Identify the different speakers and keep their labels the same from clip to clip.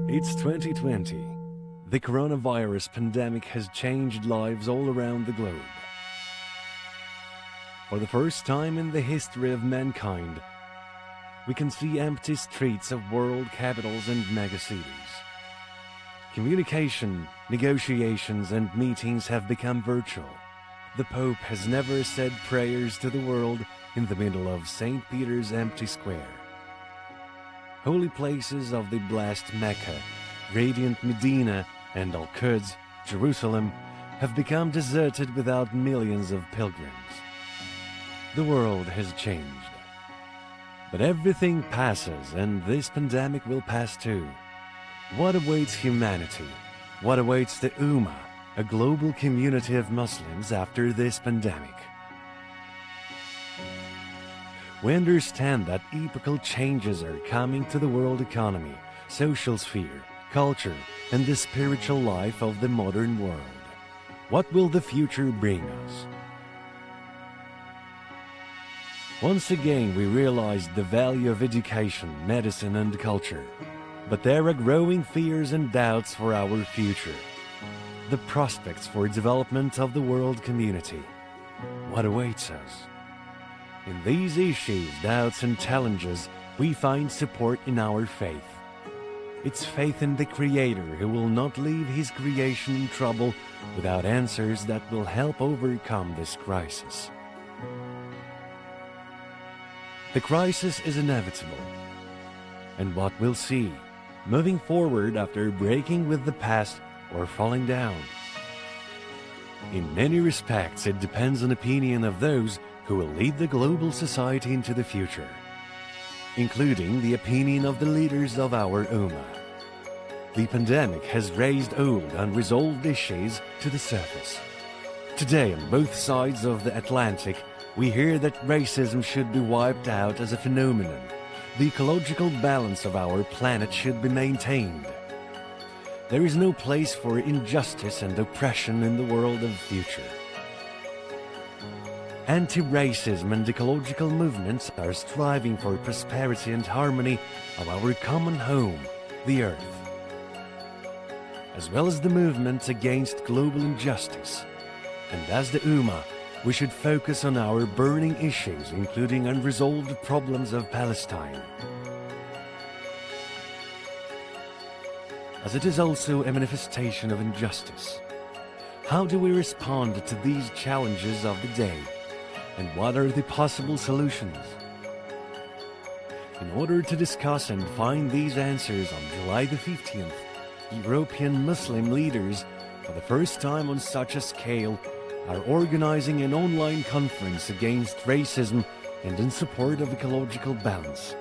Speaker 1: It's 2020. The coronavirus pandemic has changed lives all around the globe. For the first time in the history of mankind, we can see empty streets of world capitals and megacities. Communication, negotiations, and meetings have become virtual. The Pope has never said prayers to the world in the middle of St. Peter's empty square. Holy places of the blessed Mecca, radiant Medina, and Al-Quds, Jerusalem, have become deserted without millions of pilgrims. The world has changed. But everything passes, and this pandemic will pass too. What awaits humanity? What awaits the Ummah, a global community of Muslims, after this pandemic? We understand that epochal changes are coming to the world economy, social sphere, culture, and the spiritual life of the modern world. What will the future bring us? Once again, we realize the value of education, medicine, and culture. But there are growing fears and doubts for our future. The prospects for development of the world community. What awaits us? In these issues, doubts, and challenges, we find support in our faith. It's faith in the Creator who will not leave His creation in trouble without answers that will help overcome this crisis. The crisis is inevitable. And what we'll see, moving forward after breaking with the past or falling down. In many respects, it depends on the opinion of those who will lead the global society into the future, including the opinion of the leaders of our Ummah. The pandemic has raised old, unresolved issues to the surface. Today, on both sides of the Atlantic, we hear that racism should be wiped out as a phenomenon. The ecological balance of our planet should be maintained. There is no place for injustice and oppression in the world of the future. Anti-racism and ecological movements are striving for prosperity and harmony of our common home, the Earth, as well as the movement against global injustice. And as the Ummah, we should focus on our burning issues, including unresolved problems of Palestine, as it is also a manifestation of injustice. How do we respond to these challenges of the day? And what are the possible solutions? In order to discuss and find these answers on July the 15th, European Muslim leaders, for the first time on such a scale, are organizing an online conference against racism and in support of ecological balance.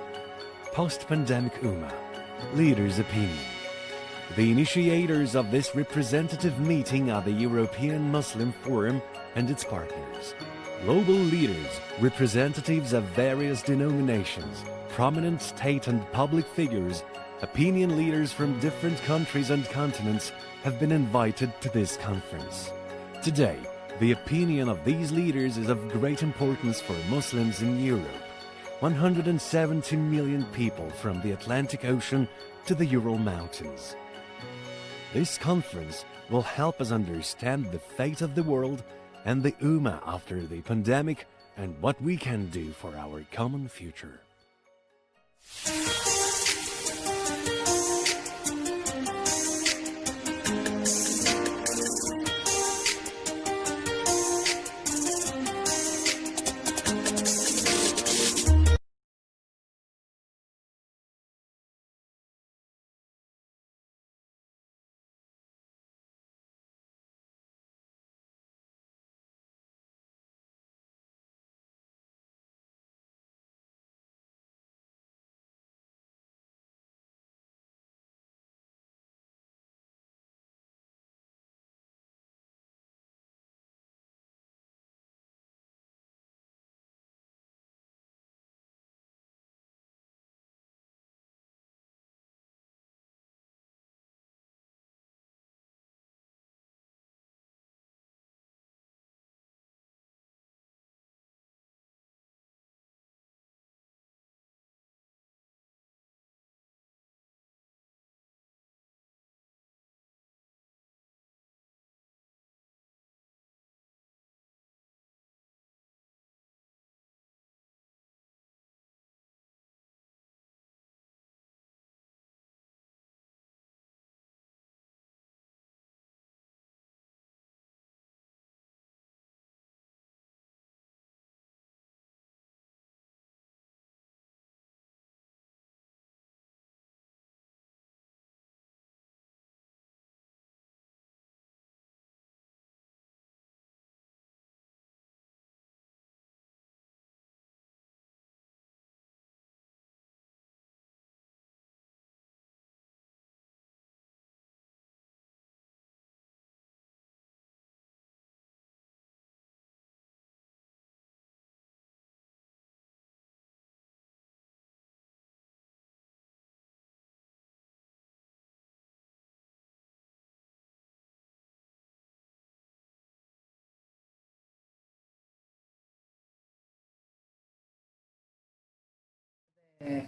Speaker 1: Post-pandemic Ummah, leaders' opinion. The initiators of this representative meeting are the European Muslim Forum and its partners. Global leaders, representatives of various denominations, prominent state and public figures, opinion leaders from different countries and continents have been invited to this conference. Today, the opinion of these leaders is of great importance for Muslims in Europe. 170 million people from the Atlantic Ocean to the Ural Mountains. This conference will help us understand the fate of the world and the Ummah after the pandemic and what we can do for our common future.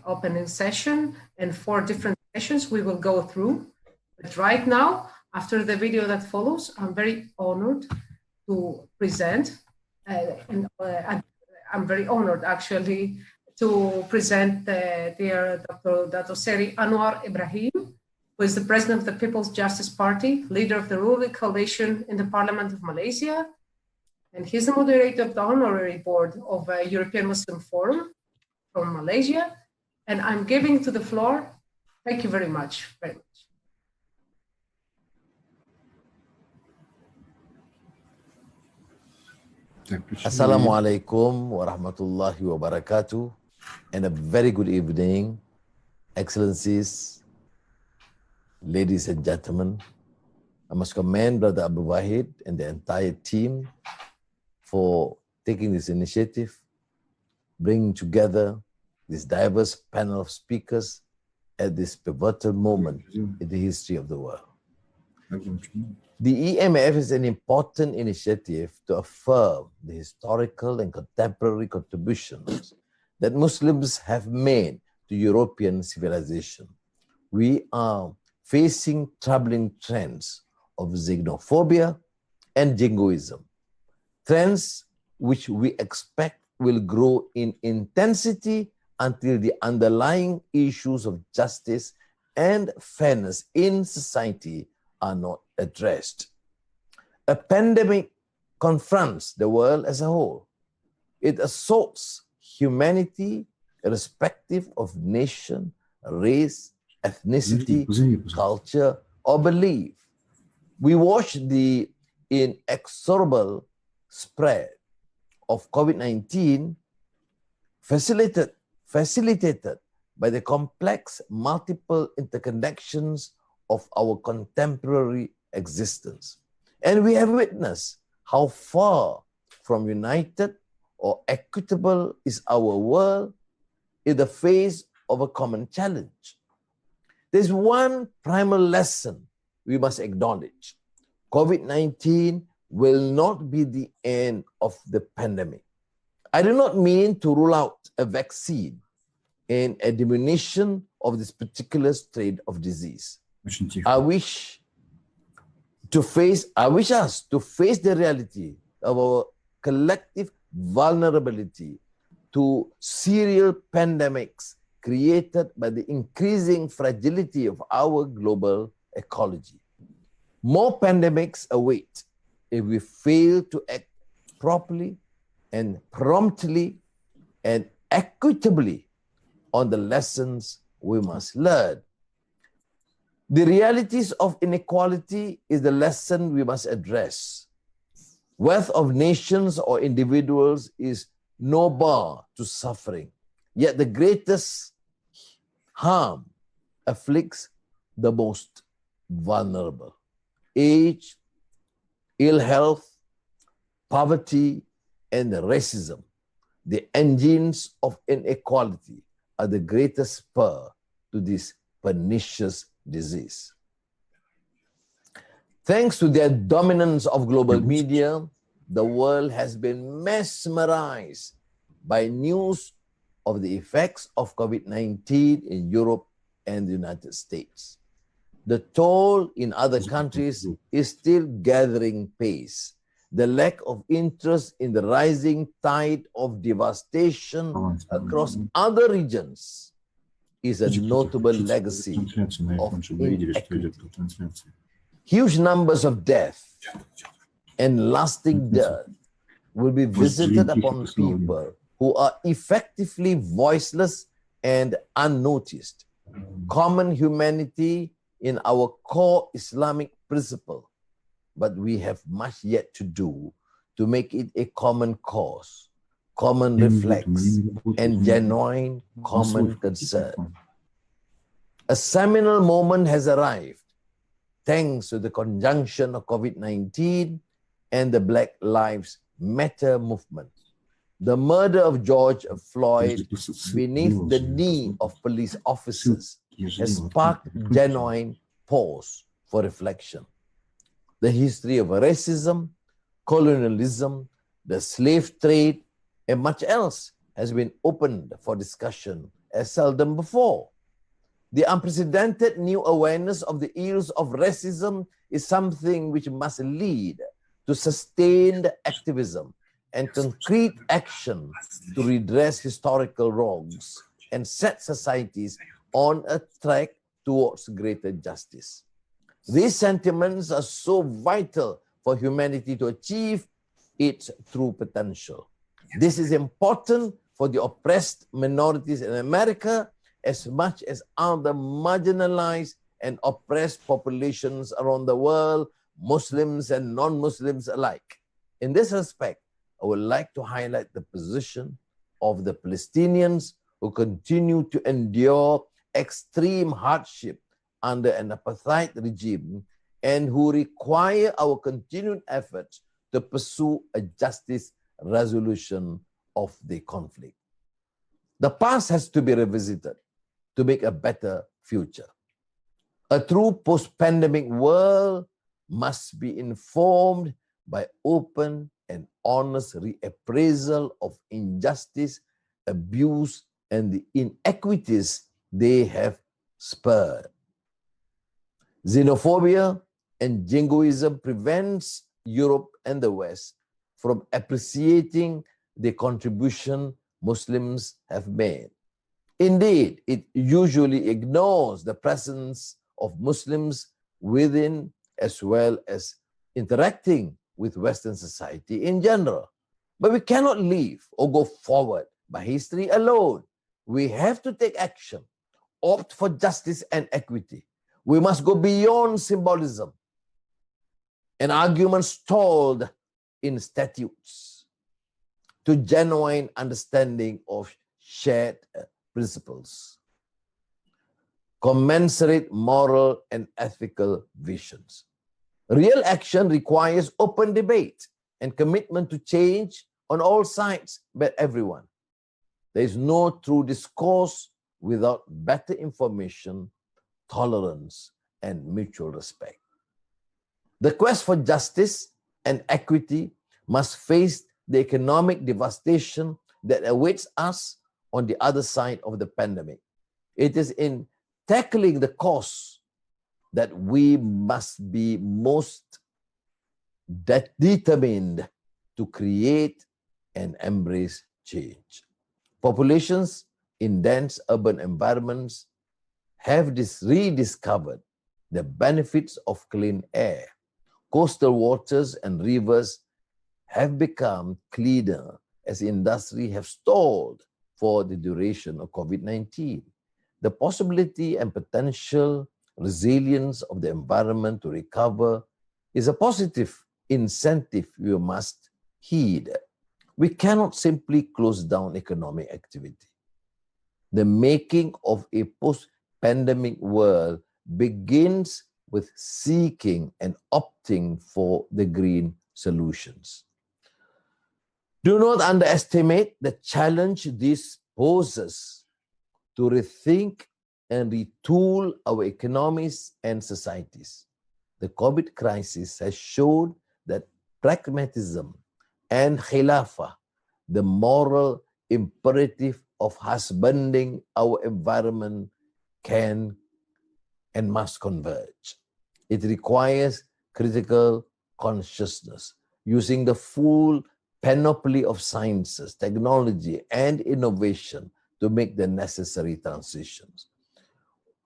Speaker 2: opening session and 4 different sessions we will go through. But right now, after the video that follows, I'm very honored to present, and I'm very honored actually to present dear Dr. Seri Anwar Ibrahim, who is the president of the People's Justice Party, leader of the ruling coalition in the Parliament of Malaysia, and he's the moderator of the honorary board of European Muslim Forum from Malaysia. And I'm giving to the floor. Thank you very much. Very much.
Speaker 3: Assalamualaikum warahmatullahi wabarakatuh, and a very good evening, Excellencies, ladies and gentlemen. I must commend Brother Abu Wahid and the entire team for taking this initiative, bringing together this diverse panel of speakers at this pivotal moment in the history of the world. The EMF is an important initiative to affirm the historical and contemporary contributions that Muslims have made to European civilization. We are facing troubling trends of xenophobia and jingoism, trends which we expect will grow in intensity until the underlying issues of justice and fairness in society are not addressed. A pandemic confronts the world as a whole. It assaults humanity irrespective of nation, race, ethnicity, culture, or belief. We watch the inexorable spread of COVID-19 facilitated by the complex multiple interconnections of our contemporary existence. And we have witnessed how far from united or equitable is our world in the face of a common challenge. There's one primal lesson we must acknowledge. COVID-19 will not be the end of the pandemic. I do not mean to rule out a vaccine and a diminution of this particular strain of disease. I wish us to face the reality of our collective vulnerability to serial pandemics created by the increasing fragility of our global ecology. More pandemics await if we fail to act properly and promptly and equitably on the lessons we must learn. The realities of inequality is the lesson we must address. Wealth of nations or individuals is no bar to suffering, yet the greatest harm afflicts the most vulnerable. Age, ill health, poverty, and racism, the engines of inequality, are the greatest spur to this pernicious disease. Thanks to their dominance of global media, the world has been mesmerized by news of the effects of COVID-19 in Europe and the United States. The toll in other countries is still gathering pace. The lack of interest in the rising tide of devastation across other regions is a notable legacy of inequity. Huge numbers of death and lasting death will be visited upon people who are effectively voiceless and unnoticed. Common humanity in our core Islamic principle, but we have much yet to do to make it a common cause, common reflex, and genuine common concern. A seminal moment has arrived thanks to the conjunction of COVID-19 and the Black Lives Matter movement. The murder of George Floyd beneath the knee of police officers has sparked genuine pause for reflection. The history of racism, colonialism, the slave trade, and much else has been opened for discussion as seldom before. The unprecedented new awareness of the ills of racism is something which must lead to sustained activism and concrete action to redress historical wrongs and set societies on a track towards greater justice. These sentiments are so vital for humanity to achieve its true potential. This is important for the oppressed minorities in America as much as other marginalized and oppressed populations around the world, Muslims and non-Muslims alike. In this respect, I would like to highlight the position of the Palestinians who continue to endure extreme hardship under an apartheid regime and who require our continued efforts to pursue a justice resolution of the conflict. The past has to be revisited to make a better future. A true post-pandemic world must be informed by open and honest reappraisal of injustice, abuse, and the inequities they have spurred. Xenophobia and jingoism prevents Europe and the West from appreciating the contribution Muslims have made. Indeed, it usually ignores the presence of Muslims within as well as interacting with Western society in general. But we cannot leave or go forward by history alone. We have to take action, opt for justice and equity. We must go beyond symbolism and arguments stalled in statutes to genuine understanding of shared principles, commensurate moral and ethical visions. Real action requires open debate and commitment to change on all sides by everyone. There is no true discourse without better information, tolerance, and mutual respect. The quest for justice and equity must face the economic devastation that awaits us on the other side of the pandemic. It is in tackling the cause that we must be most determined to create and embrace change. Populations in dense urban environments have rediscovered the benefits of clean air. Coastal waters and rivers have become cleaner as industry have stalled for the duration of COVID-19. The possibility and potential resilience of the environment to recover is a positive incentive we must heed. We cannot simply close down economic activity. The making of a post-pandemic world begins with seeking and opting for the green solutions. Do not underestimate the challenge this poses to rethink and retool our economies and societies. The COVID crisis has shown that pragmatism and khilafah, the moral imperative of husbanding our environment, can and must converge. It requires critical consciousness, using the full panoply of sciences, technology, and innovation to make the necessary transitions.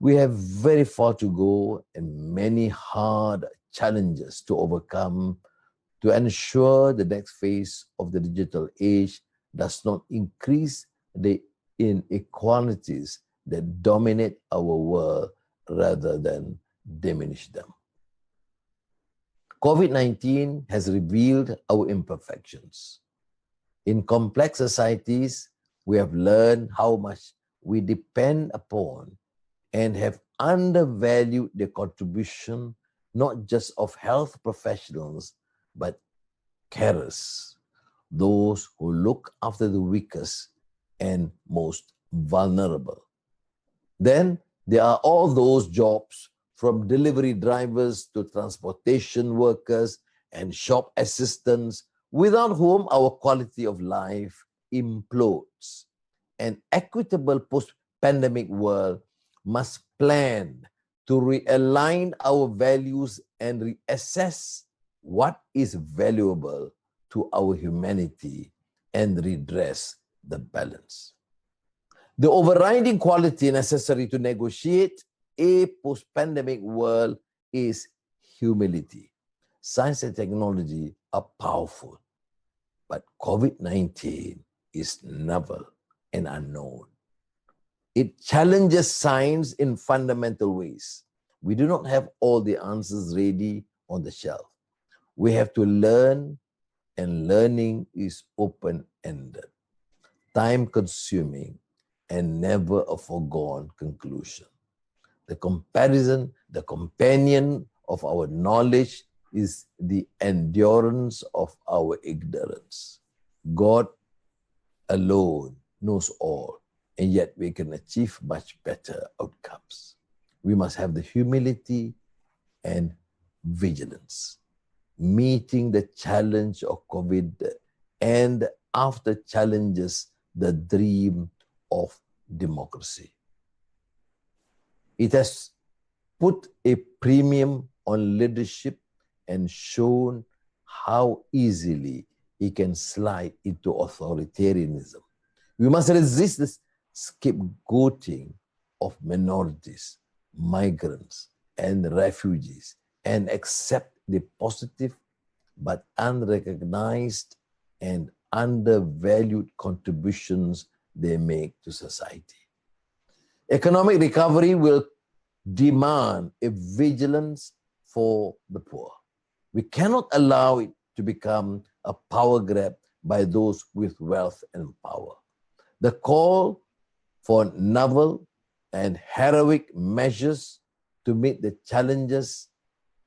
Speaker 3: We have very far to go and many hard challenges to overcome to ensure the next phase of the digital age does not increase the inequalities that dominate our world rather than diminish them. COVID-19 has revealed our imperfections. In complex societies, we have learned how much we depend upon and have undervalued the contribution not just of health professionals, but carers, those who look after the weakest and most vulnerable. Then there are all those jobs from delivery drivers to transportation workers and shop assistants without whom our quality of life implodes. An equitable post-pandemic world must plan to realign our values and reassess what is valuable to our humanity and redress the balance. The overriding quality necessary to negotiate a post-pandemic world is humility. Science and technology are powerful, but COVID-19 is novel and unknown. It challenges science in fundamental ways. We do not have all the answers ready on the shelf. We have to learn, and learning is open-ended, time-consuming, and never a foregone conclusion. The companion of our knowledge is the endurance of our ignorance. God alone knows all, and yet we can achieve much better outcomes. We must have the humility and vigilance, meeting the challenge of COVID, and after challenges, the dream of democracy. It has put a premium on leadership and shown how easily it can slide into authoritarianism. We must resist this scapegoating of minorities, migrants, and refugees, and accept the positive but unrecognized and undervalued contributions they make to society. Economic recovery will demand a vigilance for the poor. We cannot allow it to become a power grab by those with wealth and power. The call for novel and heroic measures to meet the challenges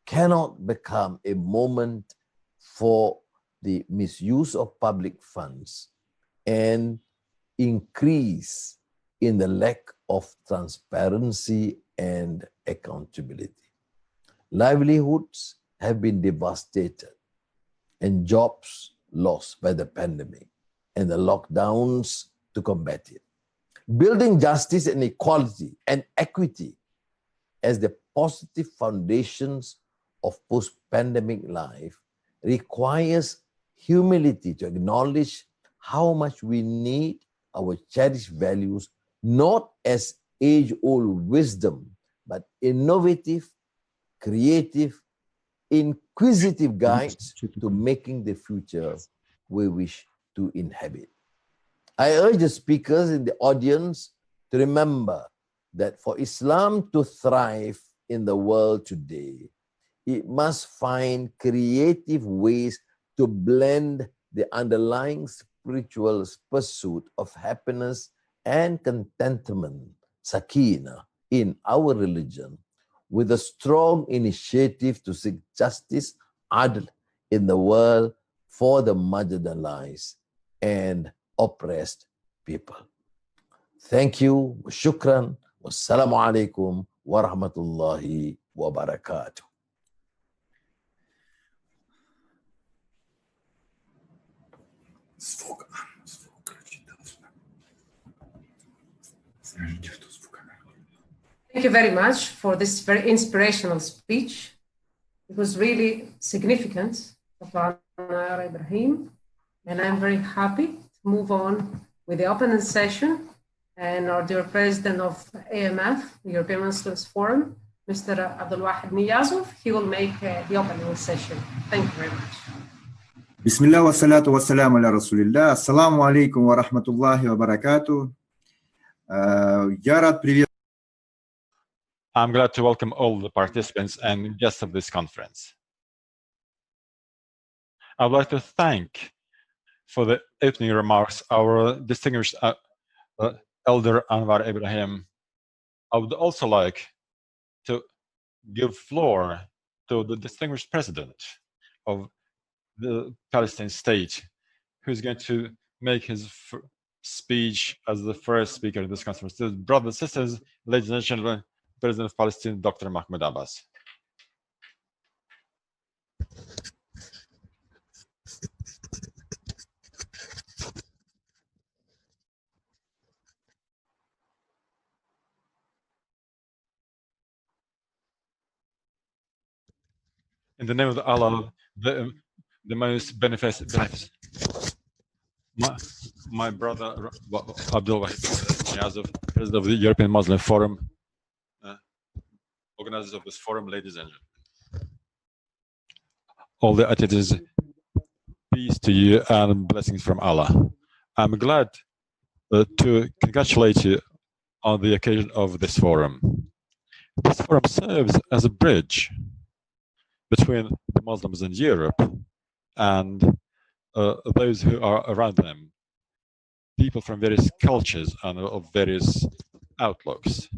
Speaker 3: cannot become a moment for the misuse of public funds and increase in the lack of transparency and accountability. Livelihoods have been devastated and jobs lost by the pandemic and the lockdowns to combat it. Building justice and equality and equity as the positive foundations of post-pandemic life requires humility to acknowledge how much we need our cherished values, not as age-old wisdom, but innovative, creative, inquisitive guides to making the future we wish to inhabit. I urge the speakers in the audience to remember that for Islam to thrive in the world today, it must find creative ways to blend the underlying spiritual pursuit of happiness and contentment, sakina, in our religion, with a strong initiative to seek justice, adl, in the world for the marginalized and oppressed people. Thank you. Shukran. Wassalamu alaikum wa rahmatullahi wa barakatuh.
Speaker 2: Thank you very much for this very inspirational speech. It was really significant, Dr. Ibrahim, and I'm very happy to move on with the opening session. And our dear president of EMF, the European Muslims Forum, Mr. Abdul Wahid Niyazov, he will make the opening session. Thank you very much.
Speaker 4: Bismillah wa salatu wa salam ala Rasulillah. Assalamu alaikum wa rahmatullahi wa barakatuh. Yarat, привет.
Speaker 5: I'm glad to welcome all the participants and guests of this conference. I would like to thank for the opening remarks our distinguished Elder Anwar Ibrahim. I would also like to give floor to the distinguished president of the Palestine state, who's going to make his speech as the first speaker in this conference. Brothers and sisters, ladies and gentlemen, President of Palestine, Dr. Mahmoud Abbas. In the name of Allah, the most beneficent. My brother Abdul Niazov, president of the European Muslim Forum, organizers of this forum, ladies and gentlemen. All the attendees, peace to you and blessings from Allah. I'm glad to congratulate you on the occasion of this forum. This forum serves as a bridge between the Muslims in Europe and those who are around them, people from various cultures and of various outlooks.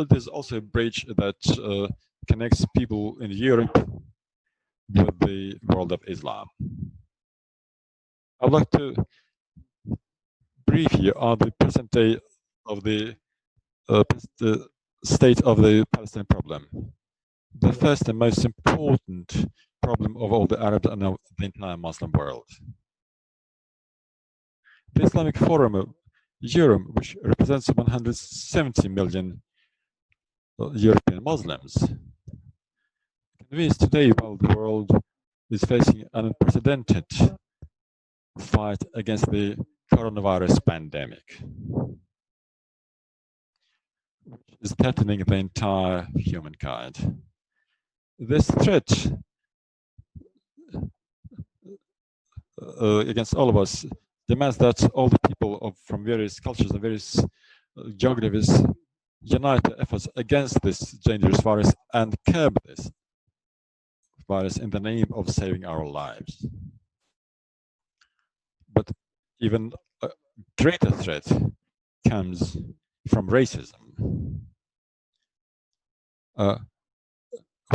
Speaker 5: There's also a bridge that connects people in Europe with the world of Islam. I'd like to brief you on the present day of the state of the Palestine problem. The first and most important problem of all the Arab and the entire Muslim world. The Islamic Forum of Europe, which represents 170 million European Muslims, convenes today while the world is facing an unprecedented fight against the coronavirus pandemic, which is threatening the entire humankind. This threat against all of us demands that all the people from various cultures and various geographies unite their efforts against this dangerous virus and curb this virus in the name of saving our lives. But even a greater threat comes from racism,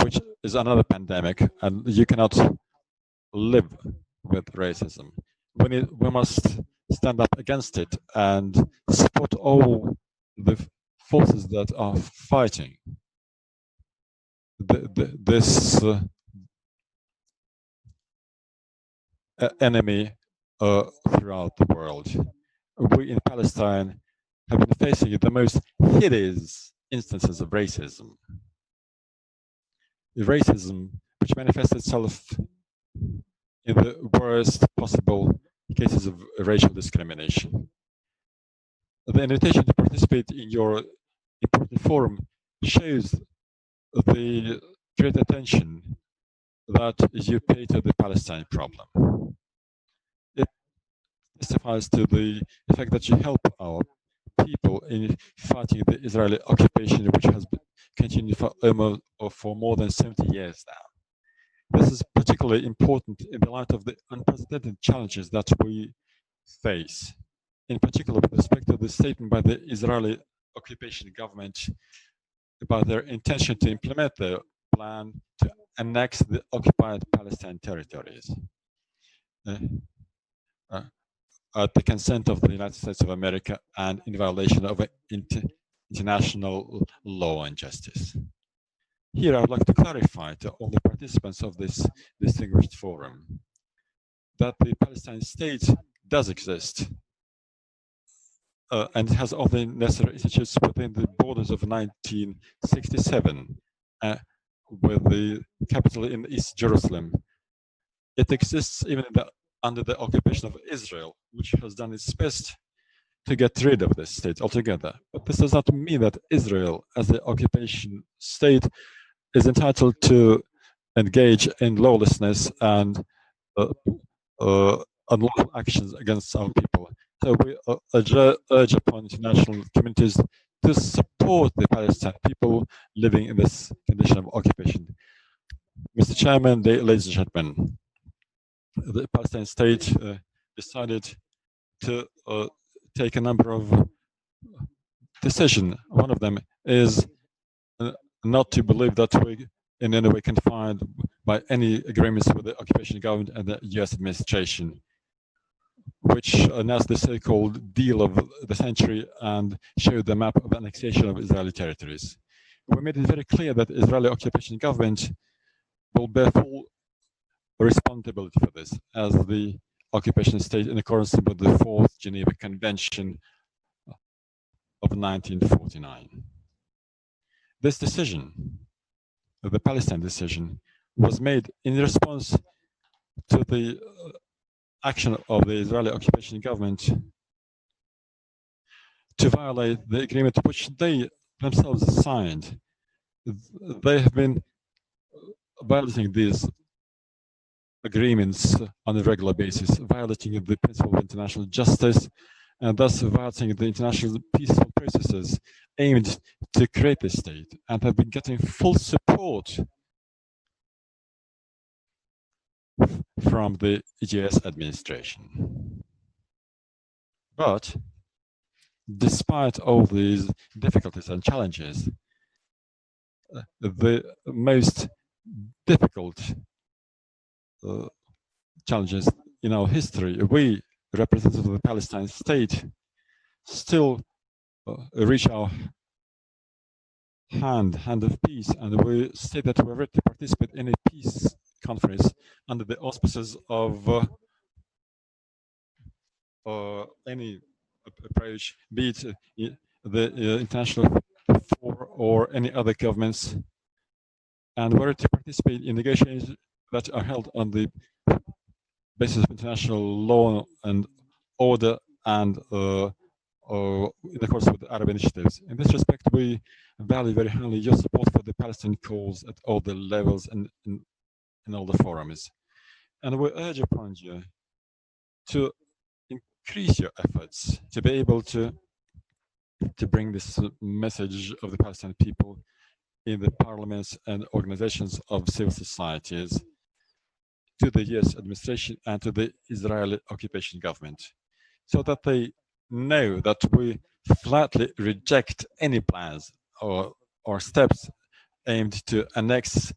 Speaker 5: which is another pandemic, and you cannot live with racism. We must stand up against it and support all the forces that are fighting this enemy throughout the world. We in Palestine have been facing the most hideous instances of racism. Racism which manifests itself in the worst possible cases of racial discrimination. The invitation to participate in your important forum shows the great attention that you pay to the Palestine problem. It testifies to the fact that you help our people in fighting the Israeli occupation, which has been continued for more than 70 years now. This is particularly important in the light of the unprecedented challenges that we face, in particular with respect to the statement by the Israeli occupation government about their intention to implement their plan to annex the occupied Palestine territories at the consent of the United States of America and in violation of international law and justice. Here, I would like to clarify to all the participants of this distinguished forum that the Palestinian state does exist and has all the necessary institutions within the borders of 1967 with the capital in East Jerusalem. It exists even under the occupation of Israel, which has done its best to get rid of this state altogether. But this does not mean that Israel, as the occupation state, is entitled to engage in lawlessness and unlawful actions against our people. So we urge upon international communities to support the Palestinian people living in this condition of occupation. Mr. Chairman, ladies and gentlemen, the Palestinian state decided to take a number of decisions. One of them is not to believe that we in any way confined by any agreements with the occupation government and the US administration, which announced the so-called deal of the century and showed the map of annexation of Israeli territories. We made it very clear that the Israeli occupation government will bear full responsibility for this as the occupation state in accordance with the Fourth Geneva Convention of 1949. This decision, the Palestine decision, was made in response to the action of the Israeli occupation government to violate the agreement which they themselves signed. They have been violating these agreements on a regular basis, violating the principle of international justice, and thus violating the international peaceful processes aimed to create this state, and have been getting full support from the EGS administration. But despite all these difficulties and challenges, the most difficult challenges in our history, we, representatives of the Palestine state, still reach our hand of peace, and we say that we're ready to participate in a peace conference under the auspices of any approach, be it the International Four or any other governments, and we're ready to participate in negotiations that are held on the basis of international law and order and in accordance with the Arab initiatives. In this respect, we value very highly your support for the Palestinian cause at all the levels and in all the forums. And we urge upon you to increase your efforts to be able to bring this message of the Palestinian people in the parliaments and organizations of civil societies to the US administration and to the Israeli occupation government, so that they know that we flatly reject any plans or steps aimed to annex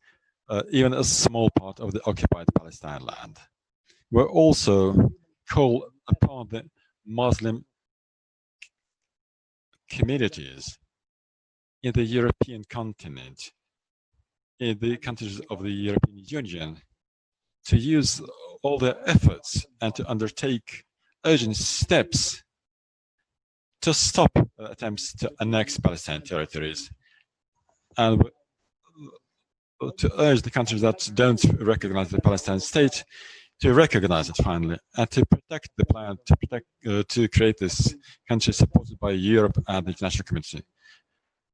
Speaker 5: even a small part of the occupied Palestine land. We also call upon the Muslim communities in the European continent, in the countries of the European Union, to use all their efforts and to undertake urgent steps to stop attempts to annex Palestinian territories, and to urge the countries that don't recognize the Palestinian state to recognize it finally, and to protect the plan, to create this country supported by Europe and the international community.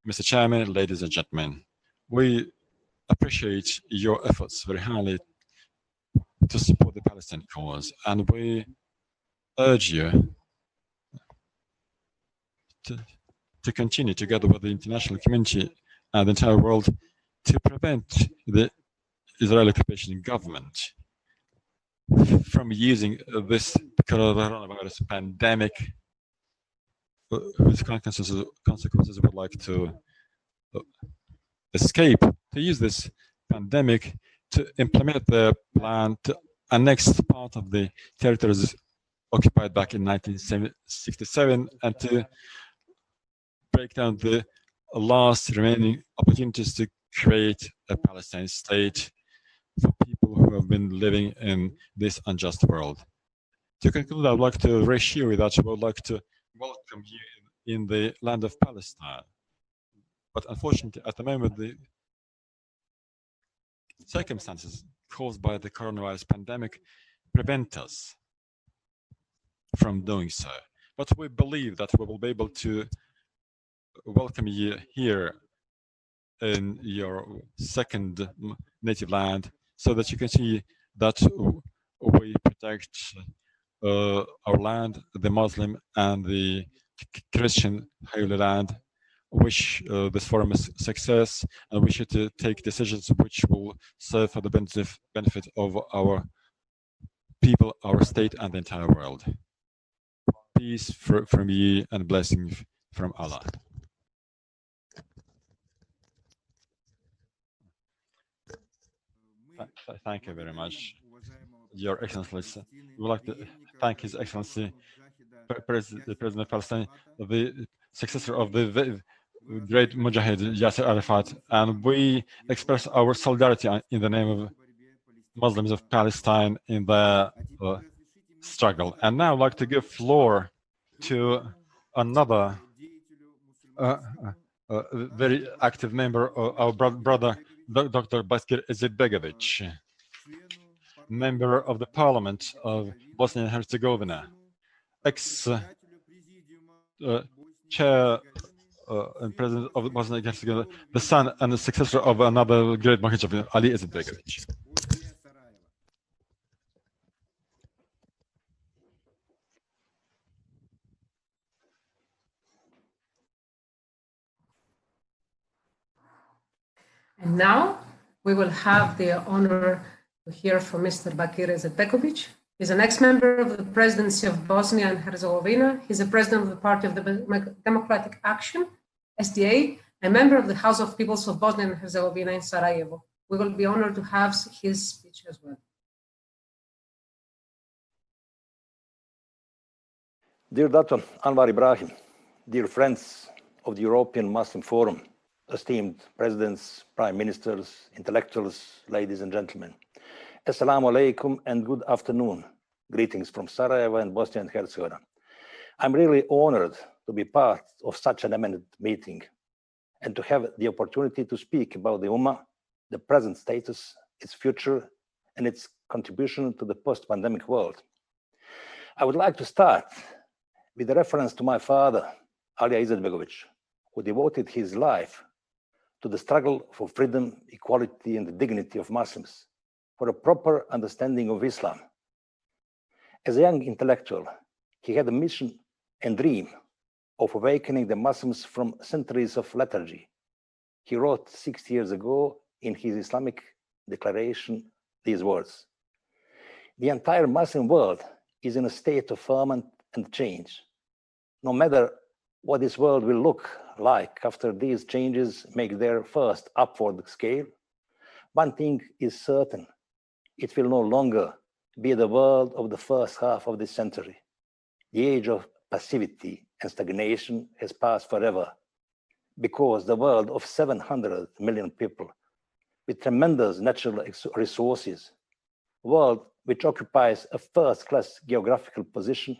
Speaker 5: Mr. Chairman, ladies and gentlemen, we appreciate your efforts very highly to support the Palestinian cause, and we urge you to continue together with the international community and the entire world to prevent the Israeli occupation government from using this coronavirus pandemic, whose consequences would like to escape, to use this pandemic to implement the plan to annex part of the territories occupied back in 1967 and to break down the last remaining opportunities to create a Palestinian state for people who have been living in this unjust world. To conclude, I would like to reassure you that I would like to welcome you in the land of Palestine. But unfortunately, at the moment, the circumstances caused by the coronavirus pandemic prevent us from doing so. But we believe that we will be able to welcome you here in your second native land, so that you can see that we protect our land, the Muslim and the Christian Holy Land. Wish this forum a success, and wish you to take decisions which will serve for the benefit of our people, our state, and the entire world. Peace from you and blessing from Allah. Thank you very much, Your Excellency. We would like to thank His Excellency, the President of Palestine, the successor of the great Mujahid Yasser Arafat, and we express our solidarity in the name of Muslims of Palestine in the struggle. And now I'd like to give floor to another very active member, our brother Dr. Baskir Izetbegovic, member of the Parliament of Bosnia and Herzegovina, ex-chair and president of Bosnia and Herzegovina, the son and the successor of another great Mahijav, Ali Izetbegovic.
Speaker 2: And now we will have the honor to hear from Mr. Bakir Izetbegovic. He's an ex-member of the presidency of Bosnia and Herzegovina. He's the president of the Party of the Democratic Action, SDA, a member of the House of Peoples of Bosnia and Herzegovina in Sarajevo. We will be honored to have his speech as well.
Speaker 6: Dear Dr. Anwar Ibrahim, dear friends of the European Muslim Forum, esteemed presidents, prime ministers, intellectuals, ladies and gentlemen, Assalamu alaikum and good afternoon. Greetings from Sarajevo and Bosnia and Herzegovina. I'm really honored to be part of such an eminent meeting and to have the opportunity to speak about the Ummah, the present status, its future, and its contribution to the post-pandemic world. I would like to start with a reference to my father, Ali Izetbegovic, who devoted his life to the struggle for freedom, equality, and the dignity of Muslims, for a proper understanding of Islam. As a young intellectual, he had a mission and dream of awakening the Muslims from centuries of lethargy. He wrote 60 years ago in his Islamic declaration these words: "The entire Muslim world is in a state of ferment and change. No matter what this world will look like after these changes make their first upward scale, one thing is certain: it will no longer be the world of the first half of this century. The age of passivity and stagnation has passed forever, because the world of 700 million people with tremendous natural resources, a world which occupies a first-class geographical position,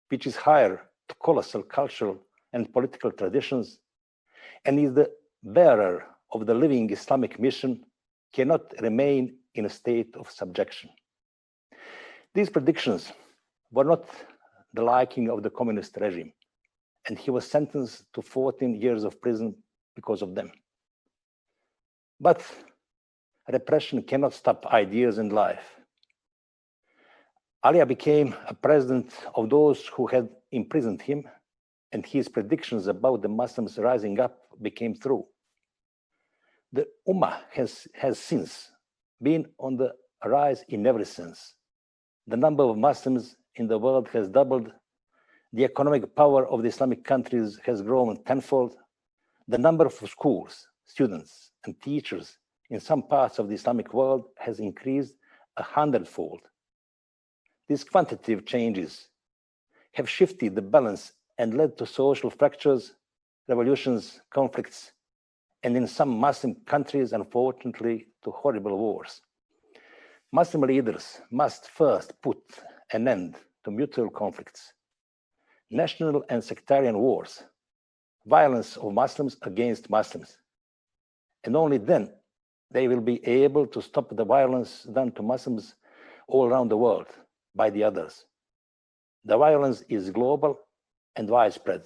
Speaker 6: which is higher to colossal cultural and political traditions, and is the bearer of the living Islamic mission, cannot remain in a state of subjection." These predictions were not the liking of the communist regime, and he was sentenced to 14 years of prison because of them. But repression cannot stop ideas and life. Ali became a president of those who had imprisoned him, and his predictions about the Muslims rising up became true. The Ummah has since been on the rise in every sense. The number of Muslims in the world has doubled. The economic power of the Islamic countries has grown tenfold. The number of schools, students, and teachers in some parts of the Islamic world has increased 100-fold. These quantitative changes have shifted the balance and led to social fractures, revolutions, conflicts, and in some Muslim countries, unfortunately, to horrible wars. Muslim leaders must first put an end to mutual conflicts, national and sectarian wars, violence of Muslims against Muslims, and only then they will be able to stop the violence done to Muslims all around the world by the others. The violence is global and widespread,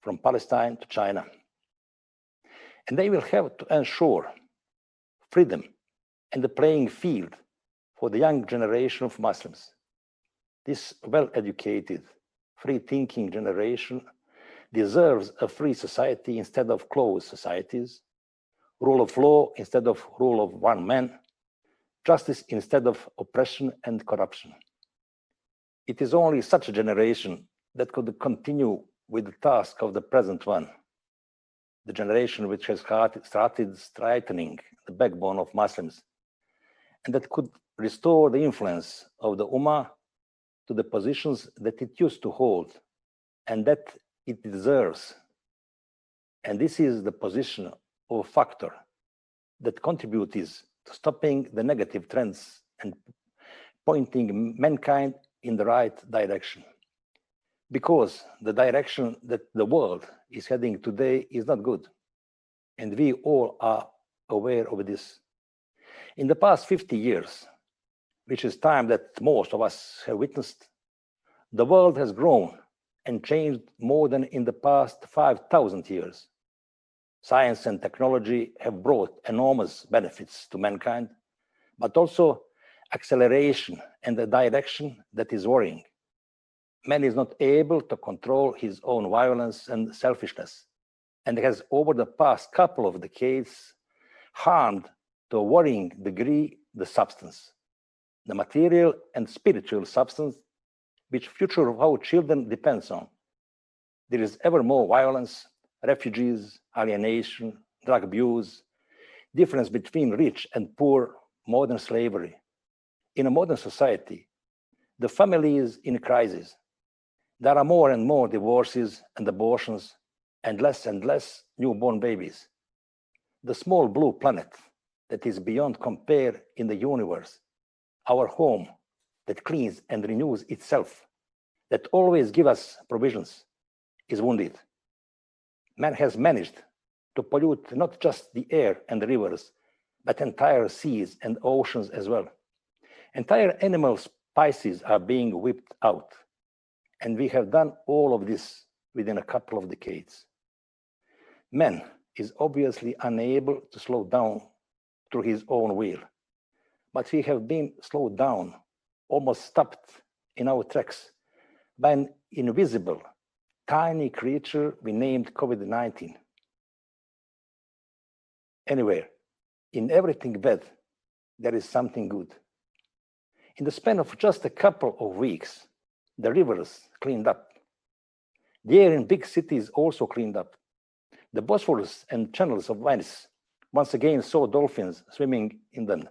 Speaker 6: from Palestine to China. And they will have to ensure freedom and the playing field for the young generation of Muslims. This well-educated, free-thinking generation deserves a free society instead of closed societies, rule of law instead of rule of one man, justice instead of oppression and corruption. It is only such a generation that could continue with the task of the present one, the generation which has started strengthening the backbone of Muslims, and that could restore the influence of the Ummah to the positions that it used to hold and that it deserves. And this is the position of a factor that contributes to stopping the negative trends and pointing mankind in the right direction. Because the direction that the world is heading today is not good. And we all are aware of this. In the past 50 years, which is time that most of us have witnessed, the world has grown and changed more than in the past 5,000 years. Science and technology have brought enormous benefits to mankind, but also acceleration and a direction that is worrying. Man is not able to control his own violence and selfishness, and has over the past couple of decades harmed to a worrying degree the substance, the material and spiritual substance which future of our children depends on. There is ever more violence, refugees, alienation, drug abuse, difference between rich and poor, modern slavery. In a modern society, the family is in crisis. There are more and more divorces and abortions and less newborn babies. The small blue planet that is beyond compare in the universe, our home that cleans and renews itself, that always gives us provisions, is wounded. Man has managed to pollute not just the air and the rivers, but entire seas and oceans as well. Entire animal species are being wiped out. And we have done all of this within a couple of decades. Man is obviously unable to slow down through his own will, but we have been slowed down, almost stopped in our tracks by an invisible, tiny creature we named COVID-19. Anywhere, in everything bad, there is something good. In the span of just a couple of weeks, the rivers cleaned up. The air in big cities also cleaned up. The Bosphorus and channels of Venice once again saw dolphins swimming in them.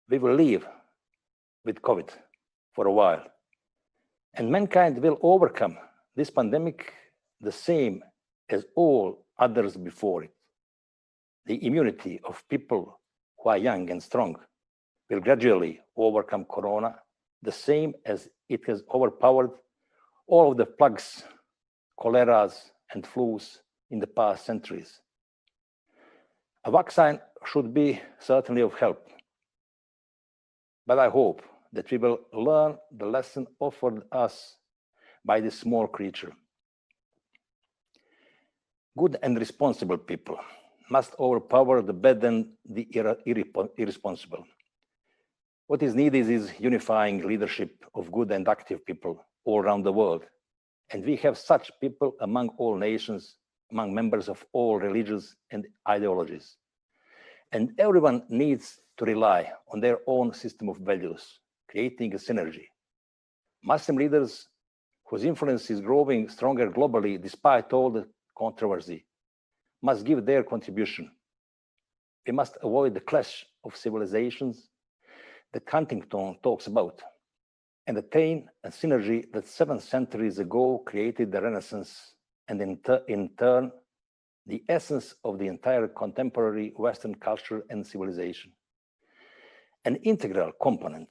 Speaker 6: We will live with COVID for a while, and mankind will overcome this pandemic the same as all others before it. The immunity of people who are young and strong will gradually overcome corona, the same as it has overpowered all of the plagues, choleras, and flus in the past centuries. A vaccine should be certainly of help, but I hope that we will learn the lesson offered us by this small creature. Good and responsible people must overpower the bad and the irresponsible. What is needed is unifying leadership of good and active people all around the world. And we have such people among all nations, among members of all religions and ideologies. And everyone needs to rely on their own system of values, creating a synergy. Muslim leaders, whose influence is growing stronger globally despite all the controversy, must give their contribution. We must avoid the clash of civilizations that Huntington talks about, and attain a synergy that 7 centuries ago created the Renaissance, and in turn, the essence of the entire contemporary Western culture and civilization. An integral component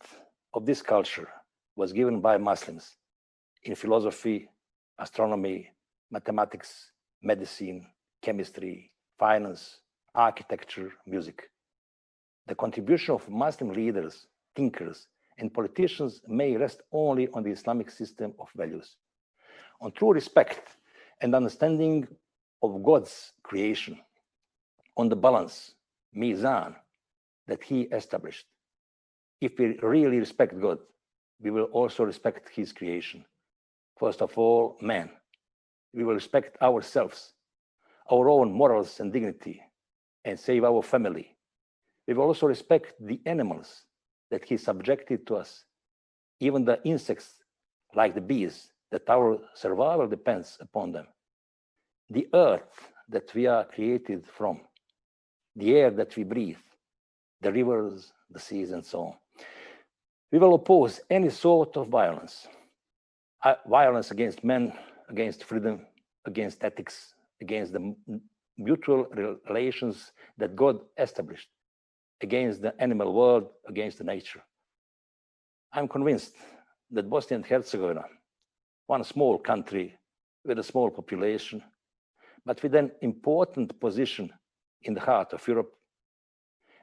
Speaker 6: of this culture was given by Muslims in philosophy, astronomy, mathematics, medicine, chemistry, finance, architecture, music. The contribution of Muslim leaders, thinkers, and politicians may rest only on the Islamic system of values, on true respect and understanding of God's creation, on the balance, mizan, that He established. If we really respect God, we will also respect His creation. First of all, man. We will respect ourselves, our own morals and dignity, and save our family. We will also respect the animals that He subjected to us, even the insects like the bees, that our survival depends upon them. The earth that we are created from, the air that we breathe, the rivers, the seas, and so on. We will oppose any sort of violence. Violence against men, against freedom, against ethics, against the mutual relations that God established, against the animal world, against the nature. I'm convinced that Bosnia and Herzegovina, one small country with a small population, but with an important position in the heart of Europe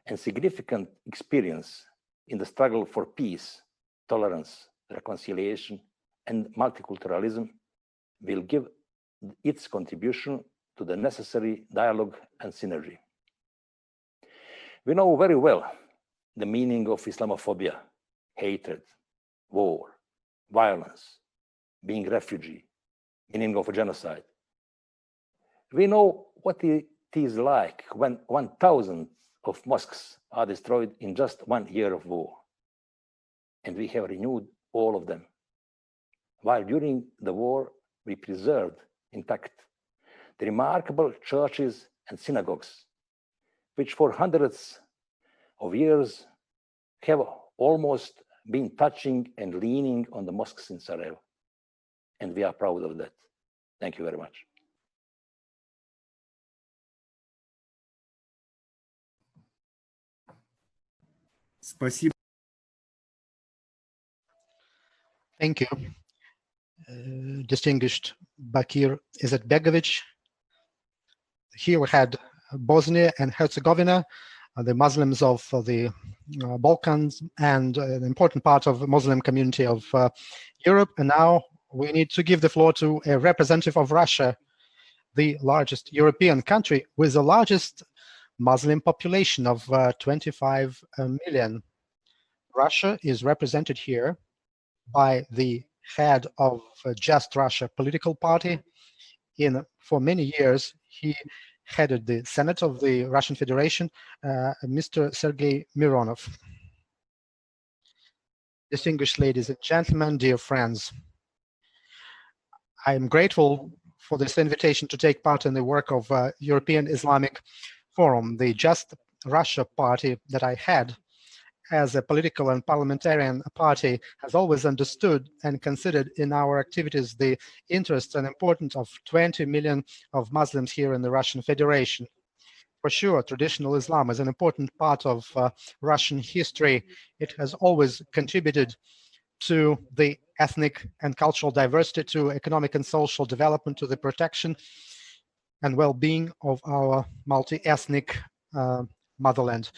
Speaker 6: and significant experience in the struggle for peace, tolerance, reconciliation, and multiculturalism will give its contribution to the necessary dialogue and synergy. We know very well the meaning of Islamophobia, hatred, war, violence, being refugee, meaning of a genocide. We know what it is like when 1,000 of mosques are destroyed in just 1 year of war. And we have renewed all of them. While during the war, we preserved intact the remarkable churches and synagogues, which for hundreds of years have almost been touching and leaning on the mosques in Sarajevo. And we are proud of that. Thank you very much.
Speaker 4: Спасибо.
Speaker 7: Thank you. Distinguished Bakir Izetbegovic. Here we had Bosnia and Herzegovina, the Muslims of the Balkans, and an important part of the Muslim community of Europe. And now we need to give the floor to a representative of Russia, the largest European country with the largest Muslim population of 25 million. Russia is represented here by the head of Just Russia political party. For many years, he headed the Senate of the Russian Federation, Mr. Sergei Mironov. Distinguished ladies and gentlemen, dear friends, I am grateful for this invitation to take part in the work of European Islamic Forum. The Just Russia party that I had as a political and parliamentarian party has always understood and considered in our activities the interests and importance of 20 million of Muslims here in the Russian Federation. For sure, traditional Islam is an important part of Russian history. It has always contributed to the ethnic and cultural diversity, to economic and social development, to the protection and well-being of our multi-ethnic motherland.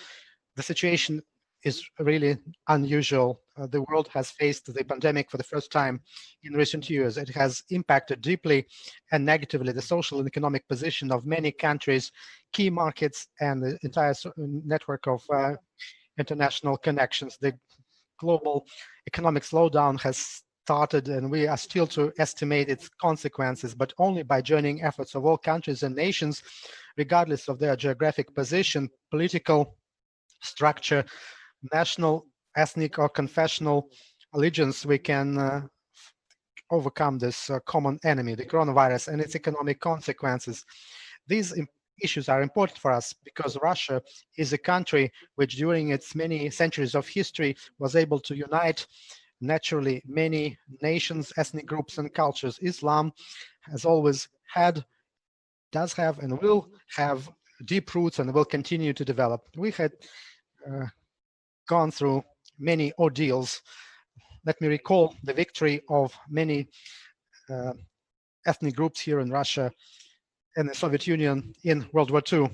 Speaker 7: The situation is really unusual. The world has faced the pandemic for the first time in recent years. It has impacted deeply and negatively the social and economic position of many countries, key markets, and the entire network of international connections. The global economic slowdown has started, and we are still to estimate its consequences, but only by joining efforts of all countries and nations, regardless of their geographic position, political structure, national, ethnic, or confessional allegiance, we can overcome this common enemy, the coronavirus, and its economic consequences. These issues are important for us because Russia is a country which during its many centuries of history was able to unite naturally many nations, ethnic groups, and cultures. Islam has always had, does have, and will have deep roots and will continue to develop. We had gone through many ordeals. Let me recall the victory of many ethnic groups here in Russia and the Soviet Union in World War II.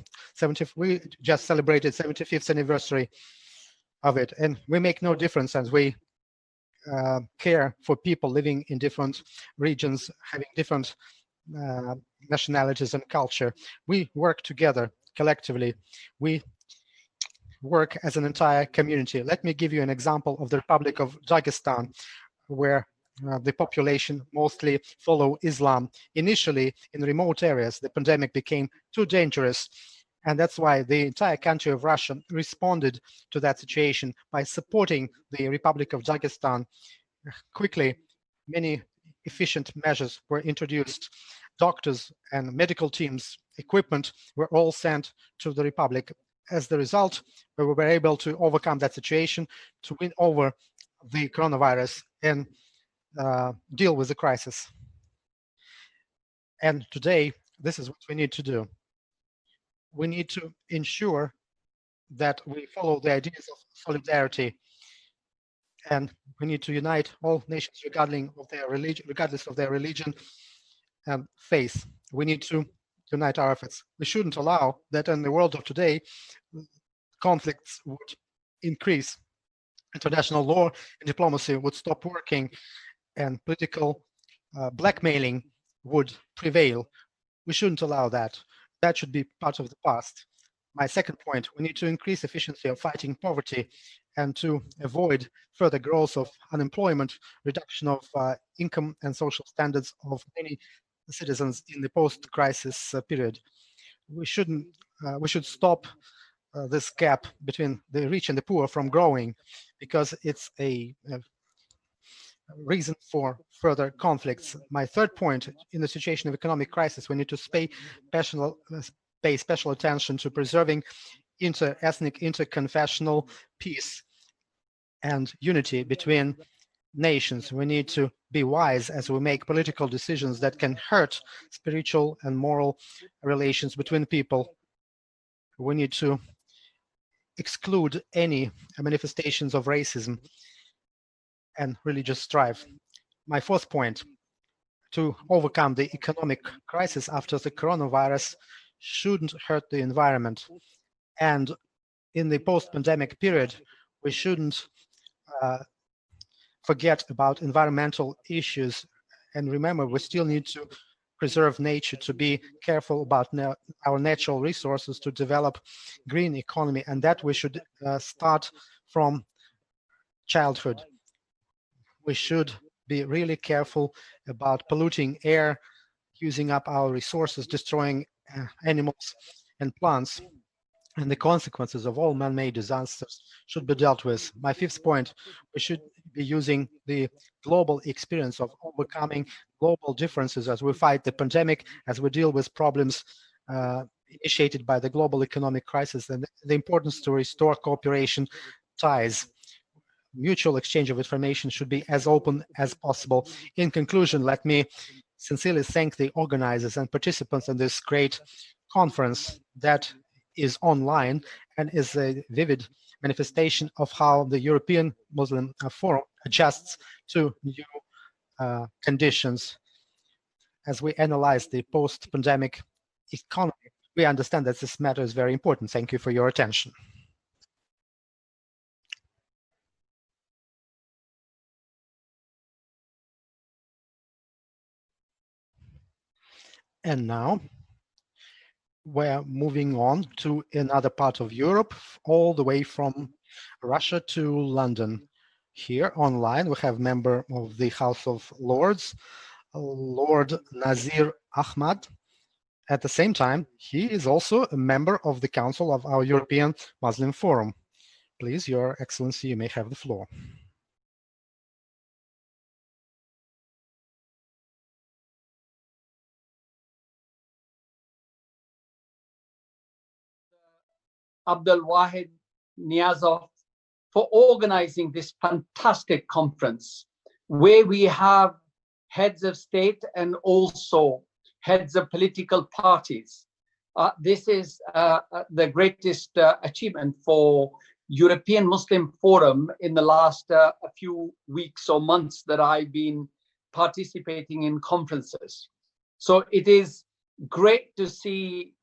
Speaker 7: We just celebrated 75th anniversary of it, and we make no difference as we care for people living in different regions, having different nationalities and culture. We work together collectively. We work as an entire community. Let me give you an example of the Republic of Dagestan, where the population mostly follow Islam. Initially, in remote areas, the pandemic became too dangerous, and that's why the entire country of Russia responded to that situation by supporting the Republic of Dagestan. Quickly, many efficient measures were introduced. Doctors and medical teams, equipment were all sent to the Republic. As the result, we were able to overcome that situation, to win over the coronavirus and deal with the crisis. And today, this is what we need to do. We need to ensure that we follow the ideas of solidarity, and we need to unite all nations regardless of their religion and faith. We need to unite our efforts. We shouldn't allow that in the world of today, conflicts would increase. International law and diplomacy would stop working, and political blackmailing would prevail. We shouldn't allow that. That should be part of the past. My second point, we need to increase efficiency of fighting poverty and to avoid further growth of unemployment, reduction of income and social standards of many citizens in the post-crisis period. We should stop this gap between the rich and the poor from growing, because it's a reason for further conflicts. My third point, in the situation of economic crisis, we need to pay special attention to preserving inter-ethnic, inter-confessional peace and unity between nations. We need to be wise as we make political decisions that can hurt spiritual and moral relations between people. We need to exclude any manifestations of racism and religious strife. My fourth point, to overcome the economic crisis after the coronavirus shouldn't hurt the environment. And in the post-pandemic period, we shouldn't forget about environmental issues. And remember, we still need to preserve nature, to be careful about our natural resources, to develop green economy, and that we should start from childhood. We should be really careful about polluting air, using up our resources, destroying animals and plants, and the consequences of all man-made disasters should be dealt with. My fifth point, we should be using the global experience of overcoming global differences as we fight the pandemic, as we deal with problems initiated by the global economic crisis, and the importance to restore cooperation ties. Mutual exchange of information should be as open as possible. In conclusion, let me sincerely thank the organizers and participants in this great conference that is online and is a vivid manifestation of how the European Muslim Forum adjusts to new conditions. As we analyze the post-pandemic economy, we understand that this matter is very important. Thank you for your attention. And now we're moving on to another part of Europe, all the way from Russia to London. Here online, we have member of the House of Lords, Lord Nazir Ahmad. At the same time, he is also a member of the Council of our European Muslim Forum. Please, Your Excellency, you may have the floor.
Speaker 8: Abdul Wahid Niazov for organizing this fantastic conference, where we have heads of state and also heads of political parties. This is the greatest achievement for European Muslim Forum in the last a few weeks or months that I've been participating in conferences. So it is great to see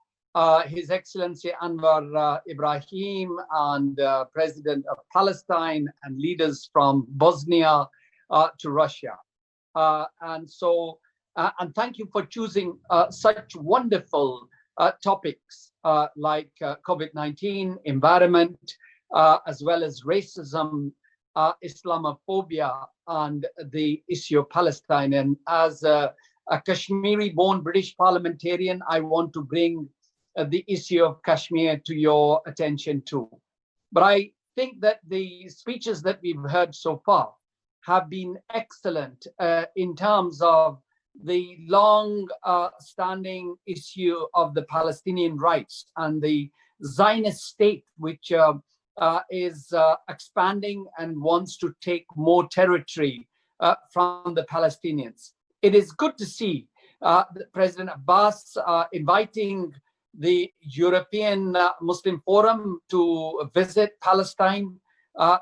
Speaker 8: His Excellency Anwar Ibrahim and President of Palestine and leaders from Bosnia to Russia. And thank you for choosing such wonderful topics like COVID-19, environment, as well as racism, Islamophobia, and the issue of Palestine. And as a Kashmiri-born British parliamentarian, I want to bring the issue of Kashmir to your attention too. But I think that the speeches that we've heard so far have been excellent in terms of the long-standing issue of the Palestinian rights and the Zionist state, which is expanding and wants to take more territory from the Palestinians. It is good to see President Abbas inviting the European Muslim Forum to visit Palestine,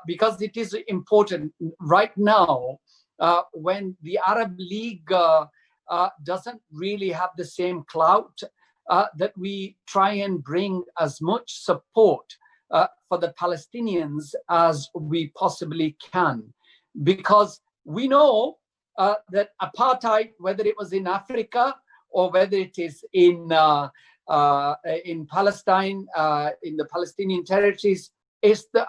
Speaker 8: because it is important right now when the Arab League doesn't really have the same clout that we try and bring as much support for the Palestinians as we possibly can, because we know that apartheid, whether it was in Africa or whether it is in Palestine, in the Palestinian territories,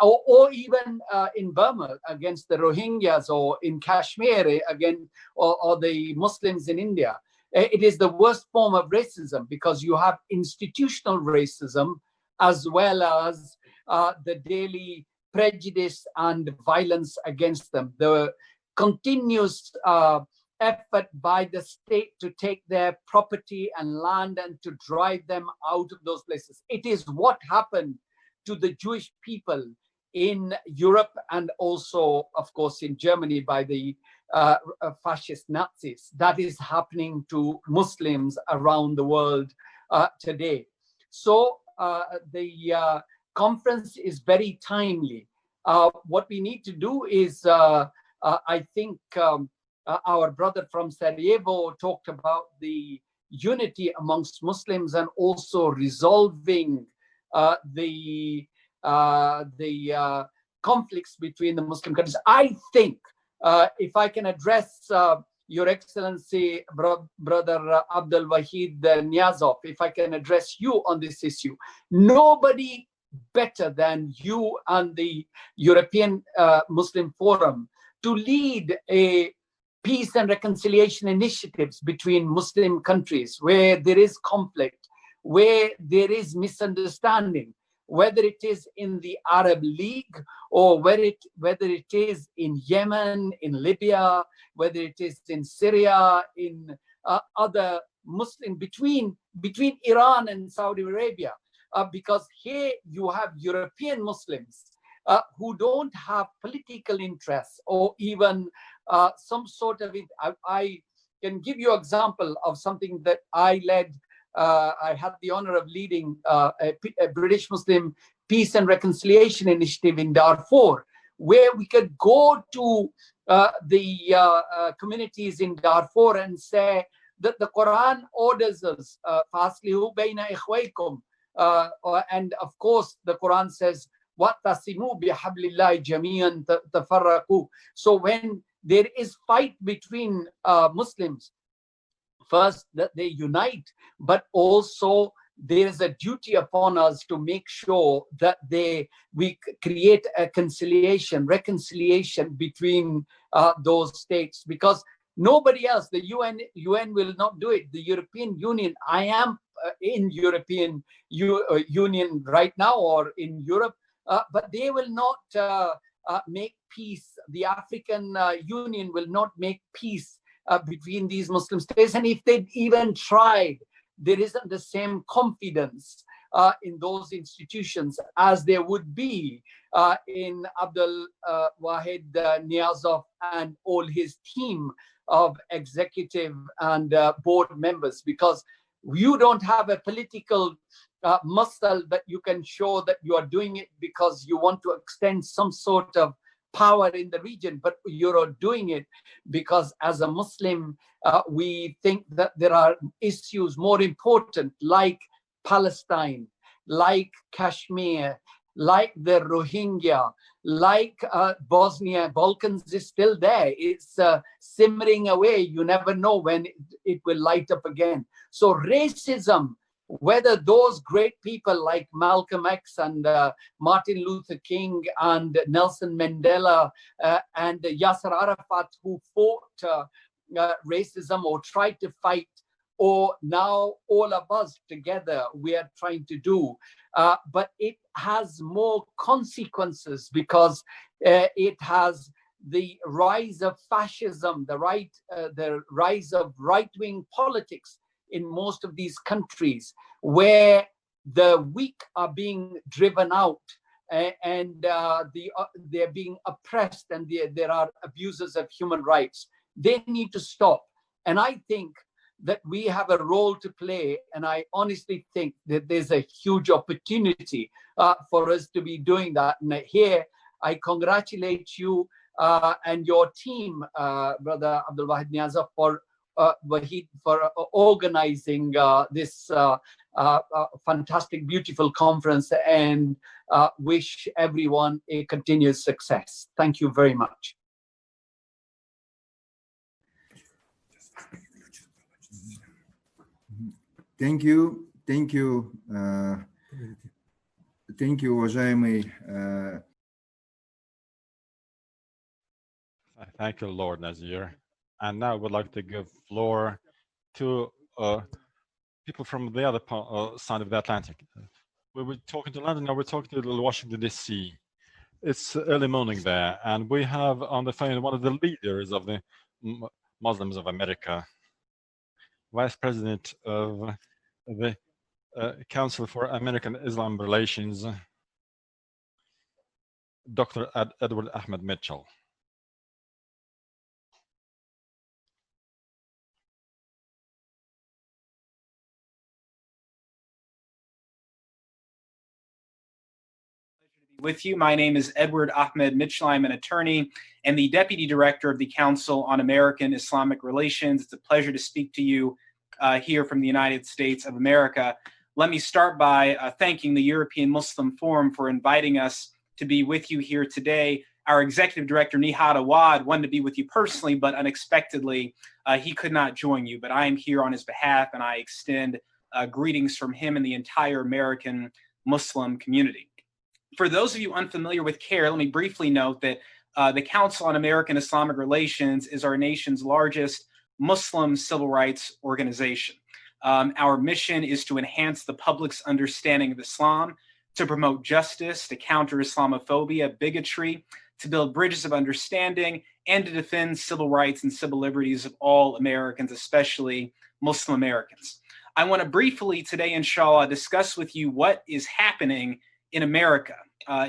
Speaker 8: or even in Burma against the Rohingyas, or in Kashmir again, or the Muslims in India. It is the worst form of racism, because you have institutional racism as well as the daily prejudice and violence against them. The continuous effort by the state to take their property and land and to drive them out of those places. It is what happened to the Jewish people in Europe and also, of course, in Germany by the fascist Nazis. That is happening to Muslims around the world today. So the conference is very timely. What we need to do is, I think our brother from Sarajevo talked about the unity amongst Muslims and also resolving the conflicts between the Muslim countries. I think if I can address Your Excellency, Brother Abdul Wahid Niazov, if I can address you on this issue, nobody better than you and the European Muslim Forum to lead a peace and reconciliation initiatives between Muslim countries where there is conflict, where there is misunderstanding, whether it is in the Arab League or whether it is in Yemen, in Libya, whether it is in Syria, in other Muslim, between Iran and Saudi Arabia, because here you have European Muslims who don't have political interests or even some sort of it. I can give you an example of something that I led. I had the honor of leading a British Muslim Peace and Reconciliation Initiative in Darfur, where we could go to the communities in Darfur and say that the Quran orders us, فَأَصْلِحُوا بَيْنَ إِخْوَيْكُمْ, and of course the Quran says, وَاعْتَصِمُوا بِحَبْلِ اللَّهِ جَمِيعًا تَفَرَّقُوا. So when there is fight between Muslims, first that they unite, but also there is a duty upon us to make sure that we create a reconciliation between those states, because nobody else, the UN will not do it. The European Union, I am in European Union right now or in Europe, but they will not make peace. The African Union will not make peace between these Muslim states. And if they even tried, there isn't the same confidence in those institutions as there would be in Abdul Wahid Niazov and all his team of executive and board members, because you don't have a political muscle that you can show that you are doing it because you want to extend some sort of power in the region, but you're doing it because as a Muslim, we think that there are issues more important, like Palestine, like Kashmir, like the Rohingya, like Bosnia. Balkans is still there. It's simmering away. You never know when it will light up again. So racism, whether those great people like Malcolm X and Martin Luther King and Nelson Mandela and Yasser Arafat, who fought racism or tried to fight, or now all of us together we are trying to do, but it has more consequences because it has the rise of fascism, the rise of right-wing politics in most of these countries, where the weak are being driven out and they're being oppressed, and there are abuses of human rights. They need to stop. And I think that we have a role to play, and I honestly think that there's a huge opportunity for us to be doing that. And here I congratulate you and your team, Brother Abdul Wahid Niazov, for Wahid, for organizing this fantastic, beautiful conference, and wish everyone a continuous success. Thank you very much.
Speaker 4: Thank you, уважаемый.
Speaker 5: Thank you, Lord Nazir. And now I would like to give floor to people from the other side of the Atlantic. We were talking to London, now we're talking to Washington, D.C. It's early morning there, and we have on the phone one of the leaders of the Muslims of America, Vice President of the Council for American-Islam Relations, Dr. Edward Ahmed Mitchell.
Speaker 9: With you. My name is Edward Ahmed Mitchell. I'm an attorney and the Deputy Director of the Council on American Islamic Relations. It's a pleasure to speak to you here from the United States of America. Let me start by thanking the European Muslim Forum for inviting us to be with you here today. Our Executive Director, Nihad Awad, wanted to be with you personally, but unexpectedly, he could not join you. But I am here on his behalf, and I extend greetings from him and the entire American Muslim community. For those of you unfamiliar with CARE, let me briefly note that the Council on American Islamic Relations is our nation's largest Muslim civil rights organization. Our mission is to enhance the public's understanding of Islam, to promote justice, to counter Islamophobia, bigotry, to build bridges of understanding, and to defend civil rights and civil liberties of all Americans, especially Muslim Americans. I want to briefly today, inshallah, discuss with you what is happening in America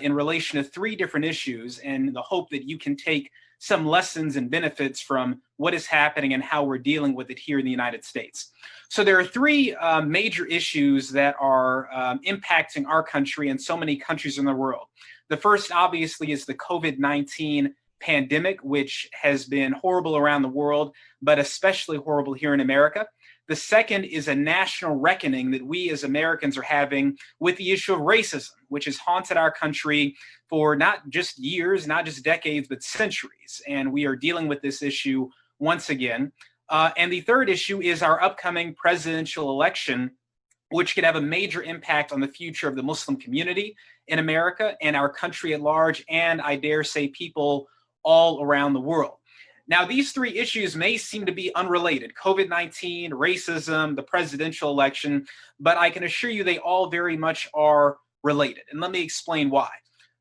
Speaker 9: in relation to three different issues, and the hope that you can take some lessons and benefits from what is happening and how we're dealing with it here in the United States. So there are three major issues that are impacting our country and so many countries in the world. The first, obviously, is the COVID-19 pandemic, which has been horrible around the world, but especially horrible here in America. The second is a national reckoning that we as Americans are having with the issue of racism, which has haunted our country for not just years, not just decades, but centuries. And we are dealing with this issue once again. And the third issue is our upcoming presidential election, which could have a major impact on the future of the Muslim community in America and our country at large, and I dare say people all around the world. Now, these three issues may seem to be unrelated: COVID-19, racism, the presidential election, but I can assure you they all very much are related. And let me explain why.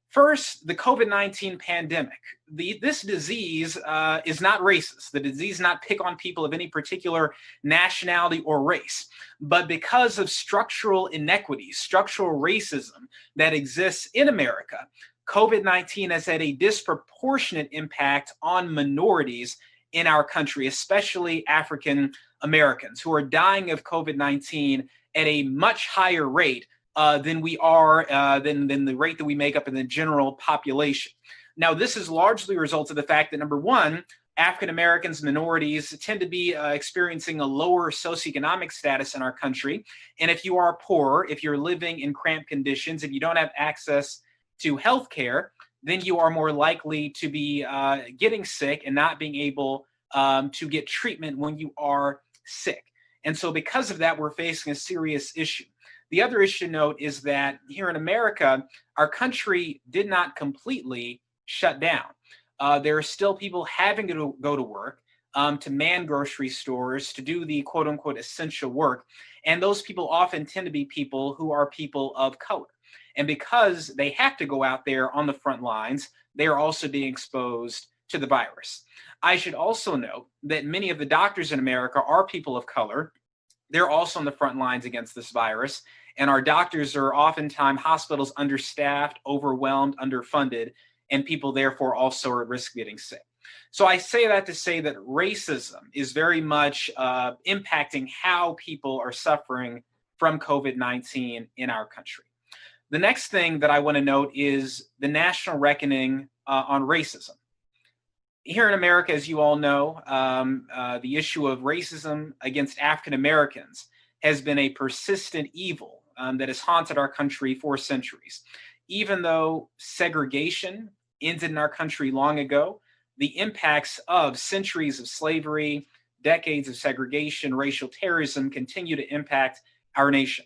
Speaker 9: First, the COVID-19 pandemic. This disease is not racist. The disease not pick on people of any particular nationality or race, but because of structural inequities, structural racism that exists in America, COVID-19 has had a disproportionate impact on minorities in our country, especially African Americans, who are dying of COVID-19 at a much higher rate than we are, than the rate that we make up in the general population. Now, this is largely a result of the fact that, number one, African Americans, minorities tend to be experiencing a lower socioeconomic status in our country. And if you are poor, if you're living in cramped conditions, if you don't have access to health care, then you are more likely to be getting sick and not being able to get treatment when you are sick. And so because of that, we're facing a serious issue. The other issue to note is that here in America, our country did not completely shut down. There are still people having to go to work, to man grocery stores, to do the quote unquote essential work. And those people often tend to be people who are people of color. And because they have to go out there on the front lines, they are also being exposed to the virus. I should also note that many of the doctors in America are people of color. They're also on the front lines against this virus. And our doctors are oftentimes hospitals understaffed, overwhelmed, underfunded, and people therefore also are at risk of getting sick. So I say that to say that racism is very much impacting how people are suffering from COVID-19 in our country. The next thing that I want to note is the national reckoning on racism. here in America, as you all know, the issue of racism against African Americans has been a persistent evil that has haunted our country for centuries. Even though segregation ended in our country long ago, the impacts of centuries of slavery, decades of segregation, racial terrorism continue to impact our nation.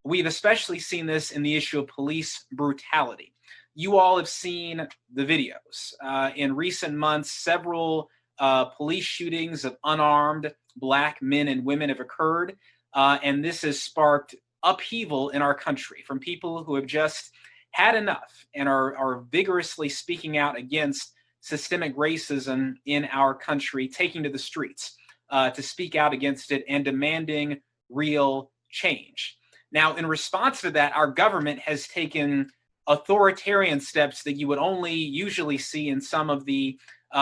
Speaker 9: We've especially seen this in the issue of police brutality. You all have seen the videos. In recent months, several police shootings of unarmed Black men and women have occurred, and this has sparked upheaval in our country from people who have just had enough and are vigorously speaking out against systemic racism in our country, taking to the streets to speak out against it and demanding real change. Now, in response to that, our government has taken authoritarian steps that you would only usually see in some of the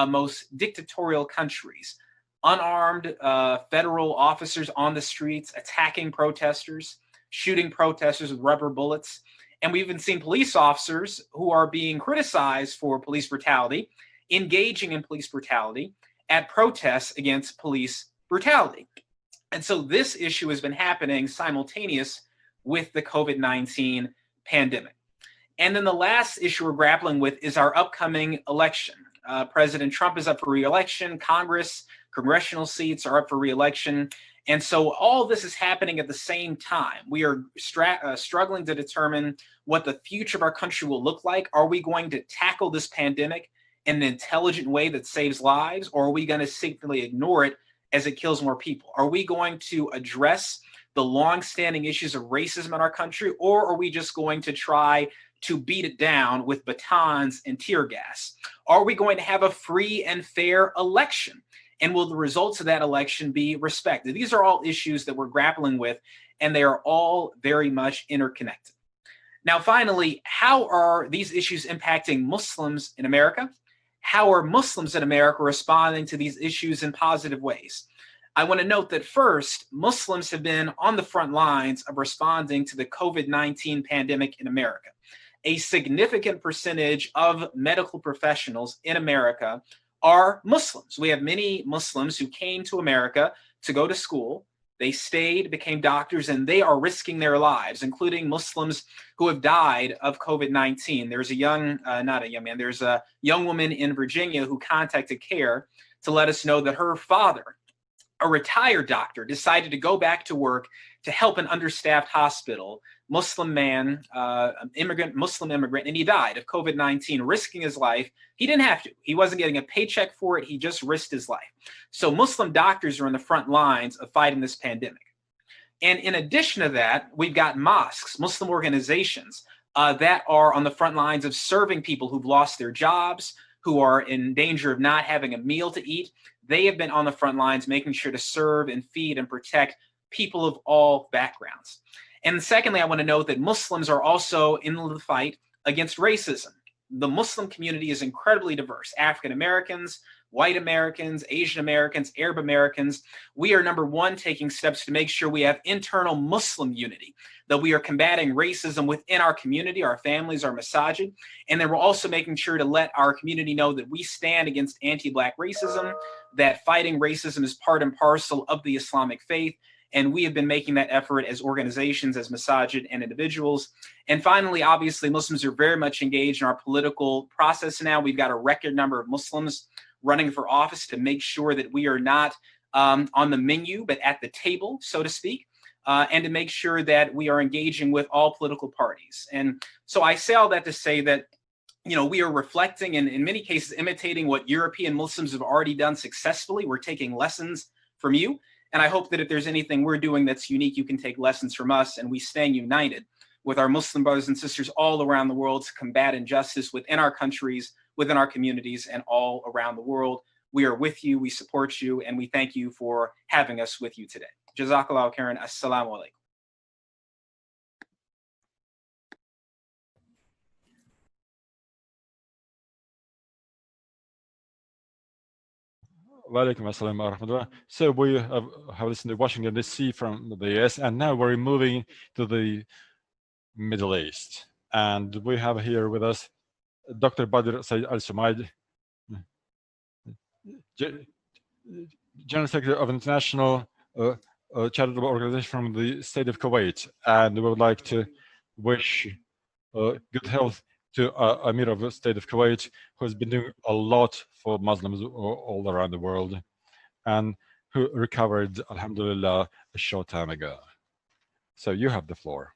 Speaker 9: most dictatorial countries. Unarmed federal officers on the streets attacking protesters, shooting protesters with rubber bullets. And we've even seen police officers who are being criticized for police brutality, engaging in police brutality at protests against police brutality. And so this issue has been happening simultaneous with the COVID-19 pandemic. And then the last issue we're grappling with is our upcoming election. President Trump is up for re-election. Congress, congressional seats are up for re-election. And so all this is happening at the same time. We are struggling to determine what the future of our country will look like. Are we going to tackle this pandemic in an intelligent way that saves lives, or are we going to simply ignore it as it kills more people? Are we going to address the long-standing issues of racism in our country, or are we just going to try to beat it down with batons and tear gas? Are we going to have a free and fair election? And will the results of that election be respected? These are all issues that we're grappling with, and they are all very much interconnected. Now, finally, how are these issues impacting Muslims in America? How are Muslims in America responding to these issues in positive ways? I want to note that first, Muslims have been on the front lines of responding to the COVID-19 pandemic in America. A significant percentage of medical professionals in America are Muslims. We have many Muslims who came to America to go to school. They stayed, became doctors, and they are risking their lives, including Muslims who have died of COVID-19. There's a there's a young woman in Virginia who contacted CARE to let us know that her father, a retired doctor, decided to go back to work to help an understaffed hospital, Muslim man, Muslim immigrant, and he died of COVID-19, risking his life. He didn't have to. He wasn't getting a paycheck for it. He just risked his life. So Muslim doctors are on the front lines of fighting this pandemic. And in addition to that, we've got mosques, Muslim organizations that are on the front lines of serving people who've lost their jobs, who are in danger of not having a meal to eat. They have been on the front lines making sure to serve and feed and protect people of all backgrounds. And secondly, I want to note that Muslims are also in the fight against racism. The Muslim community is incredibly diverse. African Americans, white Americans, Asian Americans, Arab Americans. We are, number one, taking steps to make sure we have internal Muslim unity, that we are combating racism within our community, our families, our masajid. And then we're also making sure to let our community know that we stand against anti-Black racism, that fighting racism is part and parcel of the Islamic faith. And we have been making that effort as organizations, as masajid, and individuals. And finally, obviously, Muslims are very much engaged in our political process now. We've got a record number of Muslims running for office to make sure that we are not on the menu, but at the table, so to speak, and to make sure that we are engaging with all political parties. And so I say all that to say that, you know, we are reflecting and in many cases imitating what European Muslims have already done successfully. We're taking lessons from you. And I hope that if there's anything we're doing that's unique, you can take lessons from us, and we stand united with our Muslim brothers and sisters all around the world to combat injustice within our countries, within our communities, and all around the world. We are with you, we support you, and we thank you for having us with you today. Jazakallah khairan. Assalamu alaikum.
Speaker 5: Walaikum assalam wa rahmatullah. So we have listened to Washington DC from the US, and now we're moving to the Middle East. And we have here with us Dr. Badr Said Al Sumaid, General Secretary of International Charitable Organization from the state of Kuwait, and we would like to wish good health to Amir of the state of Kuwait, who has been doing a lot for Muslims all around the world, and who recovered, alhamdulillah, a short time ago. So you have the floor.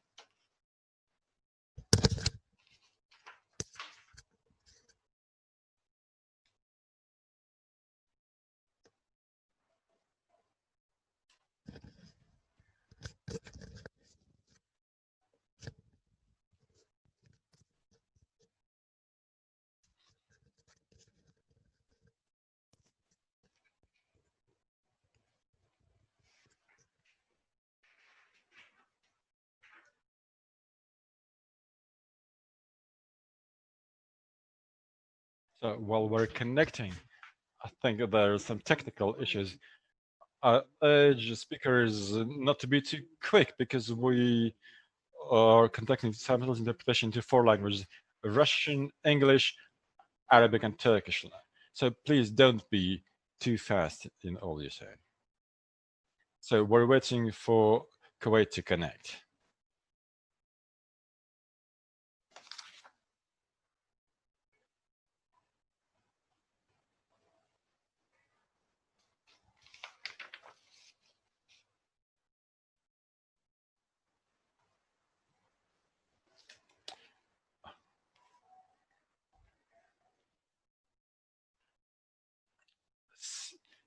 Speaker 5: So while we're connecting, I think there are some technical issues. I urge speakers not to be too quick because we are conducting simultaneous interpretation to 4 languages: Russian, English, Arabic, and Turkish. So please don't be too fast in all you say. So we're waiting for Kuwait to connect.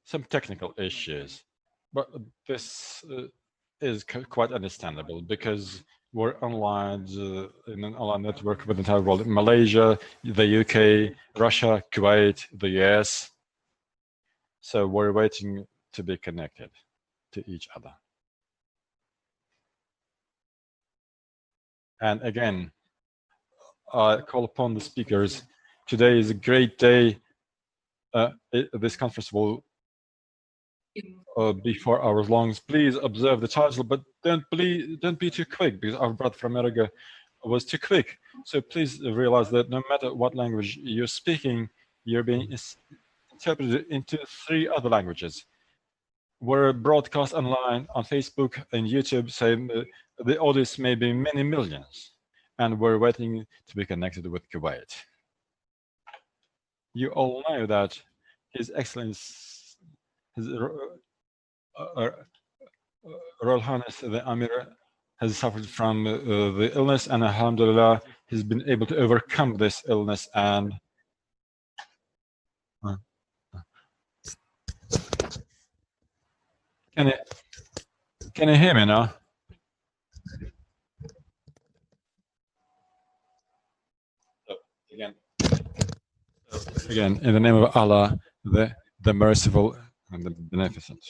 Speaker 5: Some technical issues, but this is quite understandable because we're online in an online network with the entire world: Malaysia, the UK, Russia, Kuwait, the US. So we're waiting to be connected to each other. And again, I call upon the speakers. Today is a great day. This conference will be 4 hours long. Please observe the title, but don't be too quick, because our brother from America was too quick. So please realize that no matter what language you're speaking, you're being interpreted into 3 other languages. We're broadcast online on Facebook and YouTube, saying the audience may be many millions, and we're waiting to be connected with Kuwait. You all know that His Excellency, His Royal Highness the Amir has suffered from the illness, and alhamdulillah, he's been able to overcome this illness. And can you hear me now? Again, in the name of Allah, the merciful and the beneficent.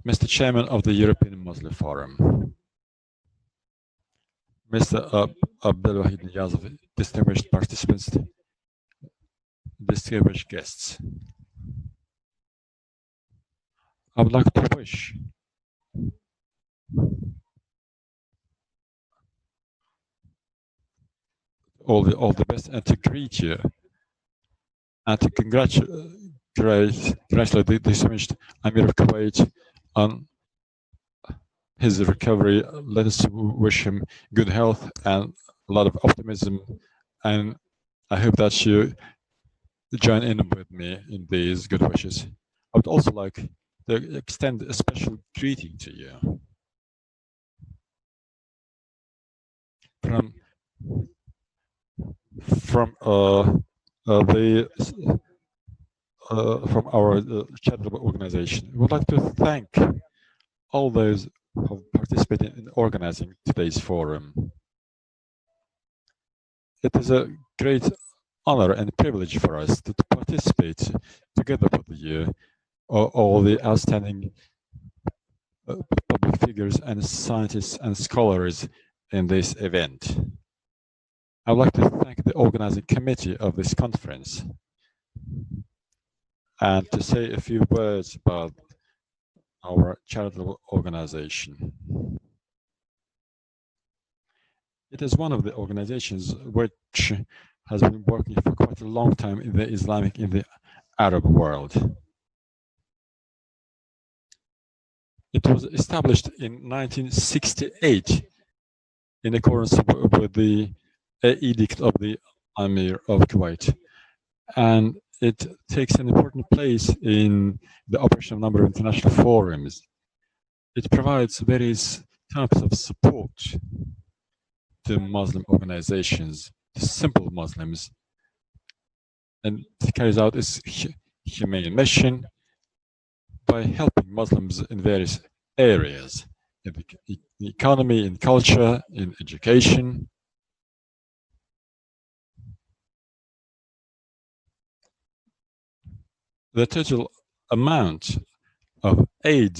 Speaker 5: Mr. Chairman of the European Muslim Forum, Mr. Abdul Wahid Niyazov, distinguished participants, distinguished guests, I would like to wish all the best, and to greet you and to congratulate the distinguished Amir of Kuwait on his recovery. Let us wish him good health and a lot of optimism, and I hope that you join in with me in these good wishes. I would also like to extend a special greeting to you from our charitable organization. We would like to thank all those who have participated in organizing today's forum. It is a great honor and privilege for us to participate together with you, all the outstanding public figures and scientists and scholars in this event. I would like to thank the organizing committee of this conference and to say a few words about our charitable organization. It is one of the organizations which has been working for quite a long time in the Arab world. It was established in 1968 in accordance with the edict of the Emir of Kuwait, and it takes an important place in the operation of a number of international forums. It provides various types of support to Muslim organizations, to simple Muslims, and it carries out its humane mission by helping Muslims in various areas, in the economy, in culture, in education. The total amount of aid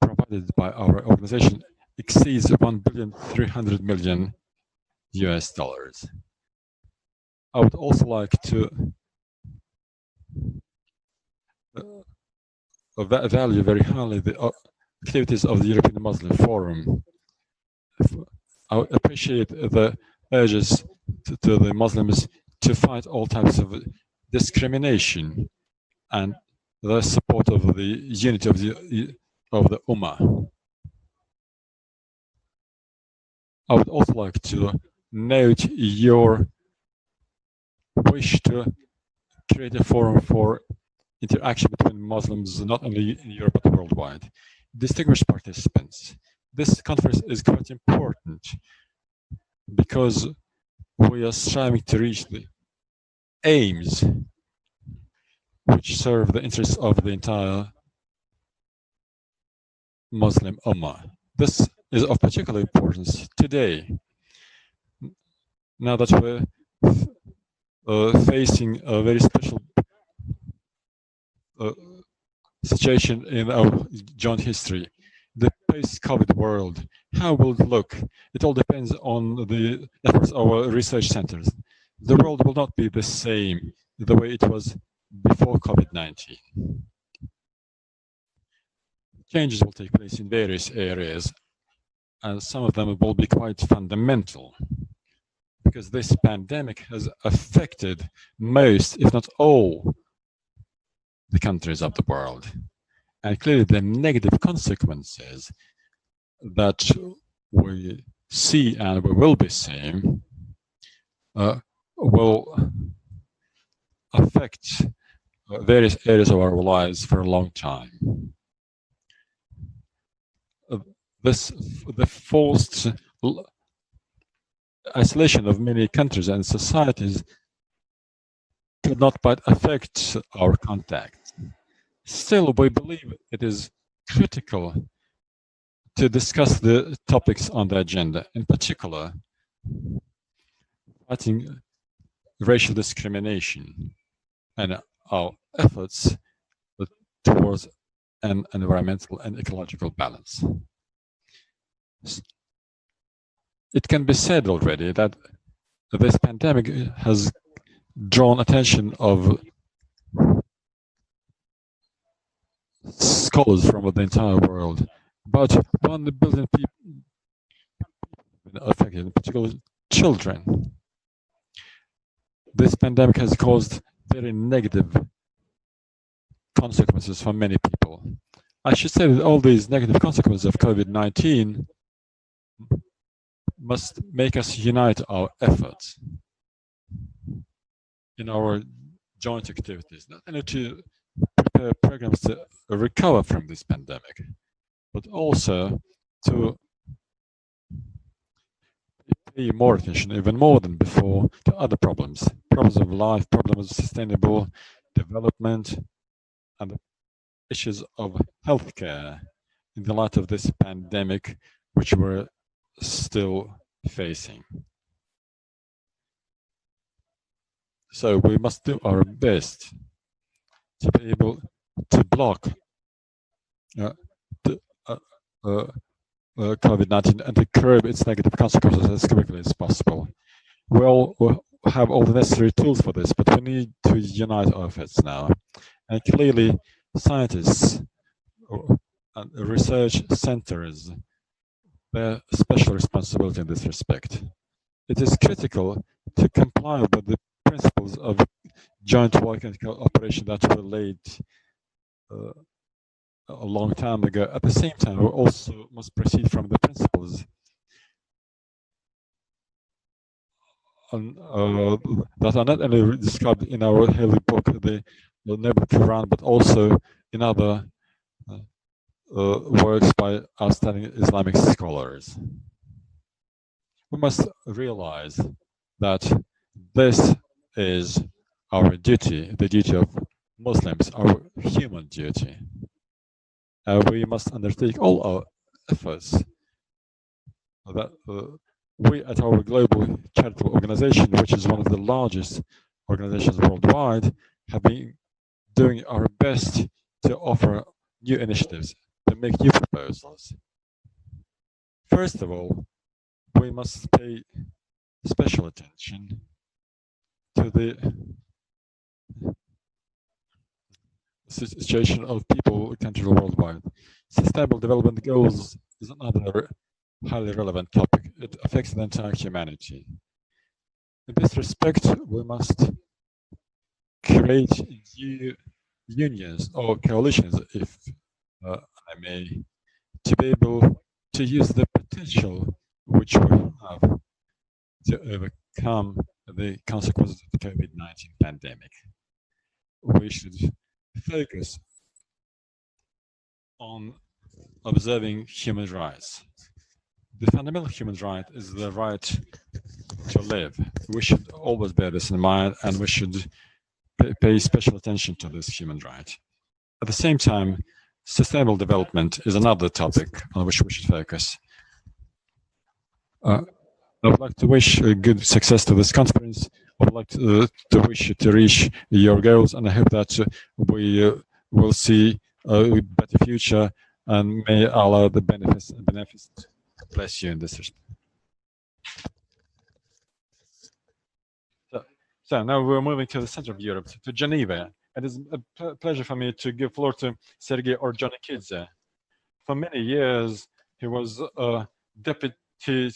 Speaker 5: provided by our organization exceeds $1.3 billion US. I would also like to value very highly the activities of the European Muslim Forum. I appreciate the urges to the Muslims to fight all types of discrimination and the support of the unity of the Ummah. I would also like to note your wish to create a forum for interaction between Muslims, not only in Europe but worldwide. Distinguished participants, this conference is quite important because we are striving to reach the aims which serve the interests of the entire Muslim Ummah. This is of particular importance today, now that we're facing a very special situation in our joint history, the post-COVID world. How will it look? It all depends on the efforts of our research centers. The world will not be the same the way it was before COVID-19. Changes will take place in various areas, and some of them will be quite fundamental, because this pandemic has affected most, if not all, the countries of the world. And clearly the negative consequences that we see and we will be seeing will affect various areas of our lives for a long time. The forced isolation of many countries and societies could not but affect our contact. Still, we believe it is critical to discuss the topics on the agenda, in particular, fighting racial discrimination and our efforts towards an environmental and ecological balance. It can be said already that this pandemic has drawn attention of scholars from the entire world. About 1 billion people affected, in particular children. This pandemic has caused very negative consequences for many people. I should say that all these negative consequences of COVID-19 must make us unite our efforts in our joint activities, not only to prepare programs to recover from this pandemic, but also to pay more attention, even more than before, to other problems of life, problems of sustainable development, and the issues of healthcare in the light of this pandemic, which we're still facing. So we must do our best to be able to block COVID-19 and to curb its negative consequences as quickly as possible. We'll have all the necessary tools for this, but we need to unite our efforts now. And clearly, scientists and research centers bear special responsibility in this respect. It is critical to comply with the principles of joint work and cooperation that were laid a long time ago. At the same time, we also must proceed from the principles that are not only described in our holy book, the Noble Quran, but also in other works by outstanding Islamic scholars. We must realize that this is our duty, the duty of Muslims, our human duty. We must undertake all our efforts that we at our global charitable organization, which is one of the largest organizations worldwide, have been doing our best to offer new initiatives, to make new proposals. First of all, we must pay special attention to the situation of people, countries worldwide. Sustainable development goals is another highly relevant topic. It affects the entire humanity. In this respect, we must create new unions or coalitions, if I may, to be able to use the potential which we have to overcome the consequences of the COVID-19 pandemic. We should focus on observing human rights. The fundamental human right is the right to live. We should always bear this in mind, and we should pay special attention to this human right. At the same time, sustainable development is another topic on which we should focus. I would like to wish good success to this conference. I would like to wish you to reach your goals, and I hope that we will see a better future, and may Allah the benefits bless you in this respect. So now we're moving to the center of Europe, to Geneva. It is a pleasure for me to give floor to Sergei Orjonikidze. For many years, he was deputy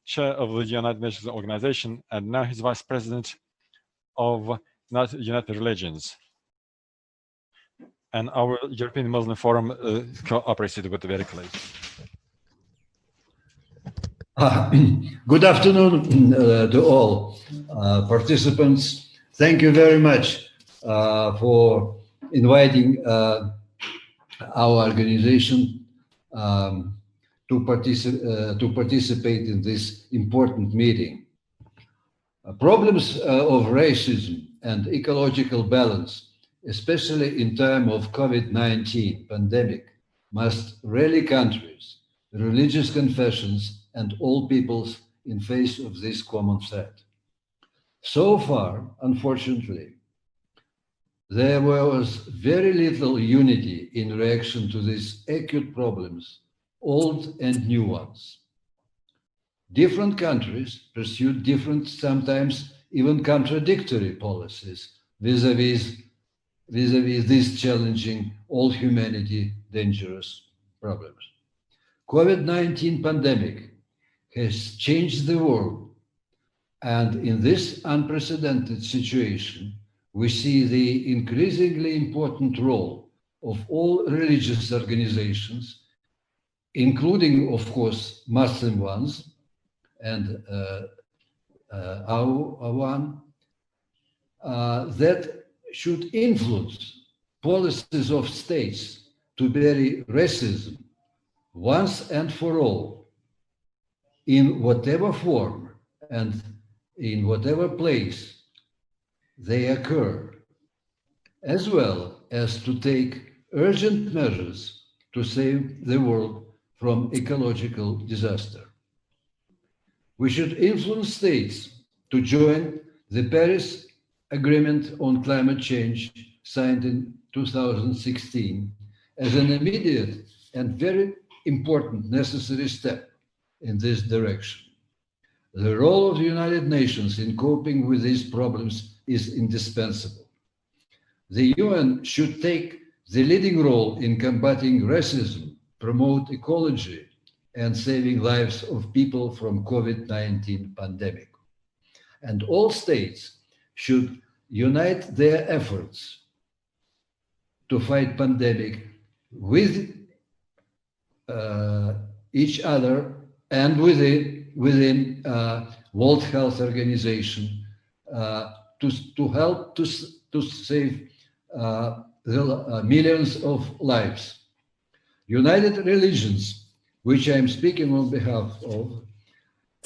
Speaker 5: chair of the United Nations Organization, and now he's vice president of United Religions. And our European Muslim Forum cooperates with very closely.
Speaker 10: Good afternoon to all participants. Thank you very much for inviting our organization to participate in this important meeting. Problems of racism and ecological balance, especially in time of COVID-19 pandemic, must rally countries, religious confessions, and all peoples in face of this common threat. So far, unfortunately, there was very little unity in reaction to these acute problems, old and new ones. Different countries pursued different, sometimes even contradictory policies vis-a-vis these challenging all humanity dangerous problems. COVID-19 pandemic has changed the world, and in this unprecedented situation, we see the increasingly important role of all religious organizations, including, of course, Muslim ones, and our one, that should influence policies of states to bury racism once and for all, in whatever form and in whatever place they occur, as well as to take urgent measures to save the world from ecological disaster. We should influence states to join the Paris Agreement on Climate Change signed in 2016 as an immediate and very important necessary step in this direction. The role of the United Nations in coping with these problems is indispensable. The UN should take the leading role in combating racism, promote ecology, and saving lives of people from COVID-19 pandemic. And all states should unite their efforts to fight pandemic with each other and within World Health Organization to help to save millions of lives. United Religions, which I am speaking on behalf of,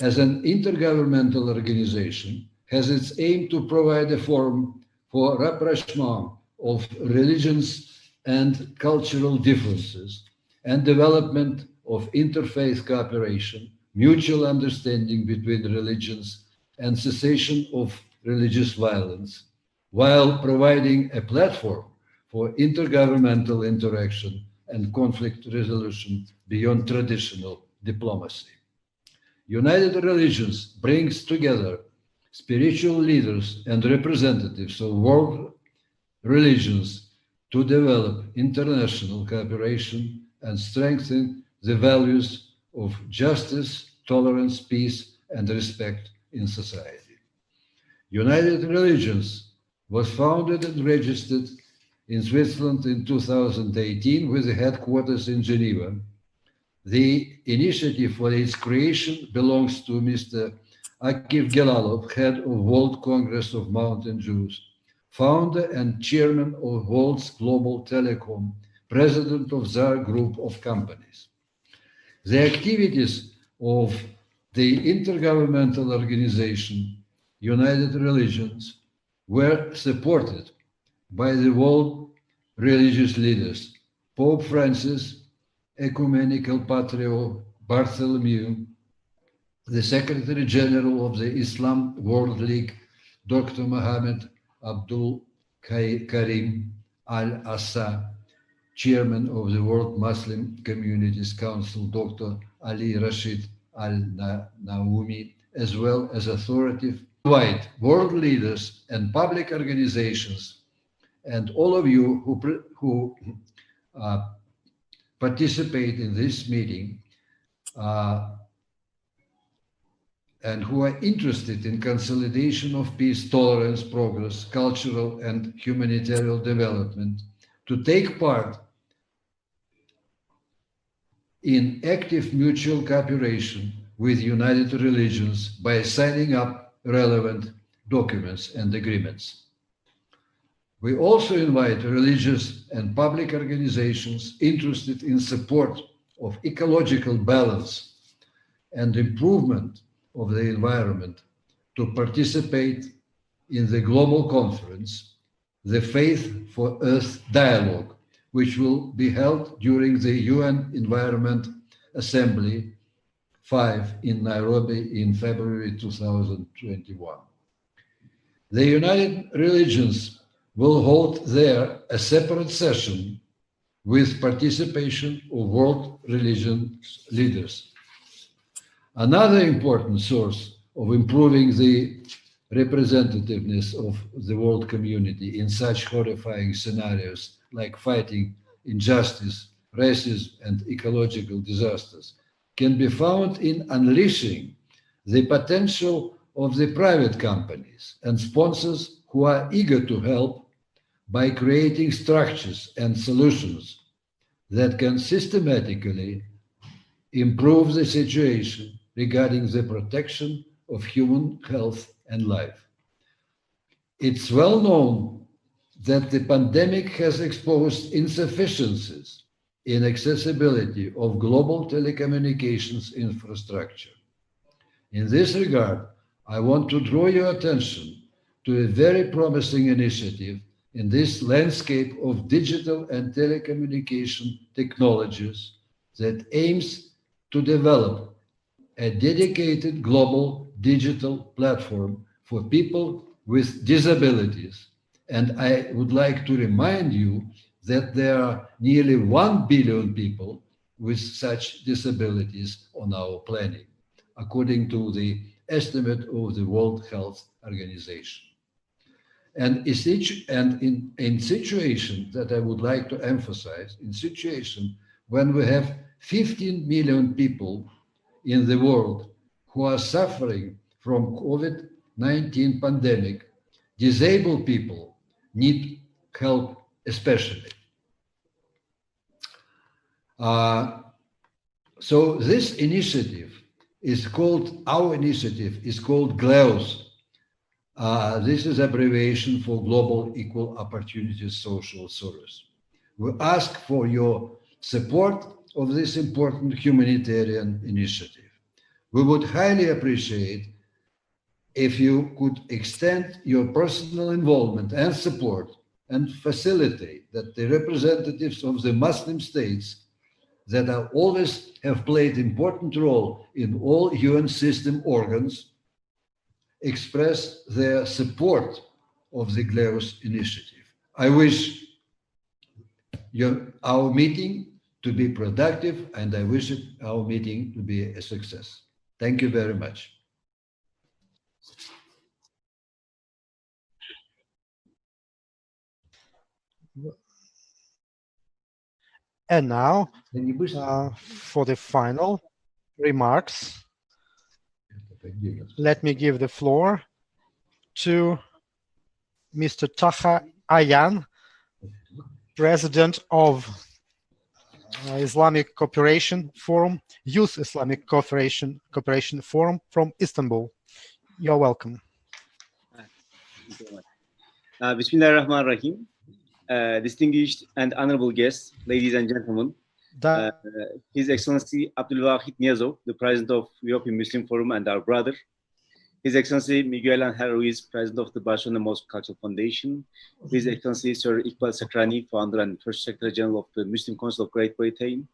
Speaker 10: as an intergovernmental organization, has its aim to provide a forum for rapprochement of religions and cultural differences and development of interfaith cooperation, mutual understanding between religions, and cessation of religious violence, while providing a platform for intergovernmental interaction and conflict resolution beyond traditional diplomacy. United Religions brings together spiritual leaders and representatives of world religions to develop international cooperation and strengthen the values of justice, tolerance, peace, and respect in society. United Religions was founded and registered in Switzerland in 2018 with the headquarters in Geneva. The initiative for its creation belongs to Mr. Akif Gelalov, head of World Congress of Mountain Jews, founder and chairman of World's Global Telecom, president of ZAR Group of companies. The activities of the intergovernmental organization, United Religions, were supported by the world religious leaders, Pope Francis, Ecumenical Patriarch Bartholomew, the Secretary General of the Islam World League, Dr. Mohammed Abdul Karim Al-Assa, Chairman of the World Muslim Communities Council, Dr. Ali Rashid Al-Naoumi, as well as authoritative worldwide world leaders and public organizations, and all of you who participate in this meeting and who are interested in consolidation of peace, tolerance, progress, cultural and humanitarian development, to take part in active mutual cooperation with United Religions by signing up relevant documents and agreements. We also invite religious and public organizations interested in support of ecological balance and improvement of the environment to participate in the global conference, the Faith for Earth Dialogue, which will be held during the UN Environment Assembly 5 in Nairobi in February 2021. The United Religions will hold there a separate session with participation of world religion leaders. Another important source of improving the representativeness of the world community in such horrifying scenarios like fighting injustice, racism, and ecological disasters can be found in unleashing the potential of the private companies and sponsors who are eager to help by creating structures and solutions that can systematically improve the situation regarding the protection of human health and life. It's well known that the pandemic has exposed insufficiencies in accessibility of global telecommunications infrastructure. In this regard, I want to draw your attention to a very promising initiative in this landscape of digital and telecommunication technologies that aims to develop a dedicated global digital platform for people with disabilities. And I would like to remind you that there are nearly 1 billion people with such disabilities on our planet, according to the estimate of the World Health Organization. And in situations that I would like to emphasize, in situation when we have 15 million people in the world who are suffering from COVID-19 pandemic, disabled people need help especially. So this initiative is called, our initiative is called GLEOS. This is abbreviation for Global Equal Opportunities Social Service. We ask for your support of this important humanitarian initiative. We would highly appreciate if you could extend your personal involvement and support and facilitate that the representatives of the Muslim states that are always have played important role in all UN system organs express their support of the GLEOS initiative. I wish our meeting to be productive, and I wish our meeting to be a success. Thank you very much.
Speaker 7: And now, for the final remarks, let me give the floor to Mr. Taha Ayan, President of Islamic Cooperation Forum, Youth Islamic Cooperation Forum from Istanbul. You're welcome.
Speaker 11: Bismillahirrahmanirrahim. Distinguished and honorable guests, ladies and gentlemen, His Excellency Abdulwahid Niazov, the President of European Muslim Forum and our brother, His Excellency Miguel Angel Ruiz, President of the Barcelona Multicultural Foundation, His Excellency Sir Iqbal Sakrani, Founder and First Secretary General of the Muslim Council of Great Britain,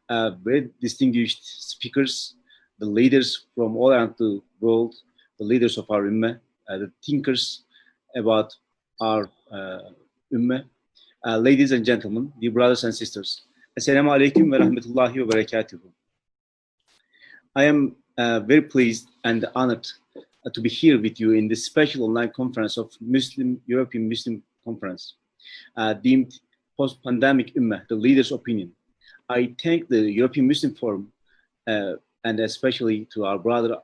Speaker 11: very distinguished speakers, the leaders from all around the world, the leaders of our Ummah, the thinkers about our Ummah, ladies and gentlemen, dear brothers and sisters, Assalamu alaikum wa rahmatullahi wa barakatuh. I am very pleased and honored to be here with you in this special online conference of European Muslim Conference, deemed Post-Pandemic Ummah, the leader's opinion. I thank the European Muslim Forum and especially to our brother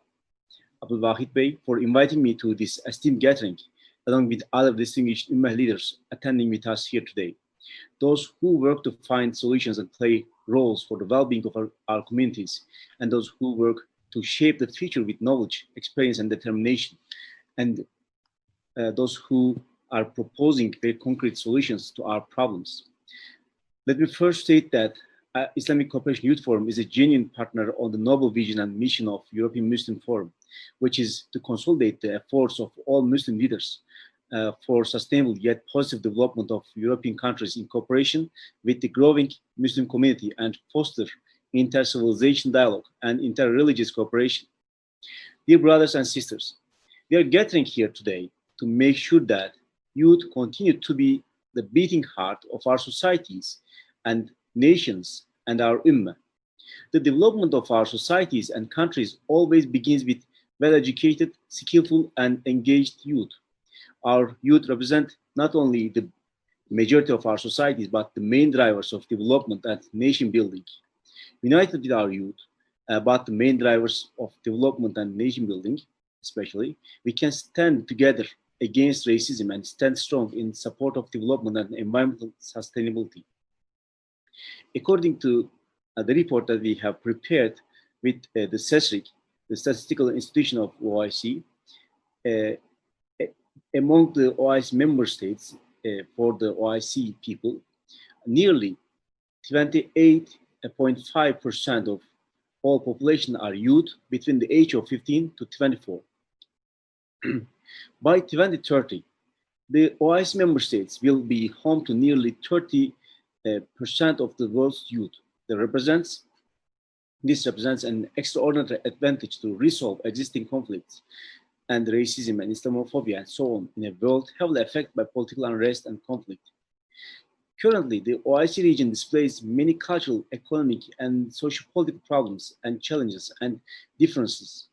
Speaker 11: Abdul Wahid Bey for inviting me to this esteemed gathering, along with other distinguished Ummah leaders attending with us here today. Those who work to find solutions and play roles for the well-being of our communities, and those who work to shape the future with knowledge, experience, and determination, and those who are proposing very concrete solutions to our problems. Let me first state that Islamic Cooperation Youth Forum is a genuine partner on the noble vision and mission of European Muslim Forum, which is to consolidate the efforts of all Muslim leaders for sustainable yet positive development of European countries in cooperation with the growing Muslim community and foster inter-civilization dialogue and inter-religious cooperation. Dear brothers and sisters, we are gathering here today to make sure that youth continue to be the beating heart of our societies and nations and our Ummah. The development of our societies and countries always begins with well-educated, skillful, and engaged youth. Our youth represent not only the majority of our societies, but the main drivers of development and nation building. United with our youth, but the main drivers of development and nation building, especially, we can stand together against racism and stand strong in support of development and environmental sustainability. According to the report that we have prepared with the SESRIC, the Statistical Institution of OIC, among the OIC member states, for the OIC people, nearly 28.5% of all population are youth between the age of 15 to 24. By 2030, the OIC member states will be home to nearly 30% of the world's youth. This represents an extraordinary advantage to resolve existing conflicts and racism and Islamophobia and so on in a world heavily affected by political unrest and conflict. Currently, the OIC region displays many cultural, economic, and socio-political problems and challenges and differences.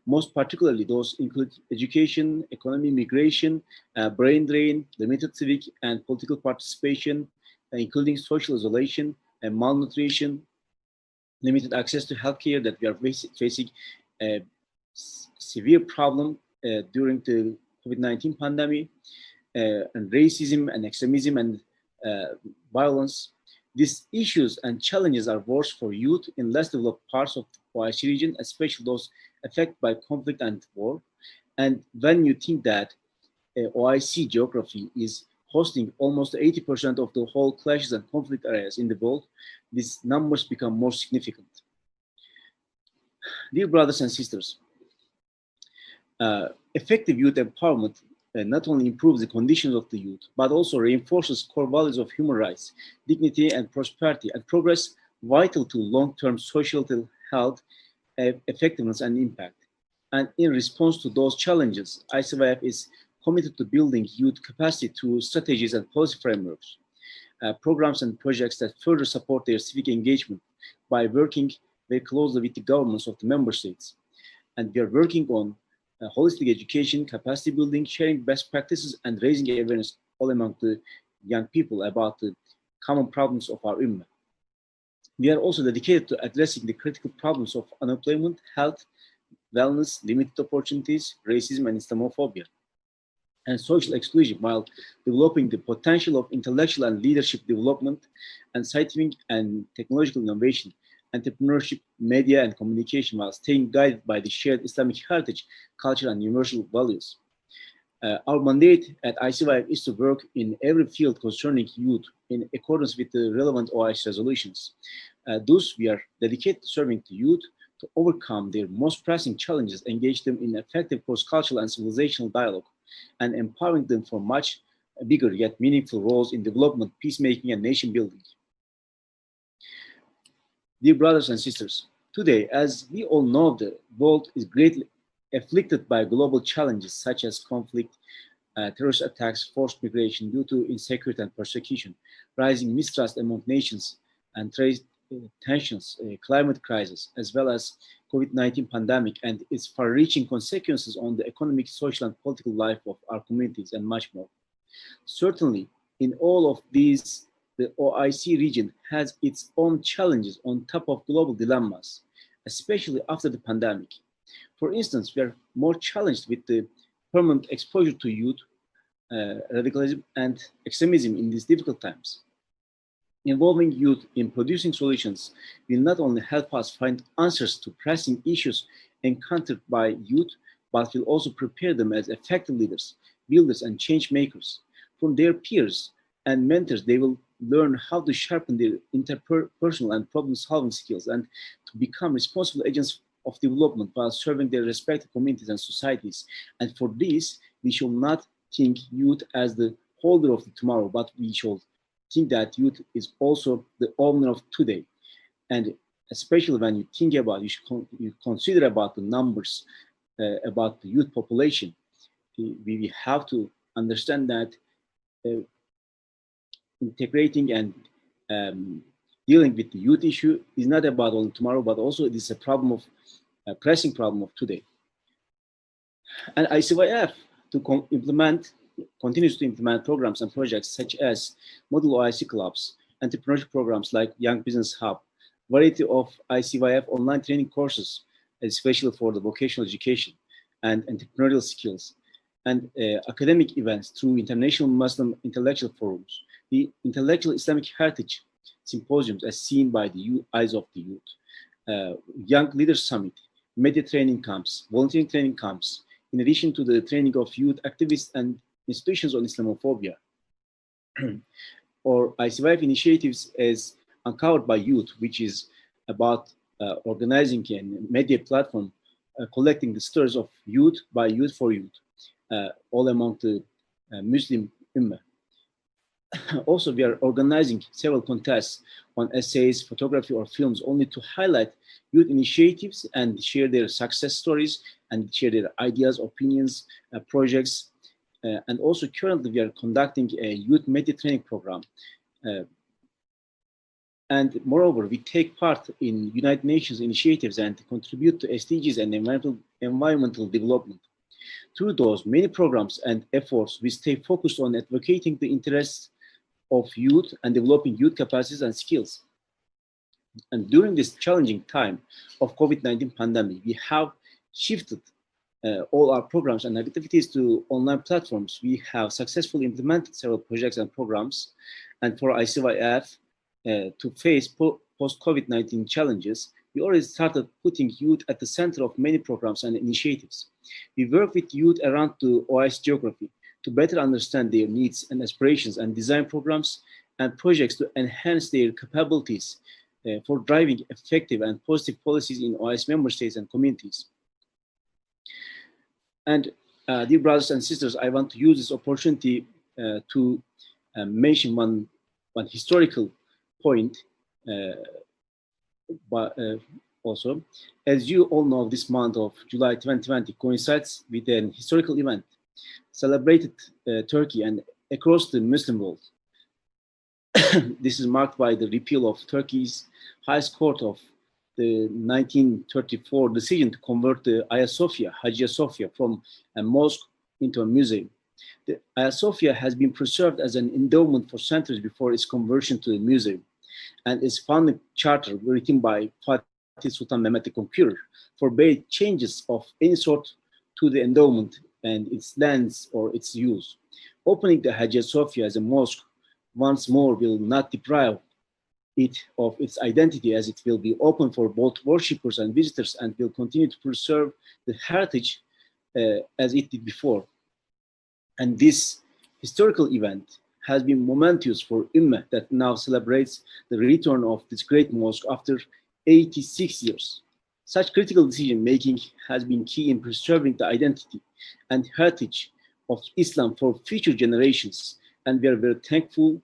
Speaker 11: Most particularly, those include education, economy, migration, brain drain, limited civic and political participation, including social isolation and malnutrition, limited access to healthcare that we are facing a severe problem during the COVID-19 pandemic, and racism and extremism and violence. These issues and challenges are worse for youth in less developed parts of the OIC region, especially those affected by conflict and war. And when you think that OIC geography is hosting almost 80% of the whole clashes and conflict areas in the world, these numbers become more significant. Dear brothers and sisters, effective youth empowerment not only improves the conditions of the youth, but also reinforces core values of human rights, dignity and prosperity and progress vital to long-term social health, effectiveness and impact. And in response to those challenges, ICYF is committed to building youth capacity through strategies and policy frameworks, programs and projects that further support their civic engagement by working very closely with the governments of the member states. And we are working on holistic education, capacity building, sharing best practices, and raising awareness all among the young people about the common problems of our Ummah. We are also dedicated to addressing the critical problems of unemployment, health, wellness, limited opportunities, racism, and Islamophobia, and social exclusion, while developing the potential of intellectual and leadership development and scientific and technological innovation, entrepreneurship, media, and communication, while staying guided by the shared Islamic heritage, culture, and universal values. Our mandate at ICYF is to work in every field concerning youth in accordance with the relevant OIC resolutions. Thus, we are dedicated to serving the youth to overcome their most pressing challenges, engage them in effective cross-cultural and civilizational dialogue, and empowering them for much bigger yet meaningful roles in development, peacemaking, and nation building. Dear brothers and sisters, today, as we all know, the world is greatly afflicted by global challenges such as conflict, terrorist attacks, forced migration due to insecurity and persecution, rising mistrust among nations and trade tensions, climate crisis, as well as COVID-19 pandemic and its far-reaching consequences on the economic, social, and political life of our communities, and much more. Certainly, in all of these, the OIC region has its own challenges on top of global dilemmas, especially after the pandemic. For instance, we are more challenged with the permanent exposure to youth, radicalism, and extremism in these difficult times. Involving youth in producing solutions will not only help us find answers to pressing issues encountered by youth, but will also prepare them as effective leaders, builders, and change makers. From their peers and mentors, they will learn how to sharpen their interpersonal and problem-solving skills and to become responsible agents of development while serving their respective communities and societies. And for this, we shall not think youth as the holder of the tomorrow, but we shall think that youth is also the owner of today. And especially when you think about, you consider about the numbers about the youth population, we have to understand that integrating and dealing with the youth issue is not about only tomorrow, but also it is a problem of a pressing problem of today. And ICYF continues to implement programs and projects such as model OIC clubs, entrepreneurship programs like Young Business Hub, variety of ICYF online training courses, especially for the vocational education and entrepreneurial skills, and academic events through international Muslim intellectual forums, the Intellectual Islamic Heritage Symposiums as seen by the eyes of the youth, Young Leaders Summit, media training camps, volunteering training camps, in addition to the training of youth activists and institutions on Islamophobia, or ICYF initiatives as Uncovered by Youth, which is about organizing a media platform collecting the stories of youth by youth for youth, all among the Muslim Ummah. Also, we are organizing several contests on essays, photography, or films only to highlight youth initiatives and share their success stories and share their ideas, opinions, projects. And also currently we are conducting a youth media training program. And moreover, we take part in United Nations initiatives and contribute to SDGs and environmental environmental development. Through those many programs and efforts, we stay focused on advocating the interests of youth and developing youth capacities and skills. And during this challenging time of COVID-19 pandemic, we have shifted all our programs and activities to online platforms. We have successfully implemented several projects and programs, and for ICYF to face post-COVID-19 challenges, we already started putting youth at the center of many programs and initiatives. We work with youth around the OIS geography to better understand their needs and aspirations and design programs and projects to enhance their capabilities for driving effective and positive policies in OIS member states and communities. And dear brothers and sisters, I want to use this opportunity to mention one historical point. But also, as you all know, this month of July 2020 coincides with an historical event celebrated Turkey and across the Muslim world. This is marked by the repeal of Turkey's highest court of the 1934 decision to convert the Hagia Sophia from a mosque into a museum. The Hagia Sophia has been preserved as an endowment for centuries before its conversion to a museum, and its founding charter, written by Fatih Sultan Mehmet the Conqueror, forbade changes of any sort to the endowment and its lands or its use. Opening the Hagia Sophia as a mosque once more will not deprive it of its identity, as it will be open for both worshippers and visitors and will continue to preserve the heritage as it did before. And this historical event has been momentous for Ummah that now celebrates the return of this great mosque after 86 years. Such critical decision making has been key in preserving the identity and heritage of Islam for future generations, and we are very thankful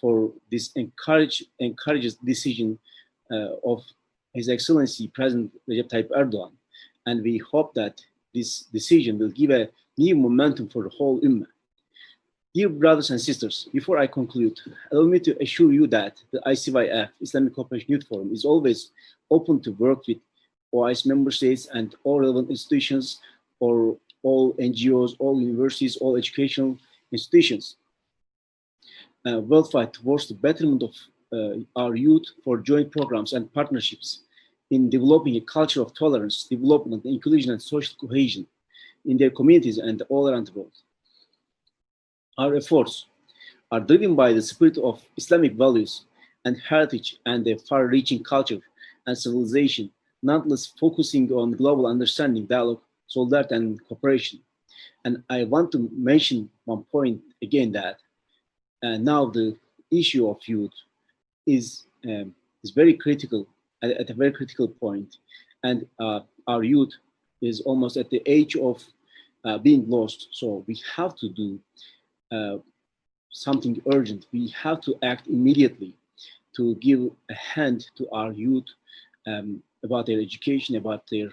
Speaker 11: for this encourages decision of His Excellency President Recep Tayyip Erdogan, and we hope that this decision will give a new momentum for the whole Ummah. Dear brothers and sisters, before I conclude, allow me to assure you that the ICYF, Islamic Cooperation Youth Forum, is always open to work with OIS member states and all relevant institutions, or all NGOs, all universities, all educational institutions worldwide towards the betterment of our youth for joint programs and partnerships in developing a culture of tolerance, development, inclusion, and social cohesion in their communities and all around the world. Our efforts are driven by the spirit of Islamic values and heritage and a far-reaching culture and civilization, nonetheless focusing on global understanding, dialogue, solidarity, and cooperation. And I want to mention one point again, that now the issue of youth is very critical, at a very critical point, and our youth is almost at the age of being lost. So we have to do something urgent. We have to act immediately to give a hand to our youth about their education, about their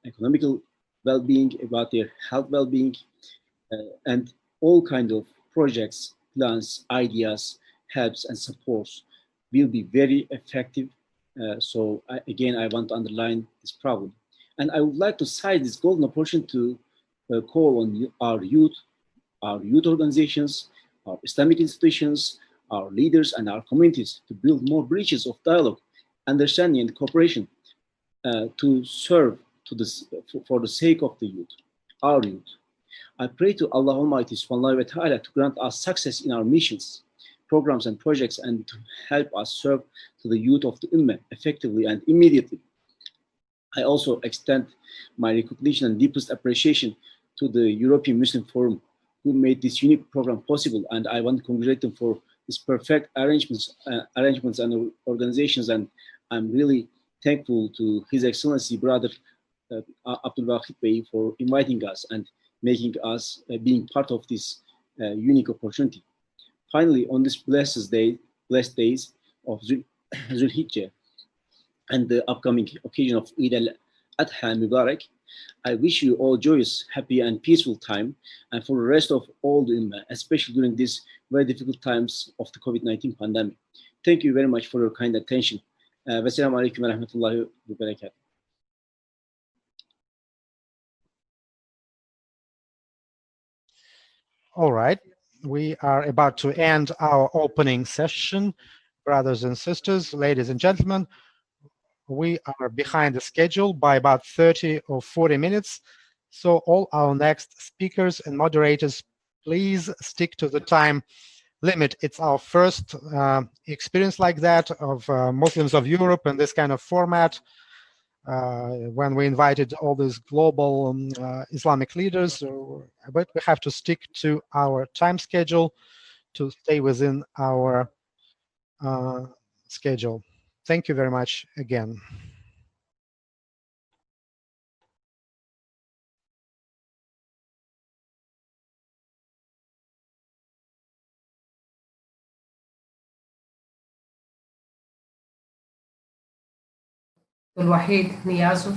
Speaker 11: economical well-being, about their health well-being, and all kinds of projects, plans, ideas, helps, and supports will be very effective. So again, I want to underline this problem. And I would like to seize this golden opportunity to call on our youth organizations, our Islamic institutions, our leaders, and our communities to build more bridges of dialogue, understanding, and cooperation to serve for the sake of the youth, our youth. I pray to Allah Almighty Subhanahu wa Ta'ala to grant us success in our missions, programs, and projects, and to help us serve to the youth of the Ummah effectively and immediately. I also extend my recognition and deepest appreciation to the European Muslim Forum, who made this unique program possible, and I want to congratulate them for these perfect arrangements and organizations. And I'm really thankful to His Excellency Brother Abdul Wahid Bey for inviting us and making us being part of this unique opportunity. Finally, on this blessed days of Zulhijjah and the upcoming occasion of Eid al-Adha Mubarak, I wish you all joyous, happy, and peaceful time, and for the rest of all the Ummah, especially during these very difficult times of the COVID-19 pandemic. Thank you very much for your kind attention. Wassalamu alaikum wa rahmatullahi wa barakatuh.
Speaker 7: All right, we are about to end our opening session. Brothers and sisters, ladies and gentlemen, we are behind the schedule by about 30 or 40 minutes. So all our next speakers and moderators, please stick to the time limit. It's our first experience like that of Muslims of Europe in this kind of format. When we invited all these global Islamic leaders, but we have to stick to our time schedule to stay within our schedule. Thank you very much again.
Speaker 2: Wahid Niyazov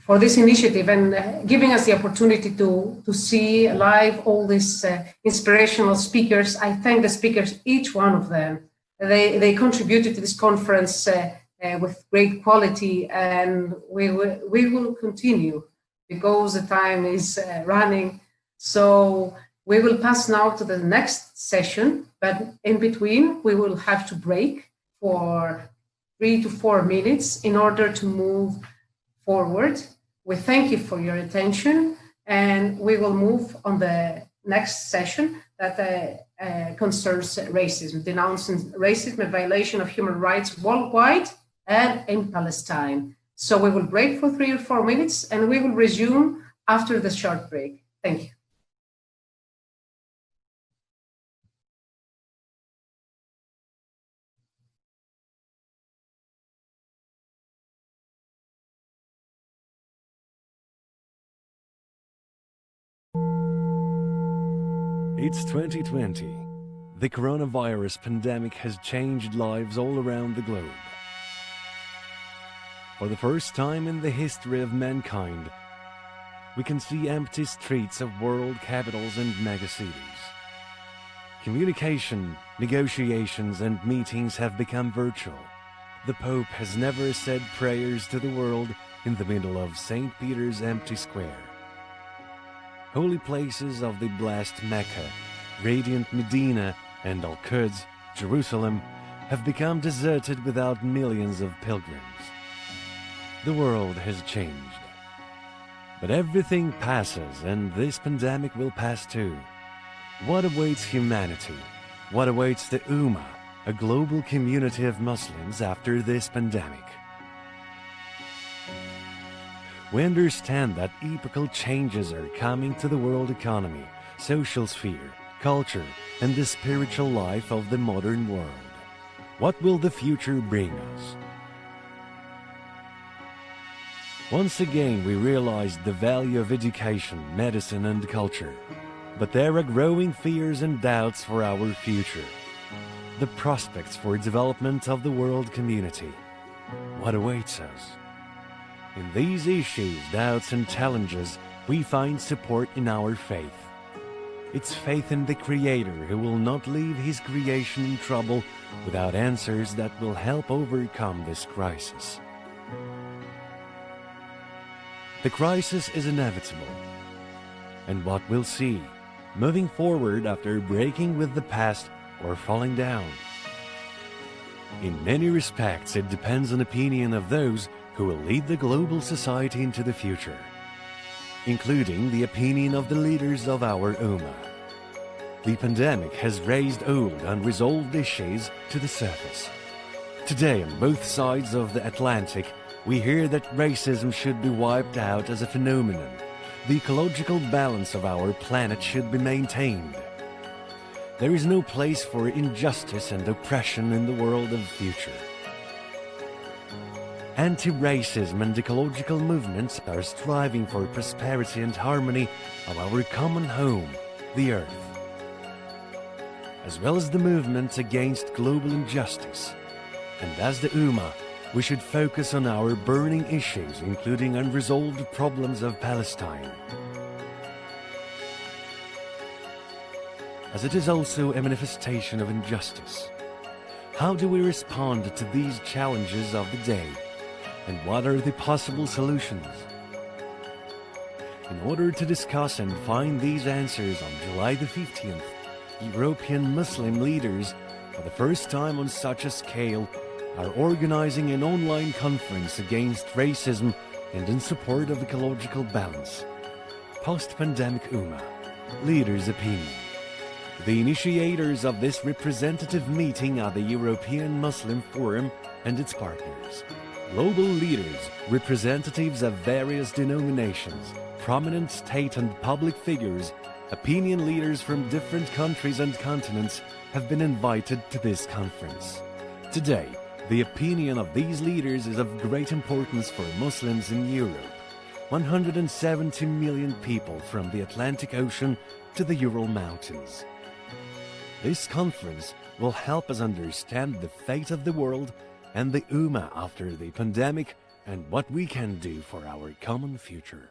Speaker 2: for this initiative and giving us the opportunity to see live all these inspirational speakers. I thank the speakers, each one of them. They contributed to this conference with great quality, and we will continue because the time is running. So we will pass now to the next session, but in between we will have to break for 3 to 4 minutes in order to move forward. We thank you for your attention, and we will move on the next session that concerns racism, denouncing racism and violation of human rights worldwide and in Palestine. So we will break for 3 or 4 minutes, and we will resume after the short break. Thank you.
Speaker 1: It's 2020. The coronavirus pandemic has changed lives all around the globe. For the first time in the history of mankind, we can see empty streets of world capitals and megacities. Communication, negotiations, and meetings have become virtual. The Pope has never said prayers to the world in the middle of St. Peter's empty square. Holy places of the blessed Mecca, radiant Medina, and Al-Quds, Jerusalem, have become deserted without millions of pilgrims. The world has changed. But everything passes, and this pandemic will pass too. What awaits humanity? What awaits the Ummah, a global community of Muslims, after this pandemic? We understand that epochal changes are coming to the world economy, social sphere, culture, and the spiritual life of the modern world. What will the future bring us? Once again, we realized the value of education, medicine, and culture. But there are growing fears and doubts for our future. The prospects for development of the world community. What awaits us? In these issues, doubts, and challenges, we find support in our faith. It's faith in the Creator who will not leave His creation in trouble without answers that will help overcome this crisis. The crisis is inevitable. And what we'll see, moving forward after breaking with the past or falling down. In many respects, it depends on the opinion of those who will lead the global society into the future, including the opinion of the leaders of our Ummah. The pandemic has raised old, unresolved issues to the surface. Today, on both sides of the Atlantic, we hear that racism should be wiped out as a phenomenon. The ecological balance of our planet should be maintained. There is no place for injustice and oppression in the world of the future. Anti-racism and ecological movements are striving for prosperity and harmony of our common home, the Earth, as well as the movements against global injustice. And as the Ummah, we should focus on our burning issues, including unresolved problems of Palestine, as it is also a manifestation of injustice. How do we respond to these challenges of the day? And what are the possible solutions? In In order to discuss and find these answers on July the 15th, European Muslim leaders, for the first time on such a scale, are organizing an online conference against racism and in support of ecological balance. Post-pandemic Ummah, leaders' opinion. The initiators of this representative meeting are the European Muslim Forum and its partners. Global leaders, representatives of various denominations, prominent state and public figures, opinion leaders from different countries and continents have been invited to this conference. Today, the opinion of these leaders is of great importance for Muslims in Europe. 170 million people from the Atlantic Ocean to the Ural Mountains. This conference will help us understand the fate of the world and the Ummah after the pandemic and what we can do for our common future.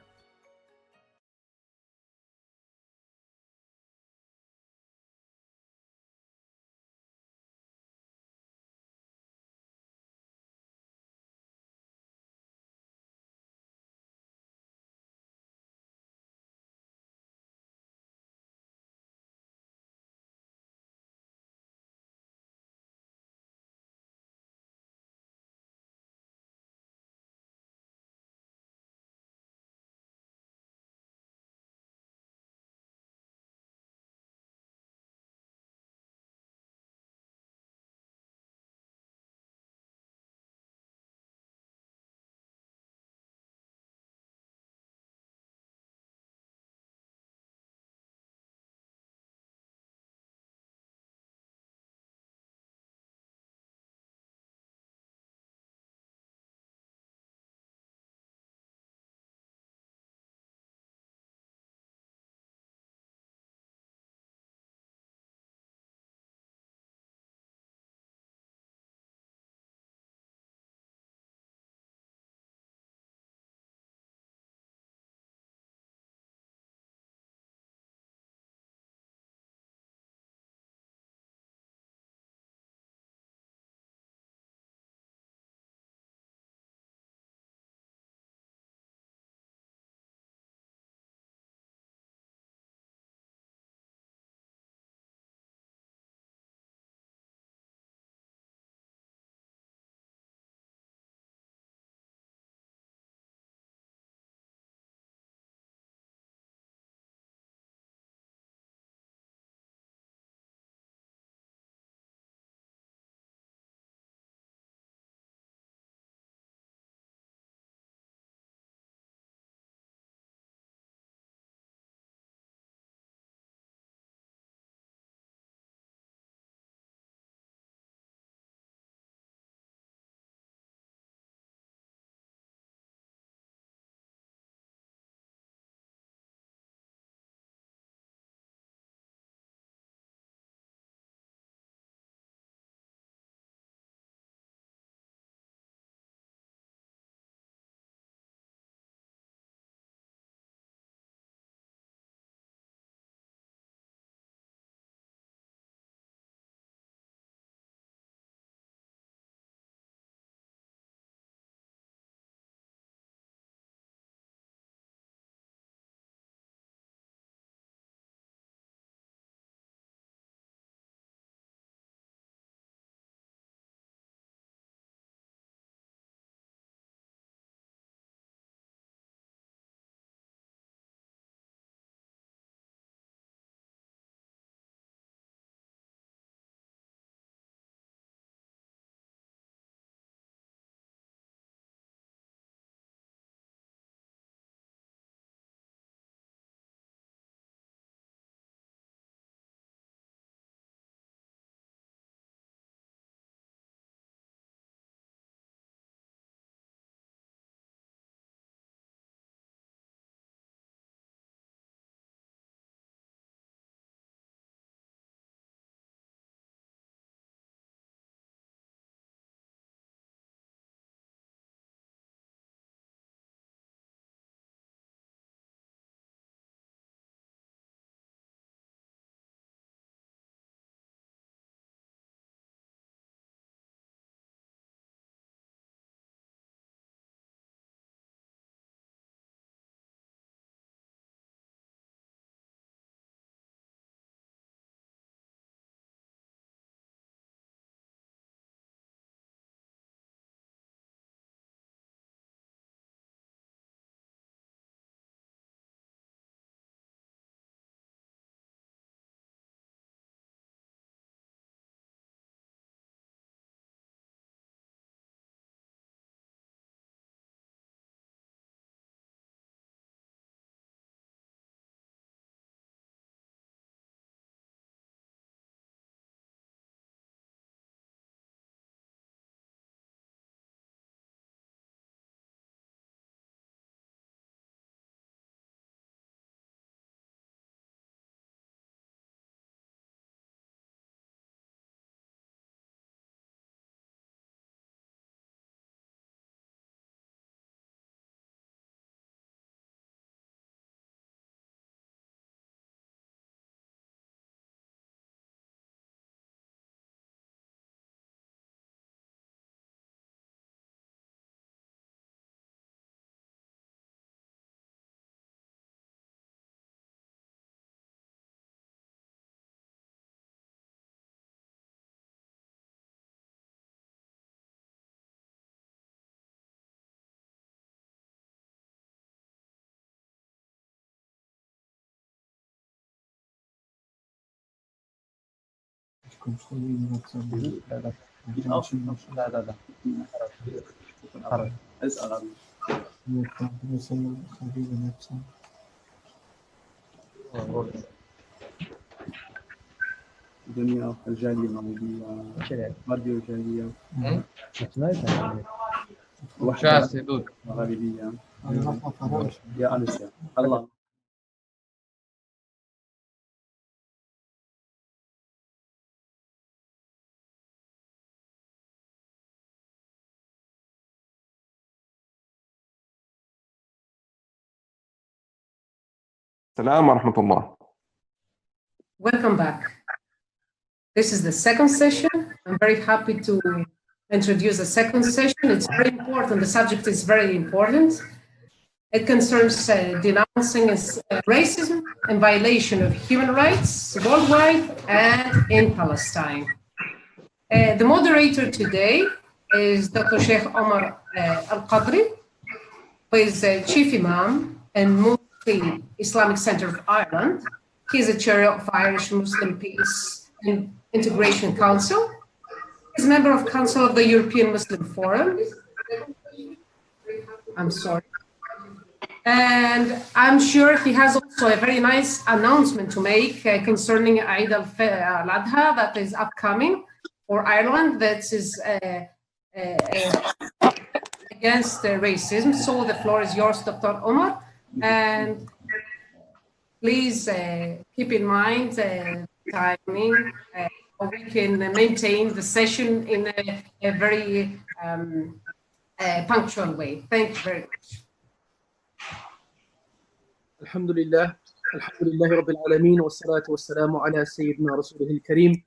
Speaker 12: الدنيا الجالية المغربية راديو الجالية وحدة مغربية يا أنسة الله.
Speaker 13: السلام ورحمة الله.
Speaker 2: Welcome back. This is the second session. I'm very happy to introduce the second session. It's very important. The subject is very important. It concerns denouncing racism and violation of human rights worldwide and in Palestine. The moderator today is Dr. Sheikh Omar Al-Qadri, who is Chief Imam and Mufti Islamic Center of Ireland. He is a chair of Irish Muslim Peace and Integration Council. He's a member of Council of the European Muslim Forum. I'm sorry. And I'm sure he has also a very nice announcement to make concerning Eid al-Adha that is upcoming for Ireland, that is against racism. So the floor is yours, Dr. Omar. And please keep in mind timing, or we can maintain the session in a very punctual way. Thank you very much.
Speaker 14: الحمد لله رب العالمين والصلاة والسلام على سيدنا رسوله الكريم.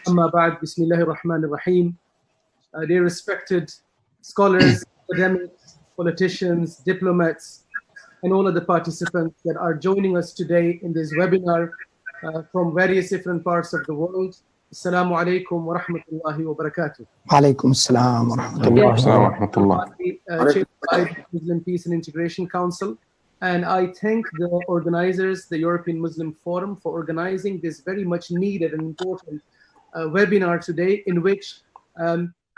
Speaker 14: أما بعد, بسم الله الرحمن الرحيم. Dear respected scholars, academics, politicians, diplomats, and all of the participants that are joining us today in this webinar from various different parts of the world. Assalamu alaikum wa rahmatullahi wa barakatuh.
Speaker 7: Alaikum assalam wa rahmatullahi wa
Speaker 14: barakatuh. Muslim Peace and Integration Council. And I thank the organizers, the European Muslim Forum, for organizing this very much needed and important webinar today, in which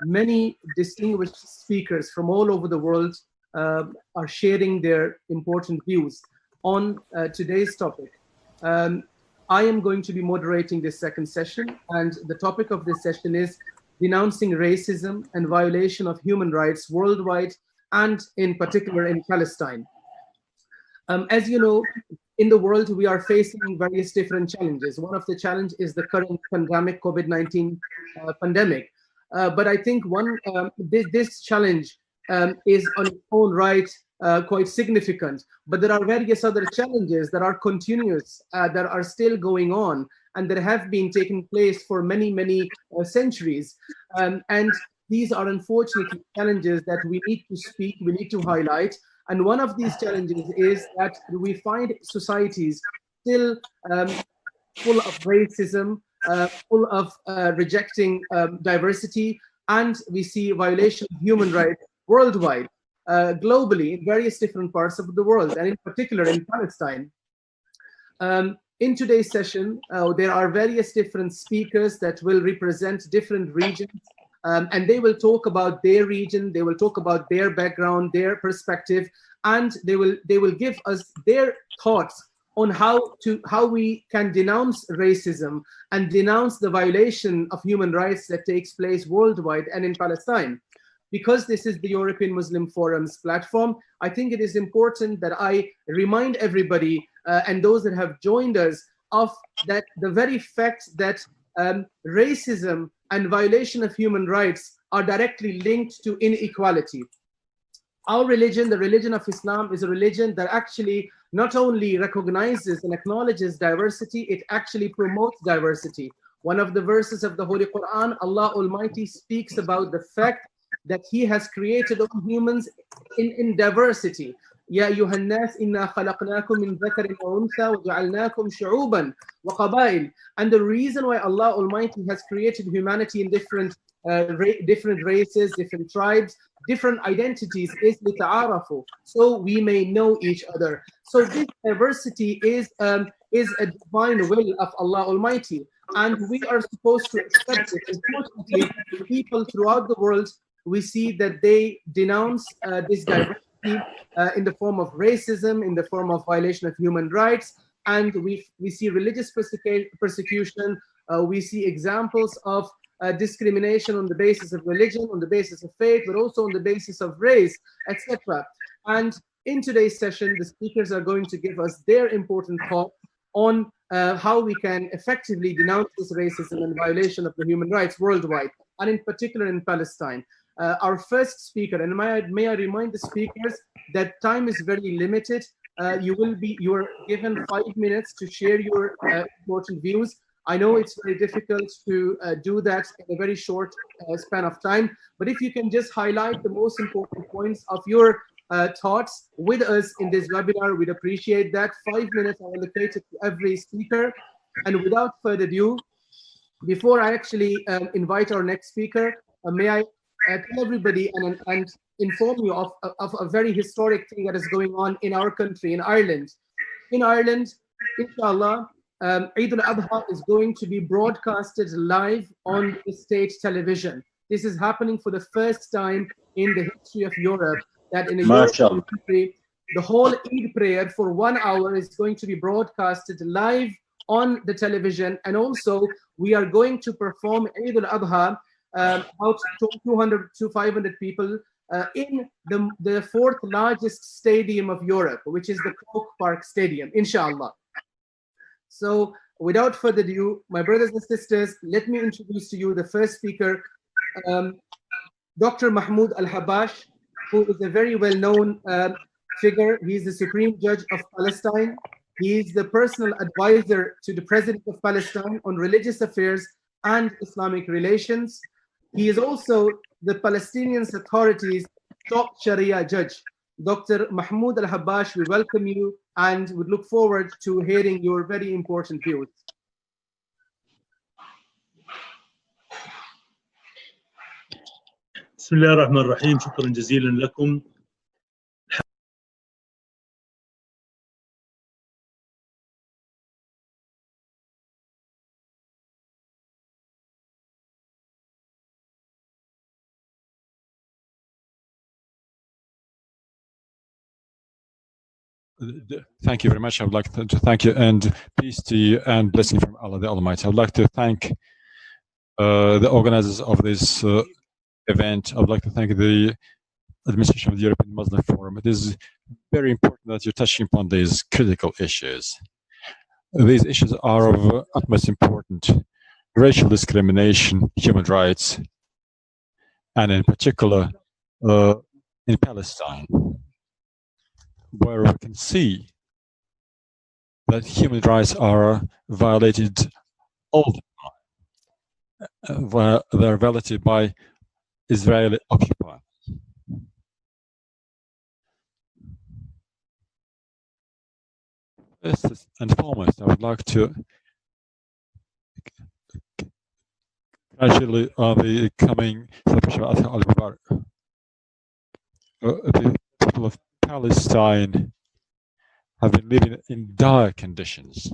Speaker 14: many distinguished speakers from all over the world are sharing their important views on today's topic. I am going to be moderating this second session, and the topic of this session is denouncing racism and violation of human rights worldwide, and in particular in Palestine. As you know, in the world, we are facing various different challenges. One of the challenges is the current pandemic, COVID-19 pandemic. But I think this challenge is on its own right quite significant. But there are various other challenges that are continuous, that are still going on, and that have been taking place for many, many centuries. And these are unfortunately challenges that we need to speak, we need to highlight. And one of these challenges is that we find societies still full of racism, full of rejecting diversity, and we see violation of human rights worldwide, globally, in various different parts of the world, and in particular in Palestine. In today's session, there are various different speakers that will represent different regions. And they will talk about their region, they will talk about their background, their perspective, and they will give us their thoughts on how we can denounce racism and denounce the violation of human rights that takes place worldwide and in Palestine. Because this is the European Muslim Forum's platform, I think it is important that I remind everybody and those that have joined us of that the very fact that racism and violation of human rights are directly linked to inequality. Our religion, the religion of Islam, is a religion that actually not only recognizes and acknowledges diversity, it actually promotes diversity. One of the verses of the Holy Quran, Allah Almighty speaks about the fact that He has created all humans in diversity. يا أيها الناس إنا خلقناكم من ذكر وأنثى وجعلناكم شعوبا وقبائل. And the reason why Allah Almighty has created humanity in different races, different tribes, different identities is لتعارفوا, so we may know each other. So this diversity is a divine will of Allah Almighty. and we are supposed to accept it. Unfortunately, people throughout the world, we see that they denounce this diversity in the form of racism, in the form of violation of human rights, and we see religious persecution. We see examples of discrimination on the basis of religion, on the basis of faith, but also on the basis of race, etc. And in today's session, the speakers are going to give us their important thought on how we can effectively denounce this racism and violation of the human rights worldwide, and in particular in Palestine. Our first speaker, and may I remind the speakers that time is very limited. You are given 5 minutes to share your important views. I know it's very difficult to do that in a very short span of time, but if you can just highlight the most important points of your thoughts with us in this webinar, we'd appreciate that. 5 minutes are allocated to every speaker. And without further ado, before I actually invite our next speaker, may I tell everybody and inform you of a very historic thing that is going on in our country, in Ireland. In Ireland, inshallah, Eid al-Adha is going to be broadcasted live on the state television. This is happening for the first time in the history of Europe, that in a European country, the whole Eid prayer for 1 hour is going to be broadcasted live on the television. And also, we are going to perform Eid al-Adha, about 200 to 500 people in the fourth largest stadium of Europe, which is the Croke Park Stadium, inshallah. So without further ado, my brothers and sisters, let me introduce to you the first speaker, Dr. Mahmoud Al-Habash, who is a very well-known figure. He is the Supreme Judge of Palestine. He is the personal advisor to the President of Palestine on religious affairs and Islamic relations. He is also the Palestinian Authority's top Sharia judge. Dr. Mahmoud Al-Habash, we welcome you and would look forward to hearing your very important views.
Speaker 13: بسم الله الرحمن الرحيم. شكرا جزيلا لكم.
Speaker 5: Thank you very much. I would like to thank you, and peace to you and blessing from Allah the Almighty. I would like to thank the organizers of this event. I would like to thank the administration of the European Muslim Forum. It is very important that you're touching upon these critical issues. These issues are of utmost importance: racial discrimination, human rights, and in particular in Palestine, where we can see that human rights are violated all the time, where they're violated by Israeli occupiers. First and foremost, I would like to congratulate on the coming celebration of al-Mubarak. The people of Palestine have been living in dire conditions.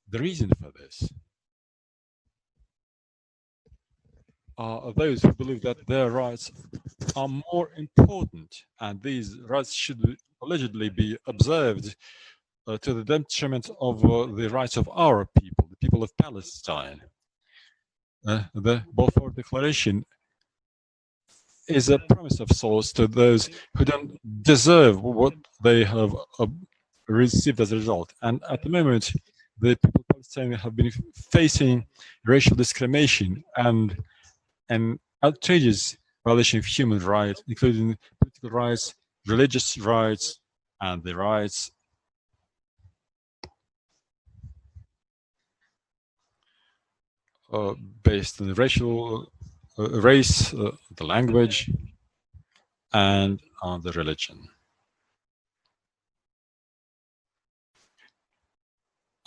Speaker 5: The reason for this are those who believe that their rights are more important, and these rights should allegedly be observed to the detriment of the rights of our people, the people of Palestine. The Balfour Declaration is a promise of sorts to those who don't deserve what they have received as a result. And at the moment, the people of Palestine have been facing racial discrimination and an outrageous violation of human rights, including political rights, religious rights, and the rights based on racial race, the language, and on the religion.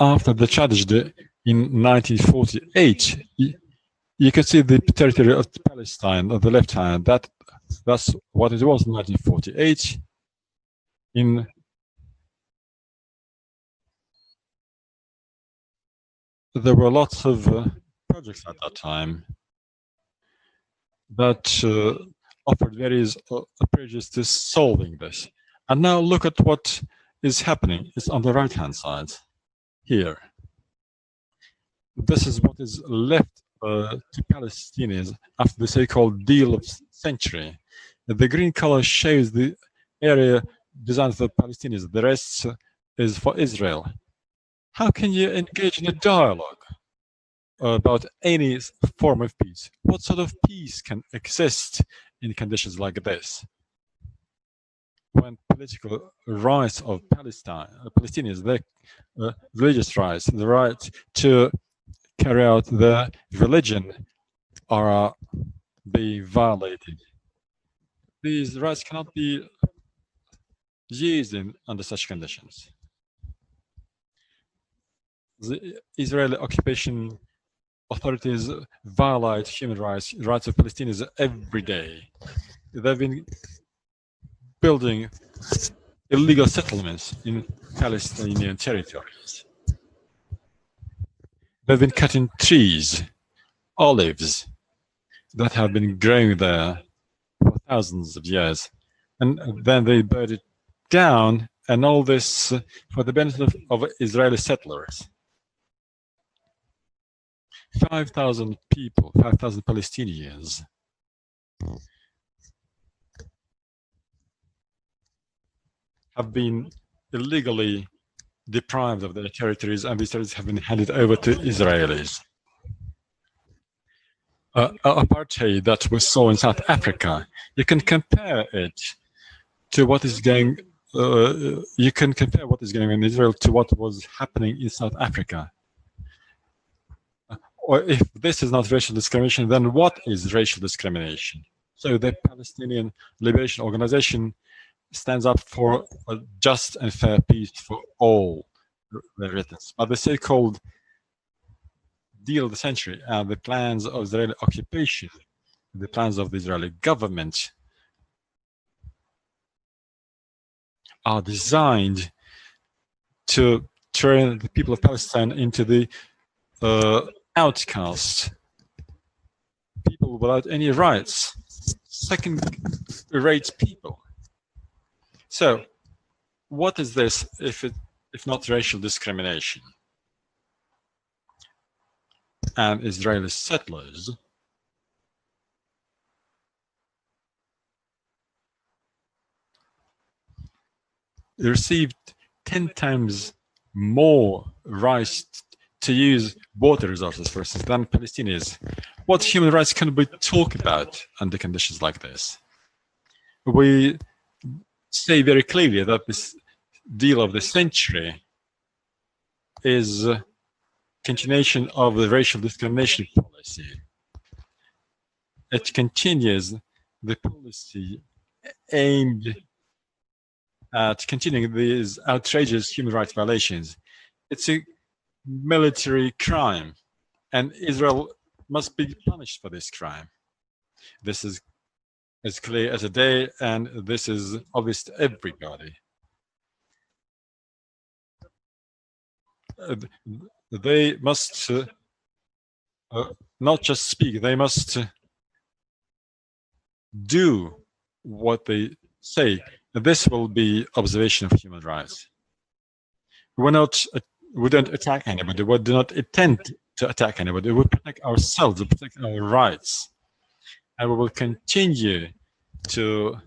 Speaker 5: After the tragedy in 1948, you can see the territory of Palestine on the left hand. That's what it was in 1948. In there were lots of projects at that time that offered various approaches to solving this. And now look at what is happening. It's on the right-hand side here. This is what is left to Palestinians after the so-called deal of century. The green color shows the area designed for the Palestinians. The rest is for Israel. How can you engage in a dialogue about any form of peace? What sort of peace can exist in conditions like this? When political rights of Palestinians, their religious rights, the right to carry out their religion are being violated. These rights cannot be used under such conditions. The Israeli occupation authorities violate human rights of Palestinians every day. They've been building illegal settlements in Palestinian territories. They've been cutting trees, olives, that have been growing there for thousands of years. And then they burned it down, and all this for the benefit of Israeli settlers. 5,000 people, 5,000 Palestinians have been illegally deprived of their territories, and these territories have been handed over to Israelis. Apartheid that we saw in South Africa, you can compare it to what is going. You can compare what is going on in Israel to what was happening in South Africa. Or if this is not racial discrimination, then what is racial discrimination? So the Palestinian Liberation Organization stands up for a just and fair peace for all the residents. But the so-called deal of the century and the plans of Israeli occupation, the plans of the Israeli government are designed to turn the people of Palestine into the outcasts, people without any rights, second-rate people. So, what is this if not racial discrimination? And Israeli settlers received 10 times more rights to use water resources, for instance, than Palestinians. What human rights can we talk about under conditions like this? We say very clearly that this deal of the century is a continuation of the racial discrimination policy. It continues the policy aimed at continuing these outrageous human rights violations. It's a military crime, and Israel must be punished for this crime. This is as clear as a day, and this is obvious to everybody. They must not just speak, they must do what they say. This will be observation of human rights. We don't attack anybody. We do not intend to attack anybody. We protect ourselves, we protect our rights. And we will continue to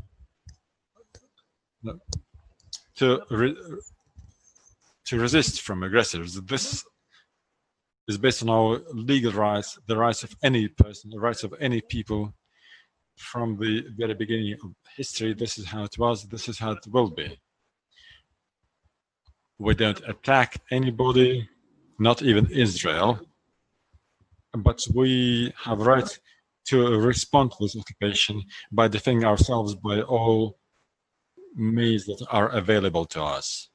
Speaker 5: resist from aggressors. This is based on our legal rights, the rights of any person, the rights of any people. From the very beginning of history, this is how it was, this is how it will be. We don't attack anybody, not even Israel, but we have a right to respond to this occupation by defending ourselves by all means that are available to us.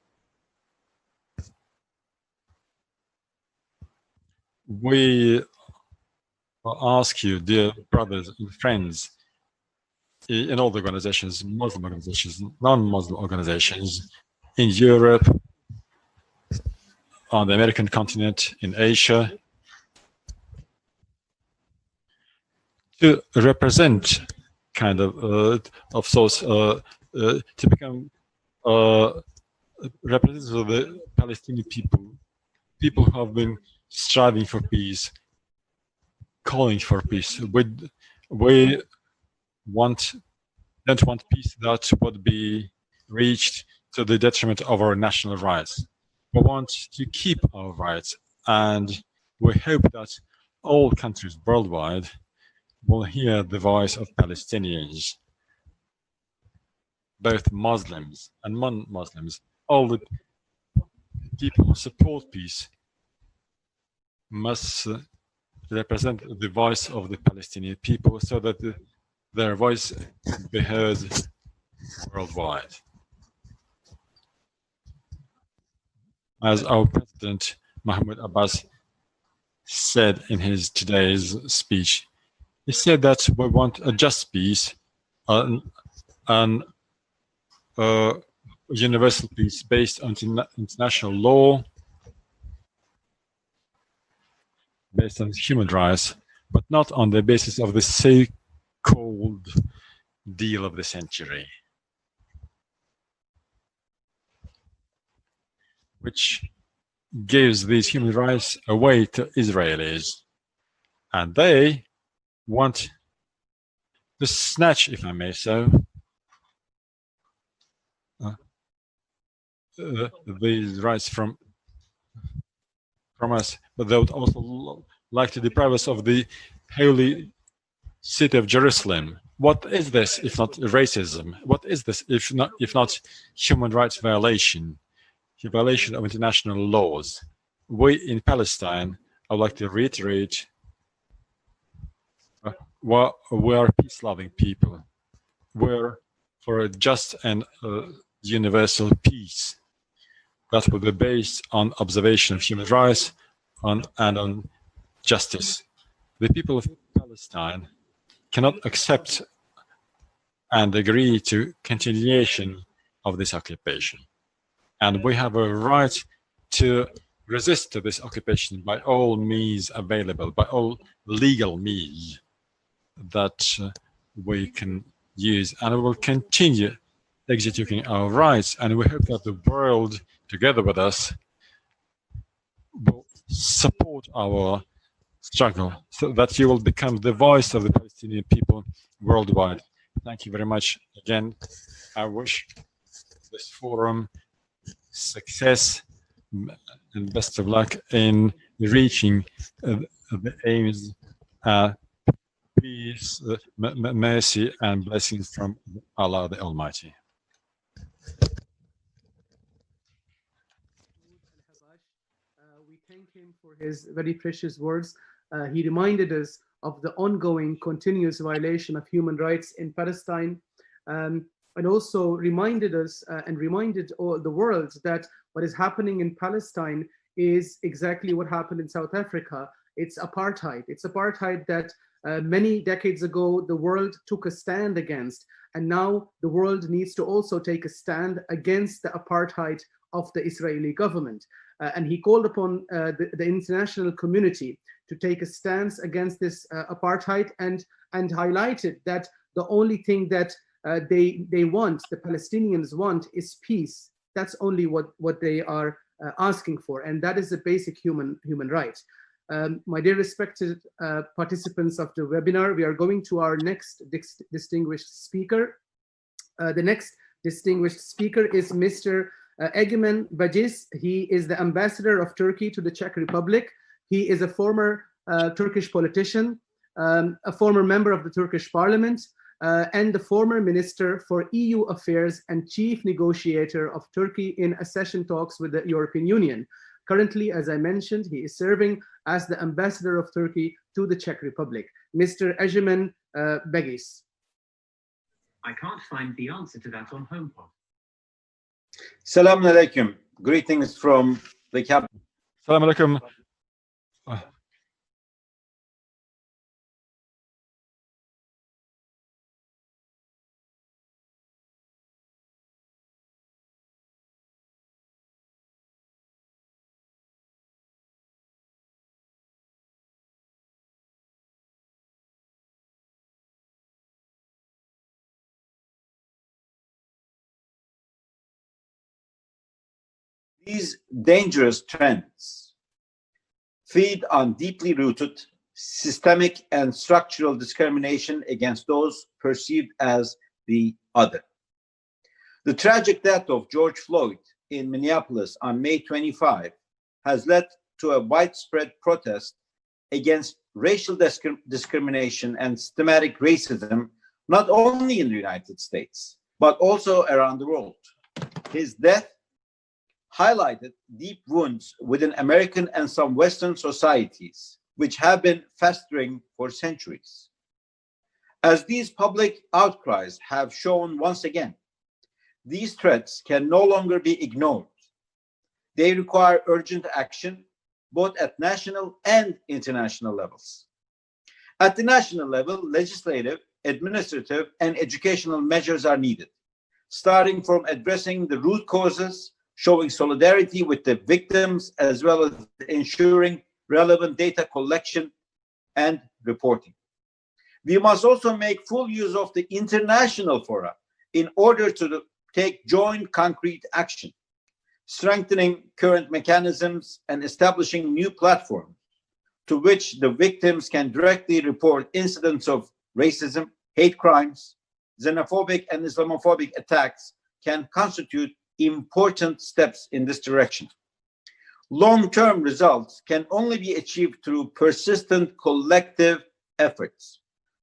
Speaker 5: We ask you, dear brothers and friends, in all the organizations, Muslim organizations, non-Muslim organizations, in Europe, on the American continent, in Asia, to represent kind of those to become representatives of the Palestinian people who have been striving for peace, calling for peace. We don't want peace that would be reached to the detriment of our national rights. We want to keep our rights, and we hope that all countries worldwide will hear the voice of Palestinians, both Muslims and non-Muslims. All the people who support peace must represent the voice of the Palestinian people so that their voice be heard worldwide. As our President Mahmoud Abbas said in his today's speech, he said that we want a just peace, an universal peace based on international law, based on human rights, but not on the basis of the so-called deal of the century, which gives these human rights away to Israelis. And they want to snatch, if I may so, these rights from us, but they would also like to deprive us of the holy city of Jerusalem. What is this if not racism? What is this if not human rights violation of international laws? We in Palestine, I would like to reiterate, we are peace-loving people. We're for a just and universal peace that will be based on observation of human rights and on justice. The people of Palestine cannot accept and agree to continuation of this occupation. And we have a right to resist to this occupation by all means available, by all legal means that we can use, and we will continue executing our rights. And we hope that the world, together with us, will support our struggle so that you will become the voice of the Palestinian people worldwide. Thank you very much again. I wish this forum success and best of luck in reaching the aims, peace, mercy, and blessings from Allah the Almighty.
Speaker 14: We thank him for his very precious words. He reminded us of the ongoing continuous violation of human rights in Palestine, and also reminded us and reminded the world that what is happening in Palestine is exactly what happened in South Africa. It's apartheid. It's apartheid that many decades ago the world took a stand against, and now the world needs to also take a stand against the apartheid of the Israeli government. And he called upon the international community to take a stance against this apartheid, and highlighted that the only thing that they want, the Palestinians want, is peace. That's only what they are asking for, and that is a basic human right. My dear respected participants of the webinar, we are going to our next distinguished speaker. The next distinguished speaker is Mr. Egemen Bajiz. He is the ambassador of Turkey to the Czech Republic. He is a former Turkish politician, a former member of the Turkish parliament, and the former minister for EU affairs and chief negotiator of Turkey in accession talks with the European Union. Currently, as I mentioned, he is serving as the ambassador of Turkey to the Czech Republic. Mr. Egemen Bajiz.
Speaker 15: I can't find the answer to that on HomePod.
Speaker 11: Salam alaikum. Greetings from the capital.
Speaker 5: Salam alaikum.
Speaker 16: These dangerous trends feed on deeply rooted systemic and structural discrimination against those perceived as the other. The tragic death of George Floyd in Minneapolis on May 25 has led to a widespread protest against racial discrimination and systematic racism, not only in the United States, but also around the world. His death highlighted deep wounds within American and some Western societies, which have been festering for centuries. As these public outcries have shown once again, these threats can no longer be ignored. They require urgent action, both at national and international levels. At the national level, legislative, administrative, and educational measures are needed, starting from addressing the root causes, showing solidarity with the victims, as well as ensuring relevant data collection and reporting. We must also make full use of the international fora in order to take joint concrete action, strengthening current mechanisms and establishing new platforms to which the victims can directly report incidents of racism, hate crimes, xenophobic and Islamophobic attacks can constitute important steps in this direction. Long-term results can only be achieved through persistent collective efforts.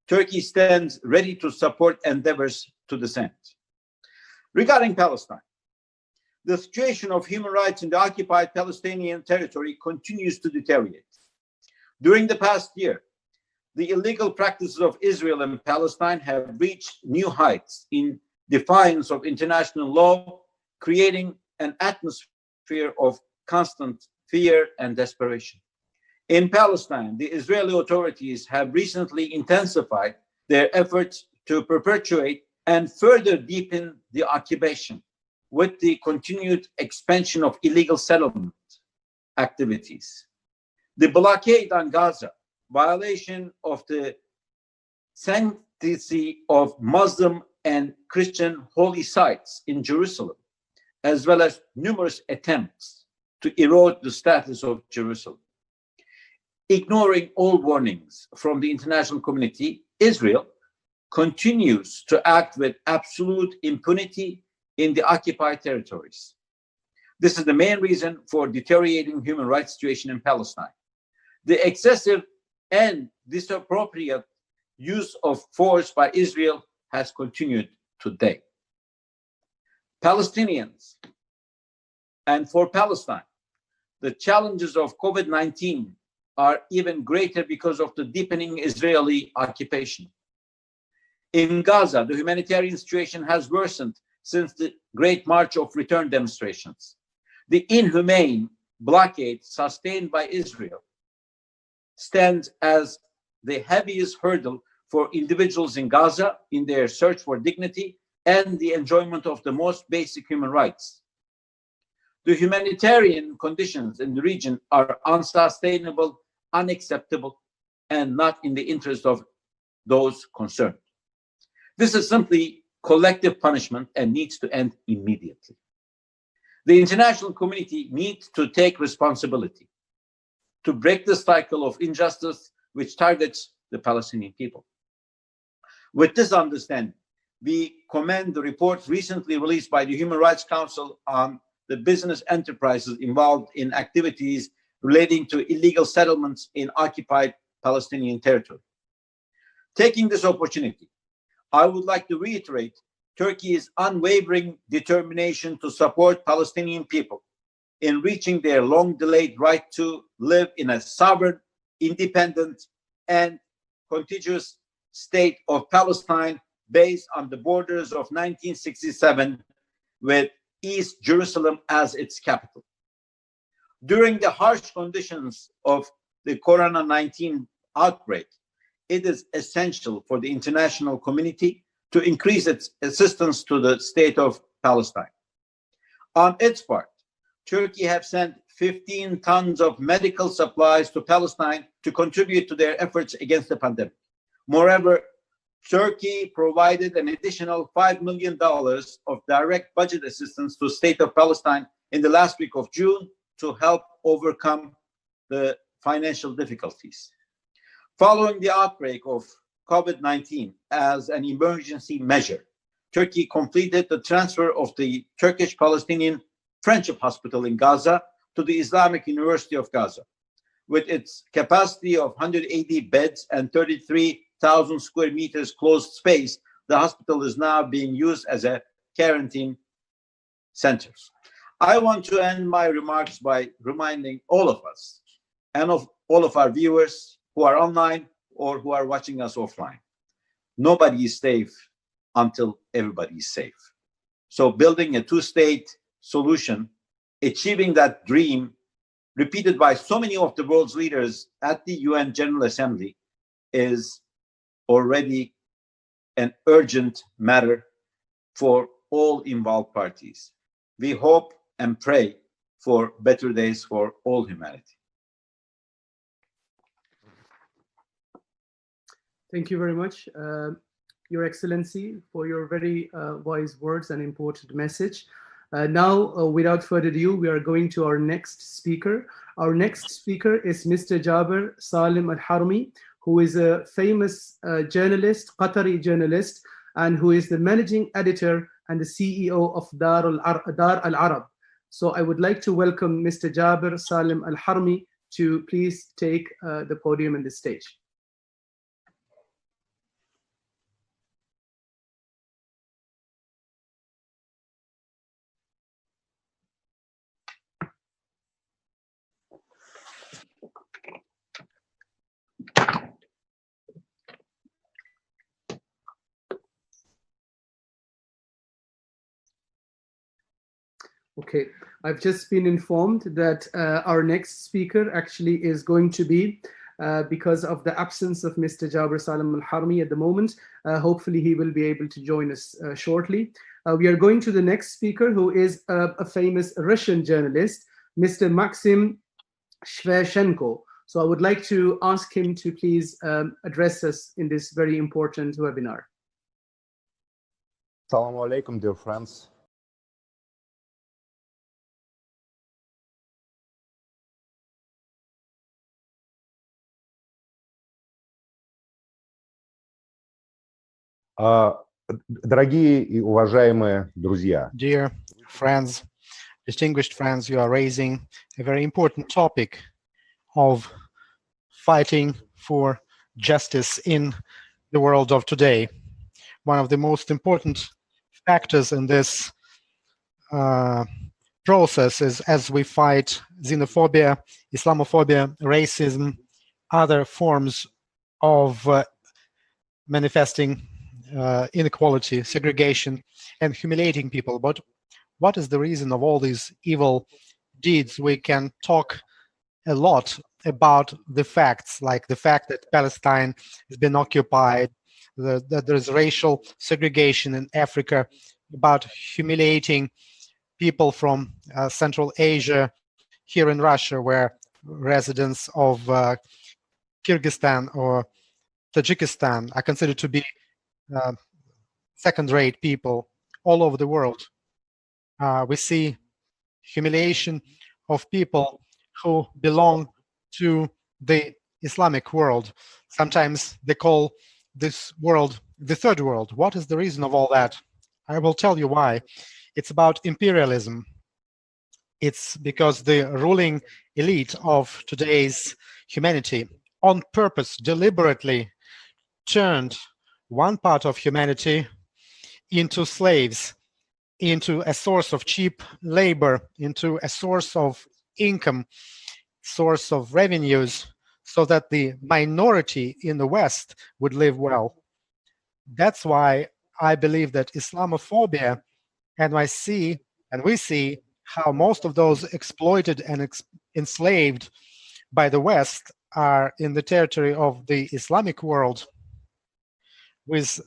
Speaker 16: Turkey stands ready to support endeavors to this end. Regarding Palestine, the situation of human rights in the occupied Palestinian territory continues to deteriorate. During the past year, the illegal practices of Israel and Palestine have reached new heights in defiance of international law, creating an atmosphere of constant fear and desperation. In Palestine, the Israeli authorities have recently intensified their efforts to perpetuate and further deepen the occupation with the continued expansion of illegal settlement activities. The blockade on Gaza, violation of the sanctity of Muslim and Christian holy sites in Jerusalem, as well as numerous attempts to erode the status of Jerusalem. Ignoring all warnings from the international community, Israel continues to act with absolute impunity in the occupied territories. This is the main reason for deteriorating human rights situation in Palestine. The excessive and disappropriate use of force by Israel has continued today. Palestinians and for Palestine, the challenges of COVID-19 are even greater because of the deepening Israeli occupation. In Gaza, the humanitarian situation has worsened since the Great March of Return demonstrations. The inhumane blockade sustained by Israel stands as the heaviest hurdle for individuals in Gaza in their search for dignity and the enjoyment of the most basic human rights. The humanitarian conditions in the region are unsustainable, unacceptable, and not in the interest of those concerned. This is simply collective punishment and needs to end immediately. The international community needs to take responsibility to break the cycle of injustice which targets the Palestinian people. With this understanding, we commend the report recently released by the Human Rights Council on the business enterprises involved in activities relating to illegal settlements in occupied Palestinian territory. Taking this opportunity, I would like to reiterate Turkey's unwavering determination to support Palestinian people in reaching their long-delayed right to live in a sovereign, independent, and contiguous state of Palestine based on the borders of 1967 with East Jerusalem as its capital. During the harsh conditions of the Corona-19 outbreak, it is essential for the international community to increase its assistance to the state of Palestine. On its part, Turkey has sent 15 tons of medical supplies to Palestine to contribute to their efforts against the pandemic. Moreover, Turkey provided an additional $5 million of direct budget assistance to the state of Palestine in the last week of June to help overcome the financial difficulties. Following the outbreak of COVID-19 as an emergency measure, Turkey completed the transfer of the Turkish-Palestinian Friendship Hospital in Gaza to the Islamic University of Gaza. With its capacity of 180 beds and 33,000 square meters closed space, the hospital is now being used as a quarantine center. I want to end my remarks by reminding all of us and of all of our viewers who are online or who are watching us offline. Nobody is safe until everybody is safe. So building a two-state solution, achieving that dream repeated by so many of the world's leaders at the UN General Assembly is already an urgent matter for all involved parties. We hope and pray for better days for all humanity.
Speaker 14: Thank you very much, Your Excellency, for your very wise words and important message. Now, without further ado, we are going to our next speaker. Our next speaker is Mr. Jaber Salim Al-Harmi, who is a famous journalist, Qatari journalist, and who is the managing editor and the CEO of Dar Al-Arab. So I would like to welcome Mr. Jaber Salim Al-Harmi to please take the podium and the stage. Okay, I've just been informed that our next speaker actually is going to be, because of the absence of Mr. Jaber Salim Al-Harmi at the moment, hopefully he will be able to join us shortly. We are going to the next speaker, who is a famous Russian journalist, Mr. Maxim Shveshenko. So I would like to ask him to please address us in this very important webinar.
Speaker 17: Assalamu alaikum, dear friends. Дорогие и уважаемые друзья.
Speaker 7: Dear friends, distinguished friends, you are raising a very important topic of fighting for justice in the world of today. One of the most important factors in this process is as we fight xenophobia, Islamophobia, racism, other forms of manifesting inequality, segregation, and humiliating people. But what is the reason of all these evil deeds? We can talk a lot about the facts, like the fact that Palestine has been occupied, that there's racial segregation in Africa, about humiliating people from Central Asia, here in Russia, where residents of Kyrgyzstan or Tajikistan are considered to be second-rate people all over the world. We see humiliation of people who belong to the Islamic world. Sometimes they call this world the third world. What is the reason of all that? I will tell you why. It's about imperialism. It's because the ruling elite of today's humanity on purpose deliberately turned one part of humanity into slaves, into a source of cheap labor, into a source of income, source of revenues, so that the minority in the West would live well. That's why I believe that Islamophobia, and we see how most of those exploited and enslaved by the West are in the territory of the Islamic world, with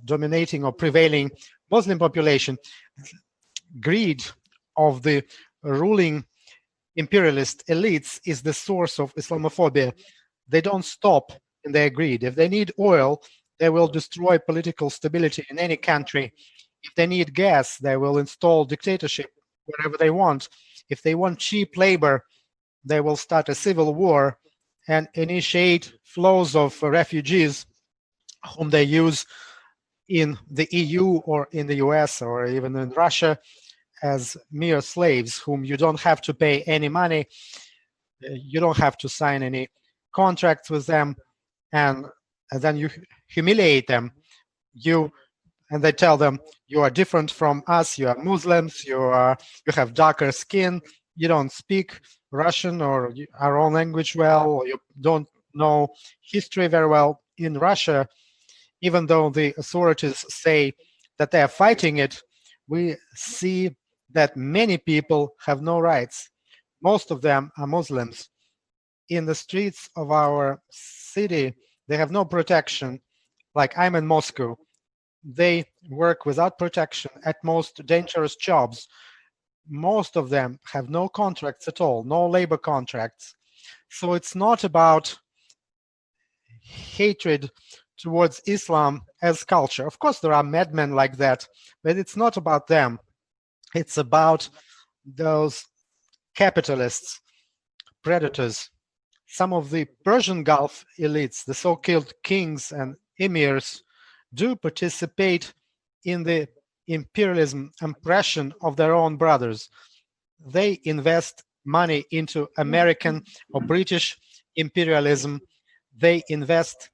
Speaker 7: dominating or prevailing Muslim population. Greed of the ruling imperialist elites is the source of Islamophobia. They don't stop in their greed. If they need oil, they will destroy political stability in any country. If they need gas, they will install dictatorship wherever they want. If they want cheap labor, they will start a civil war and initiate flows of refugees whom they use in the EU or in the US or even in Russia as mere slaves whom you don't have to pay any money, you don't have to sign any contracts with them, and then you humiliate them. And they tell them, you are different from us, you are Muslims, you have darker skin, you don't speak Russian or our own language well, or you don't know history very well. In Russia, even though the authorities say that they are fighting it, we see that many people have no rights. Most of them are Muslims. In the streets of our city, they have no protection. Like I'm in Moscow. They work without protection at most dangerous jobs. Most of them have no contracts at all, no labor contracts. So it's not about hatred towards Islam as culture. Of course, there are madmen like that, but it's not about them. It's about those capitalists, predators. Some of the Persian Gulf elites, the so-called kings and emirs, do participate in the imperialism oppression of their own brothers. They invest money into American or British imperialism. They invest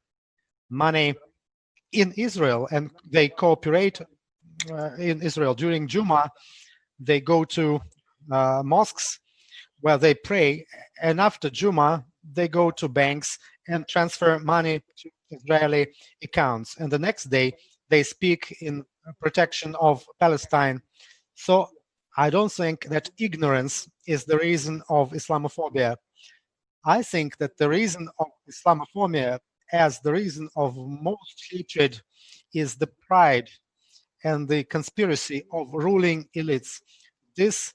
Speaker 7: money in Israel and they cooperate in Israel. During Jummah, they go to mosques where they pray, and after Jummah, they go to banks and transfer money to Israeli accounts. And the next day, they speak in protection of Palestine. So I don't think that ignorance is the reason of Islamophobia. I think that the reason of Islamophobia as the reason of most hatred is the pride and the conspiracy of ruling elites. This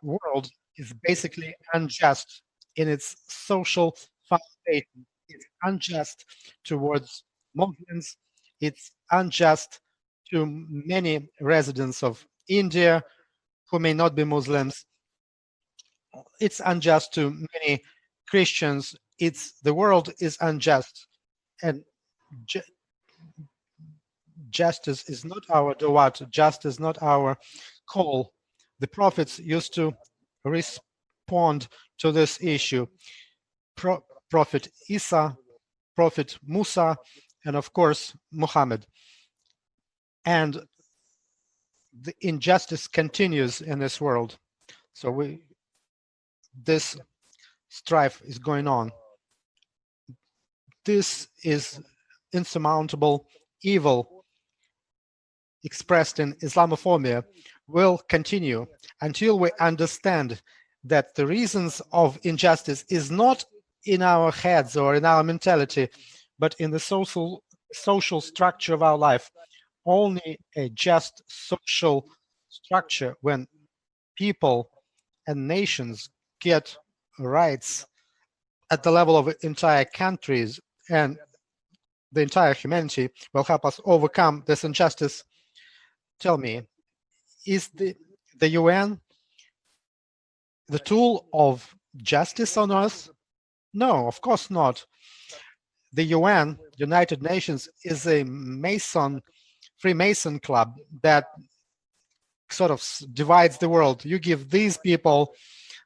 Speaker 7: world is basically unjust in its social foundation. It's unjust towards Muslims. It's unjust to many residents of India who may not be Muslims. It's unjust to many Christians. The world is unjust, and justice is not our dawat. Justice is not our call. The prophets used to respond to this issue. Prophet Isa, Prophet Musa, and of course Muhammad. And the injustice continues in this world. So this strife is going on. This is insurmountable evil expressed in Islamophobia will continue until we understand that the reasons of injustice is not in our heads or in our mentality, but in the social structure of our life. Only a just social structure, when people and nations get rights at the level of entire countries and the entire humanity, will help us overcome this injustice. Tell me, is the UN the tool of justice on earth? No, of course not. The UN, United Nations, is a Freemason club that sort of divides the world. You give these people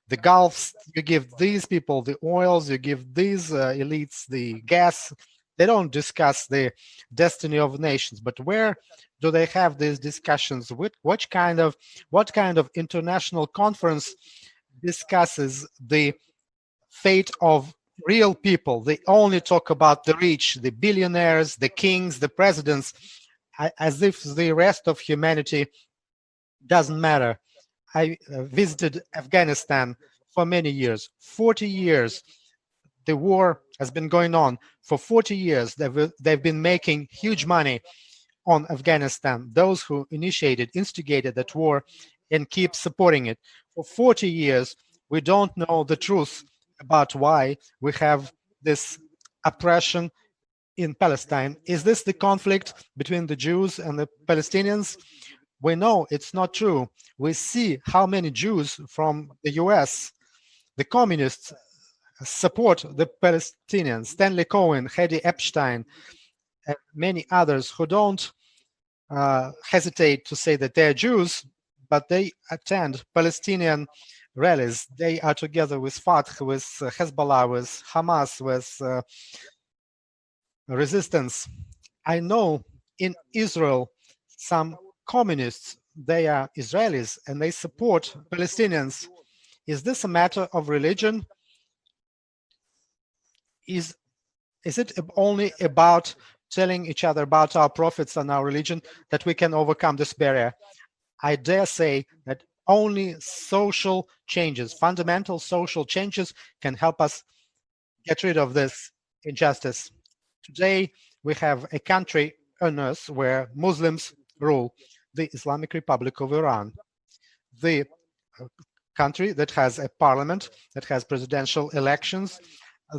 Speaker 7: the Gulfs, you give these people the oils, you give these elites the gas. They don't discuss the destiny of nations. But where do they have these discussions? What kind of international conference discusses the fate of real people? They only talk about the rich, the billionaires, the kings, the presidents, as if the rest of humanity doesn't matter. I visited Afghanistan for many years, 40 years. The war has been going on for 40 years. They've been making huge money on Afghanistan. Those who instigated that war and keep supporting it. For 40 years, we don't know the truth about why we have this oppression in Palestine. Is this the conflict between the Jews and the Palestinians? We know it's not true. We see how many Jews from the US, the communists, support the Palestinians. Stanley Cohen, Hedy Epstein, and many others who don't hesitate to say that they're Jews, but they attend Palestinian rallies. They are together with Fatah, with Hezbollah, with Hamas, with resistance. I know in Israel some communists, they are Israelis and they support Palestinians. Is this a matter of religion? Is it only about telling each other about our prophets and our religion that we can overcome this barrier? I dare say that only social changes, fundamental social changes, can help us get rid of this injustice. Today, we have a country on earth where Muslims rule, the Islamic Republic of Iran. The country that has a parliament, that has presidential elections,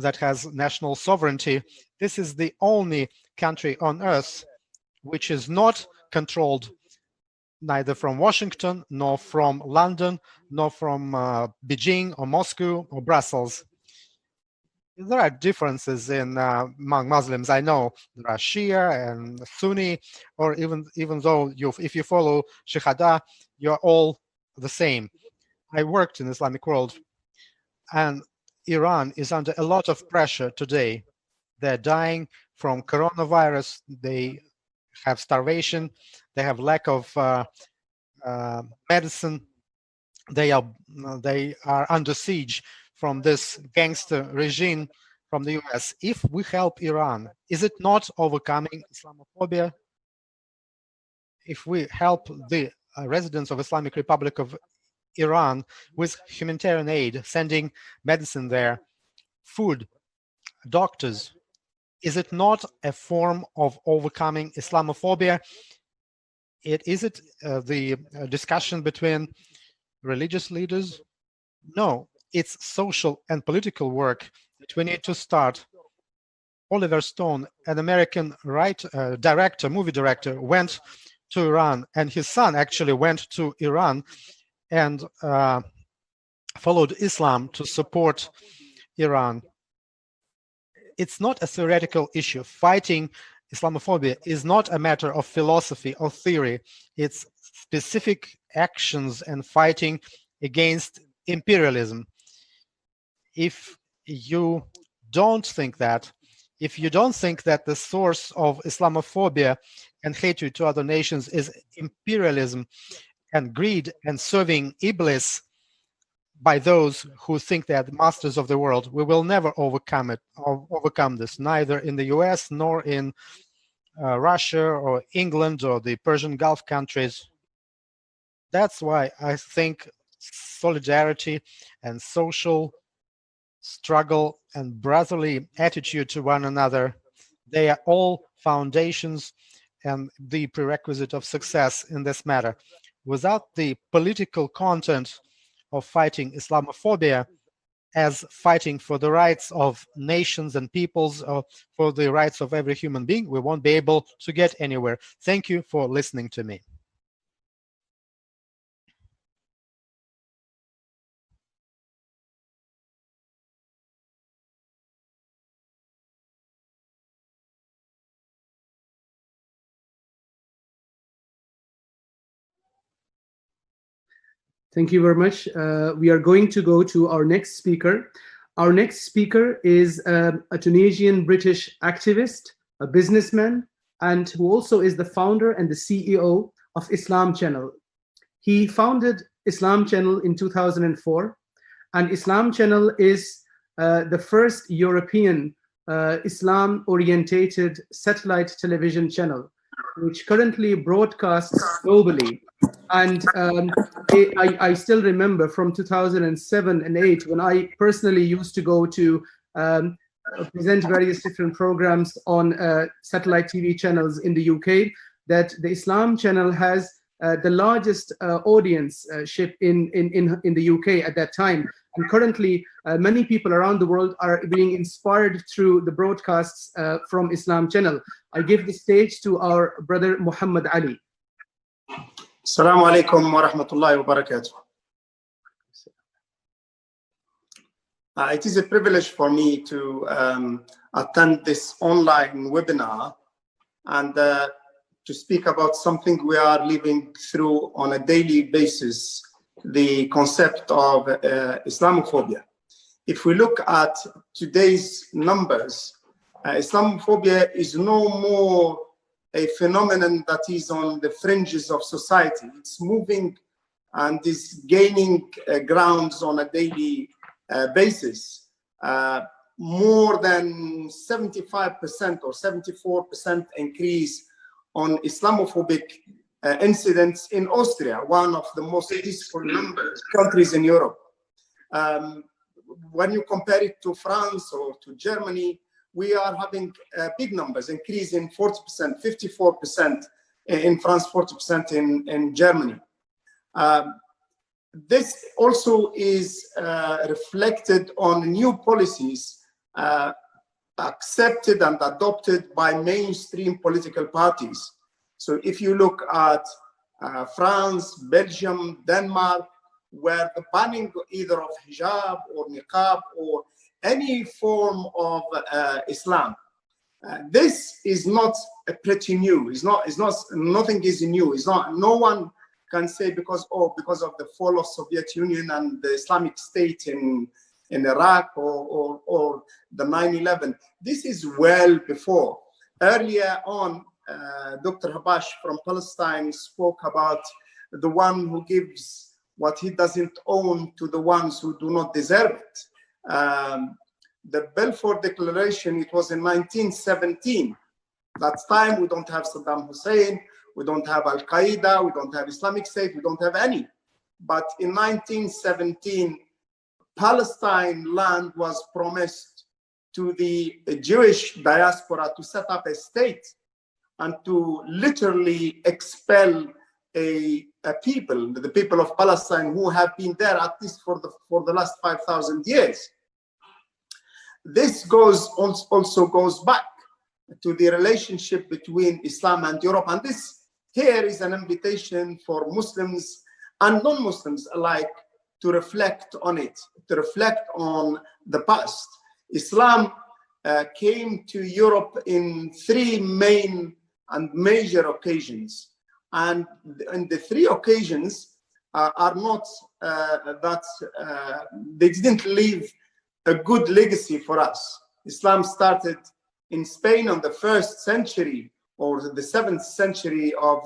Speaker 7: that has national sovereignty. This is the only country on earth which is not controlled neither from Washington, nor from London, nor from Beijing or Moscow or Brussels. There are differences in among Muslims. I know there are Shia and Sunni, or even though if you follow Shahada, you're all the same. I worked in the Islamic world, and Iran is under a lot of pressure today. They're dying from coronavirus. They have starvation. They have lack of medicine. They are under siege from this gangster regime from the US. If we help Iran, is it not overcoming Islamophobia? If we help the residents of Islamic Republic of Iran with humanitarian aid, sending medicine there, food, doctors, is it not a form of overcoming Islamophobia? Is it the discussion between religious leaders? No, it's social and political work that we need to start. Oliver Stone, an American movie director, went to Iran, and his son actually went to Iran and followed Islam to support Iran. It's not a theoretical issue. Fighting Islamophobia is not a matter of philosophy or theory. It's specific actions and fighting against imperialism. If you don't think that, the source of Islamophobia and hatred to other nations is imperialism and greed and serving Iblis by those who think they are the masters of the world, we will never overcome this, neither in the US nor in Russia or England or the Persian Gulf countries. That's why I think solidarity and social struggle and brotherly attitude to one another, they are all foundations and the prerequisite of success in this matter. Without the political content of fighting Islamophobia as fighting for the rights of nations and peoples, or for the rights of every human being, we won't be able to get anywhere. Thank you for listening to me.
Speaker 14: Thank you very much. We are going to go to our next speaker. Our next speaker is a Tunisian British activist, a businessman, and who also is the founder and the CEO of Islam Channel. He founded Islam Channel in 2004, and Islam Channel is the first European Islam-orientated satellite television channel, which currently broadcasts globally. And I still remember from 2007 and 8 when I personally used to go to present various different programs on satellite TV channels in the UK, that the Islam Channel has the largest audience-ship in the UK at that time. And currently, many people around the world are being inspired through the broadcasts from Islam Channel. I give the stage to our brother Muhammad Ali.
Speaker 12: Assalamu alaikum wa rahmatullahi wa barakatuh. It is a privilege for me to attend this online webinar and to speak about something we are living through on a daily basis, the concept of Islamophobia. If we look at today's numbers, Islamophobia is no more a phenomenon that is on the fringes of society. It's moving and is gaining grounds on a daily basis. More than 75% or 74% increase on Islamophobic incidents in Austria, one of the most peaceful countries in Europe. When you compare it to France or to Germany, we are having big numbers, increase in 40%, 54% in France, 40% in Germany. This also is reflected on new policies accepted and adopted by mainstream political parties. So if you look at France, Belgium, Denmark, where the banning either of hijab or niqab or any form of Islam, this is not pretty new. Nothing is new. No one can say because of the fall of Soviet Union and the Islamic State in Iraq or the 9/11. This is well before. Earlier on, Dr. Habash from Palestine spoke about the one who gives what he doesn't own to the ones who do not deserve it. The Balfour Declaration, it was in 1917. That time we don't have Saddam Hussein, we don't have Al-Qaeda, we don't have Islamic State, we don't have any. But in 1917, Palestine land was promised to the Jewish diaspora to set up a state and to literally expel a people, the people of Palestine who have been there at least for the last 5,000 years. This also goes back to the relationship between Islam and Europe, and this here is an invitation for Muslims and non-Muslims alike to reflect on it, to reflect on the past. Islam came to Europe in three main and major occasions, and the three occasions are not they didn't leave a good legacy for us. Islam started in Spain on the 1st century or the 7th century of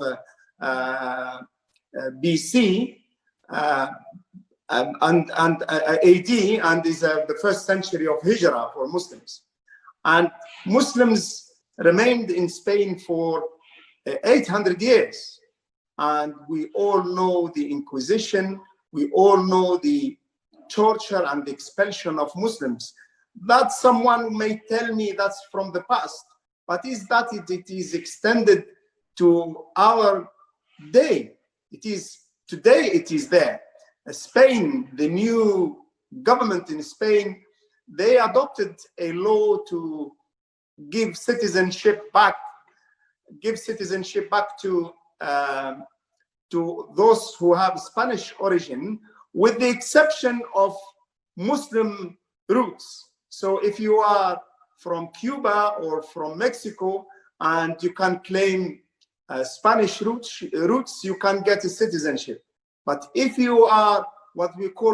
Speaker 12: BC and AD, and is the 1st century of Hijrah for Muslims. And Muslims remained in Spain for 800 years. And we all know the Inquisition, we all know the torture and the expulsion of Muslims. That someone may tell me that's from the past, but is that it is extended to our day? It is today, it is there. Spain, the new government in Spain, they adopted a law to give citizenship back to those who have Spanish origin, with the exception of Muslim roots. So if you are from Cuba or from Mexico and you can claim Spanish roots, you can get a citizenship. But if you are what we call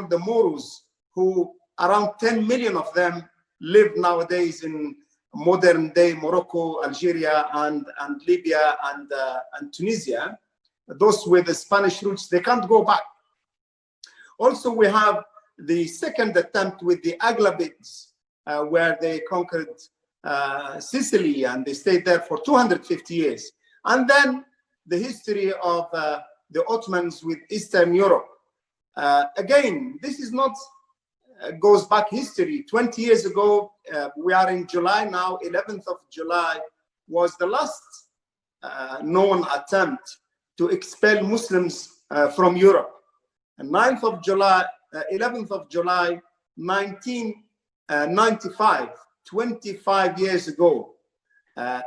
Speaker 12: the Moros, who around 10 million of them live nowadays in modern day Morocco, Algeria, and Libya and Tunisia, those with the Spanish roots, they can't go back. Also, we have the second attempt with the Aghlabids, where they conquered Sicily and they stayed there for 250 years. And then the history of the Ottomans with Eastern Europe. Again, this is not goes back history. 20 years ago, we are in July now, 11th of July was the last known attempt to expel Muslims from Europe. And 11th of July, 1995, 25 years ago,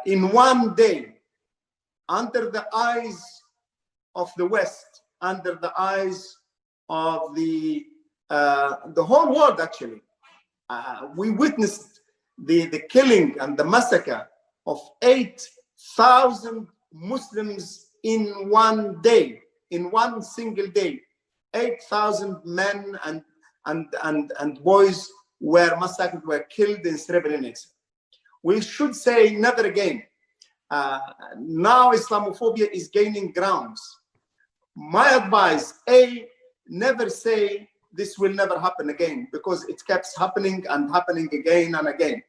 Speaker 12: in one day, under the eyes of the West under the eyes of the whole world, actually. We witnessed the killing and the massacre of 8,000 Muslims in one day, in one single day. 8,000 men and boys were massacred, were killed in Srebrenica. We should say never again. Now Islamophobia is gaining grounds. My advice, never say this will never happen again, because it keeps happening and happening again and again.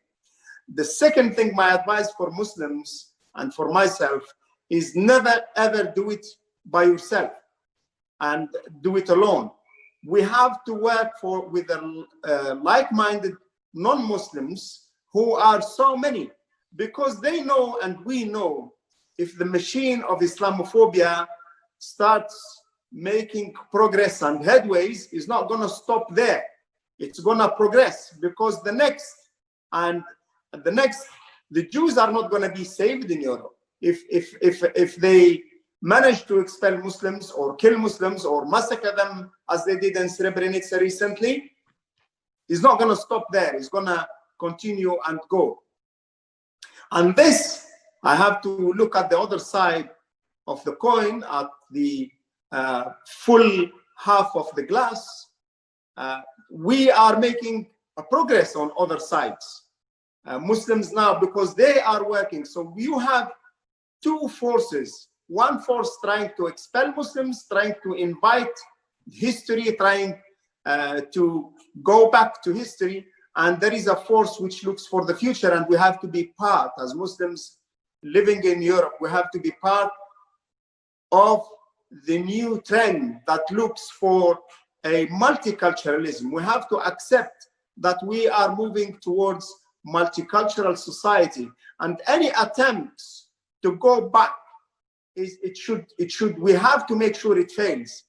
Speaker 12: The second thing, my advice for Muslims and for myself is never ever do it by yourself and do it alone. We have to work with like-minded non-Muslims who are so many, because they know and we know if the machine of Islamophobia starts making progress and headways, is not going to stop there. It's going to progress, because the Jews are not going to be saved in Europe. If they manage to expel Muslims or kill Muslims or massacre them as they did in Srebrenica recently, it's not going to stop there. It's going to continue and go. And this, I have to look at the other side of the coin, at the full half of the glass. We are making a progress on other sides. Muslims now, because they are working. So you have two forces. One force trying to expel Muslims, trying to invite history, trying to go back to history. And there is a force which looks for the future, and we have to be part, as Muslims living in Europe, we have to be part of the new trend that looks for a multiculturalism. We have to accept that we are moving towards multicultural society, and any attempts to go back we have to make sure it fails,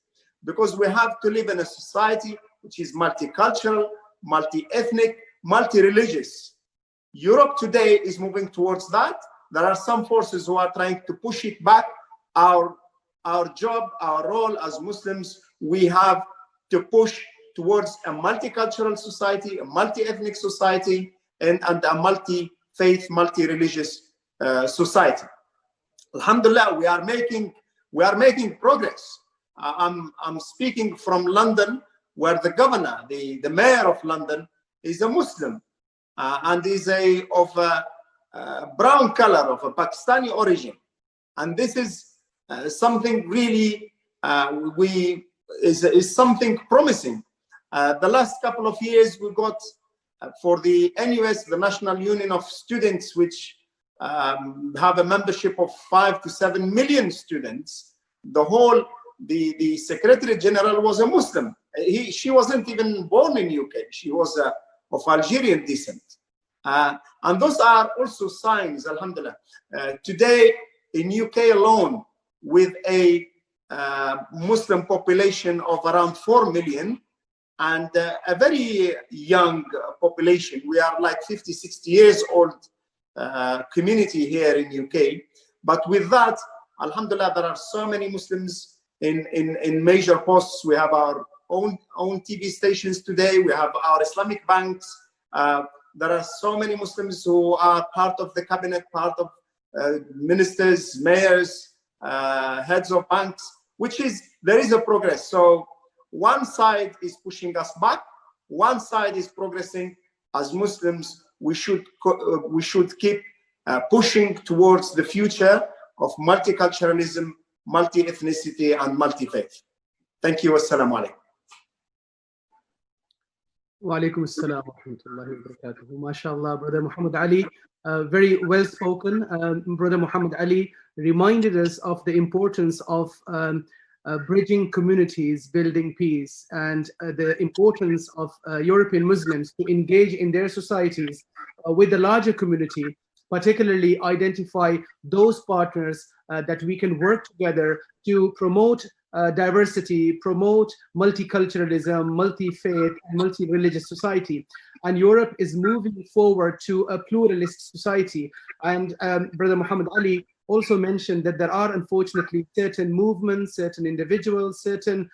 Speaker 12: because we have to live in a society which is multicultural, multi-ethnic, multi-religious. Europe today is moving towards that. There are some forces who are trying to push it back. Our job, our role as Muslims, we have to push towards a multicultural society, a multi-ethnic society, and a multi-faith, multi-religious society. Alhamdulillah, we are making progress. I'm speaking from London, where the governor, the mayor of London, is a Muslim and is of a brown color, of a Pakistani origin, and this is something really is something promising. The last couple of years, we got for the NUS, the National Union of Students, which have a membership of 5 to 7 million students. The Secretary General was a Muslim. She wasn't even born in UK. She was of Algerian descent. And those are also signs, alhamdulillah. Today in UK alone, with a Muslim population of around 4 million and a very young population, we are like 50, 60 years old community here in UK. But with that, alhamdulillah, there are so many Muslims in major posts. We have our own TV stations today. We have our Islamic banks. There are so many Muslims who are part of the cabinet, part of ministers, mayors, heads of banks, there is a progress. So one side is pushing us back, one side is progressing. As Muslims, we should keep pushing towards the future of multiculturalism, multi-ethnicity, and multi-faith. Thank you. Assalamu alaikum.
Speaker 14: Wa alaikum assalam wa rahmatullahi wa barakatuh. MashaAllah, Brother Muhammad Ali, very well spoken. Brother Muhammad Ali reminded us of the importance of bridging communities, building peace, and the importance of European Muslims to engage in their societies with the larger community, particularly identify those partners that we can work together to promote diversity, promote multiculturalism, multi-faith, and multi-religious society. And Europe is moving forward to a pluralist society. And Brother Muhammad Ali also mentioned that there are unfortunately certain movements, certain individuals, certain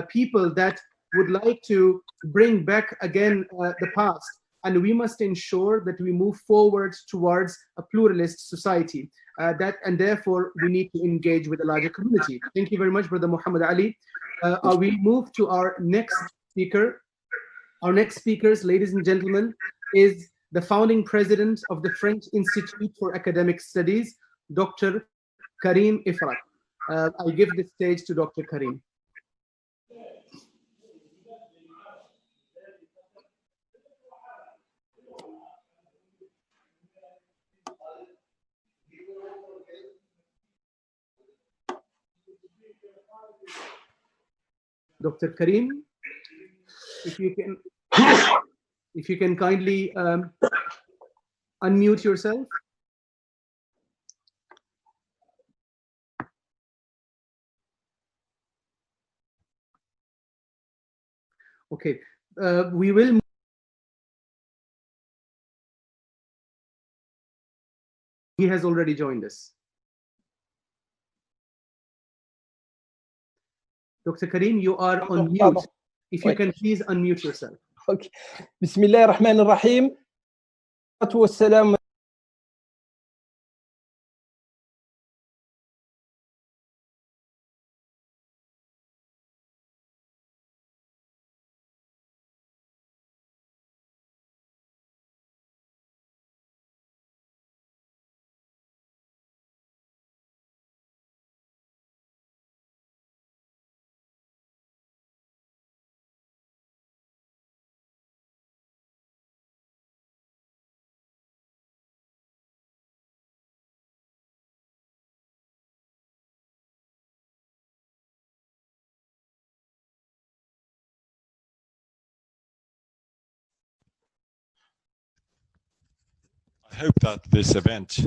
Speaker 14: people that would like to bring back again the past. And we must ensure that we move forward towards a pluralist society. And therefore we need to engage with the larger community. Thank you very much, Brother Muhammad Ali. We move to our next speaker. Our next speakers, ladies and gentlemen, is the founding president of the French Institute for Academic Studies, Dr. Karim Ifrak. I give the stage to Dr. Karim. Dr. Karim, if you can kindly unmute yourself. Okay, we will. He has already joined us. Dr. Karim, you are on mute. If you can please unmute yourself.
Speaker 18: Okay. بسم الله الرحمن الرحيم. والسلام.
Speaker 5: I hope that this event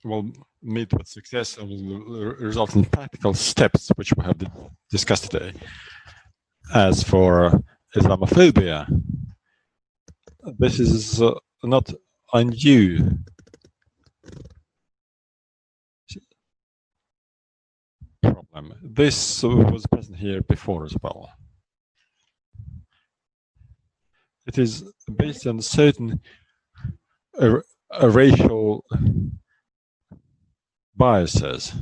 Speaker 5: will meet with success and will result in practical steps which we have discussed today. As for Islamophobia, this is not a new problem. This was present here before as well. It is based on certain racial biases.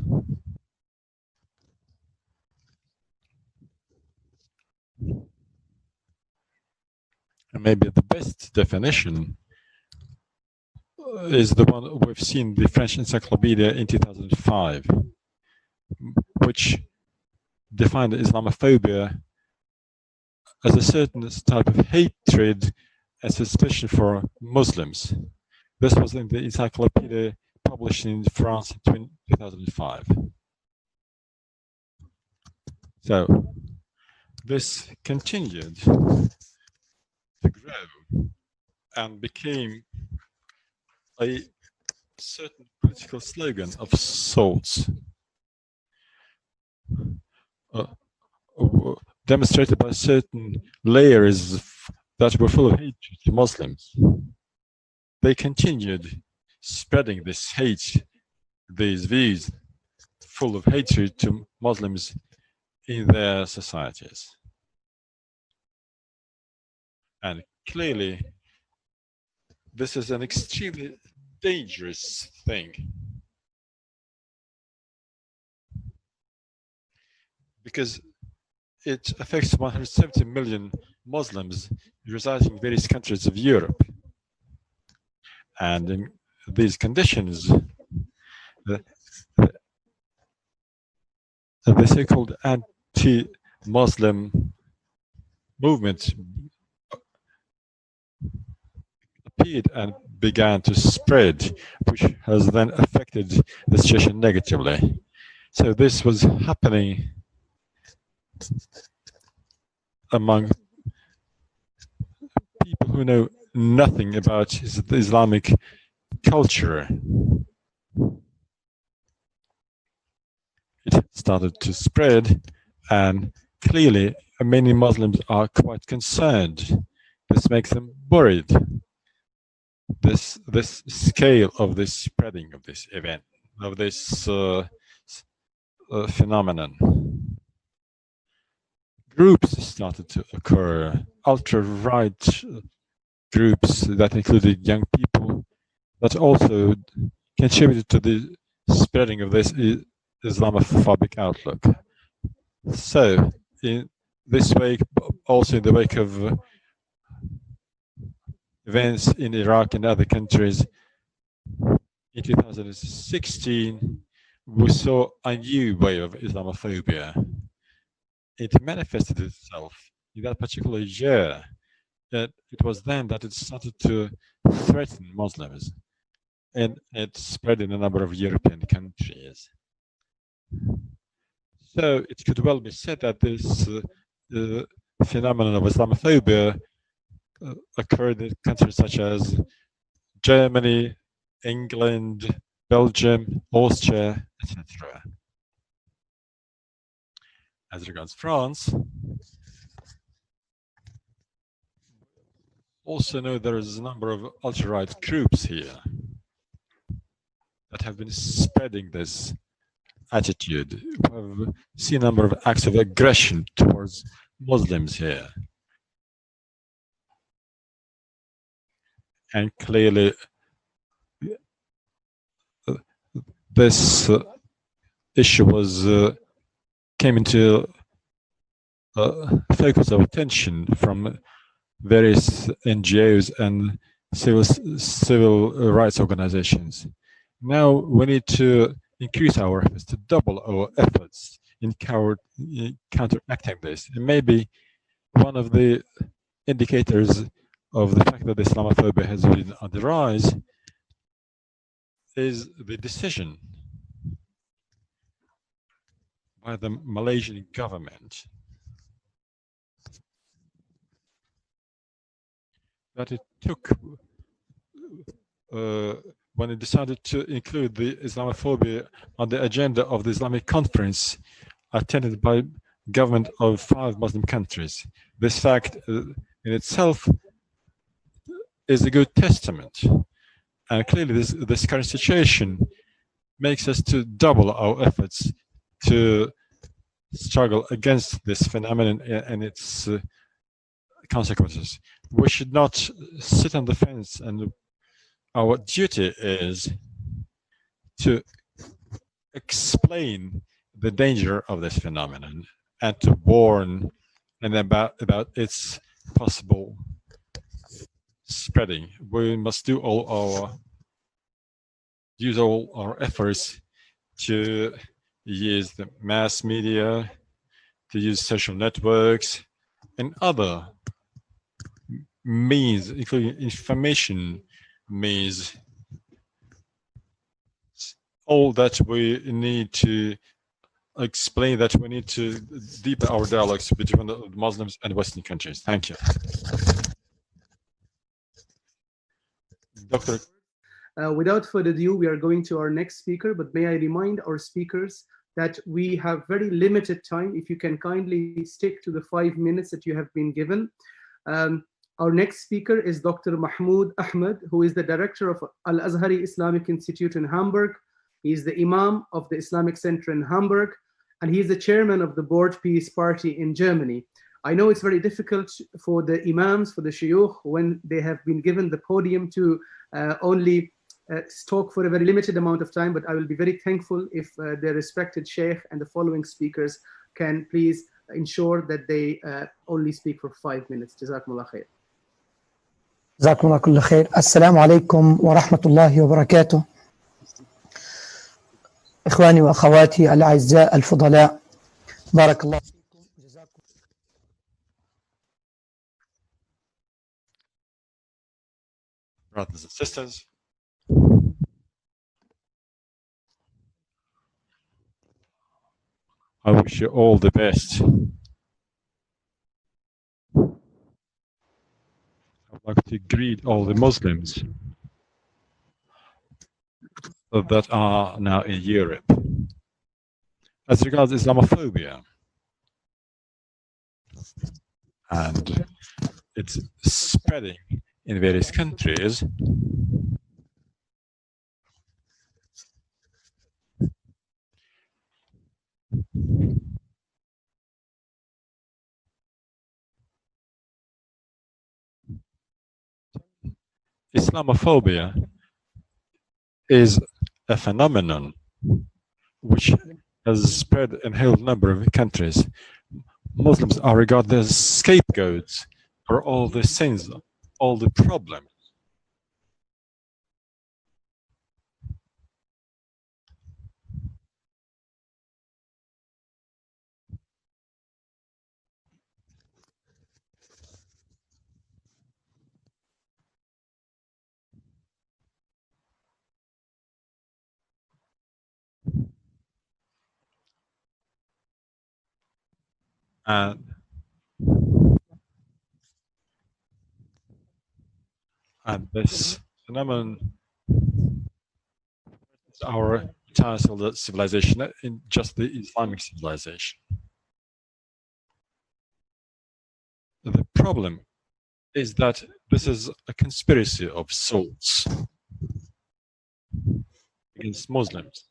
Speaker 5: And maybe the best definition is the one we've seen in the French Encyclopedia in 2005, which defined Islamophobia as a certain type of hatred and suspicion for Muslims. This was in the encyclopedia published in France in 2005. So this continued to grow and became a certain political slogan of sorts, demonstrated by certain layers that were full of hatred to Muslims. They continued spreading this hate, these views full of hatred to Muslims in their societies. And clearly, this is an extremely dangerous thing, because it affects 170 million Muslims residing in various countries of Europe. And in these conditions, the so-called anti-Muslim movement appeared and began to spread, which has then affected the situation negatively. So this was happening among people who know nothing about the Islamic culture. it started to spread, and clearly many Muslims are quite concerned. This makes them worried. This scale of this spreading of this event, of this phenomenon. Groups started to occur, ultra-right groups that included young people, that also contributed to the spreading of this Islamophobic outlook. So, in this wake, also in the wake of events in Iraq and other countries, in 2016, we saw a new wave of Islamophobia. It manifested itself in that particular year. It was then that it started to threaten Muslims, and it spread in a number of European countries. So it could well be said that this phenomenon of Islamophobia occurred in countries such as Germany, England, Belgium, Austria, etc. As regards France, also know there is a number of ultra-right groups here that have been spreading this attitude. We have seen a number of acts of aggression towards Muslims here. And clearly, this issue came into focus of attention from various NGOs and civil rights organizations. Now we need to increase our efforts, to double our efforts in counteracting this. And maybe one of the indicators of the fact that Islamophobia has been on the rise is the decision by the Malaysian government that it took when it decided to include the Islamophobia on the agenda of the Islamic conference attended by government of 5 Muslim countries. This fact in itself is a good testament. And clearly this current situation makes us to double our efforts to struggle against this phenomenon and its consequences. We should not sit on the fence, and our duty is to explain the danger of this phenomenon and to warn and about its possible spreading. We must use all our efforts to use the mass media, to use social networks and other means, including information means, all that we need to explain, that we need to deepen our dialogues between the Muslims and Western countries. Thank you. Dr.
Speaker 14: Without further ado, we are going to our next speaker, but may I remind our speakers that we have very limited time. If you can kindly stick to the 5 minutes that you have been given. Our next speaker is Dr. Mahmoud Ahmed, who is the director of Al-Azhari Islamic Institute in Hamburg. He is the Imam of the Islamic Center in Hamburg, and he is the chairman of the Board Peace Party in Germany. I know it's very difficult for the imams, for the shuyukh, when they have been given the podium to only talk for a very limited amount of time, but I will be very thankful if the respected sheikh and the following speakers can please ensure that they only speak for 5 minutes. Jazakumullah khair.
Speaker 19: جزاكم الله كل خير. السلام عليكم ورحمة الله وبركاته. إخواني وأخواتي الأعزاء الفضلاء، بارك الله فيكم. جزاكم.
Speaker 5: Brothers and sisters, I wish you all the best. I'd like to greet all the Muslims that are now in Europe. As regards Islamophobia, and it's spreading in various countries, Islamophobia is a phenomenon which has spread in a whole number of countries. Muslims are regarded as scapegoats for all the sins, all the problems. And this phenomenon is our entire civilization, not in just the Islamic civilization. The problem is that this is a conspiracy of sorts against Muslims.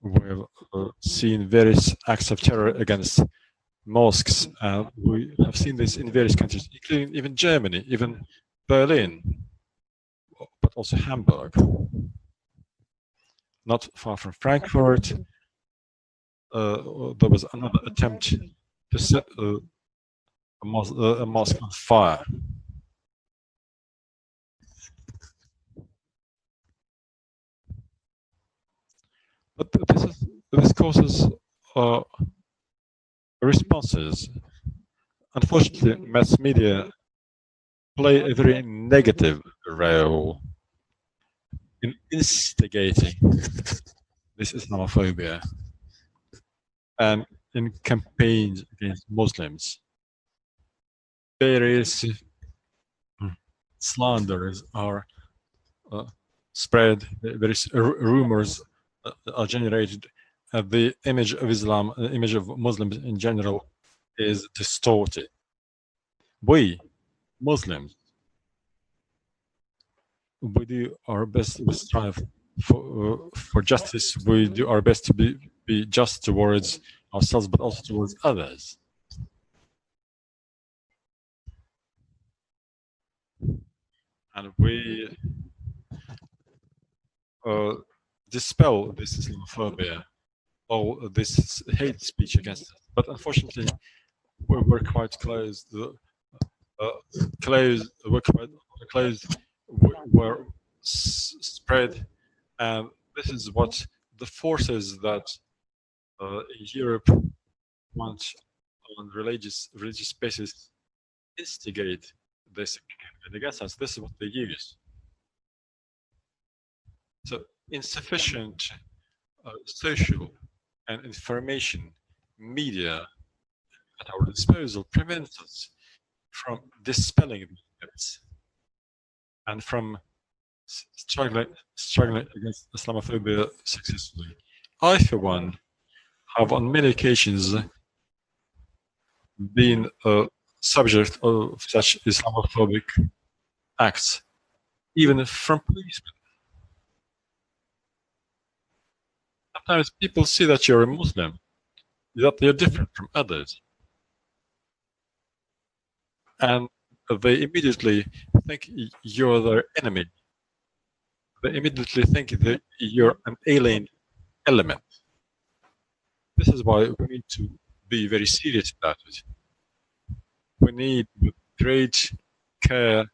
Speaker 5: We've seen various acts of terror against mosques. We have seen this in various countries, including even Germany, even Berlin, but also Hamburg. Not far from Frankfurt, there was another attempt to set a mosque on fire. But this causes responses. Unfortunately, mass media play a very negative role in instigating this Islamophobia and in campaigns against Muslims. Various slanders are spread, various rumors are generated. The image of Islam, the image of Muslims in general, is distorted. We, Muslims, we do our best, we strive for justice, we do our best to be just towards ourselves, but also towards others. And we dispel this Islamophobia, all this hate speech against us. But unfortunately, we're quite closed. We're quite closed. We're spread, and this is what the forces that Europe want on religious basis instigate this against us. This is what they use. So insufficient social and information media at our disposal prevents us from dispelling these myths and from struggling against Islamophobia successfully. I, for one, have on many occasions been a subject of such Islamophobic acts, even from policemen. Sometimes people see that you're a Muslim, that you're different from others, and they immediately think you're their enemy. They immediately think that you're an alien element. This is why we need to be very serious about it. We need, with great care,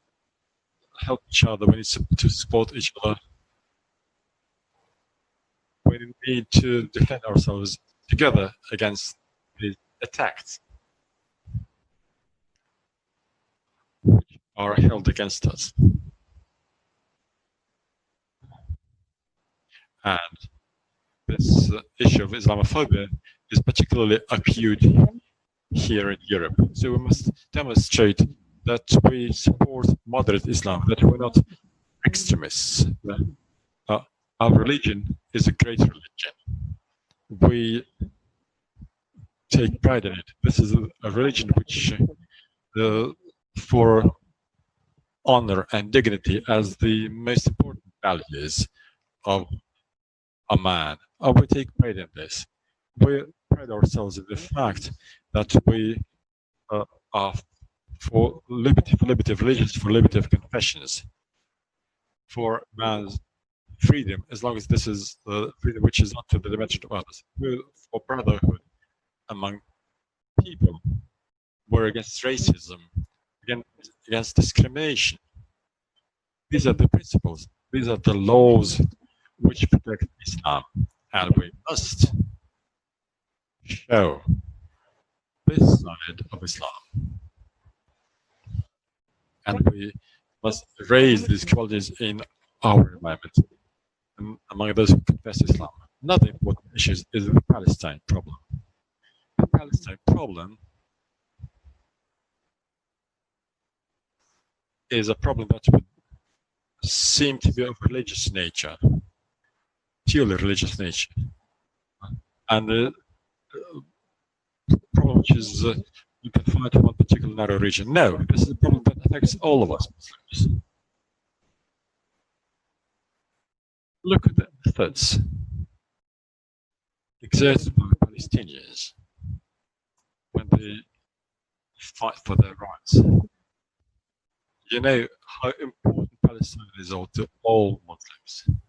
Speaker 5: help each other. We need to support each other. We need to defend ourselves together against these attacks which are held against us. And this issue of Islamophobia is particularly acute here in Europe. So we must demonstrate that we support moderate Islam, that we're not extremists. Our religion is a great religion. We take pride in it. This is a religion which, for honor and dignity as the most important values of a man. We take pride in this. We pride ourselves in the fact that we are for liberty of religions, for liberty of confessions, for man's freedom, as long as this is freedom which is not to the detriment of others. We're for brotherhood among people. We're against racism, against discrimination. These are the principles. These are the laws which protect Islam, and we must show this side of Islam, and we must raise these qualities in our environment among those who confess Islam. Another important issue is the Palestine problem. The Palestine problem is a problem that would seem to be of religious nature, purely religious nature, and the problem which is you can find in one particular narrow region. No, this is a problem that affects all of us Muslims. Look at the efforts exerted by the Palestinians when they fight for their rights. You know how important Palestine is to all Muslims.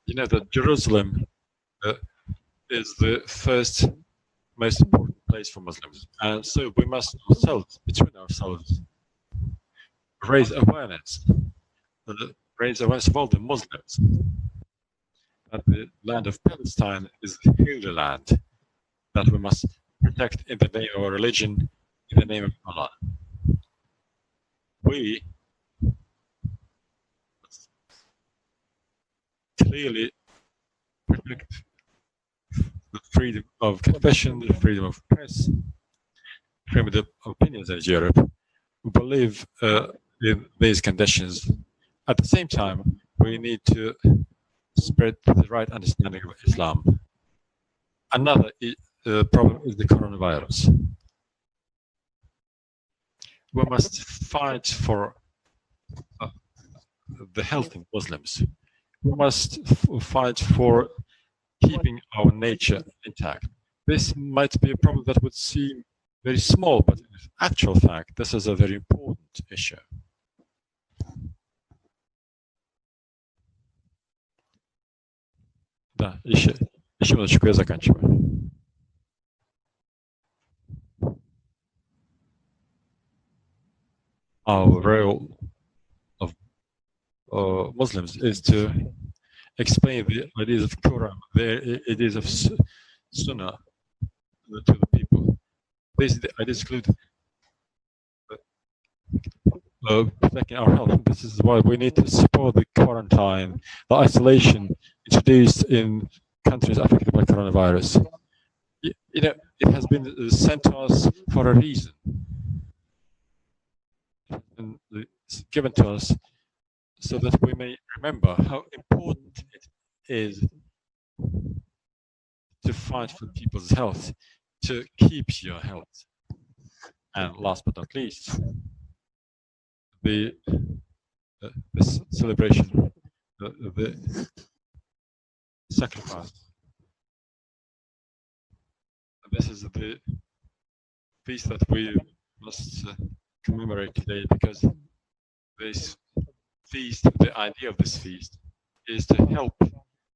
Speaker 5: You know that Jerusalem is the first most important place for Muslims, and so we must ourselves, between ourselves, raise awareness of all the Muslims that the land of Palestine is the holy land that we must protect in the name of our religion, in the name of Allah. We clearly protect the freedom of confession, the freedom of press, freedom of opinions in Europe. We believe in these conditions. At the same time, we need to spread the right understanding of Islam. Another problem is the coronavirus. We must fight for the health of Muslims. We must fight for keeping our nature intact. This might be a problem that would seem very small, but in actual fact, this is a very important issue. Да, еще минуточку, я заканчиваю. Our role of Muslims is to explain the ideas of Quran, the ideas of Sunnah to the people. These ideas include protecting our health. This is why we need to support the quarantine, the isolation introduced in countries affected by coronavirus. You know, it has been sent to us for a reason. And it's given to us so that we may remember how important it is to fight for people's health, to keep your health. And last but not least, this celebration, the sacrifice. This is the feast that we must commemorate today, because this feast, the idea of this feast, is to help,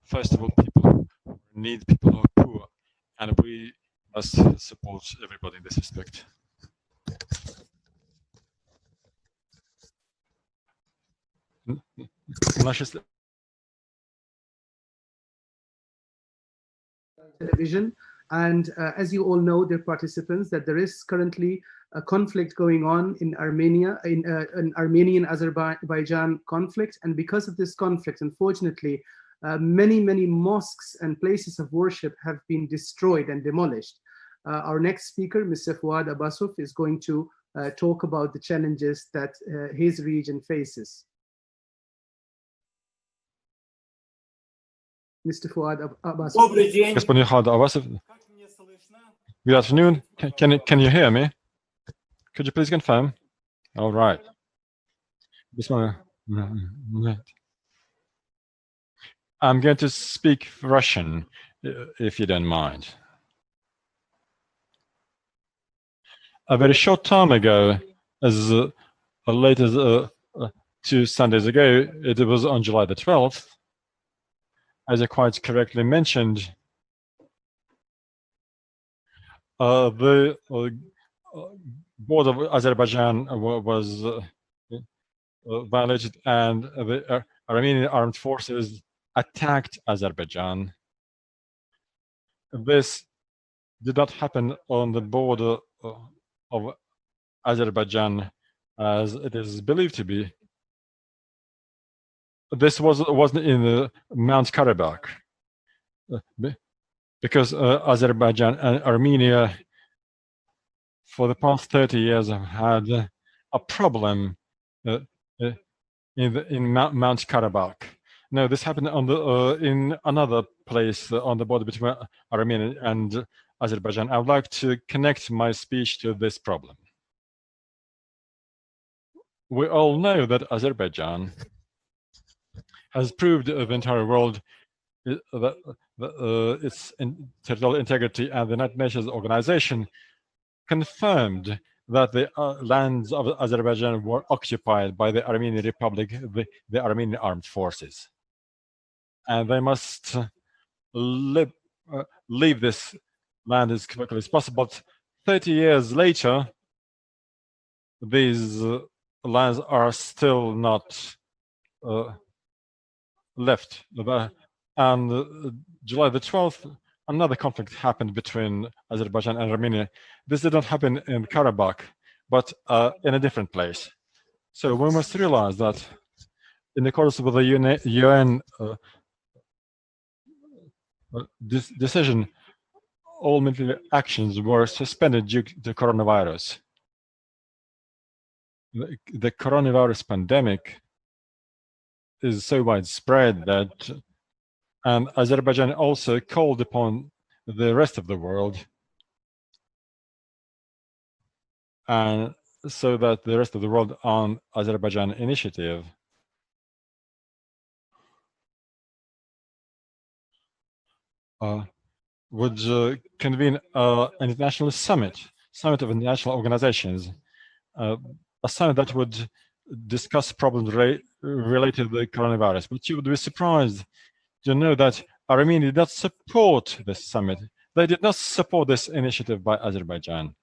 Speaker 5: first of all, people who need, people who are poor, and we must support everybody in this respect.
Speaker 14: Television, and as you all know, dear participants, that there is currently a conflict going on in Armenia, in an Armenian-Azerbaijan conflict, and because of this conflict, unfortunately, many mosques and places of worship have been destroyed and demolished. Our next speaker, Mr. Fuad Abbasov, is going to talk about the challenges that his region faces. Mr. Fuad Abbas.
Speaker 5: Господин Fuad Abbasov. Good afternoon. Can you hear me? Could you please confirm? All right. I'm going to speak Russian, if you don't mind. A very short time ago, as late as 2 Sundays ago, it was on July the 12th, as you quite correctly mentioned, the border of Azerbaijan was violated, and the Armenian armed forces attacked Azerbaijan. This did not happen on the border of Azerbaijan, as it is believed to be. This wasn't in Mount Karabakh, because Azerbaijan and Armenia for the past 30 years have had a problem in Mount Karabakh. No, this happened on the in another place on the border between Armenia and Azerbaijan. I would like to connect my speech to this problem. We all know that Azerbaijan has proved to the entire world that its territorial integrity, and the United Nations organization confirmed that the lands of Azerbaijan were occupied by the Armenian Republic, the Armenian armed forces. And they must leave this land as quickly as possible. But 30 years later, these lands are still not left. And July the 12th, another conflict happened between Azerbaijan and Armenia. This did not happen in Karabakh, but in a different place. So we must realize that in accordance with the UN decision, all military actions were suspended due to coronavirus. The coronavirus pandemic is so widespread that, and Azerbaijan also called upon the rest of the world, and so that the rest of the world on Azerbaijan initiative would convene an international summit of international organizations, a summit that would discuss problems related to the coronavirus. But you would be surprised to know that Armenia did not support this summit. They did not support this initiative by Azerbaijan.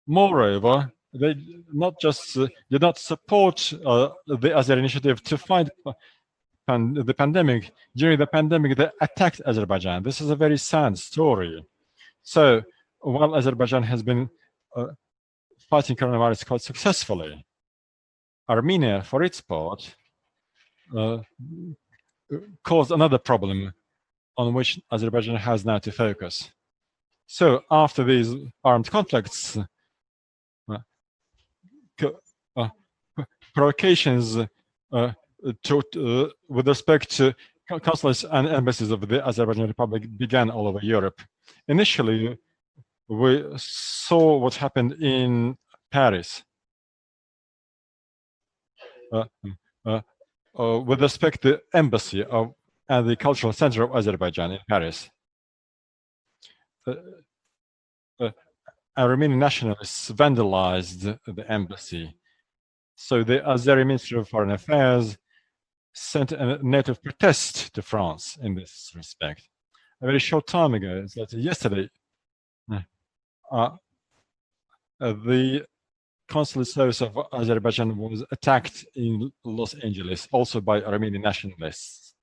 Speaker 5: Moreover, they not just did not support the Azer initiative to fight the pandemic. During the pandemic, they attacked Azerbaijan. This is a very sad story. So while Azerbaijan has been fighting coronavirus quite successfully, Armenia, for its part, caused another problem on which Azerbaijan has now to focus. So after these armed conflicts, provocations with respect to consulates and embassies of the Azerbaijan Republic began all over Europe. Initially, we saw what happened in Paris. With respect to the embassy and the cultural center of Azerbaijan in Paris. Armenian nationalists vandalized the embassy. So the Azeri Ministry of Foreign Affairs sent a note of protest to France in this respect. A very short time ago, yesterday, the consulate service of Azerbaijan was attacked in Los Angeles, also by Armenian nationalists.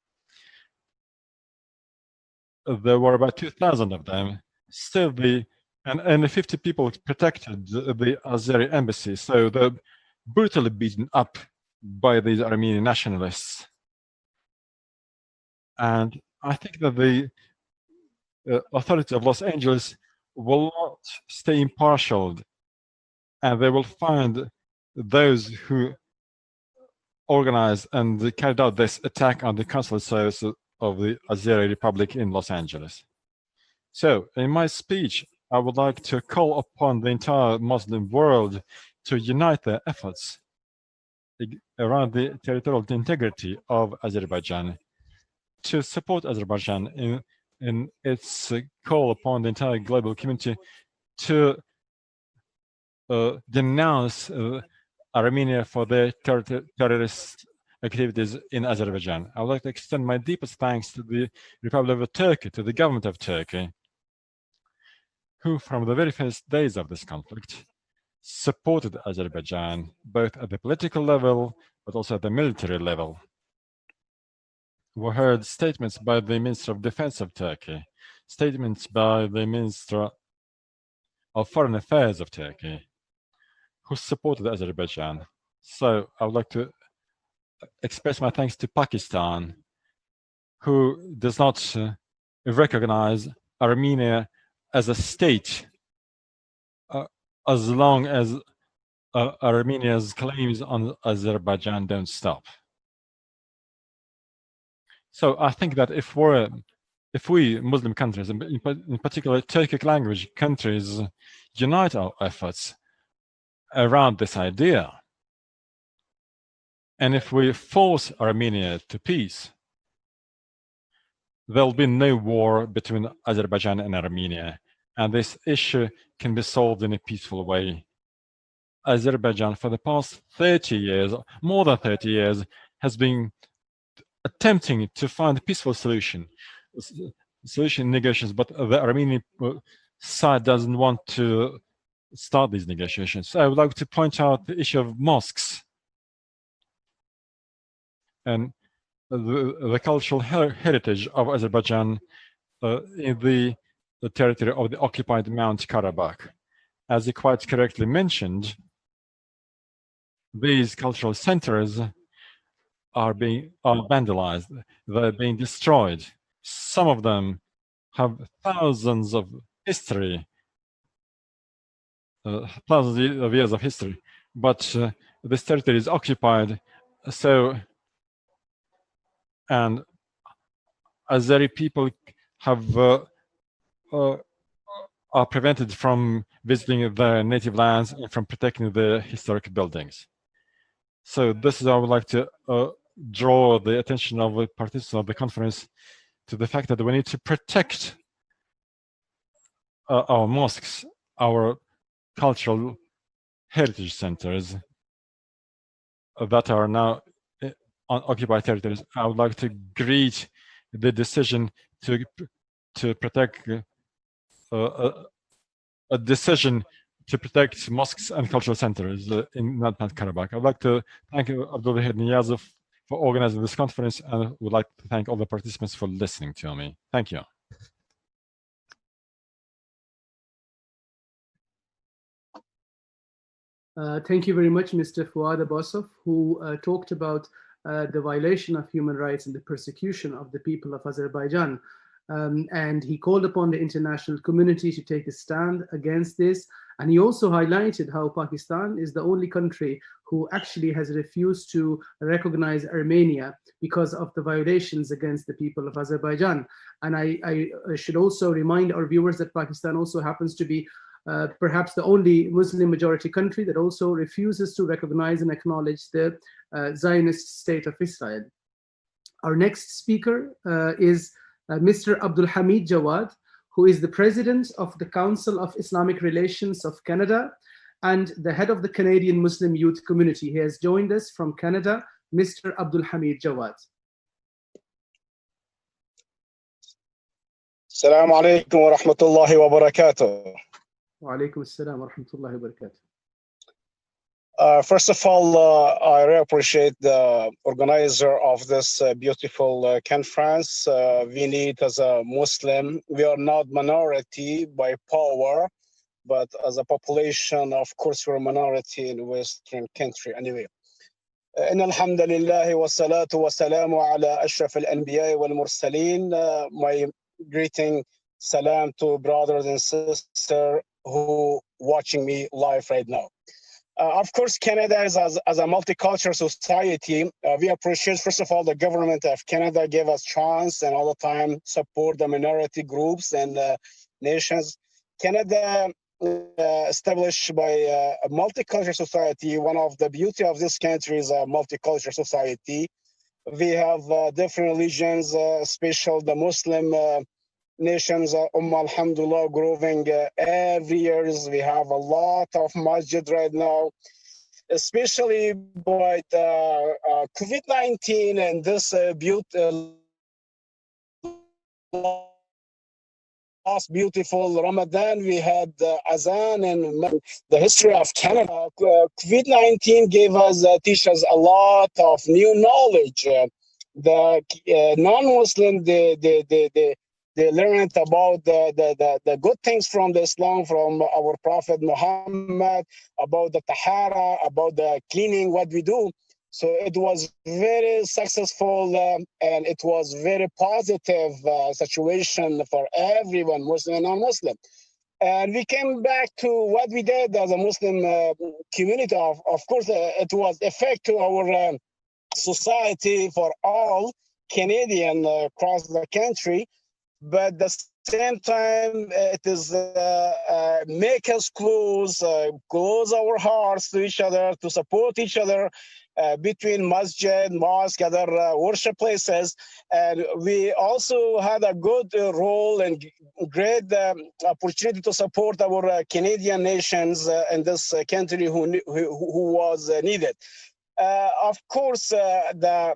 Speaker 5: There were about 2,000 of them. Still, and 50 people protected the Azeri embassy. So they're brutally beaten up by these Armenian nationalists. And I think that the authorities of Los Angeles will not stay impartial, and they will find those who organized and carried out this attack on the consulate service of the Azeri Republic in Los Angeles. So, in my speech, I would like to call upon the entire Muslim world to unite their efforts around the territorial integrity of Azerbaijan, to support Azerbaijan in its call upon the entire global community to denounce Armenia for their terrorist activities in Azerbaijan. I would like to extend my deepest thanks to the Republic of Turkey, to the government of Turkey, who from the very first days of this conflict supported Azerbaijan, both at the political level, but also at the military level. We heard statements by the Minister of Defense of Turkey, statements by the Minister of Foreign Affairs of Turkey, who supported Azerbaijan. So I would like to express my thanks to Pakistan, who does not recognize Armenia as a state as long as Armenia's claims on Azerbaijan don't stop. So I think that if we Muslim countries, in particular Turkic language countries, unite our efforts around this idea, and if we force Armenia to peace, there'll be no war between Azerbaijan and Armenia, and this issue can be solved in a peaceful way. Azerbaijan, for the past 30 years, more than 30 years, has been attempting to find a peaceful solution negotiations, but the Armenian side doesn't want to start these negotiations. So I would like to point out the issue of mosques and the cultural heritage of Azerbaijan in the territory of the occupied Mount Karabakh. As you quite correctly mentioned, these cultural centers are vandalized, they're being destroyed. Some of them have thousands of history, thousands of years of history, but this territory is occupied, and Azeri people are prevented from visiting their native lands and from protecting the historic buildings. So this is how I would like to draw the attention of the participants of the conference to the fact that we need to protect our mosques, our cultural heritage centers that are now on occupied territories. I would like to greet the decision to protect a decision to protect mosques and cultural centers in Nagorno-Karabakh. I'd like to thank Abdulwahid Niyazov for organizing this conference, and would like to thank all the participants for listening to me. Thank you.
Speaker 14: Thank you very much, Mr. Fuad Abbasov, who talked about the violation of human rights and the persecution of the people of Azerbaijan. And he called upon the international community to take a stand against this. And he also highlighted how Pakistan is the only country who actually has refused to recognize Armenia because of the violations against the people of Azerbaijan. And I should also remind our viewers that Pakistan also happens to be perhaps the only Muslim majority country that also refuses to recognize and acknowledge the Zionist state of Israel. Our next speaker is Mr. Abdul Hamid Jawad, who is the president of the Council of Islamic Relations of Canada and the head of the Canadian Muslim Youth Community. He has joined us from Canada, Mr. Abdul Hamid Jawad.
Speaker 20: Assalamu alaikum wa rahmatullahi wa barakatuh.
Speaker 14: Wa alaikum assalam wa rahmatullahi wa barakatuh.
Speaker 20: First of all, I really appreciate the organizer of this beautiful conference. We need, as a Muslim, we are not minority by power, but as a population, of course, we're a minority in Western country. Anyway, إن الحمد لله والصلاة والسلام على أشرف الأنبياء والمرسلين. My greeting, salam to brothers and sisters who watching me live right now. Of course, Canada is as a multicultural society. We appreciate, first of all, the government of Canada gave us chance and all the time support the minority groups and nations. Canada established by a multicultural society. One of the beauty of this country is a multicultural society. We have different religions, especially the Muslim nations, Ummah, alhamdulillah, growing every year. We have a lot of masjid right now, especially by the COVID-19 and this last beautiful Ramadan. We had Azan and the history of Canada. COVID-19 gave us, teach us a lot of new knowledge. The non-Muslim, they learned about the good things from the Islam, from our Prophet Muhammad, about the tahara, about the cleaning, what we do. So it was very successful and it was very positive situation for everyone, Muslim and non-Muslim. And we came back to what we did as a Muslim community. Of course, it was effect to our society for all Canadian across the country. But at the same time, it is make us close our hearts to each other, to support each other between masjid, mosque, other worship places. And we also had a good role and great opportunity to support our Canadian nations in this country who was needed. Of course, the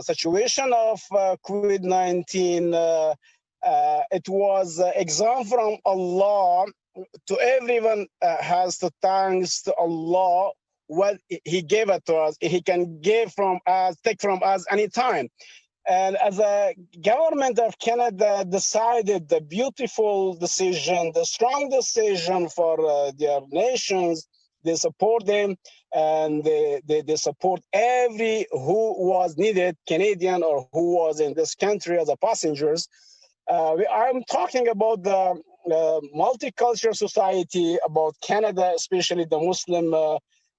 Speaker 20: situation of COVID-19, it was exam from Allah to everyone. Has to thanks to Allah what He gave it to us. He can give from us, take from us anytime. And as a government of Canada decided the beautiful decision, the strong decision for their nations, they support them and they support every who was needed, Canadian or who was in this country as a passengers. I'm talking about the multicultural society, about Canada, especially the Muslim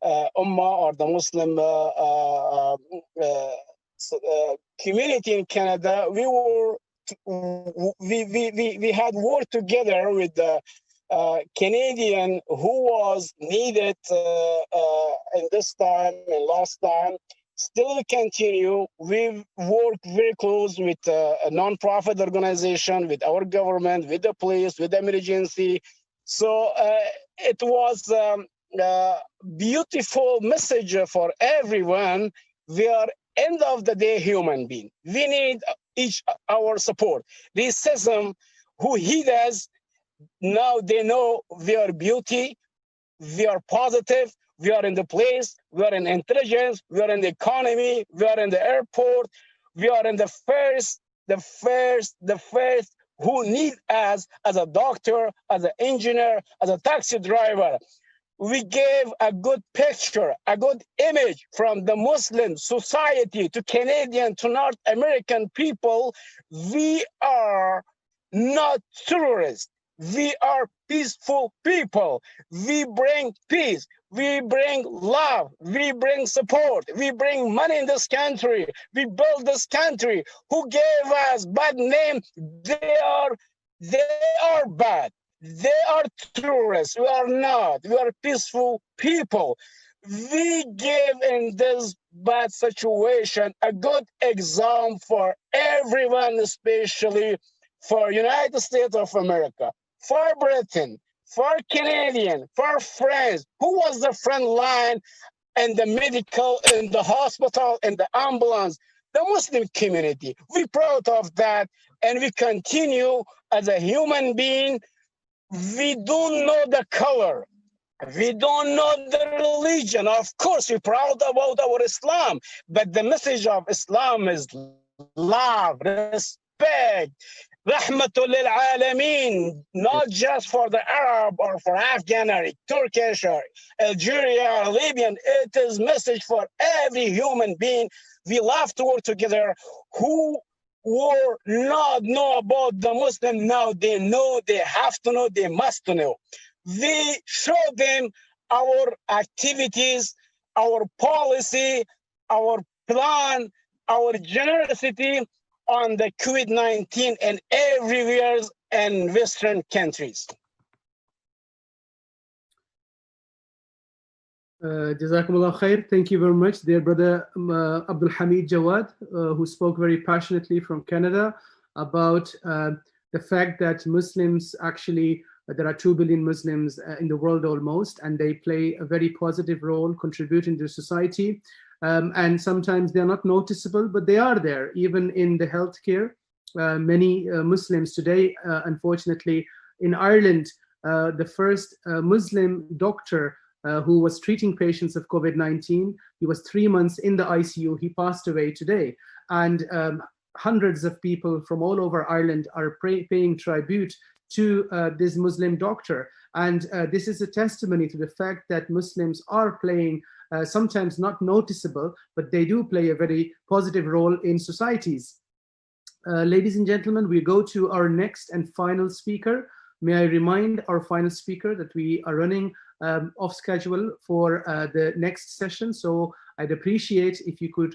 Speaker 20: Ummah or the Muslim community in Canada. We had worked together with the Canadian who was needed in this time and last time. Still we continue. We work very close with a non-profit organization, with our government, with the police, with the emergency. So it was a beautiful message for everyone. We are end of the day human being. We need our support. Racism, who hit us, now they know we are beauty, we are positive, we are in the place, we are in intelligence, we are in the economy, we are in the airport, we are in the first who need us as a doctor, as an engineer, as a taxi driver. We gave a good picture, a good image from the Muslim society to Canadian, to North American people. We are not terrorists. We are peaceful people. We bring peace. We bring love. We bring support. We bring money in this country. We build this country. Who gave us bad name? They are bad. They are terrorists. We are not. We are peaceful people. We give in this bad situation a good example for everyone, especially for United States of America, for Britain, for Canadian, for France. Who was the front line and the medical, in the hospital, and the ambulance? The Muslim community. We're proud of that, and we continue as a human being. We don't know the color. We don't know the religion. Of course, we're proud about our Islam, but the message of Islam is love, respect, rahmatul lil alameen, not just for the Arab or for Afghan or Turkish or Algeria or Libyan. It is message for every human being. We love to work together. Who were not know about the Muslim, now they know, they have to know, they must know. We show them our activities, our policy, our plan, our generosity on the COVID-19 and everywhere in Western countries.
Speaker 14: Jazakumullah khair. Thank you very much, dear brother Abdul Hamid Jawad, who spoke very passionately from Canada about the fact that Muslims actually, there are 2 billion Muslims in the world almost, and they play a very positive role contributing to society. And sometimes they're not noticeable, but they are there, even in the healthcare. Many Muslims today, unfortunately, in Ireland, the first Muslim doctor who was treating patients of COVID-19. He was 3 months in the ICU. He passed away today. And hundreds of people from all over Ireland are paying tribute to this Muslim doctor. And this is a testimony to the fact that Muslims are playing, sometimes not noticeable, but they do play a very positive role in societies. Ladies and gentlemen, we go to our next and final speaker. May I remind our final speaker that we are running off schedule for the next session. So I'd appreciate if you could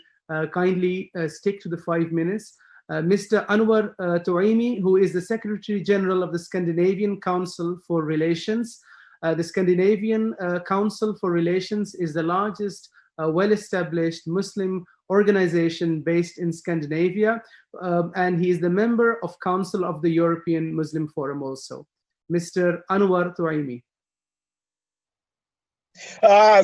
Speaker 14: kindly stick to the 5 minutes. Mr. Anwar Touaimi, who is the Secretary General of the Scandinavian Council for Relations. The Scandinavian Council for Relations is the largest well-established Muslim organization based in Scandinavia, and he is the member of Council of the European Muslim Forum also. Mr. Anwar Touaimi.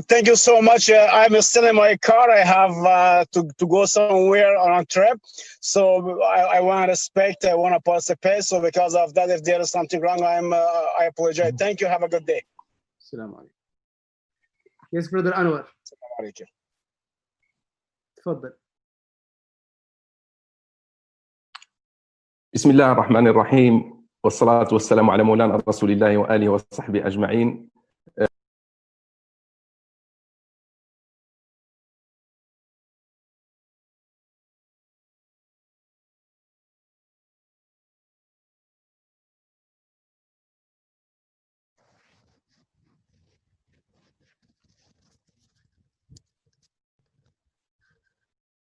Speaker 20: Thank you so much. I'm still in my car. I have to go somewhere on a trip. So I want to respect, I want to participate. So because of that, if there is something wrong, I apologize. Thank you. Have a good day.
Speaker 14: Assalamu alaikum. Yes, Brother Anwar.
Speaker 20: Assalamu alaikum.
Speaker 14: تفضل.
Speaker 21: بسم الله الرحمن الرحيم والصلاة والسلام على مولانا رسول الله وآله وصحبه أجمعين.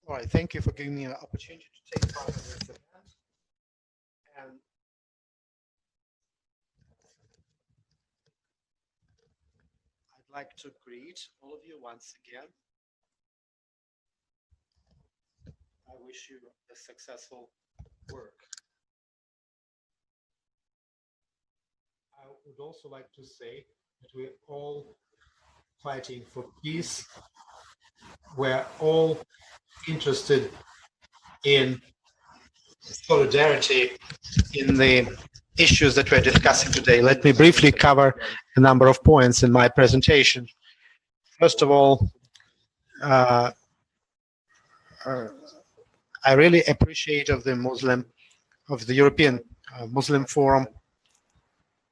Speaker 7: All right, thank you for giving me an opportunity to take part in this event. And I'd like to greet all of you once again. I wish you a successful work. I would also like to say that we're all fighting for peace. We're all interested in solidarity in the issues that we're discussing today. Let me briefly cover a number of points in my presentation. First of all, I really appreciate of the European Muslim Forum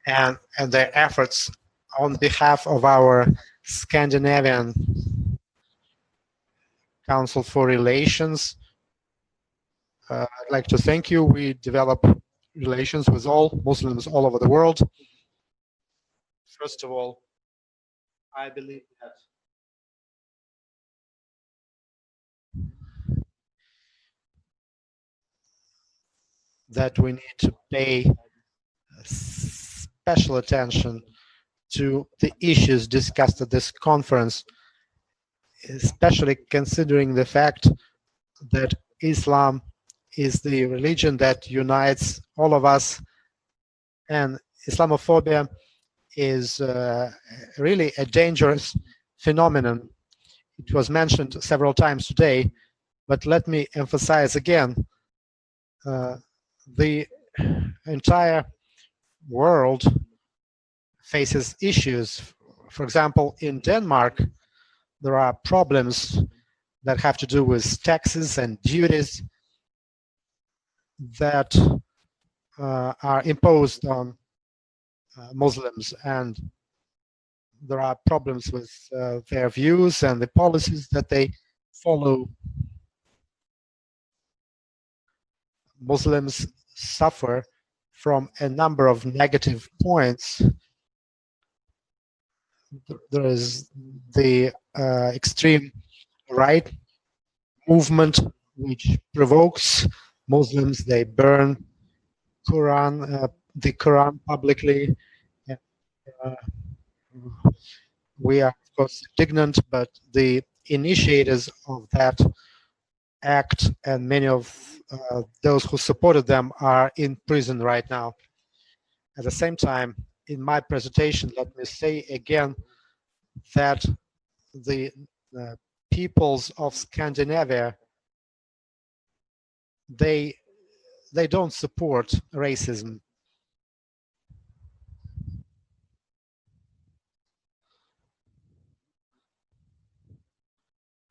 Speaker 7: and their efforts on behalf of our Scandinavian Council for Relations. I'd like to thank you. We develop relations with all Muslims all over the world. First of all, I believe that we need to pay special attention to the issues discussed at this conference, especially considering the fact that Islam is the religion that unites all of us, and Islamophobia is really a dangerous phenomenon. It was mentioned several times today, but let me emphasize again, the entire world faces issues. For example, in Denmark, there are problems that have to do with taxes and duties that are imposed on Muslims, and there are problems with their views and the policies that they follow. Muslims suffer from a number of negative points there is the extreme right movement which provokes Muslims. They burn the Quran publicly. We are, of course, indignant, but the initiators of that act and many of those who supported them are in prison right now. At the same time, in my presentation, let me say again that the peoples of Scandinavia, they don't support racism.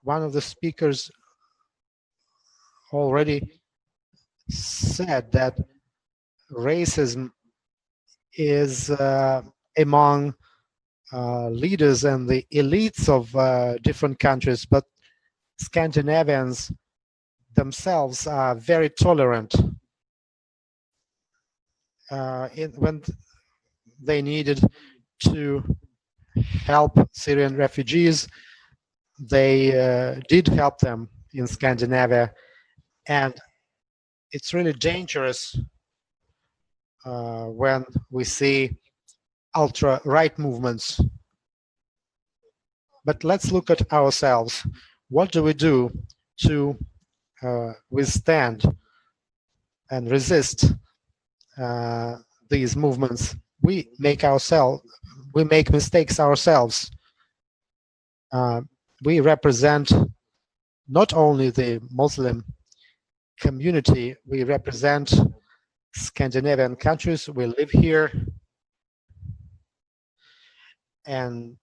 Speaker 7: One of the speakers already said that racism is among leaders and the elites of different countries, but Scandinavians themselves are very tolerant. When they needed to help Syrian refugees, they did help them in Scandinavia, and it's really dangerous when we see ultra-right movements. But let's look at ourselves. What do we do to withstand and resist these movements? We make mistakes ourselves. We represent not only the Muslim community, we represent Scandinavian countries. We live here, and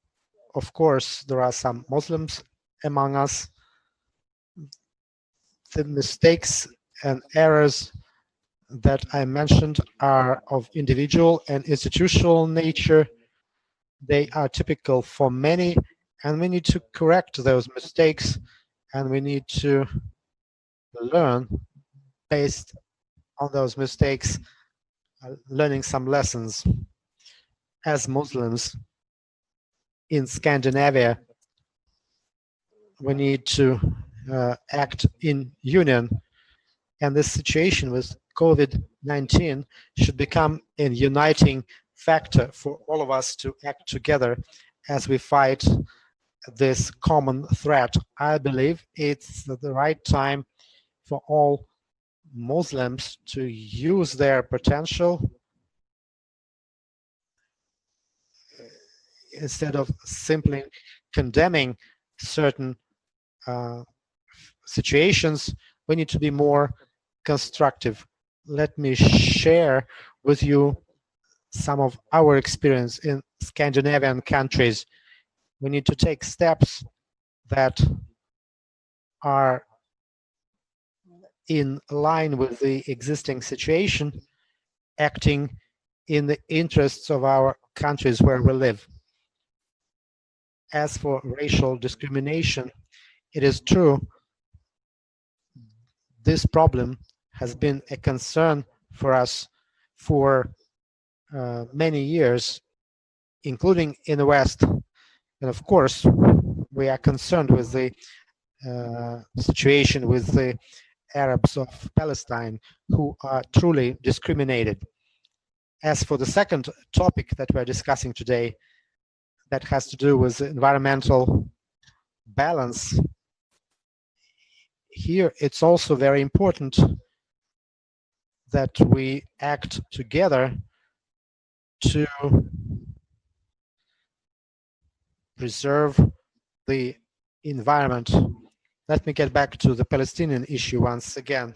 Speaker 7: of course there are some Muslims among us. The mistakes and errors that I mentioned are of individual and institutional nature. They are typical for many, and we need to correct those mistakes, and we need to learn based on those mistakes, learning some lessons. As Muslims in Scandinavia, we need to act in union, and this situation with COVID-19 should become a uniting factor for all of us to act together as we fight this common threat. I believe it's the right time for all Muslims to use their potential instead of simply condemning certain situations. We need to be more constructive. Let me share with you some of our experience in Scandinavian countries. We need to take steps that are in line with the existing situation, acting in the interests of our countries where we live. As for racial discrimination, it is true this problem has been a concern for us for many years, including in the West. And of course, we are concerned with the situation with the Arabs of Palestine who are truly discriminated. As for the second topic that we're discussing today, that has to do with environmental balance, here it's also very important that we act together to preserve the environment. Let me get back to the Palestinian issue once again.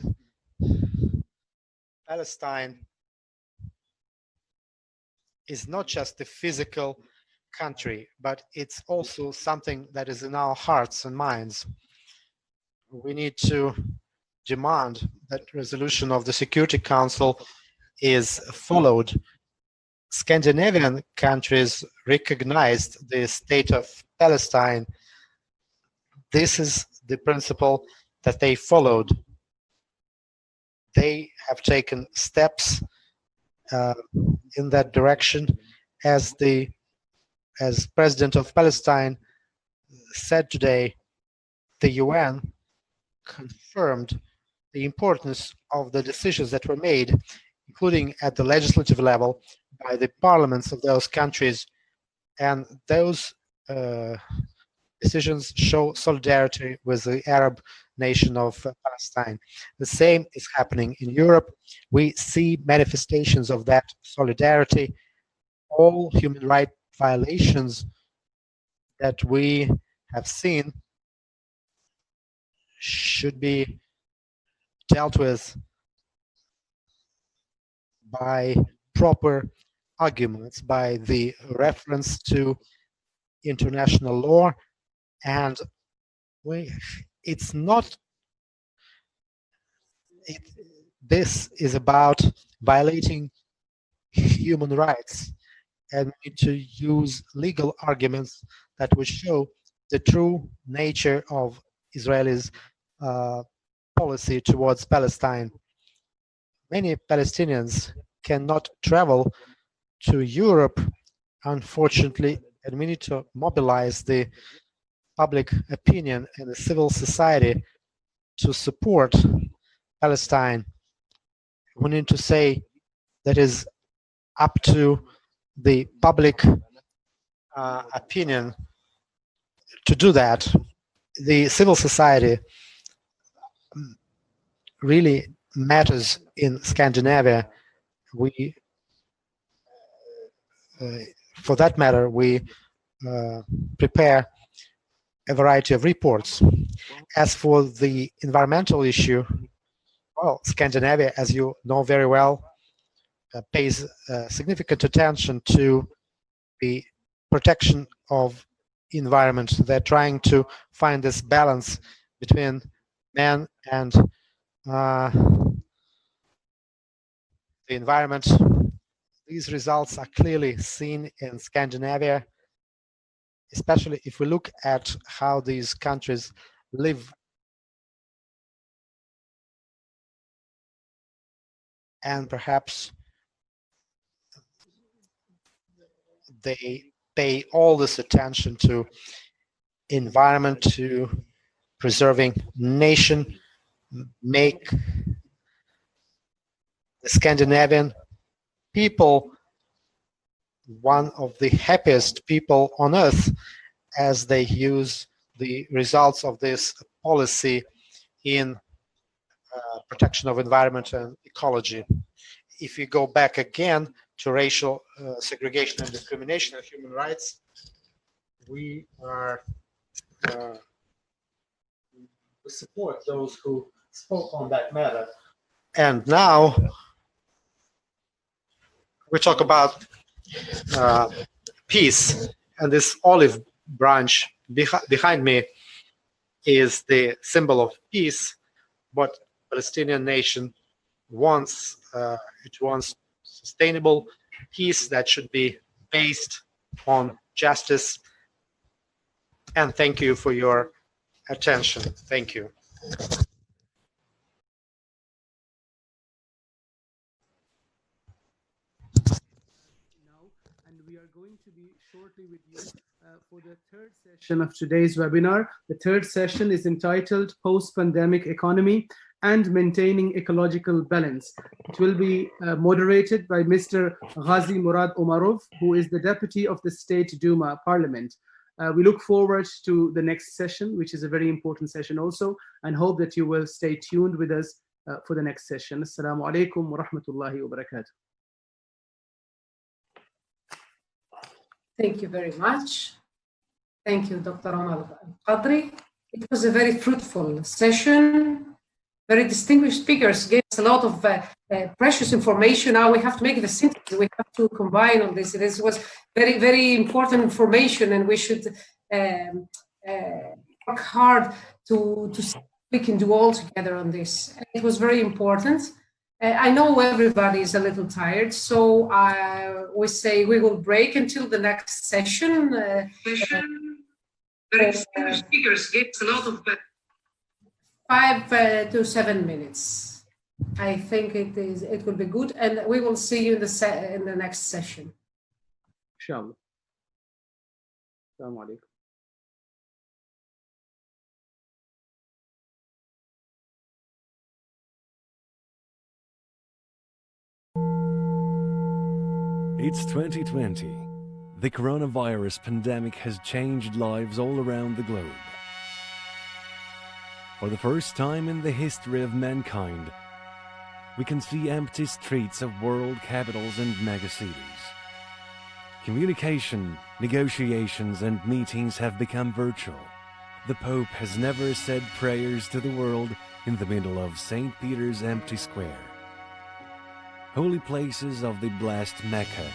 Speaker 7: Palestine is not just a physical country, but it's also something that is in our hearts and minds. We need to demand that resolution of the Security Council is followed. Scandinavian countries recognized the state of Palestine. This is the principle that they followed. They have taken steps in that direction as the as President of Palestine said today, the UN confirmed the importance of the decisions that were made, including at the legislative level, by the parliaments of those countries. And those decisions show solidarity with the Arab nation of Palestine. The same is happening in Europe. We see manifestations of that solidarity. All human rights violations that we have seen should be dealt with by proper arguments, by the reference to international law, and this is about violating human rights, and we need to use legal arguments that will show the true nature of Israel's policy towards Palestine. Many Palestinians cannot travel to Europe, unfortunately, and we need to mobilize the public opinion and the civil society to support Palestine. We need to say that is up to the public opinion to do that. The civil society really matters in Scandinavia. We, for that matter, we prepare a variety of reports. As for the environmental issue, well, Scandinavia, as you know very well, pays significant attention to the protection of environment. They're trying to find this balance between man and the environment. These results are clearly seen in Scandinavia, especially if we look at how these countries live. And perhaps they pay all this attention to environment, to preserving nation, make the Scandinavian people one of the happiest people on earth as they use the results of this policy in protection of environment and ecology. If you go back again to racial segregation and discrimination and human rights, we are we support those who spoke on that matter. And now we talk about peace, and this olive branch behind me is the symbol of peace. What Palestinian nation wants, it wants sustainable peace that should be based on justice. And thank you for your attention. Thank you.
Speaker 14: And we are going to be shortly with you for the third session of today's webinar. The third session is entitled Post-Pandemic Economy and Maintaining Ecological Balance. It will be moderated by Mr. Ghazi Murad Umarov, who is the Deputy of the State Duma Parliament. We look forward to the next session, which is a very important session also, and hope that you will stay tuned with us for the next session. Assalamu alaikum wa rahmatullahi wa barakatuh.
Speaker 2: Thank you very much. Thank you, Dr. Omar Al-Qadri. It was a very fruitful session. Very distinguished speakers gave us a lot of precious information. Now we have to make the synthesis. We have to combine all this. This was very, very important information, and we should work hard to see what we can do all together on this. It was very important. I know everybody is a little tired, so we say we will break until the next session. Very distinguished speakers gave us a lot of 5 to 7 minutes. I think it will be good, and we will see you in the next session.
Speaker 14: Inshallah. السلام عليكم.
Speaker 1: It's 2020. The coronavirus pandemic has changed lives all around the globe. For the first time in the history of mankind, we can see empty streets of world capitals and megacities. Communication, negotiations, and meetings have become virtual. The Pope has never said prayers to the world in the middle of St. Peter's empty square. Holy places of the blessed Mecca,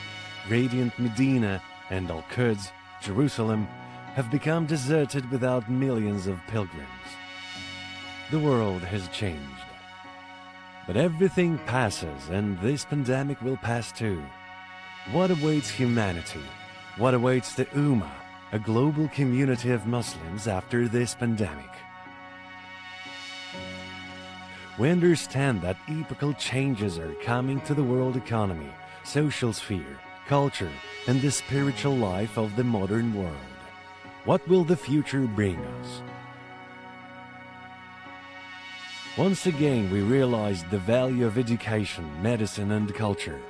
Speaker 1: radiant Medina, and Al-Quds, Jerusalem, have become deserted without millions of pilgrims. The world has changed. But everything passes, and this pandemic will pass too. What awaits humanity? What awaits the Ummah, a global community of Muslims, after this pandemic? We understand that epochal changes are coming to the world economy, social sphere, culture, and the spiritual life of the modern world. What will the future bring us? Once again, we realized the value of education, medicine, and culture.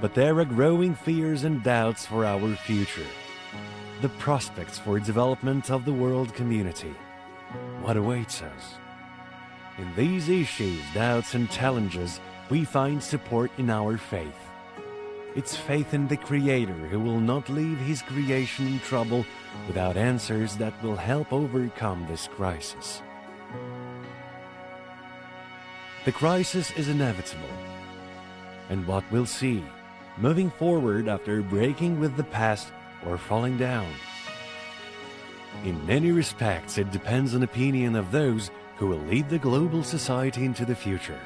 Speaker 1: But there are growing fears and doubts for our future. The prospects for development of the world community. What awaits us? In these issues, doubts, and challenges, we find support in our faith. It's faith in the Creator who will not leave His creation in trouble without answers that will help overcome this crisis. The crisis is inevitable. And what we'll see, moving forward after breaking with the past or falling down. In many respects, it depends on the opinion of those who will lead the global society into the future,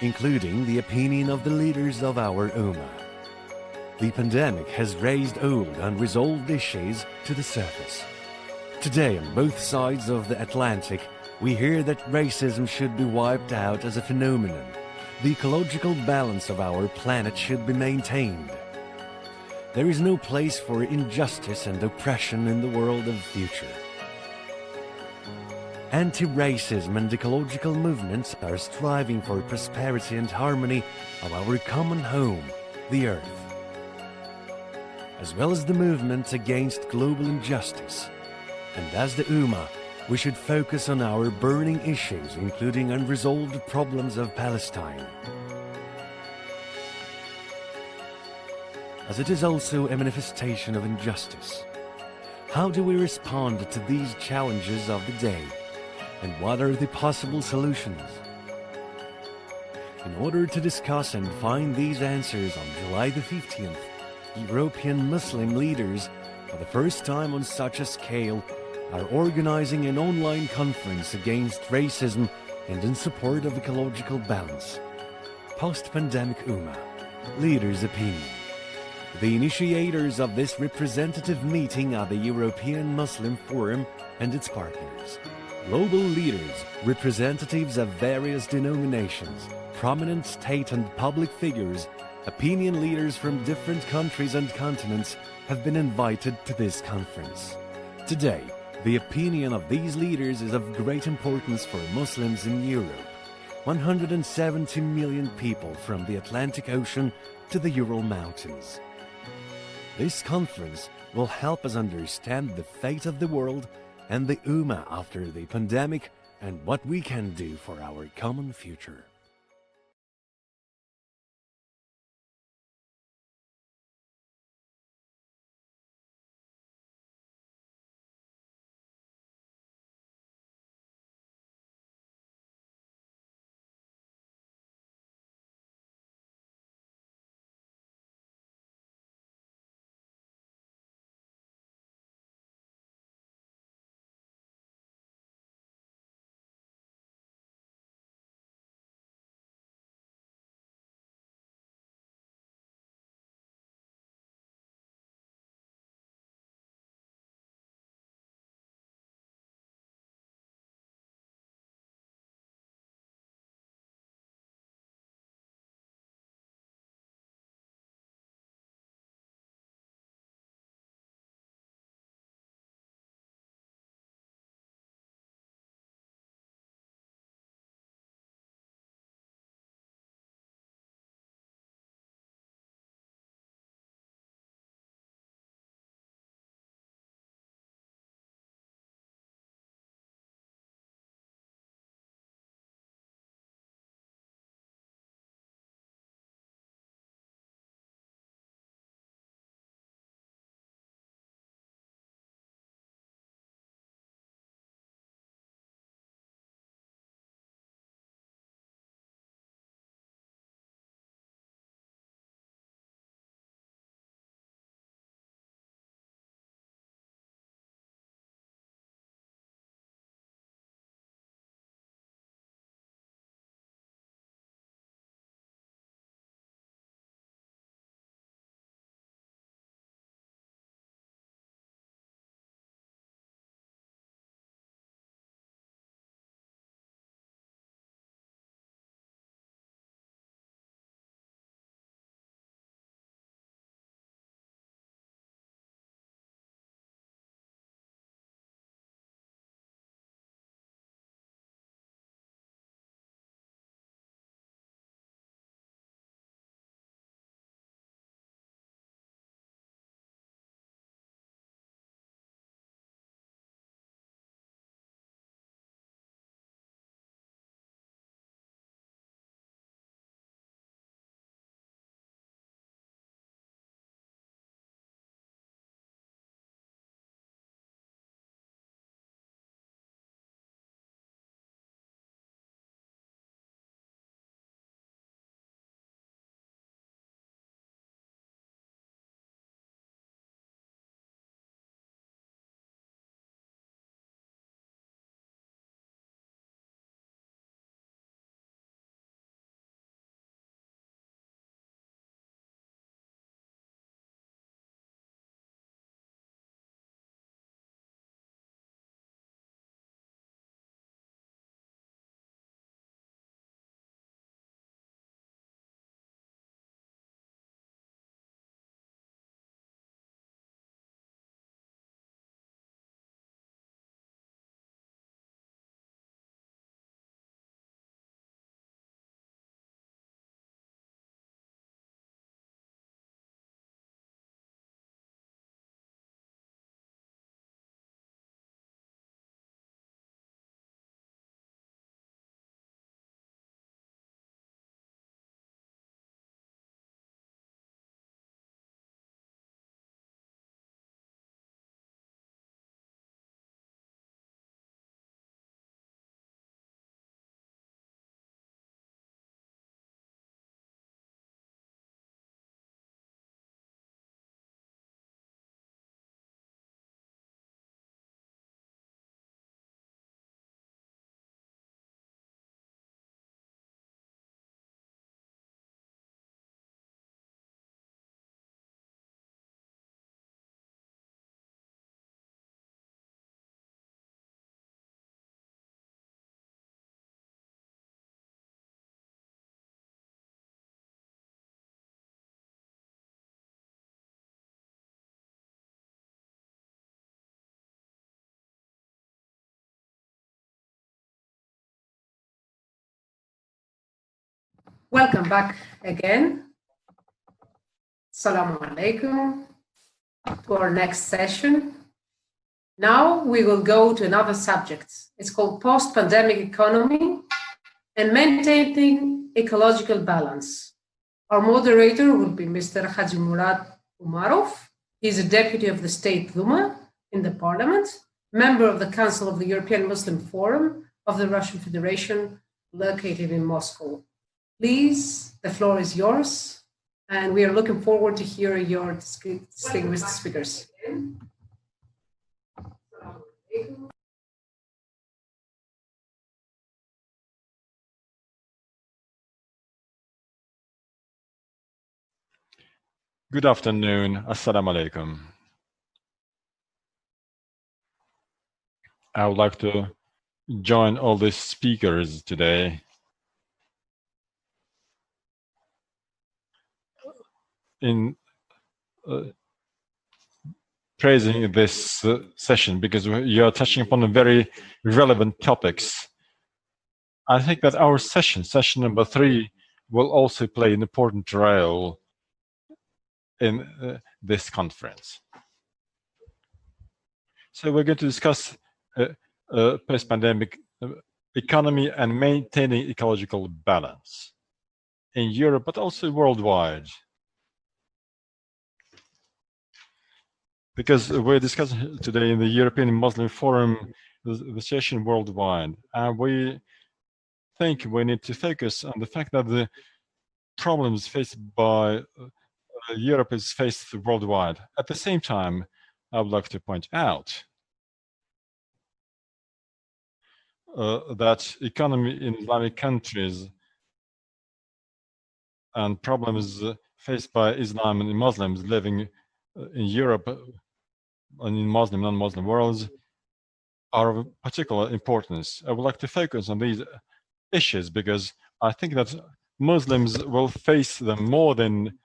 Speaker 1: including the opinion of the leaders of our Ummah. The pandemic has raised old, unresolved issues to the surface. Today, on both sides of the Atlantic, we hear that racism should be wiped out as a phenomenon. The ecological balance of our planet should be maintained. There is no place for injustice and oppression in the world of the future. Anti-racism and ecological movements are striving for prosperity and harmony of our common home, the Earth, as well as the movement against global injustice. And as the Ummah, we should focus on our burning issues, including unresolved problems of Palestine, as it is also a manifestation of injustice. How do we respond to these challenges of the day? And what are the possible solutions? In order to discuss and find these answers on July the 15th, European Muslim leaders, for the first time on such a scale, are organizing an online conference against racism and in support of ecological balance. Post-pandemic Ummah, leaders' opinion. The initiators of this representative meeting are the European Muslim Forum and its partners. Global leaders, representatives of various denominations, prominent state and public figures, opinion leaders from different countries and continents have been invited to this conference. Today, the opinion of these leaders is of great importance for Muslims in Europe. 170 million people from the Atlantic Ocean to the Ural Mountains. This conference will help us understand the fate of the world and the Ummah after the pandemic and what we can do for our common future.
Speaker 2: Welcome back again. Assalamu alaikum to our next session. Now we will go to another subject. It's called post-pandemic economy and maintaining ecological balance. Our moderator will be Mr. Haji Murad Umarov. He's a deputy of the State Duma in the parliament, member of the Council of the European Muslim Forum of the Russian Federation, located in Moscow. Please, the floor is yours, and we are looking forward to hear your distinguished speakers.
Speaker 5: Good afternoon. Assalamu alaikum. I would like to join all the speakers today in praising this session because you are touching upon very relevant topics. I think that our session number 3, will also play an important role in this conference. So we're going to discuss post-pandemic economy and maintaining ecological balance in Europe, but also worldwide. Because we're discussing today in the European Muslim Forum the session worldwide, and we think we need to focus on the fact that the problems faced by Europe is faced worldwide. At the same time, I would like to point out that economy in Islamic countries and problems faced by Islam and Muslims living in Europe and in Muslim, non-Muslim worlds are of particular importance. I would like to focus on these issues because I think that Muslims will face them more than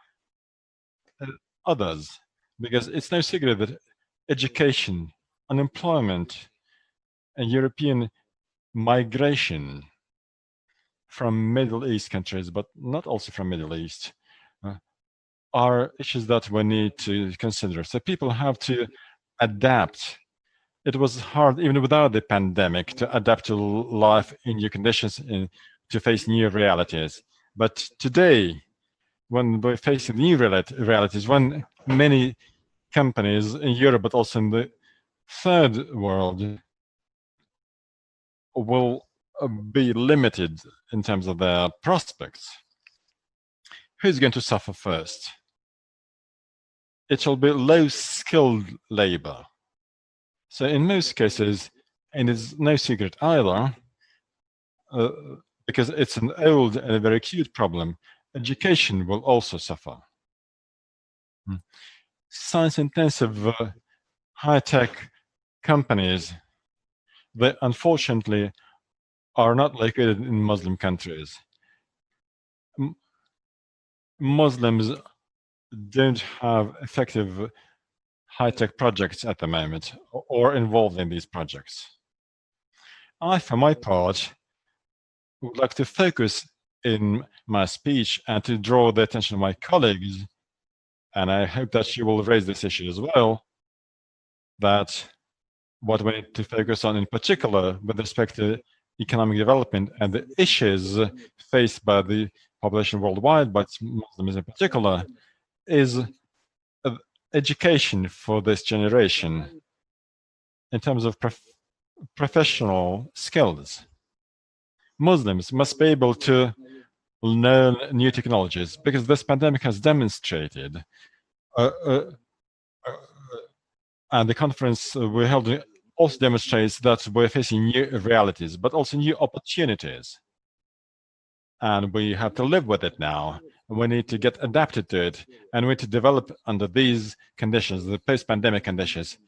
Speaker 5: others, because it's no secret that education, unemployment, and European migration from Middle East countries, but not also from Middle East, are issues that we need to consider. So people have to adapt. It was hard, even without the pandemic, to adapt to life in new conditions and to face new realities. But today, when we're facing new realities, when many companies in Europe, but also in the third world, will be limited in terms of their prospects, who's going to suffer first? It will be low-skilled labor. So in most cases, and it's no secret either, because it's an old and a very acute problem, education will also suffer. Science-intensive, high-tech companies, they unfortunately are not located in Muslim countries. Muslims don't have effective high-tech projects at the moment or involved in these projects. I, for my part, would like to focus in my speech and to draw the attention of my colleagues, and I hope that you will raise this issue as well, that what we need to focus on in particular with respect to economic development and the issues faced by the population worldwide, but Muslims in particular, is education for this generation in terms of professional skills. Muslims must be able to learn new technologies because this pandemic has demonstrated, and the conference we held also demonstrates that we're facing new realities, but also new opportunities. And we have to live with it now. We need to get adapted to it, and we need to develop under these conditions, the post-pandemic conditions.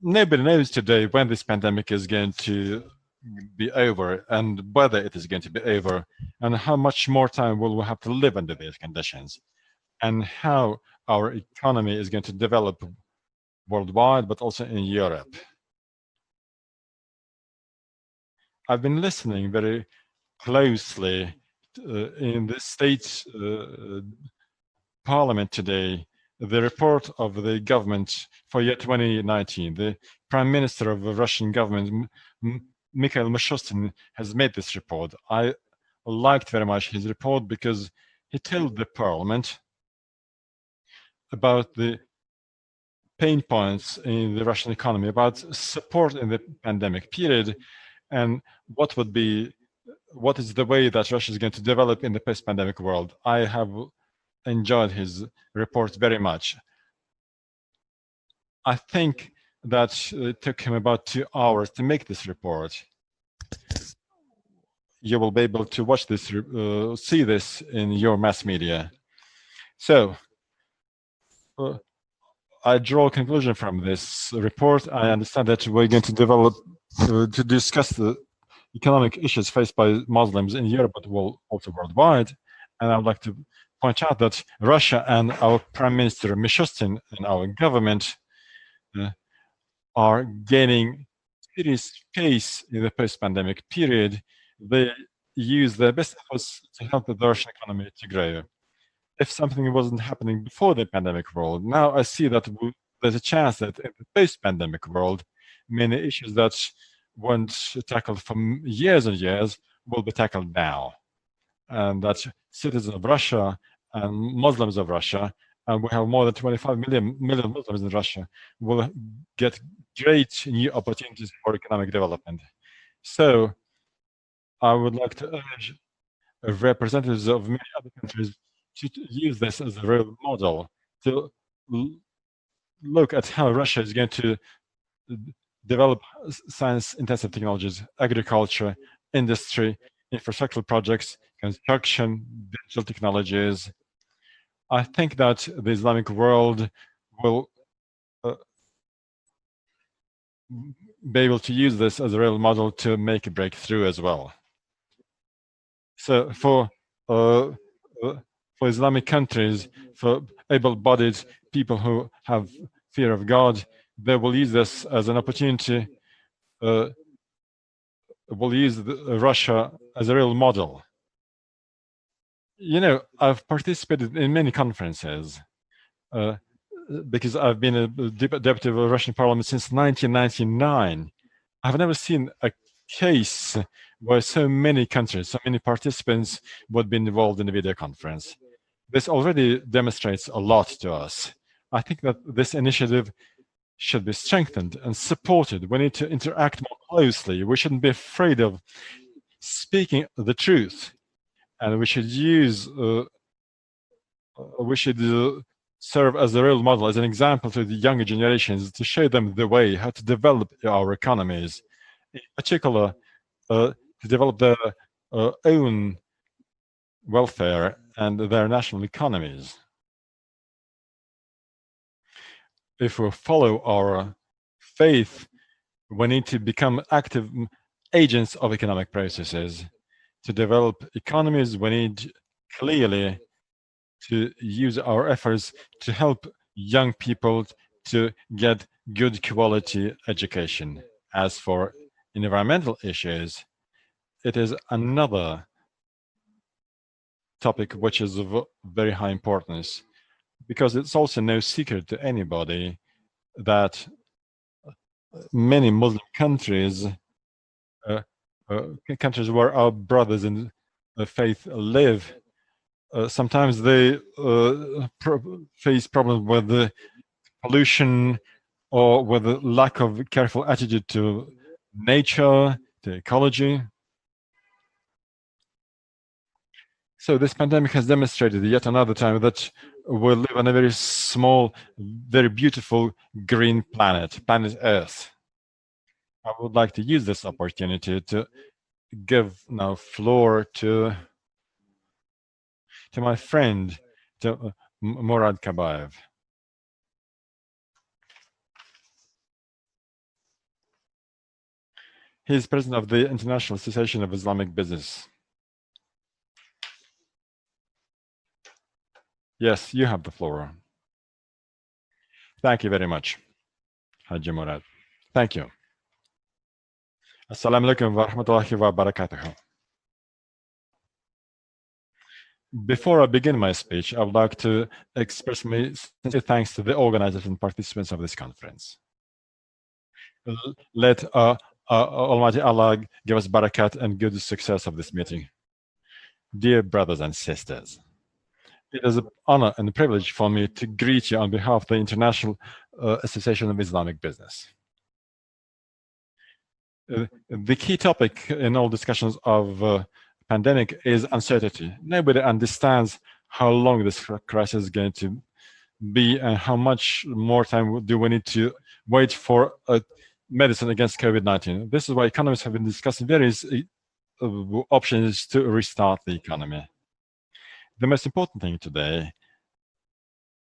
Speaker 5: Nobody knows today when this pandemic is going to be over and whether it is going to be over, and how much more time will we have to live under these conditions, and how our economy is going to develop worldwide, but also in Europe. I've been listening very closely in the state parliament today the report of the government for year 2019. The Prime Minister of the Russian government, Mikhail Mishustin, has made this report. I liked very much his report because he told the parliament about the pain points in the Russian economy, about support in the pandemic period, and what is the way that Russia is going to develop in the post-pandemic world. I have enjoyed his report very much. I think that it took him about 2 hours to make this report. You will be able to watch this, see this in your mass media. So, I draw a conclusion from this report. I understand that we're going to develop, to discuss the economic issues faced by Muslims in Europe, but also worldwide. And I would like to point out that Russia and our Prime Minister Mishustin and our government are gaining serious pace in the post-pandemic period. They use their best efforts to help the Russian economy to grow. If something wasn't happening before the pandemic world, now I see that there's a chance that in the post-pandemic world, many issues that weren't tackled for years and years will be tackled now. And that citizens of Russia and Muslims of Russia, and we have more than 25 million Muslims in Russia, will get great new opportunities for economic development. So I would like to urge representatives of many other countries to use this as a real model, to look at how Russia is going to develop science-intensive technologies, agriculture, industry, infrastructural projects, construction, digital technologies. I think that the Islamic world will be able to use this as a real model to make a breakthrough as well. So for Islamic countries, for able-bodied people who have fear of God, they will use this as an opportunity, will use Russia as a real model. You know, I've participated in many conferences because I've been a deputy of the Russian parliament since 1999. I've never seen a case where so many countries, so many participants would be involved in a video conference. This already demonstrates a lot to us. I think that this initiative should be strengthened and supported. We need to interact more closely. We shouldn't be afraid of speaking the truth. And we should use, serve as a real model, as an example to the younger generations, to show them the way how to develop our economies, in particular, to develop their own welfare and their national economies. If we follow our faith, we need to become active agents of economic processes. To develop economies, we need clearly to use our efforts to help young people to get good quality education. As for environmental issues, it is another topic which is of very high importance, because it's also no secret to anybody that many Muslim countries, countries where our brothers in faith live, sometimes they face problems with the pollution or with the lack of careful attitude to nature, to ecology. So this pandemic has demonstrated yet another time that we live on a very small, very beautiful green planet, planet Earth. I would like to use this opportunity to give now floor to my friend, to Murad Kabaev. He is president of the International Association of Islamic Business. Yes, you have the floor. Thank you very much, Haji Murad. Thank you. Assalamu alaikum wa rahmatullahi wa barakatuh. Before I begin my speech, I would like to express my sincere thanks to the organizers and participants of this conference. Let Almighty Allah give us barakat and good success of this meeting. Dear brothers and sisters, it is an honor and a privilege for me to greet you on behalf of the International Association of Islamic Business. The key topic in all discussions of pandemic is uncertainty. Nobody understands how long this crisis is going to be and how much more time do we need to wait for a medicine against COVID-19. This is why economists have been discussing various options to restart the economy. The most important thing today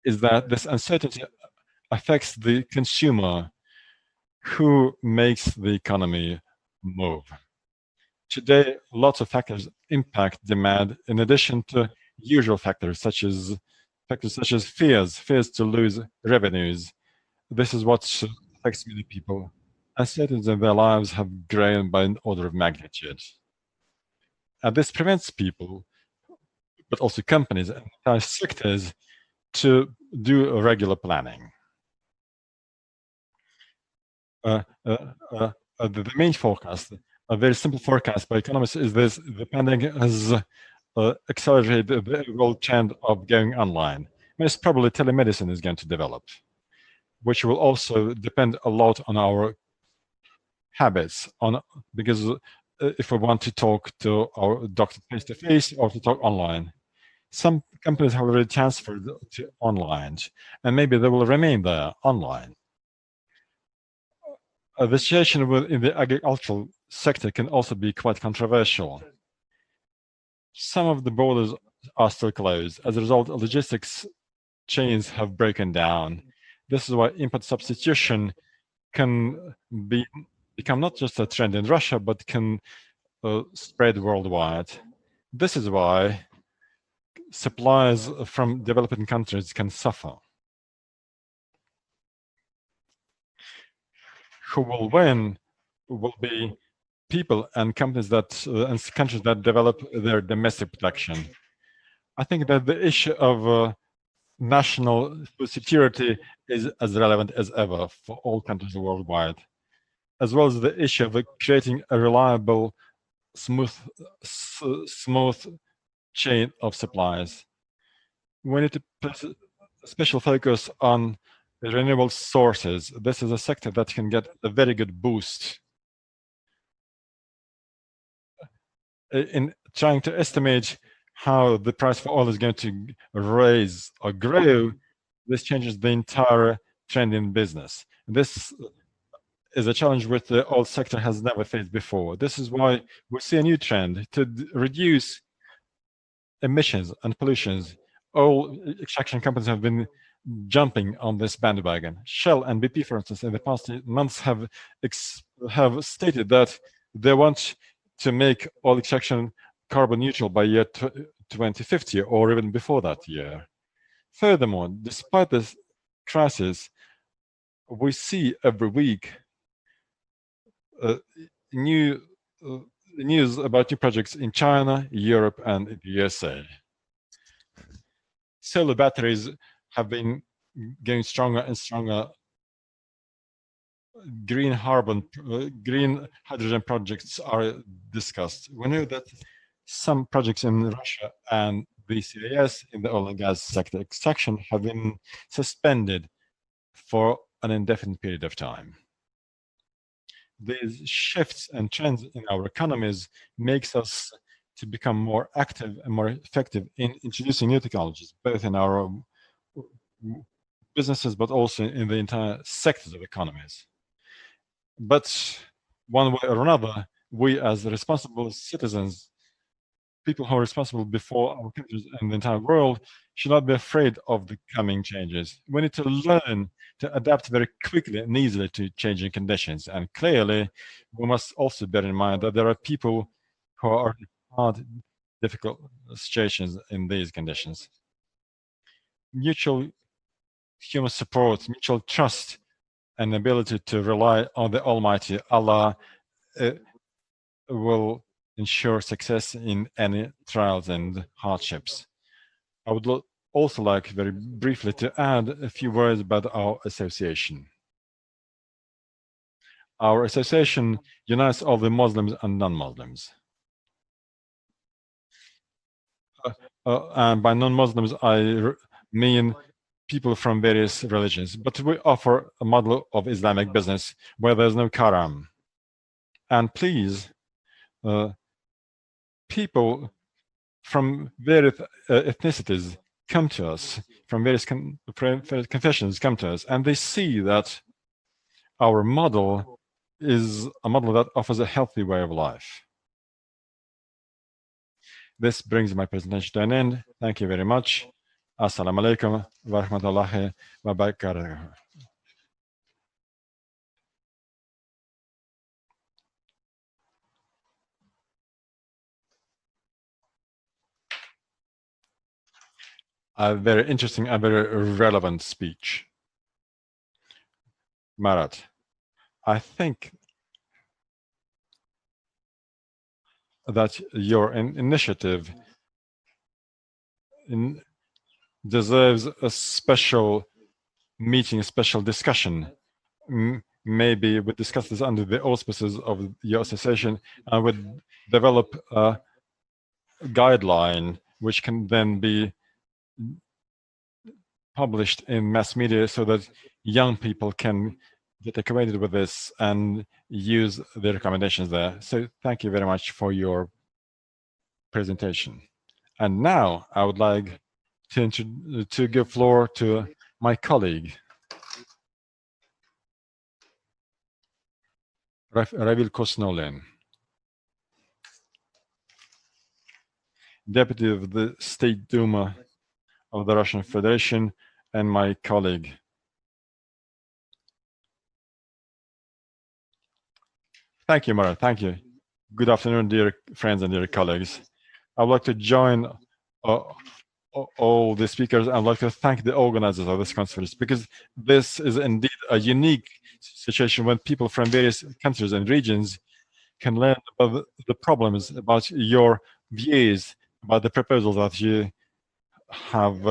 Speaker 5: is that this uncertainty affects the consumer who makes the economy move. Today, lots of factors impact demand in addition to usual factors such as fears to lose revenues. This is what affects many people. Uncertainties in their lives have grown by an order of magnitude. And this prevents people, but also companies and entire sectors, to do regular planning. The main forecast, a very simple forecast by economists, is this: the pandemic has accelerated the overall trend of going online. Most probably telemedicine is going to develop, which will also depend a lot on our habits, because if we want to talk to our doctor face-to-face or to talk online. Some companies have already transferred to online, and maybe they will remain there online. The situation in the agricultural sector can also be quite controversial. Some of the borders are still closed. As a result, logistics chains have broken down. This is why import substitution can become not just a trend in Russia, but can spread worldwide. This is why supplies from developing countries can suffer. Who will win will be people and companies and countries that develop their domestic production. I think that the issue of national food security is as relevant as ever for all countries worldwide, as well as the issue of creating a reliable, smooth chain of supplies. We need to put a special focus on renewable sources. This is a sector that can get a very good boost. In trying to estimate how the price for oil is going to rise or grow, this changes the entire trend in business. This is a challenge which the oil sector has never faced before. This is why we see a new trend to reduce emissions and pollutions. Oil extraction companies have been jumping on this bandwagon. Shell and BP, for instance, in the past months have stated that they want to make oil extraction carbon neutral by year 2050 or even before that year. Furthermore, despite this crisis, we see every week new news about new projects in China, Europe, and the USA. Solar batteries have been getting stronger and stronger. Green hydrogen projects are discussed. We know that some projects in Russia and the CIS in the oil and gas sector extraction have been suspended for an indefinite period of time. These shifts and trends in our economies makes us to become more active and more effective in introducing new technologies, both in our businesses, but also in the entire sectors of economies. But one way or another, we as responsible citizens, people who are responsible before our countries and the entire world, should not be afraid of the coming changes. We need to learn to adapt very quickly and easily to changing conditions. And clearly, we must also bear in mind that there are people who are in hard, difficult situations in these conditions. Mutual human support, mutual trust, and ability to rely on the Almighty Allah will ensure success in any trials and hardships. I would also like very briefly to add a few words about our association. Our association unites all the Muslims and non-Muslims. And by non-Muslims, I mean people from various religions. But we offer a model of Islamic business where there's no karam. And please, people from various ethnicities come to us, from various confessions come to us, and they see that our model is a model that offers a healthy way of life. This brings my presentation to an end. Thank you very much. Assalamu alaikum wa rahmatullahi wa barakatuh. A very interesting, a very relevant speech. Marat, I think that your initiative deserves a special meeting, a special discussion. Maybe we discuss this under the auspices of your association and would develop a guideline which can then be published in mass media so that young people can get acquainted with this and use the recommendations there. So thank you very much for your presentation. And now I would like to give floor to my colleague, Ravil Kosnolin, Deputy of the State Duma of the Russian Federation, and my colleague. Thank you, Mara. Thank you. Good afternoon, dear friends and dear colleagues. I would like to join all the speakers. I'd like to thank the organizers of this conference, because this is indeed a unique situation when people from various countries and regions can learn about the problems, about your views, about the proposals that you have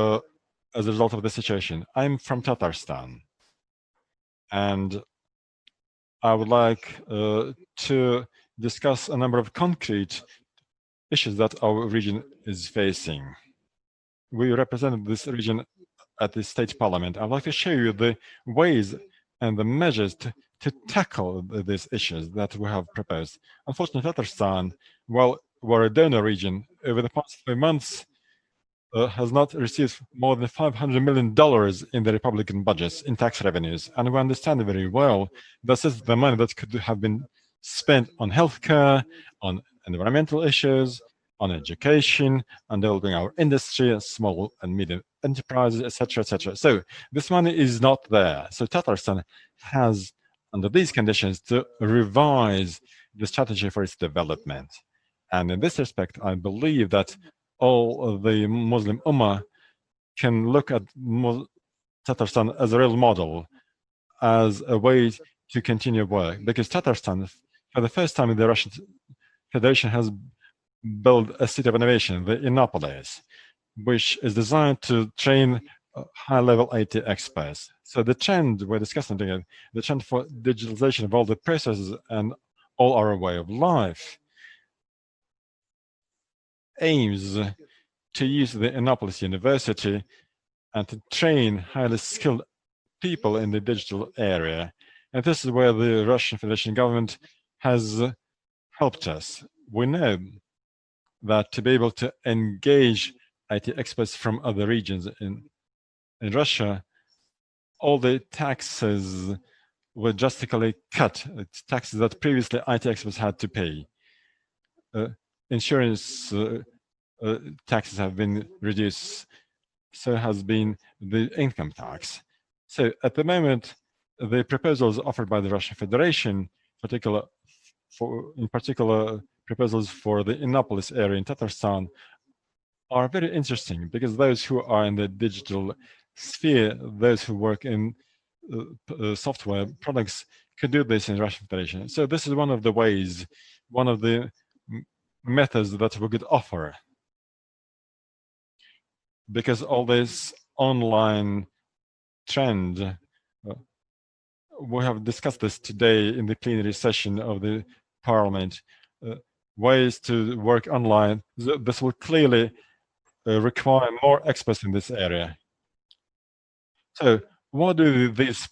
Speaker 5: as a result of the situation. I'm from Tatarstan, and I would like to discuss a number of concrete issues that our region is facing. We represented this region at the state parliament. I'd like to show you the ways and the measures to tackle these issues that we have proposed. Unfortunately, Tatarstan, well, we're a donor region. Over the past 5 months, has not received more than $500 million in the Republican budgets in tax revenues. And we understand very well this is the money that could have been spent on healthcare, on environmental issues, on education, on developing our industry, small and medium enterprises, etc., etc. So this money is not there. So Tatarstan has, under these conditions, to revise the strategy for its development. And in this respect, I believe that all of the Muslim Ummah can look at Tatarstan as a real model, as a way to continue work. Because Tatarstan, for the first time in the Russian Federation, has built a city of innovation, the Innopolis, which is designed to train high-level IT experts. So the trend we're discussing together, the trend for digitalization of all the processes and all our way of life, aims to use the Innopolis University and to train highly skilled people in the digital area. And this is where the Russian Federation government has helped us. We know that to be able to engage IT experts from other regions in Russia, all the taxes were drastically cut. It's taxes that previously IT experts had to pay. Insurance taxes have been reduced, so has been the income tax. So at the moment, the proposals offered by the Russian Federation, in particular proposals for the Innopolis area in Tatarstan, are very interesting, because those who are in the digital sphere, those who work in software products, could do this in Russian Federation. So this is one of the ways, one of the methods that we could offer. Because all this online trend, we have discussed this today in the plenary session of the Parliament, ways to work online. This will clearly require more experts in this area. So what do these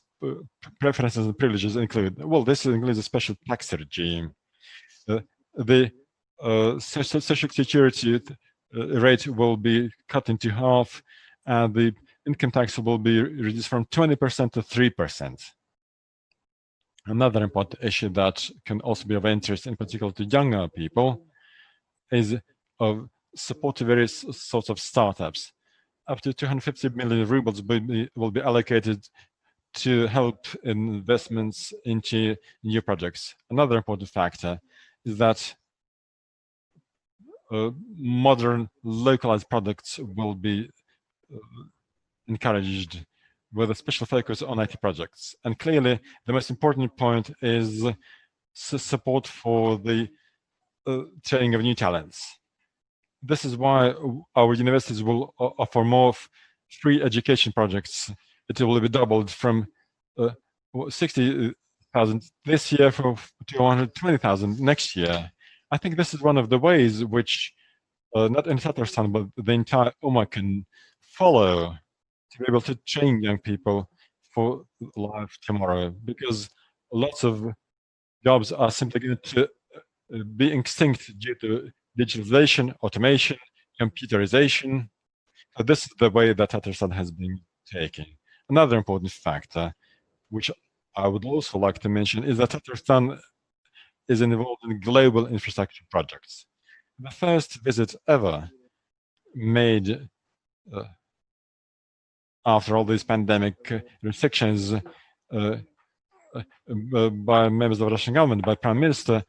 Speaker 5: preferences and privileges include? Well, this includes a special tax regime. The social security rate will be cut into half, and the income tax will be reduced from 20% to 3%. Another important issue that can also be of interest, in particular to younger people, is of support to various sorts of startups. Up to 250 million rubles will be allocated to help investments into new projects. Another important factor is that modern localized products will be encouraged with a special focus on IT projects. And clearly, the most important point is support for the training of new talents. This is why our universities will offer more free education projects. It will be doubled from 60,000 this year to 120,000 next year. I think this is one of the ways which not only Tatarstan, but the entire Ummah can follow to be able to train young people for life tomorrow, because lots of jobs are simply going to be extinct due to digitalization, automation, computerization. So this is the way that Tatarstan has been taken. Another important factor, which I would also like to mention, is that Tatarstan is involved in global infrastructure projects. The first visit ever made after all these pandemic restrictions by members of the Russian government, by Prime Minister,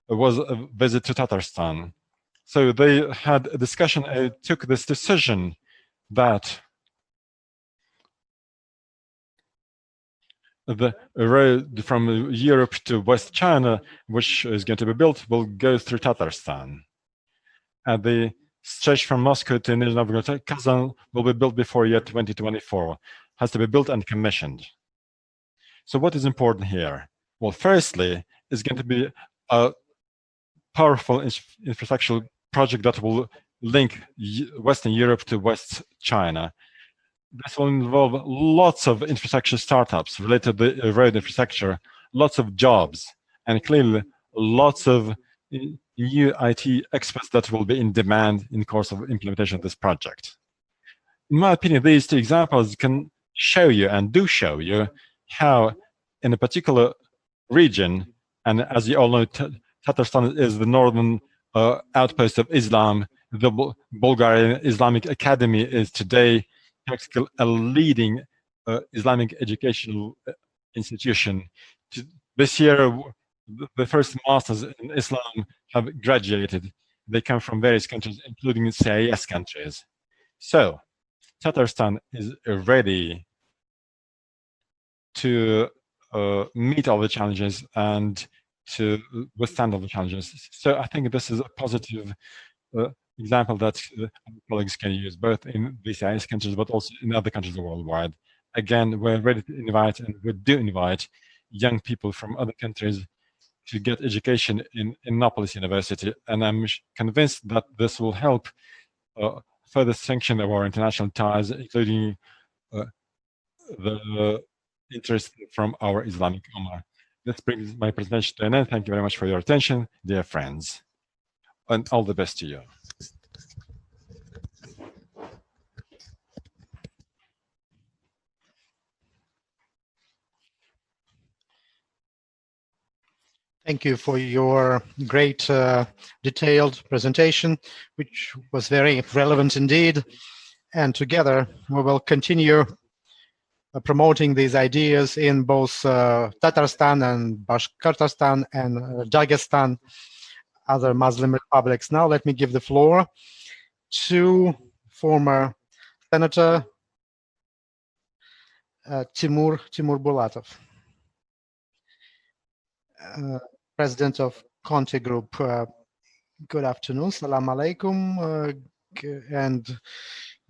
Speaker 5: was a visit to Tatarstan. So they had a discussion and took this decision that the road from Europe to West China, which is going to be built, will go through Tatarstan. And the stretch from Moscow to Nizhny Novgorod, Kazan will be built before year 2024. Has to be built and commissioned. So what is important here? Well, firstly, it's going to be a powerful infrastructural project that will link Western Europe to West China. This will involve lots of infrastructure startups related to the road infrastructure, lots of jobs, and clearly lots of new IT experts that will be in demand in the course of implementation of this project. In my opinion, these two examples can show you, and do show you, how in a particular region, and as you all know, Tatarstan is the northern outpost of Islam. The Bulgarian Islamic Academy is today practically a leading Islamic educational institution. This year, the first masters in Islam have graduated. They come from various countries, including CIS countries. So, Tatarstan is ready to meet all the challenges and to withstand all the challenges. So I think this is a positive example that colleagues can use, both in the CIS countries, but also in other countries worldwide. Again, we're ready to invite, and we do invite, young people from other countries to get education in Innopolis University. And I'm convinced that this will help further strengthen our international ties, including the interest from our Islamic Ummah. That brings my presentation to an end. Thank you very much for your attention, dear friends, and all the best to you.
Speaker 7: Thank you for your great detailed presentation, which was very relevant indeed. And together we will continue promoting these ideas in both Tatarstan and Bashkortostan and Dagestan, other Muslim republics. Now let me give the floor to former Senator Timur Bulatov, President of Conte Group. Good afternoon, salam alaikum, and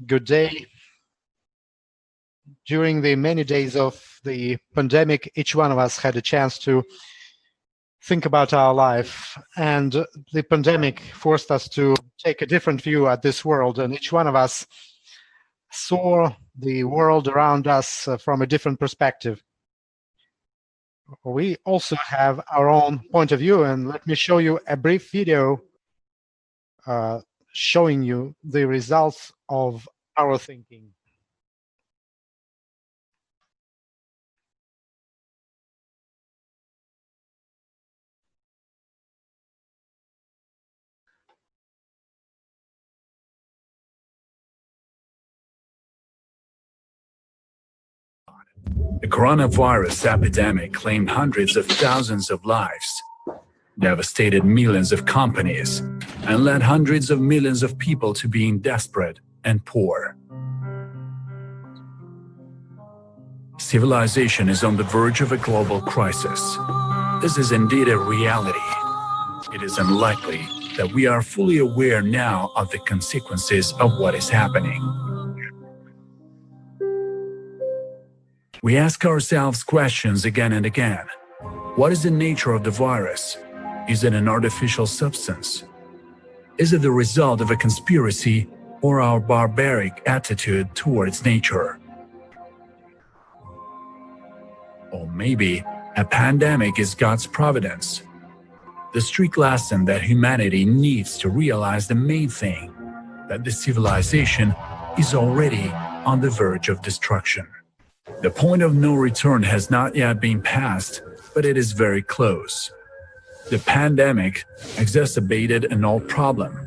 Speaker 7: good day. During the many days of the pandemic, each one of us had a chance to think about our life, and the pandemic forced us to take a different view at this world, and each one of us saw the world around us from a different perspective. We also have our own point of view, and let me show you a brief video showing you the results of our thinking.
Speaker 3: The coronavirus epidemic claimed hundreds of thousands of lives, devastated millions of companies, and led hundreds of millions of people to being desperate and poor. Civilization is on the verge of a global crisis. This is indeed a reality. It is unlikely that we are fully aware now of the consequences of what is happening. We ask ourselves questions again and again. What is the nature of the virus? Is it an artificial substance? Is it the result of a conspiracy or our barbaric attitude towards nature? Or maybe a pandemic is God's providence. The strict lesson that humanity needs to realize the main thing, that the civilization is already on the verge of destruction. The point of no return has not yet been passed, but it is very close. The pandemic exacerbated an old problem,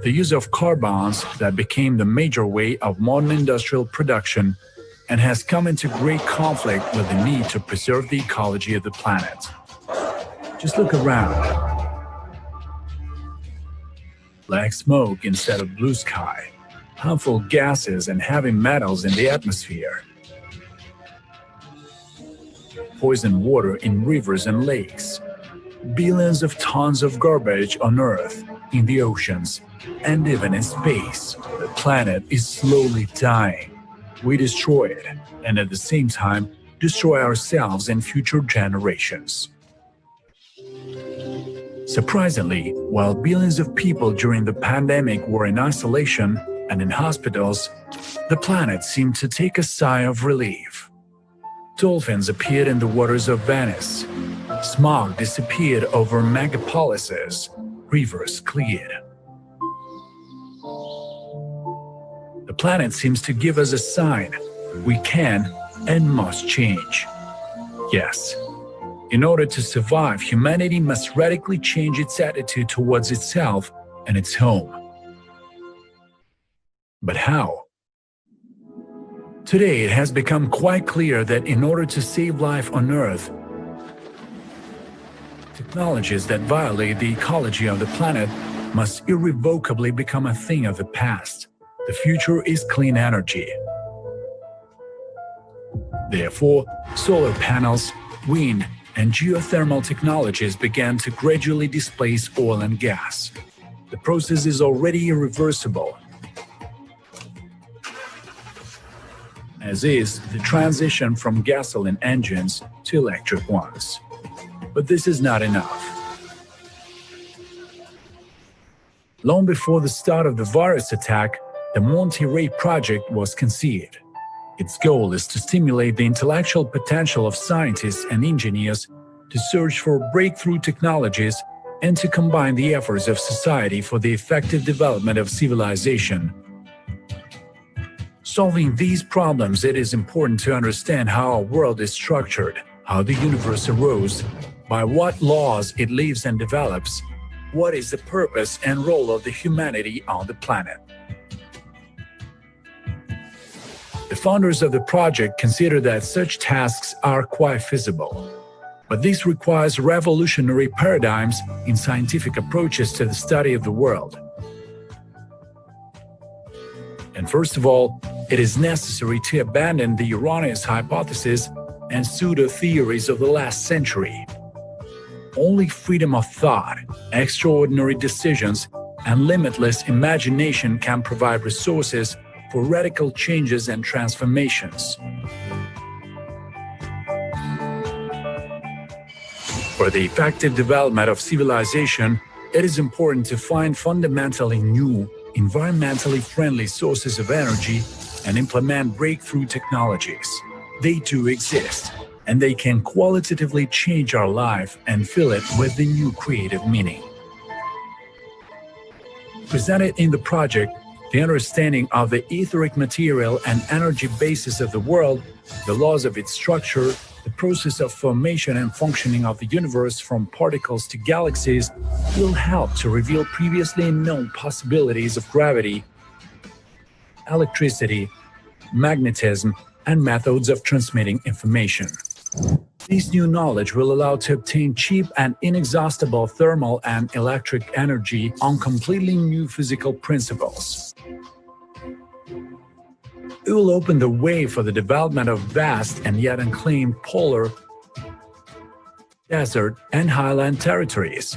Speaker 3: the use of car bonds that became the major way of modern industrial production and has come into great conflict with the need to preserve the ecology of the planet. Just look around. Black smoke instead of blue sky, harmful gases and heavy metals in the atmosphere, poisoned water in rivers and lakes, billions of tons of garbage on Earth, in the oceans, and even in space. The planet is slowly dying. We destroy it, and at the same time, destroy ourselves and future generations. Surprisingly, while billions of people during the pandemic were in isolation and in hospitals, the planet seemed to take a sigh of relief. Dolphins appeared in the waters of Venice. Smog disappeared over megapolises. Rivers cleared. The planet seems to give us a sign. We can and must change. Yes, in order to survive, humanity must radically change its attitude towards itself and its home. But how? Today, it has become quite clear that in order to save life on Earth, technologies that violate the ecology of the planet must irrevocably become a thing of the past. The future is clean energy. Therefore, solar panels, wind, and geothermal technologies began to gradually displace oil and gas. The process is already irreversible, as is the transition from gasoline engines to electric ones. But this is not enough. Long before the start of the virus attack, the Monterey Project was conceived. Its goal is to stimulate the intellectual potential of scientists and engineers to search for breakthrough technologies and to combine the efforts of society for the effective development of civilization. Solving these problems, it is important to understand how our world is structured, how the universe arose, by what laws it lives and develops, what is the purpose and role of the humanity on the planet. The founders of the project consider that such tasks are quite feasible. But this requires revolutionary paradigms in scientific approaches to the study of the world. And first of all, it is necessary to abandon the erroneous hypotheses and pseudo-theories of the last century. Only freedom of thought, extraordinary decisions, and limitless imagination can provide resources for radical changes and transformations. For the effective development of civilization, it is important to find fundamentally new, environmentally friendly sources of energy and implement breakthrough technologies. They too exist, and they can qualitatively change our life and fill it with the new creative meaning. Presented in the project, the understanding of the etheric material and energy basis of the world, the laws of its structure, the process of formation and functioning of the universe from particles to galaxies will help to reveal previously unknown possibilities of gravity, electricity, magnetism, and methods of transmitting information. This new knowledge will allow to obtain cheap and inexhaustible thermal and electric energy on completely new physical principles. It will open the way for the development of vast and yet unclaimed polar, desert, and highland territories,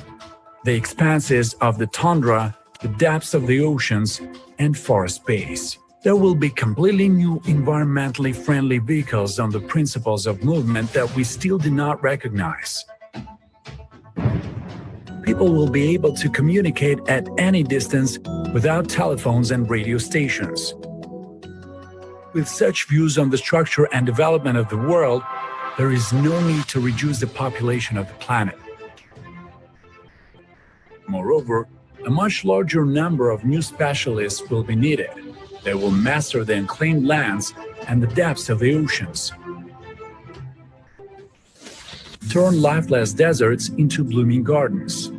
Speaker 3: the expanses of the tundra, the depths of the oceans, and forest space. There will be completely new environmentally friendly vehicles on the principles of movement that we still do not recognize. People will be able to communicate at any distance without telephones and radio stations. With such views on the structure and development of the world, there is no need to reduce the population of the planet. Moreover, a much larger number of new specialists will be needed. They will master the unclaimed lands and the depths of the oceans, turn lifeless deserts into blooming gardens.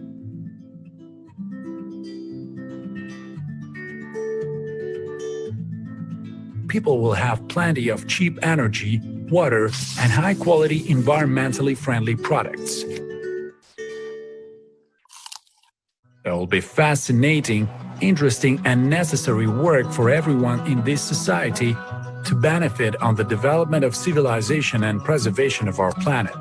Speaker 3: People will have plenty of cheap energy, water, and high-quality environmentally friendly products. There will be fascinating, interesting, and necessary work for everyone in this society to benefit on the development of civilization and preservation of our planet.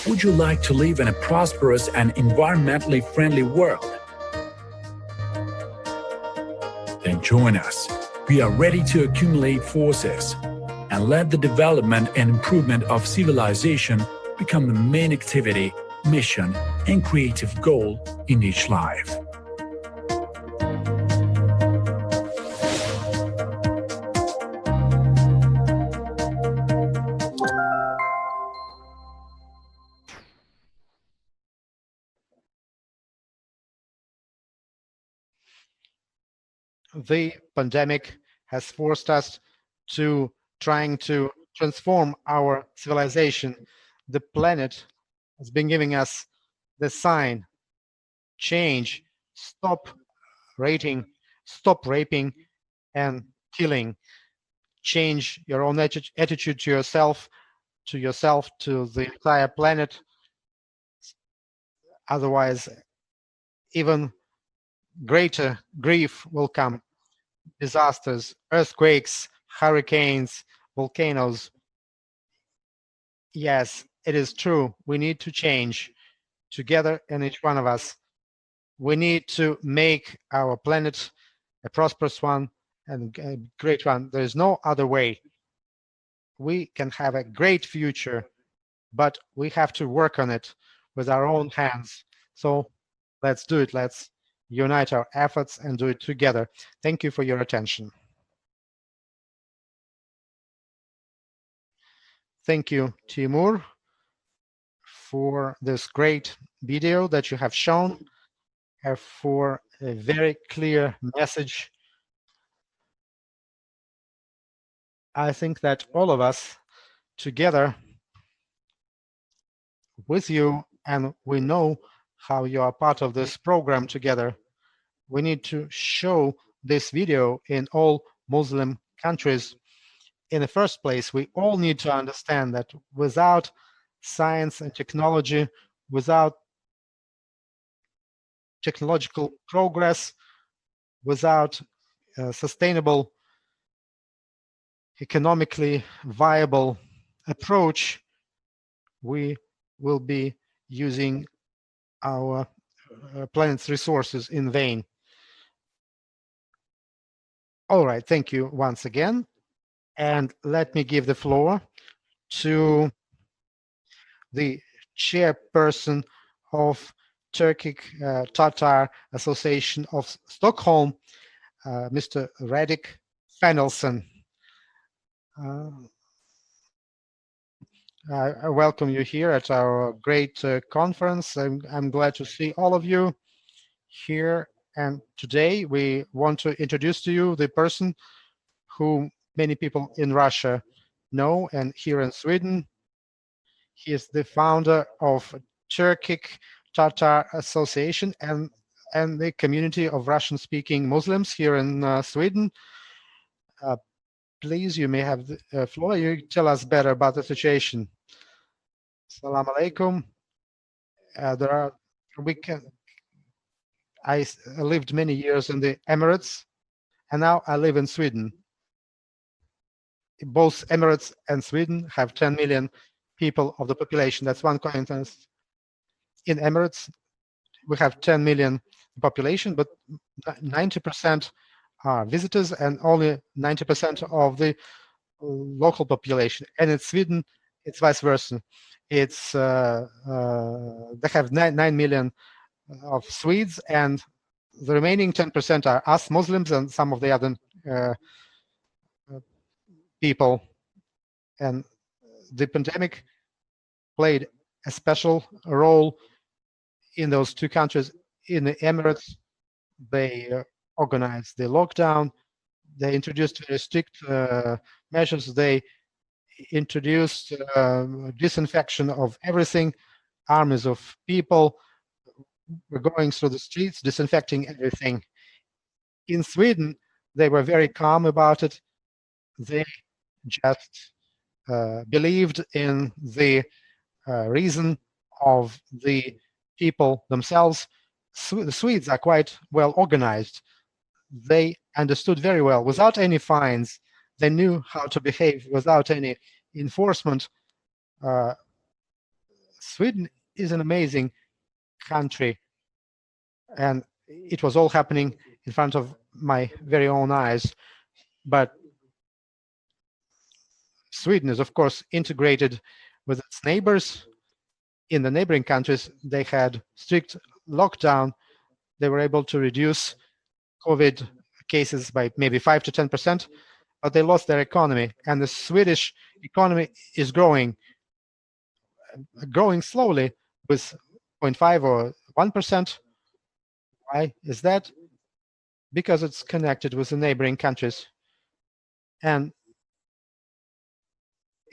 Speaker 3: Would you like to live in a prosperous and environmentally friendly world? Then join us. We are ready to accumulate forces and let the development and improvement of civilization become the main activity, mission, and creative goal in each life.
Speaker 7: The pandemic has forced us to trying to transform our civilization. The planet has been giving us the sign: change, stop raping and killing. Change your own attitude to yourself, to the entire planet. Otherwise, even greater grief will come. Disasters, earthquakes, hurricanes, volcanoes. Yes, it is true. We need to change together, in each one of us. We need to make our planet a prosperous one and a great one. There is no other way. We can have a great future, but we have to work on it with our own hands. So let's do it. Let's unite our efforts and do it together. Thank you for your attention. Thank you, Timur, for this great video that you have shown, and for a very clear message. I think that all of us together with you, and we know how you are part of this program together, we need to show this video in all Muslim countries. In the first place, we all need to understand that without science and technology, without technological progress, without sustainable economically viable approach, we will be using our planet's resources in vain. All right, thank you once again. And let me give the floor to the chairperson of Turkic Tatar Association of Stockholm, Mr. Radik Fenelson. I welcome you here at our great conference. I'm glad to see all of you here. And today we want to introduce to you the person who many people in Russia know, and here in Sweden. He is the founder of Turkic Tatar Association and the community of Russian-speaking Muslims here in Sweden. Please, you may have the floor. You tell us better about the situation. Assalamu alaikum. I lived many years in the Emirates, and now I live in Sweden. Both Emirates and Sweden have 10 million people of the population. That's one coincidence. In Emirates, we have 10 million population, but 90% are visitors and only 90% of the local population. And in Sweden, it's vice versa. It's they have 9 million of Swedes, and the remaining 10% are us Muslims and some of the other people. And the pandemic played a special role in those two countries. In the Emirates, they organized the lockdown. They introduced very strict measures. They introduced disinfection of everything. Armies of people were going through the streets, disinfecting everything. In Sweden, they were very calm about it. They just believed in the reason of the people themselves. The Swedes are quite well organized. They understood very well, without any fines. They knew how to behave without any enforcement. Sweden is an amazing country, and it was all happening in front of my very own eyes. But Sweden is, of course, integrated with its neighbors. In the neighboring countries, they had strict lockdown. They were able to reduce COVID cases by maybe 5 to 10%, but they lost their economy. And the Swedish economy is growing slowly with 0.5 or 1%. Why is that? Because it's connected with the neighboring countries. And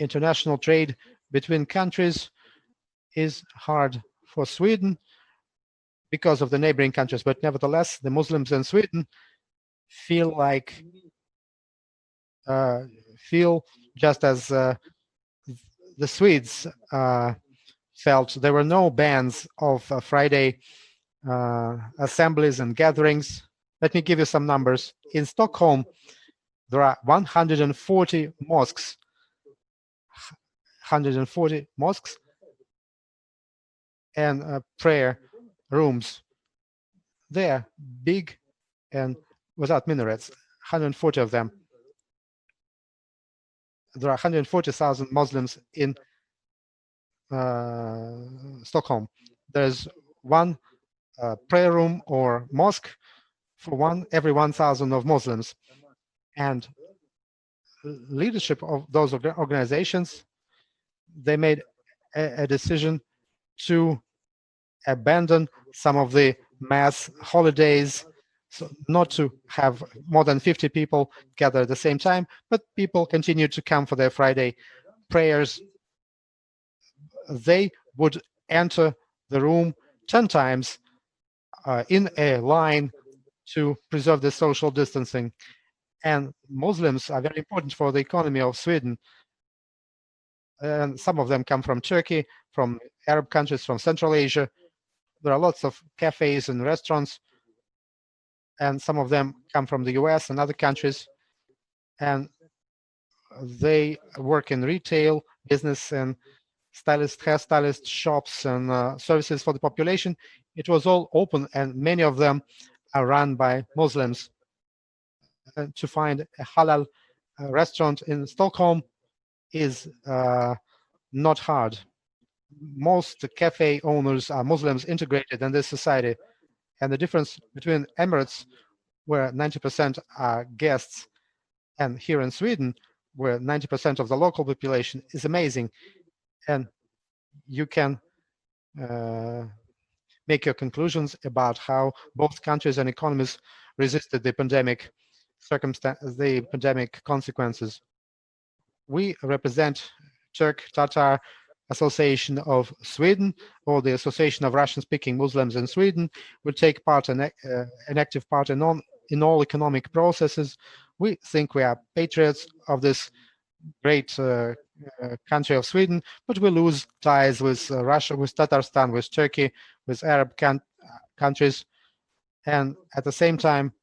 Speaker 7: international trade between countries is hard for Sweden because of the neighboring countries. But nevertheless, the Muslims in Sweden feel just as the Swedes felt. There were no bans of Friday assemblies and gatherings. Let me give you some numbers. In Stockholm, there are 140 mosques. 140 mosques and prayer rooms. They are big and without minarets, 140 of them. There are 140,000 Muslims in Stockholm. There's one prayer room or mosque for every 1,000 of Muslims. And leadership of those organizations, they made a decision to abandon some of the mass holidays, so not to have more than 50 people gather at the same time, but people continued to come for their Friday prayers. They would enter the room 10 times in a line to preserve the social distancing. And Muslims are very important for the economy of Sweden. And some of them come from Turkey, from Arab countries, from Central Asia. There are lots of cafes and restaurants, and some of them come from the US and other countries. And they work in retail business and hairstylist shops and services for the population. It was all open, and many of them are run by Muslims. And to find a halal restaurant in Stockholm is not hard. Most cafe owners are Muslims integrated in this society. And the difference between Emirates, where 90% are guests, and here in Sweden, where 90% of the local population, is amazing. And you can make your conclusions about how both countries and economies resisted the pandemic the pandemic consequences. We represent Turk-Tatar Association of Sweden, or the Association of Russian-speaking Muslims in Sweden. We take part an active part in all economic processes. We think we are patriots of this great country of Sweden, but we lose ties with Russia, with Tatarstan, with Turkey, with Arab countries. And at the same time,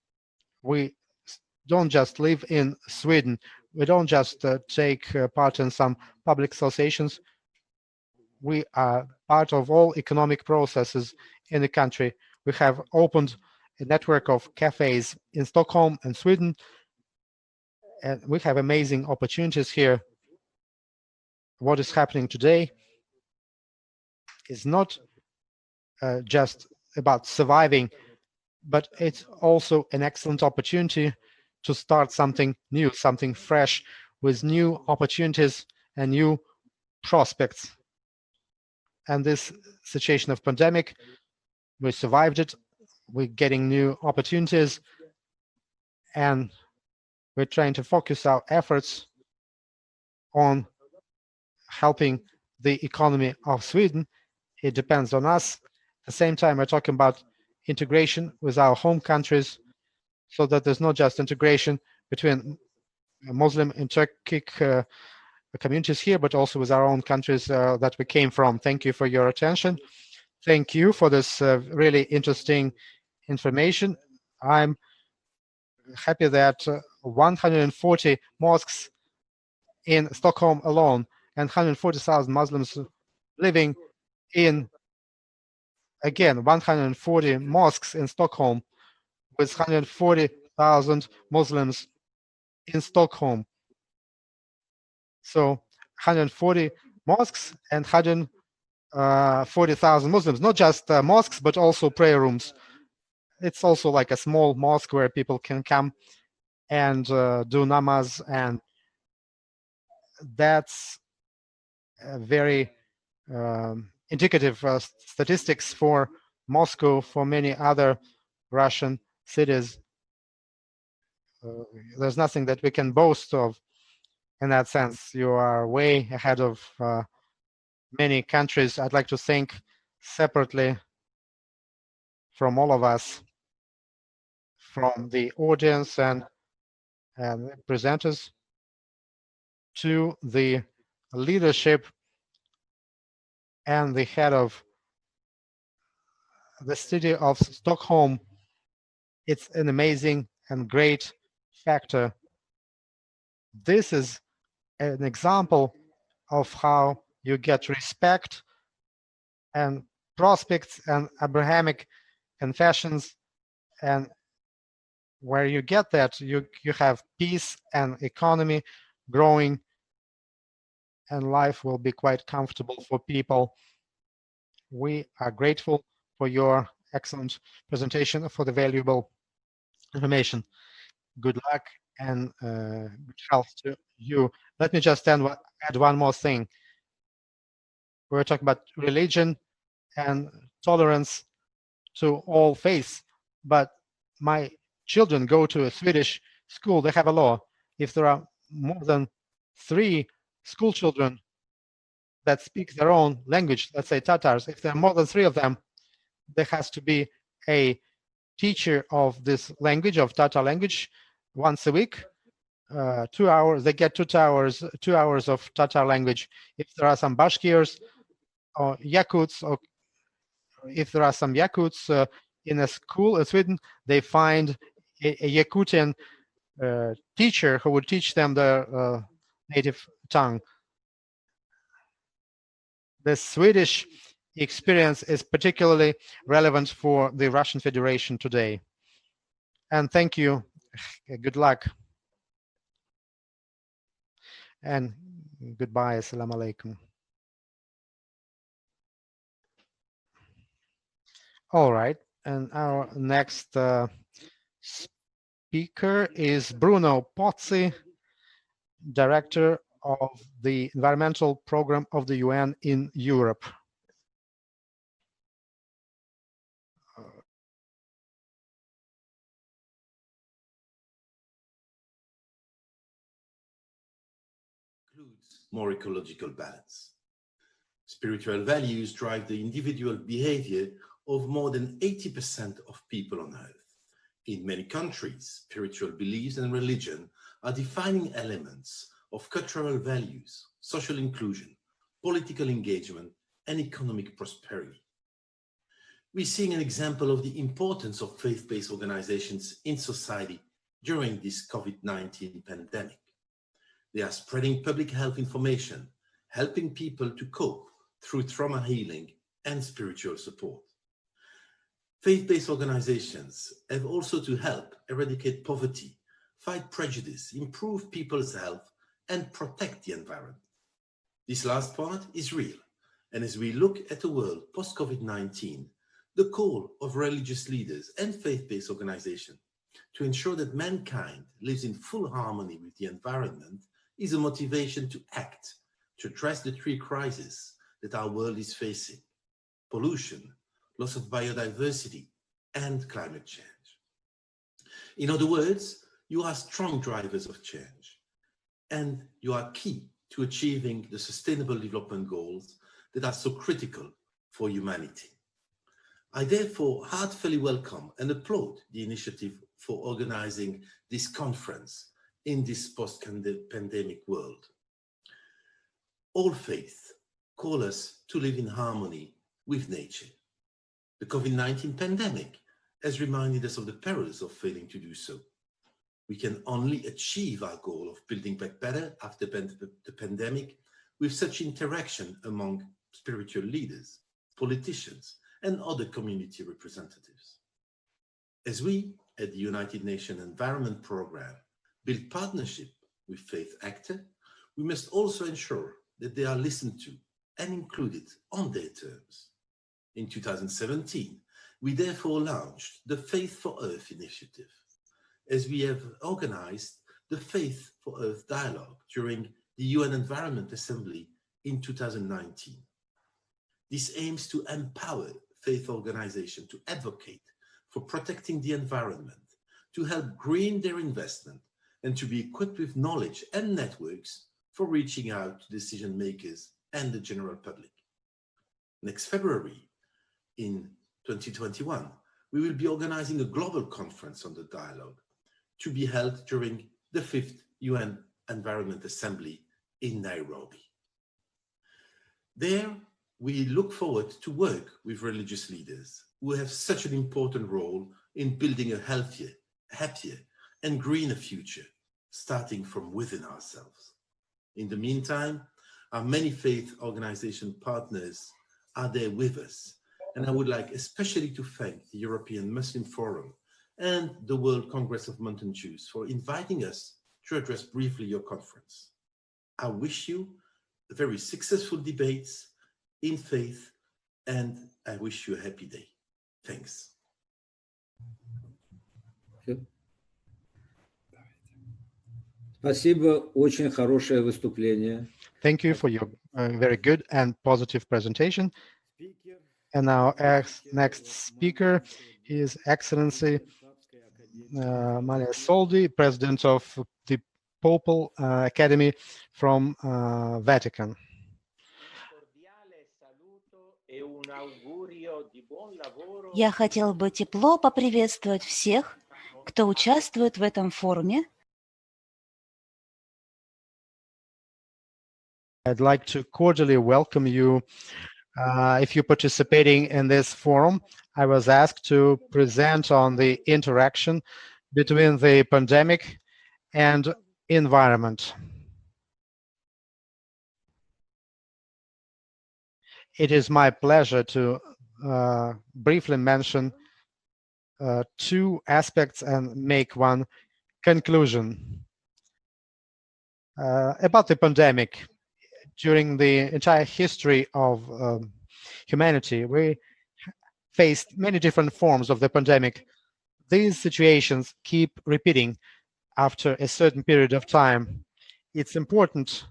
Speaker 7: we don't just live in Sweden. We don't just take part in some public associations. We are part of all economic processes in the country. We have opened a network of cafes in Stockholm and Sweden, and we have amazing opportunities here. What is happening today is not just about surviving, but it's also an excellent opportunity to start something new, something fresh, with new opportunities and new prospects. And this situation of pandemic, we survived it. We're getting new opportunities, and we're trying to focus our efforts on helping the economy of Sweden. It depends on us. At the same time, we're talking about integration with our home countries, so that there's not just integration between Muslim and Turkic communities here, but also with our own countries that we came from. Thank you for your attention. Thank you for this really interesting information. I'm happy that 140 mosques in Stockholm alone and 140,000 Muslims living in, again, 140 mosques in Stockholm with 140,000 Muslims in Stockholm. So 140 mosques and 140,000 Muslims, not just mosques, but also prayer rooms. It's also like a small mosque where people can come and do namaz, and that's very indicative statistics for Moscow, for many other Russian cities. There's nothing that we can boast of in that sense. You are way ahead of many countries. I'd like to thank separately from all of us, from the audience and presenters, to the leadership and the head of the city of Stockholm. It's an amazing and great factor. This is an example of how you get respect and prospects and Abrahamic confessions, and where you get that, you have peace and economy growing, and life will be quite comfortable for people. We are grateful for your excellent presentation, for the valuable information. Good luck and good health to you. Let me just add one more thing. We're talking about religion and tolerance to all faiths, but my children go to a Swedish school. They have a law. If there are more than 3 school children that speak their own language, let's say Tatars, if there are more than 3 of them, there has to be a teacher of this language, of Tatar language, once a week. 2 hours, they get 2 hours of Tatar language. If there are some Bashkirs or Yakuts, or if there are some Yakuts in a school in Sweden, they find a Yakutian teacher who would teach them the native tongue. The Swedish experience is particularly relevant for the Russian Federation today. And thank you. Good luck. And goodbye. Assalamu alaikum. All right. And our next speaker is Bruno Pozzi, Director of the Environmental Program of the UN in Europe.
Speaker 6: More ecological balance. Spiritual values drive the individual behavior of more than 80% of people on Earth. In many countries, spiritual beliefs and religion are defining elements of cultural values, social inclusion, political engagement, and economic prosperity. We're seeing an example of the importance of faith-based organizations in society during this COVID-19 pandemic. They are spreading public health information, helping people to cope through trauma healing and spiritual support. Faith-based organizations have also to help eradicate poverty, fight prejudice, improve people's health, and protect the environment. This last part is real, and as we look at a world post-COVID-19, the call of religious leaders and faith-based organizations to ensure that mankind lives in full harmony with the environment is a motivation to act, to address the three crises that our world is facing: pollution, loss of biodiversity, and climate change. In other words, you are strong drivers of change, and you are key to achieving the Sustainable Development Goals that are so critical for humanity. I therefore heartfully welcome and applaud the initiative for organizing this conference in this post-pandemic world. All faiths call us to live in harmony with nature. The COVID-19 pandemic has reminded us of the perils of failing to do so. We can only achieve our goal of building back better after the pandemic with such interaction among spiritual leaders, politicians, and other community representatives. As we at the United Nations Environment Programme build partnership with faith actors, we must also ensure that they are listened to and included on their terms. In 2017, we therefore launched the Faith for Earth initiative, as we have organized the Faith for Earth dialogue during the UN Environment Assembly in 2019. This aims to empower faith organizations to advocate for protecting the environment, to help green their investment, and to be equipped with knowledge and networks for reaching out to decision makers and the general public. Next February, in 2021, we will be organizing a global conference on the dialogue to be held during the 5th UN Environment Assembly in Nairobi. There, we look forward to work with religious leaders who have such an important role in building a healthier, happier, and greener future, starting from within ourselves. In the meantime, our many faith organization partners are there with us, and I would like especially to thank the European Muslim Forum and the World Congress of Mountain Jews for inviting us to address briefly your conference. I wish you a very successful debates in faith, and I wish you a happy day. Thanks.
Speaker 10: Спасибо, очень хорошее выступление.
Speaker 7: Thank you for your very good and positive presentation. And our next speaker is Excellency Malia Soldi, President of the Papal Academy from Vatican.
Speaker 22: Я хотел бы тепло поприветствовать всех, кто участвует в этом форуме.
Speaker 7: I'd like to cordially welcome you. If you're participating in this forum, I was asked to present on the interaction between the pandemic and environment. It is my pleasure to briefly mention two aspects and make one conclusion. About the pandemic, during the entire history of humanity, we faced many different forms of the pandemic. These situations keep repeating after a certain period of time. It's important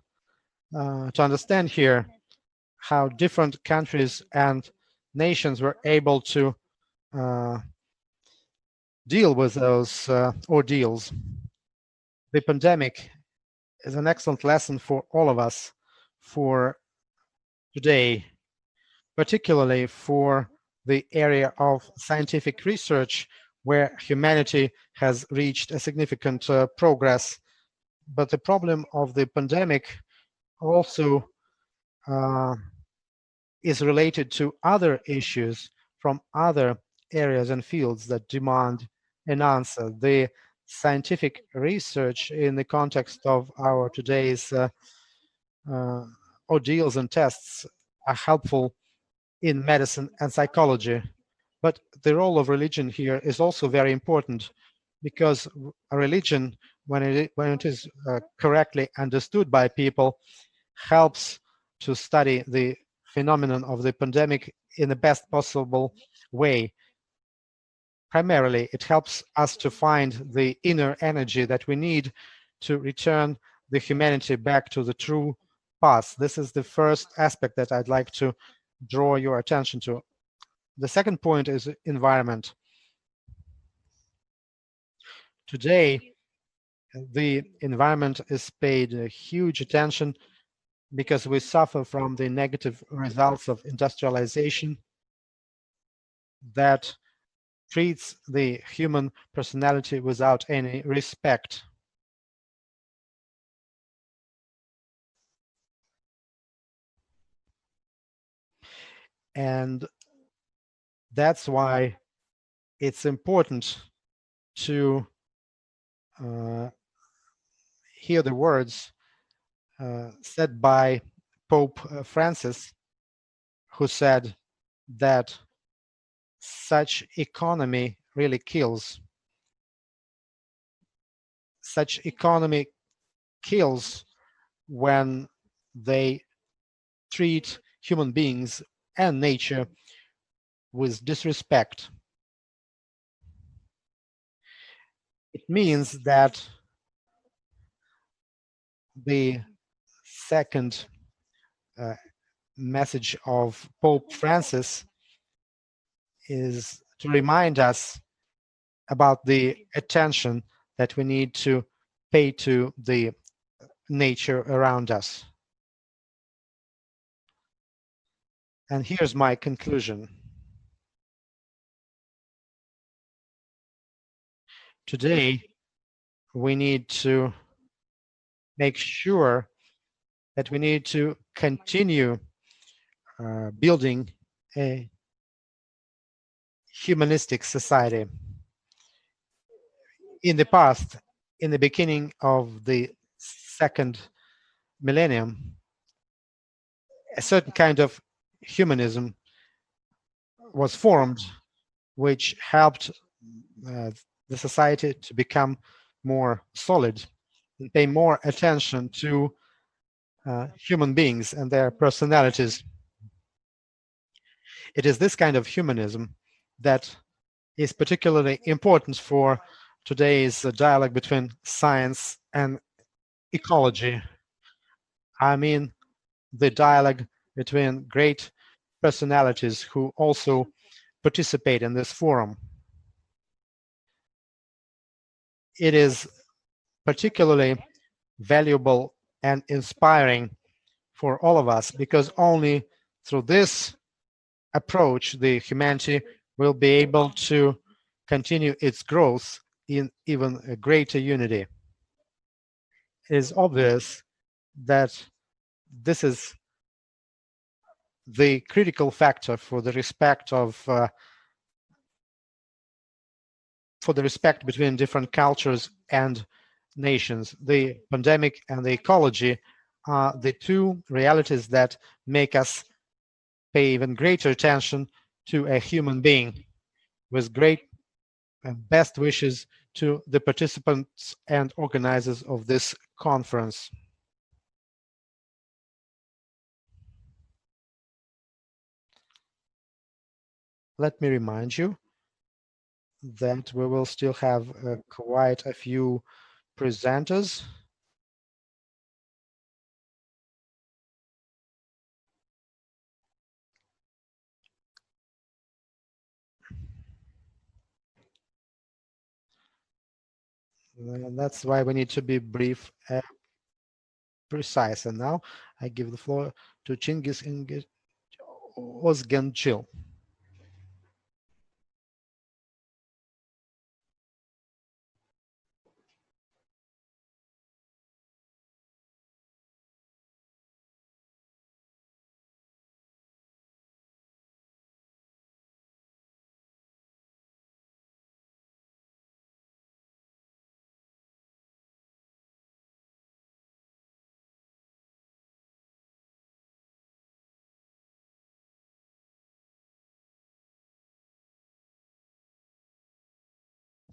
Speaker 7: to understand here how different countries and nations were able to deal with those ordeals. The pandemic is an excellent lesson for all of us for today, particularly for the area of scientific research where humanity has reached a significant progress. But the problem of the pandemic also is related to other issues from other areas and fields that demand an answer. The scientific research in the context of our today's ordeals and tests are helpful in medicine and psychology. But the role of religion here is also very important, because a religion, when it is correctly understood by people, helps to study the phenomenon of the pandemic in the best possible way. Primarily, it helps us to find the inner energy that we need to return the humanity back to the true path. This is the first aspect that I'd like to draw your attention to. The second point is environment. Today, the environment is paid huge attention because we suffer from the negative results of industrialization that treats the human personality without any respect. And that's why it's important to hear the words said by Pope Francis, who said that such economy really kills. Such economy kills when they treat human beings and nature with disrespect. It means that the second message of Pope Francis is to remind us about the attention that we need to pay to the nature around us. And here's my conclusion. Today, we need to make sure that we need to continue building a humanistic society. In the past, in the beginning of the second millennium, a certain kind of humanism was formed, which helped the society to become more solid and pay more attention to human beings and their personalities. It is this kind of humanism that is particularly important for today's dialogue between science and ecology. I mean, the dialogue between great personalities who also participate in this forum. It is particularly valuable and inspiring for all of us, because only through this approach the humanity will be able to continue its growth in even a greater unity. It is obvious that this is the critical factor for the respect of between different cultures and nations. The pandemic and the ecology are the two realities that make us pay even greater attention to a human being. With great and best wishes to the participants and organizers of this conference. Let me remind you that we will still have quite a few presenters. And that's why we need to be brief and precise. And now I give the floor to Cengiz Ozgenchil.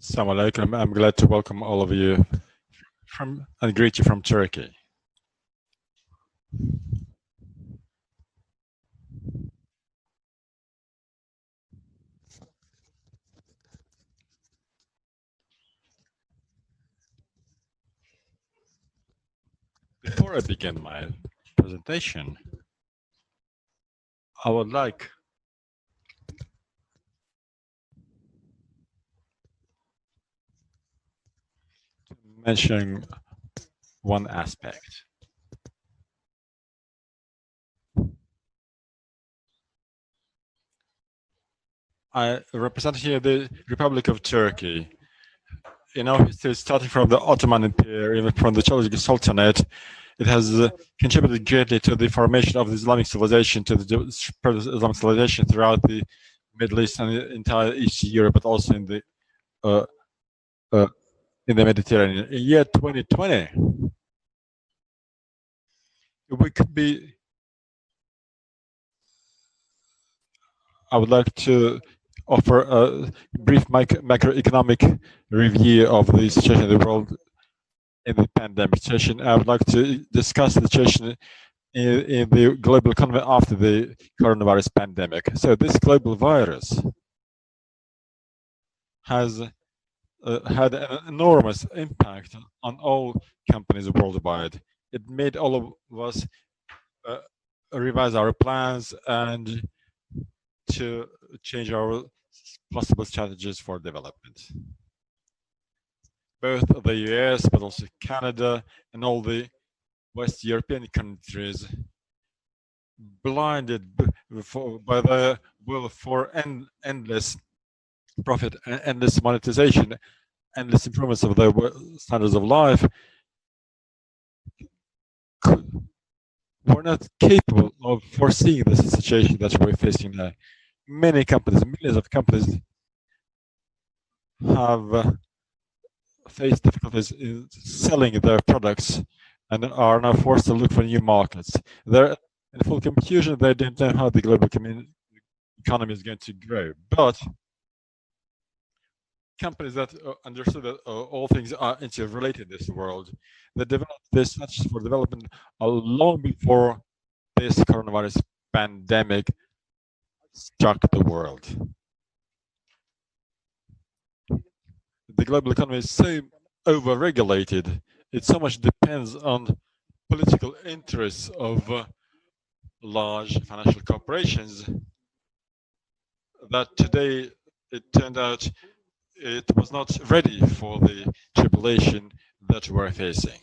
Speaker 5: Assalamu alaikum. I'm glad to welcome all of you and greet you from Turkey. Before I begin my presentation, I would like to mention one aspect. I represent here the Republic of Turkey. In our history, starting from the Ottoman Empire, even from the Seljuk Sultanate, it has contributed greatly to the formation of the Islamic civilization, to the spread of Islamic civilization throughout the Middle East and the entire Eastern Europe, but also in the Mediterranean. In year 2020, we could be. I would like to offer a brief macroeconomic review of the situation in the world in the pandemic situation. I would like to discuss the situation in the global economy after the coronavirus pandemic. So this global virus has had an enormous impact on all companies worldwide. It made all of us revise our plans and to change our possible strategies for development. Both the US, but also Canada and all the West European countries, blinded by the will for endless profit, endless monetization, endless improvements of their standards of life, were not capable of foreseeing this situation that we're facing now. Many companies, millions of companies, have faced difficulties in selling their products and are now forced to look for new markets. They're in full confusion. They don't know how the global economy is going to grow. But companies that understood that all things are interrelated in this world, they developed their strategies for development long before this coronavirus pandemic struck the world. The global economy is so over-regulated. It so much depends on political interests of large financial corporations that today it turned out it was not ready for the tribulation that we're facing.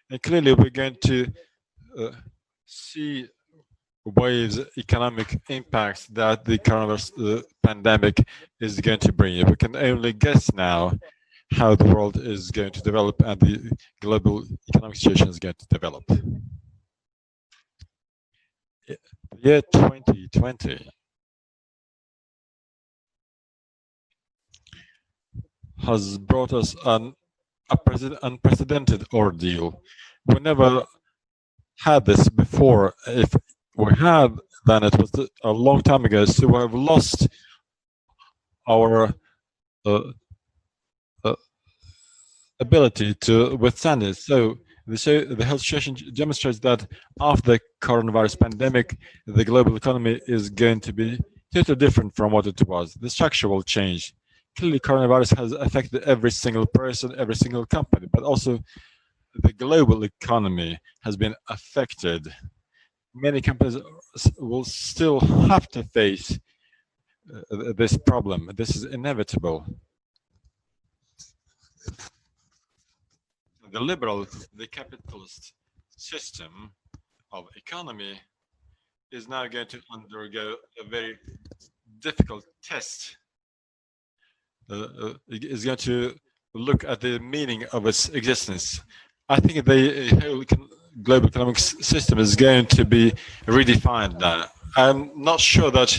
Speaker 5: And clearly we're going to see waves, economic impacts that the coronavirus pandemic is going to bring. We can only guess now how the world is going to develop and the global economic situation is going to develop. The year 2020 has brought us an unprecedented ordeal. We never had this before. If we had, then it was a long time ago. So we have lost our ability to withstand it. So the health situation demonstrates that after the coronavirus pandemic, the global economy is going to be totally different from what it was. The structure will change. Clearly, coronavirus has affected every single person, every single company, but also the global economy has been affected. Many companies will still have to face this problem. This is inevitable. The liberal, the capitalist system of economy is now going to undergo a very difficult test. Is going to look at the meaning of its existence. I think the whole global economic system is going to be redefined now. I'm not sure that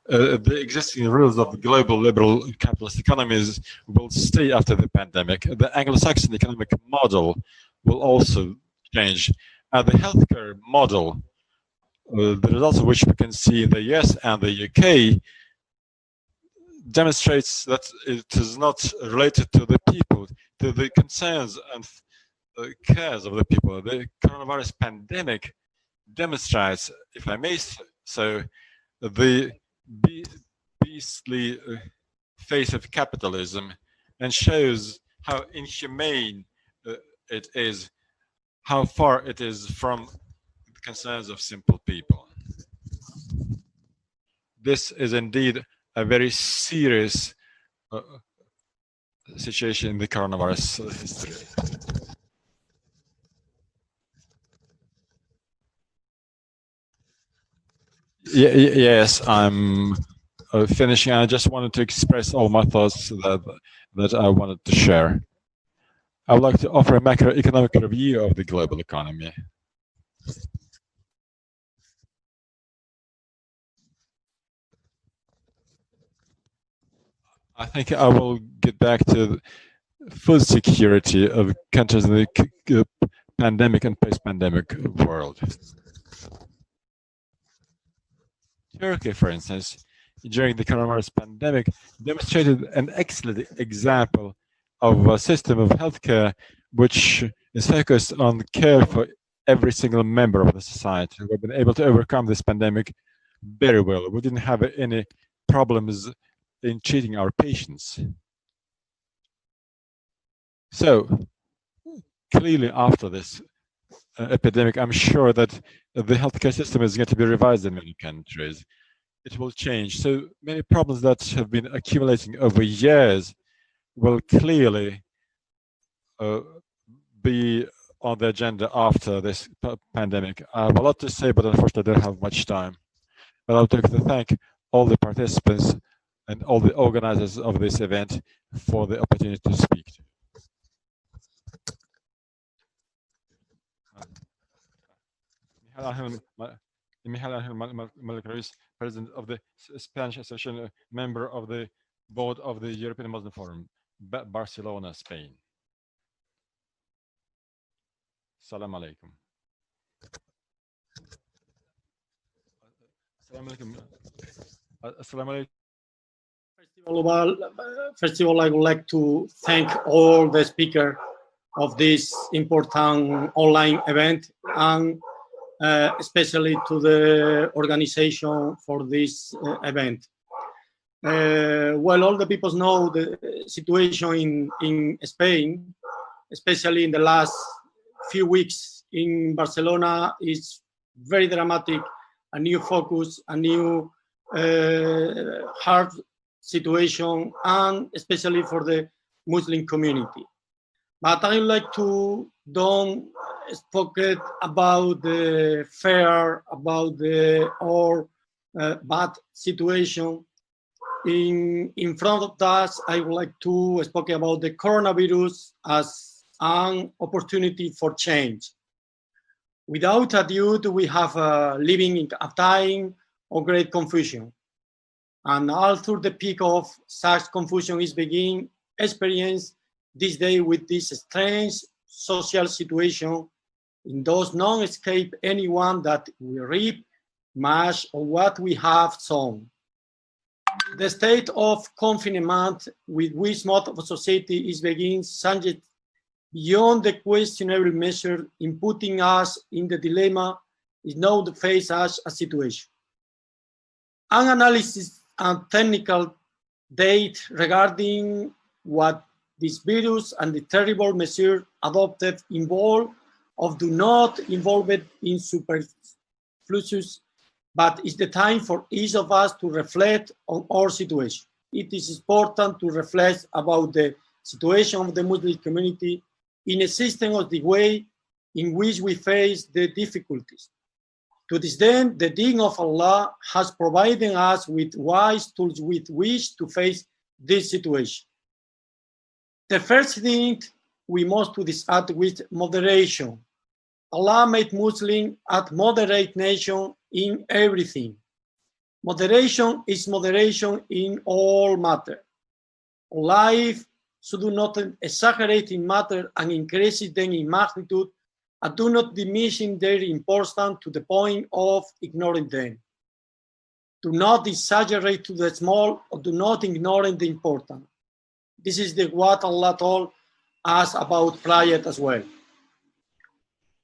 Speaker 5: the existing rules of global liberal capitalist economies will stay after the pandemic. The Anglo-Saxon economic model will also change. And the healthcare model, the results of which we can see in the US and the UK, demonstrates that it is not related to the people, to the concerns and cares of the people. The coronavirus pandemic demonstrates, if I may so, the beastly face of capitalism, and shows how inhumane it is, how far it is from the concerns of simple people. This is indeed a very serious situation in the coronavirus history. Yes, I'm finishing. I just wanted to express all my thoughts that I wanted to share. I would like to offer a macroeconomic review of the global economy. I think I will get back to food security of countries in the pandemic and post-pandemic world. Turkey, for instance, during the coronavirus pandemic, demonstrated an excellent example of a system of healthcare which is focused on care for every single member of the society. We've been able to overcome this pandemic very well. We didn't have any problems in treating our patients. So clearly after this epidemic, I'm sure that the healthcare system is going to be revised in many countries. It will change. So many problems that have been accumulating over years will clearly be on the agenda after this pandemic. I have a lot to say, but unfortunately I don't have much time. But I would like to thank all the participants and all the organizers of this event for the opportunity to speak. Miguel Angel Malacruis, President of the Spanish Association, member of the board of the European Muslim Forum, Barcelona, Spain. Salam alaikum. Salam alaikum. Salam alaikum.
Speaker 4: First of all, I would like to thank all the speakers of this important online event, and especially to the organization for this event. Well, all the people know the situation in Spain, especially in the last few weeks in Barcelona, is very dramatic, a new focus, a new hard situation, and especially for the Muslim community. But I would like to don't speak about the fear, about the bad situation. In front of us, I would like to speak about the coronavirus as an opportunity for change. Without a doubt, we have living in a time of great confusion. And all through the peak of such confusion is being experienced this day with this strange social situation It does not escape anyone that we reap much of what we have sown. The state of confinement with which most of society is beginning changed beyond the questionable measure in putting us in the dilemma is now to face such a situation. An analysis and technical data regarding what this virus and the terrible measure adopted involve or do not involve it in superfluous, but it's the time for each of us to reflect on our situation. It is important to reflect about the situation of the Muslim community in a system of the way in which we face the difficulties. To this end, the deen of Allah has provided us with wise tools with which to face this situation. The first thing we must do is act with moderation. Allah made Muslims a moderate nation in everything. Moderation is moderation in all matter. Life should not exaggerate in matter and increase them in magnitude, and do not diminish their importance to the point of ignoring them. Do not exaggerate to the small, or do not ignore the important. This is what Allah told us about pride as well.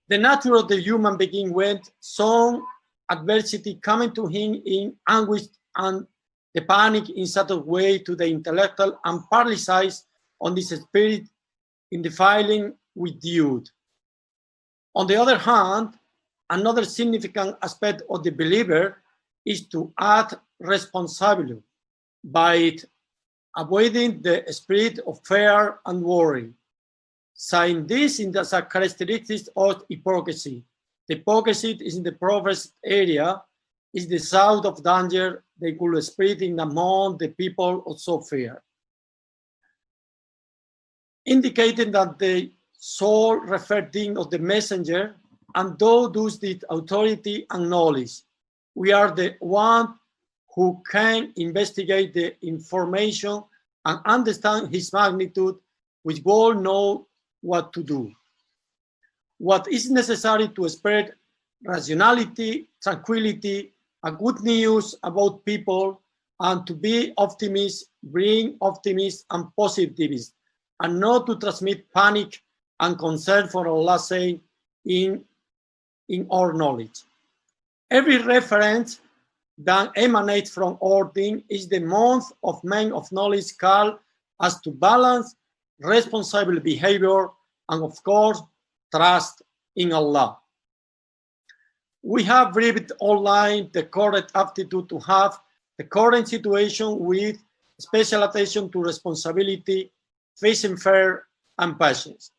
Speaker 4: The nature of the human being when some adversity coming to him in anguish and the panic in such a way to the intellectual and paralyzed on this spirit in defiling with youth. On the other hand, another significant aspect of the believer is to act responsibly by avoiding the spirit of fear and worry. Saying this is a characteristic of hypocrisy. The hypocrisy is in the Proverbs area, is the sound of danger they could spread in among the people also fear. Indicating that the soul referred of the messenger, and those thus the authority and knowledge. We are the one who can investigate the information and understand his magnitude, which will know what to do. What is necessary to spread rationality, tranquility, and good news about people, and to be optimists, bring optimism and positivism, and not to transmit panic and concern for Allah's sake in our knowledge. Every reference that emanates from our deen is the month of men of knowledge called us to balance responsible behavior and, of course, trust in Allah. We have read online the correct aptitude to have the current situation with special attention to responsibility, facing fear, and patience.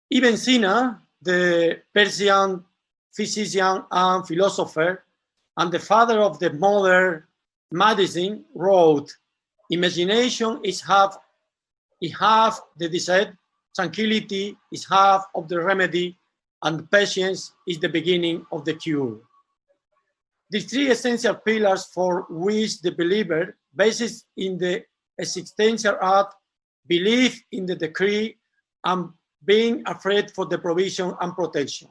Speaker 4: Ibn Sina, the Persian physician and philosopher, and the father of the modern medicine, wrote, "Imagination is half the disease, tranquility is half of the remedy, and patience is the beginning of the cure." The three essential pillars for which the believer bases in the existential act, belief in the decree, and being afraid for the provision and protection,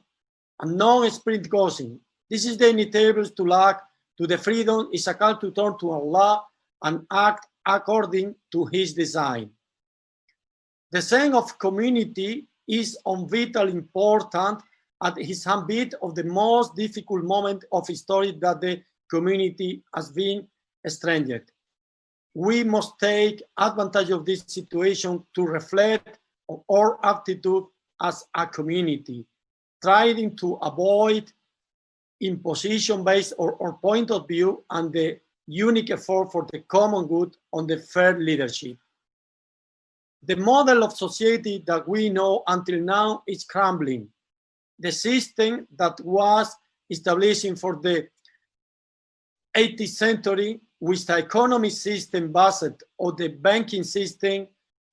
Speaker 4: and non-sprint gossip. This is the inevitable to lack to the freedom is a call to turn to Allah and act according to his design. The sense of community is of vital importance at his ambit of the most difficult moment of history that the community has been estranged. We must take advantage of this situation to reflect on our attitude as a community, trying to avoid imposition based on our point of view and the unique effort for the common good on the fair leadership. The model of society that we know until now is crumbling. The system that was established for the 18th century with the economic system based on the banking system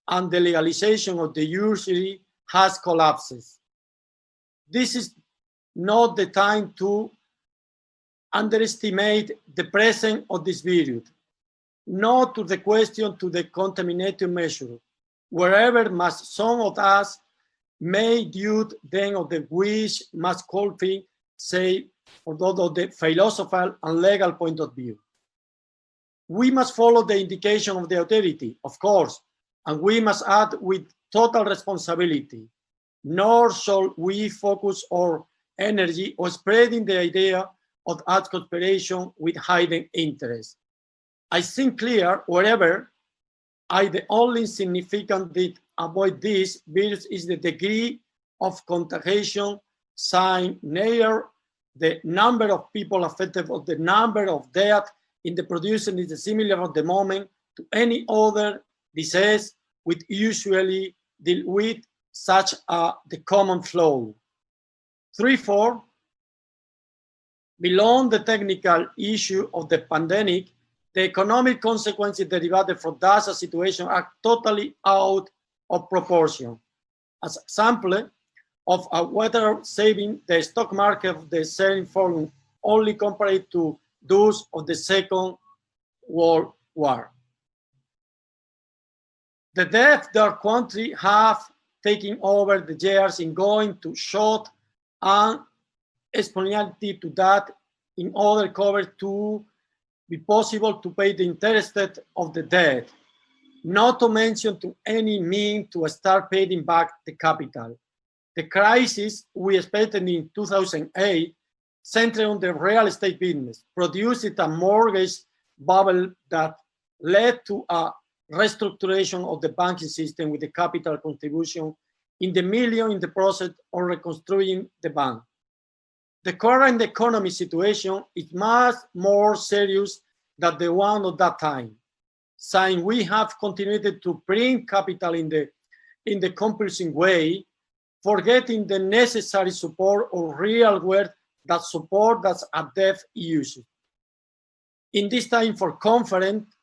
Speaker 4: and the legalization of the usury has collapsed. This is not the time to underestimate the presence of this virus, nor to the question to the contaminating measure. Wherever some of us may due then of the wish must qualify, say, although the philosophical and legal point of view. We must follow the indication of the authority, of course, and we must act with total responsibility, nor shall we focus our energy on spreading the idea of art cooperation with hidden interest. I think clear wherever the only significant that avoid this virus is the degree of contagion, sign neither the number of people affected or the number of deaths in the production is similar at the moment to any other disease we usually deal with, such as the common flu. 3-4, beyond the technical issue of the pandemic, the economic consequences derived from that situation are totally out of proportion. As an example of whether saving the stock market of the selling forum only compared to those of the Second World War. The debt their country have taken over the years in going to short and exponentially to that in order cover to be possible to pay the interest of the debt, not to mention to any means to start paying back the capital. The crisis we expected in 2008 centered on the real estate business, produced a mortgage bubble that led to a restructuration of the banking system with the capital contribution in the million in the process of reconstructing the bank. The current economic situation is much more serious than the one of that time, since we have continued to print capital in the compulsive way, forgetting the necessary support of real wealth that support us at debt use. In this time for confidence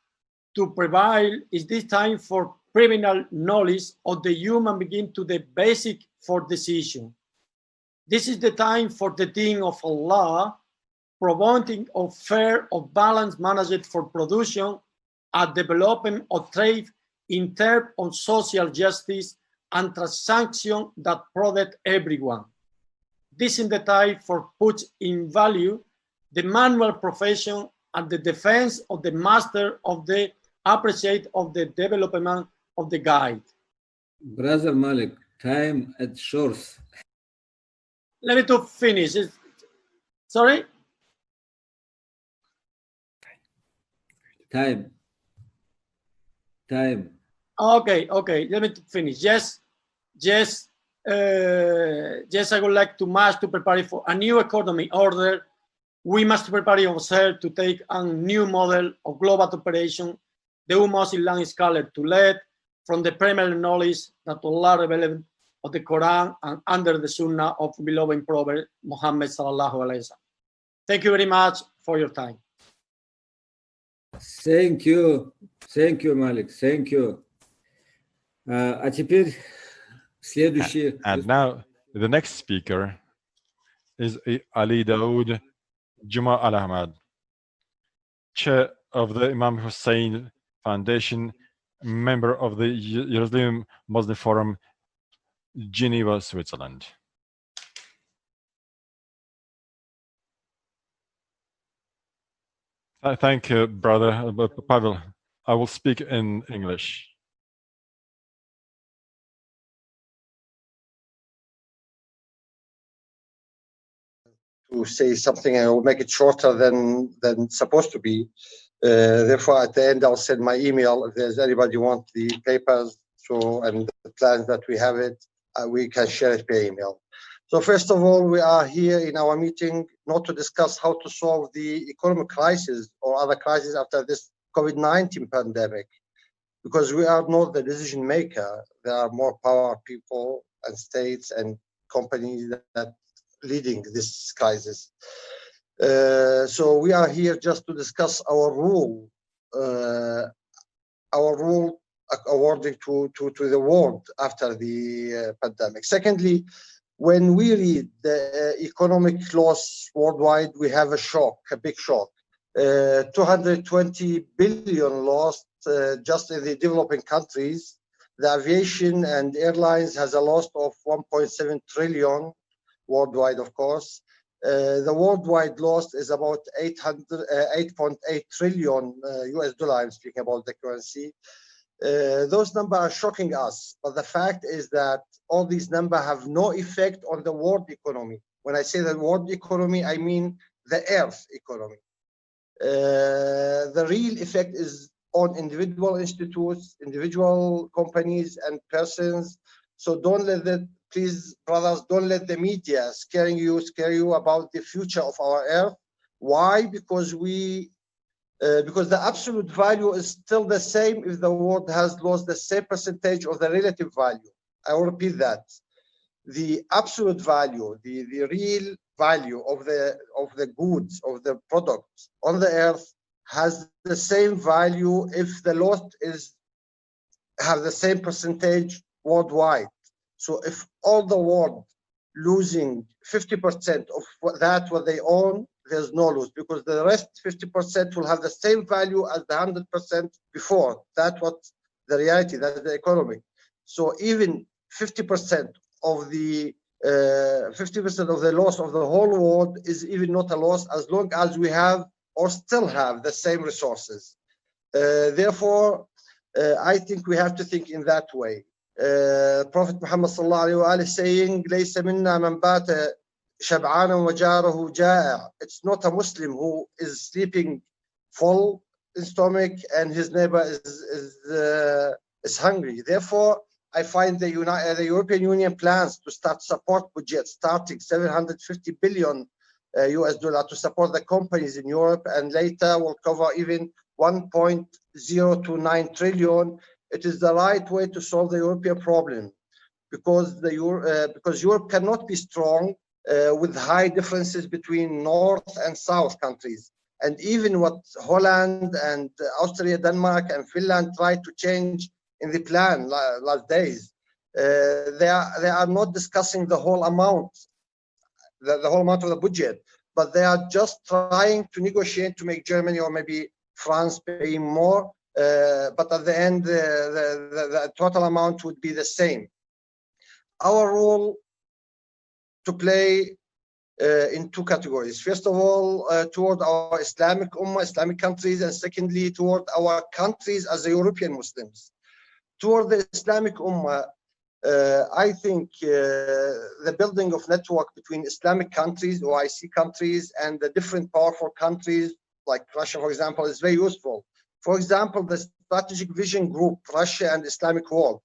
Speaker 4: to prevail is this time for criminal knowledge of the human being to the basic for decision. This is the time for the thing of Allah, promoting of fair, of balanced management for production, and development of trade in terms of social justice and transaction that protect everyone. This is the time for put in value the manual profession and the defense of the master of the appreciate of the development of the guide.
Speaker 8: Brother Malik, time at short.
Speaker 4: Let me to finish. Sorry?
Speaker 8: Time.
Speaker 4: Okay. Let me finish. Yes, I would like to prepare for a new economy order. We must prepare ourselves to take a new model of global operation, the Ummah Islam scholar to lead from the primary knowledge that Allah revealed of the Quran and under the Sunnah of beloved Prophet Muhammad sallallahu alaihi wasallam. Thank you very much for your time.
Speaker 8: Thank you, Malik. Thank you. А теперь следующий.
Speaker 5: And now the next speaker is Ali Daoud Juma Al Ahmad, chair of the Imam Hussein Foundation, member of the Jerusalem Muslim Forum, Geneva, Switzerland. Thank you, brother Pavel. I will speak in English.
Speaker 9: To say something, I will make it shorter than supposed to be. Therefore, at the end, I'll send my email if there's anybody want the papers. So, and the plans that we have it, we can share it by email. So first of all, we are here in our meeting not to discuss how to solve the economic crisis or other crises after this COVID-19 pandemic, because we are not the decision maker. There are more power people and states and companies that leading this crisis. So we are here just to discuss our rule according to the world after the pandemic. Secondly, when we read the economic loss worldwide, we have a big shock. 220 billion lost just in the developing countries. the aviation and airlines has a loss of 1.7 trillion worldwide, of course. The worldwide loss is about 8.8 trillion US dollar. I'm speaking about the currency. Those numbers are shocking us, but the fact is that all these numbers have no effect on the world economy. When I say the world economy, I mean the Earth economy. The real effect is on individual institutes, individual companies and persons. So don't let that, please, brothers, don't let the media scare you about the future of our Earth. Why? Because the absolute value is still the same if the world has lost the same percentage of the relative value. I will repeat that. The absolute value, the real value of the goods, of the products on the Earth has the same value if the loss have the same percentage worldwide. So if all the world losing 50% of what they own, there's no loss, because the rest 50% will have the same value as the 100% before. That's what the reality, that's the economy. So even 50% of the 50% of the loss of the whole world is even not a loss as long as we have or still have the same resources. Therefore, I think we have to think in that way. Prophet Muhammad sallallahu alaihi wasallam is saying, "ليس منا من بات شبعانا وجاره جائع." It's not a Muslim who is sleeping full in stomach and his neighbor is hungry. Therefore, I find the European Union plans to start support budget starting 750 billion US dollar to support the companies in Europe, and later will cover even 1.029 trillion. It is the right way to solve the European problem, because Europe cannot be strong with high differences between North and South countries. And even what Holland and Austria, Denmark and Finland tried to change in the plan last days, they are not discussing the whole amount, the whole amount of the budget, but they are just trying to negotiate to make Germany or maybe France pay more. But at the end, the total amount would be the same. Our role to play in two categories. First of all, toward our Islamic Ummah, Islamic countries, and secondly, toward our countries as European Muslims. Toward the Islamic Ummah, I think the building of network between Islamic countries, OIC countries, and the different powerful countries like Russia, for example, is very useful. For example, the strategic vision group, Russia and Islamic world,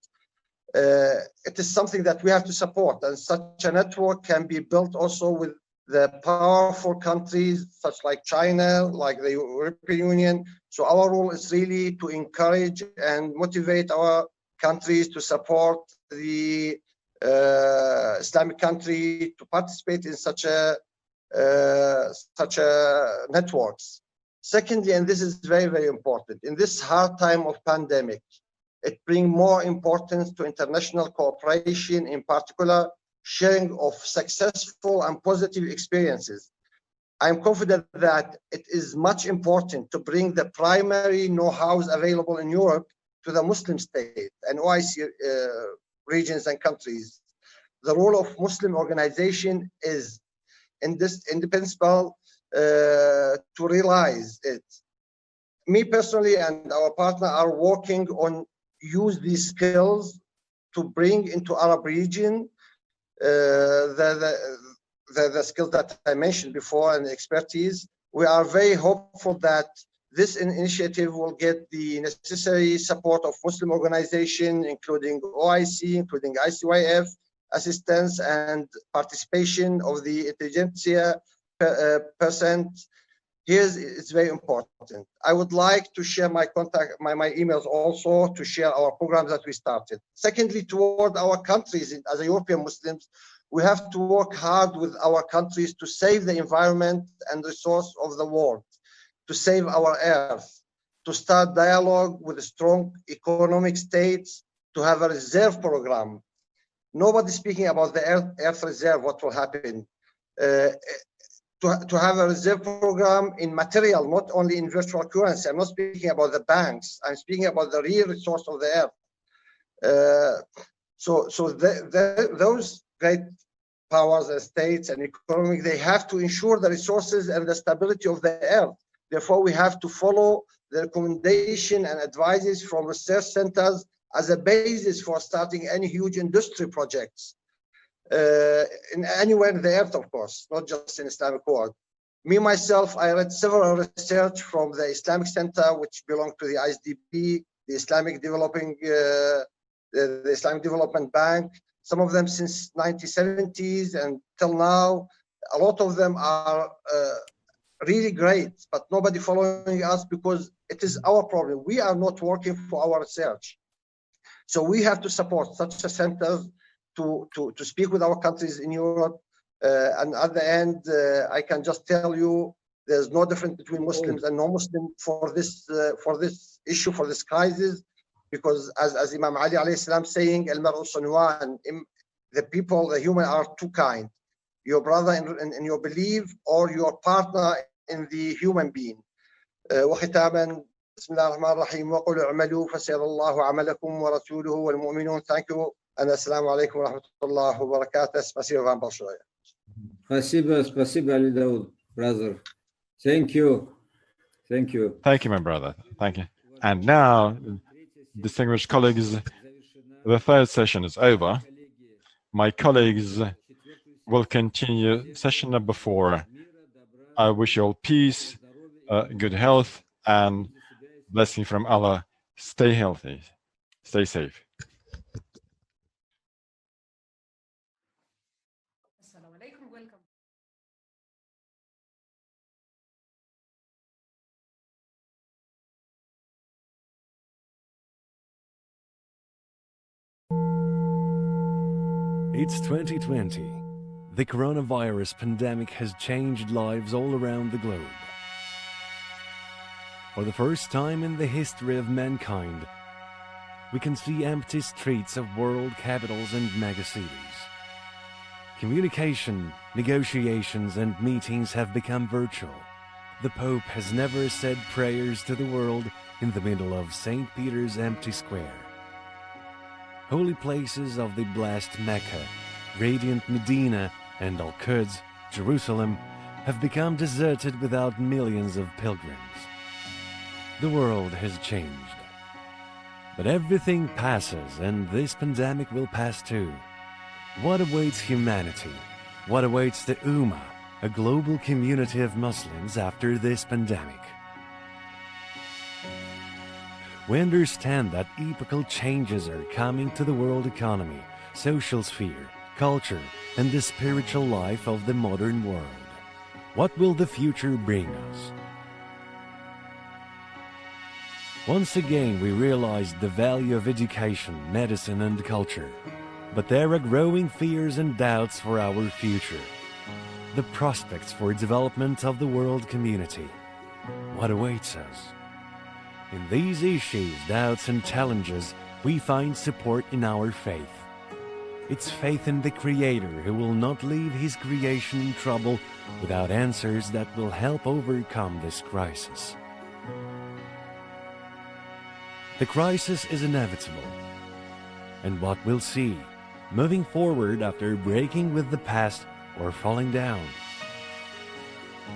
Speaker 9: it is something that we have to support, and such a network can be built also with the powerful countries such like China, like the European Union. So our role is really to encourage and motivate our countries to support the Islamic country to participate in such a networks. Secondly, and this is very, very important, in this hard time of pandemic, it brings more importance to international cooperation, in particular, sharing of successful and positive experiences. I'm confident that it is much important to bring the primary know-hows available in Europe to the Muslim state and OIC regions and countries. The role of Muslim organization is indispensable to realize it. Me personally and our partner are working on use these skills to bring into Arab region the skills that I mentioned before and the expertise. We are very hopeful that this initiative will get the necessary support of Muslim organizations, including OIC, including ICYF, assistance and participation of the intelligentsia percent. It's very important. I would like to share my contact, my emails also, to share our programs that we started. Secondly, toward our countries as a European Muslims, we have to work hard with our countries to save the environment and resource of the world, to save our earth, to start dialogue with strong economic states, to have a reserve program. Nobody's speaking about the earth reserve, what will happen. To have a reserve program in material, not only in virtual currency. I'm not speaking about the banks. I'm speaking about the real resource of the earth. Those great powers and states and economic, they have to ensure the resources and the stability of the earth. Therefore, we have to follow the recommendation and advices from research centers as a basis for starting any huge industry projects in anywhere in the earth, of course, not just in Islamic world. Me, myself, I read several research from the Islamic Center, which belong to the ISDB, the Islamic Development Bank, some of them since 1970s and till now. A lot of them are really great, but nobody following us because it is our problem. We are not working for our research. So we have to support such a centers to speak with our countries in Europe. And at the end, I can just tell you, there's no difference between Muslims and non-Muslims for this issue, for this crisis, because as Imam Ali alayhi salam saying, "Al-mar'u sunwan," the people, the human are two kind: your brother in your belief or your partner in the human being. وختاما بسم الله الرحمن الرحيم وقولوا اعملوا فسيرى الله عملكم ورسوله والمؤمنون. Thank you. And assalamu alaikum wa rahmatullahi wa barakatuh. Спасибо вам большое.
Speaker 8: Спасибо, Ali Daoud, brother. Thank you. Thank you.
Speaker 5: Thank you, my brother. Thank you. And now, distinguished colleagues, the third session is over. My colleagues will continue session number 4. I wish you all peace, good health, and blessing from Allah. Stay healthy. Stay safe.
Speaker 1: It's 2020. The coronavirus pandemic has changed lives all around the globe. For the first time in the history of mankind, we can see empty streets of world capitals and megacities. Communication, negotiations, and meetings have become virtual. The Pope has never said prayers to the world in the middle of St. Peter's empty square. Holy places of the blessed Mecca, radiant Medina, and Al-Quds, Jerusalem, have become deserted without millions of pilgrims. The world has changed. But everything passes, and this pandemic will pass too. What awaits humanity? What awaits the Ummah, a global community of Muslims, after this pandemic? We understand that epochal changes are coming to the world economy, social sphere, culture, and the spiritual life of the modern world. What will the future bring us? Once again, we realized the value of education, medicine, and culture. But there are growing fears and doubts for our future. The prospects for development of the world community. What awaits us? In these issues, doubts, and challenges, we find support in our faith. It's faith in the Creator who will not leave His creation in trouble without answers that will help overcome this crisis. The crisis is inevitable. And what we'll see, moving forward after breaking with the past or falling down.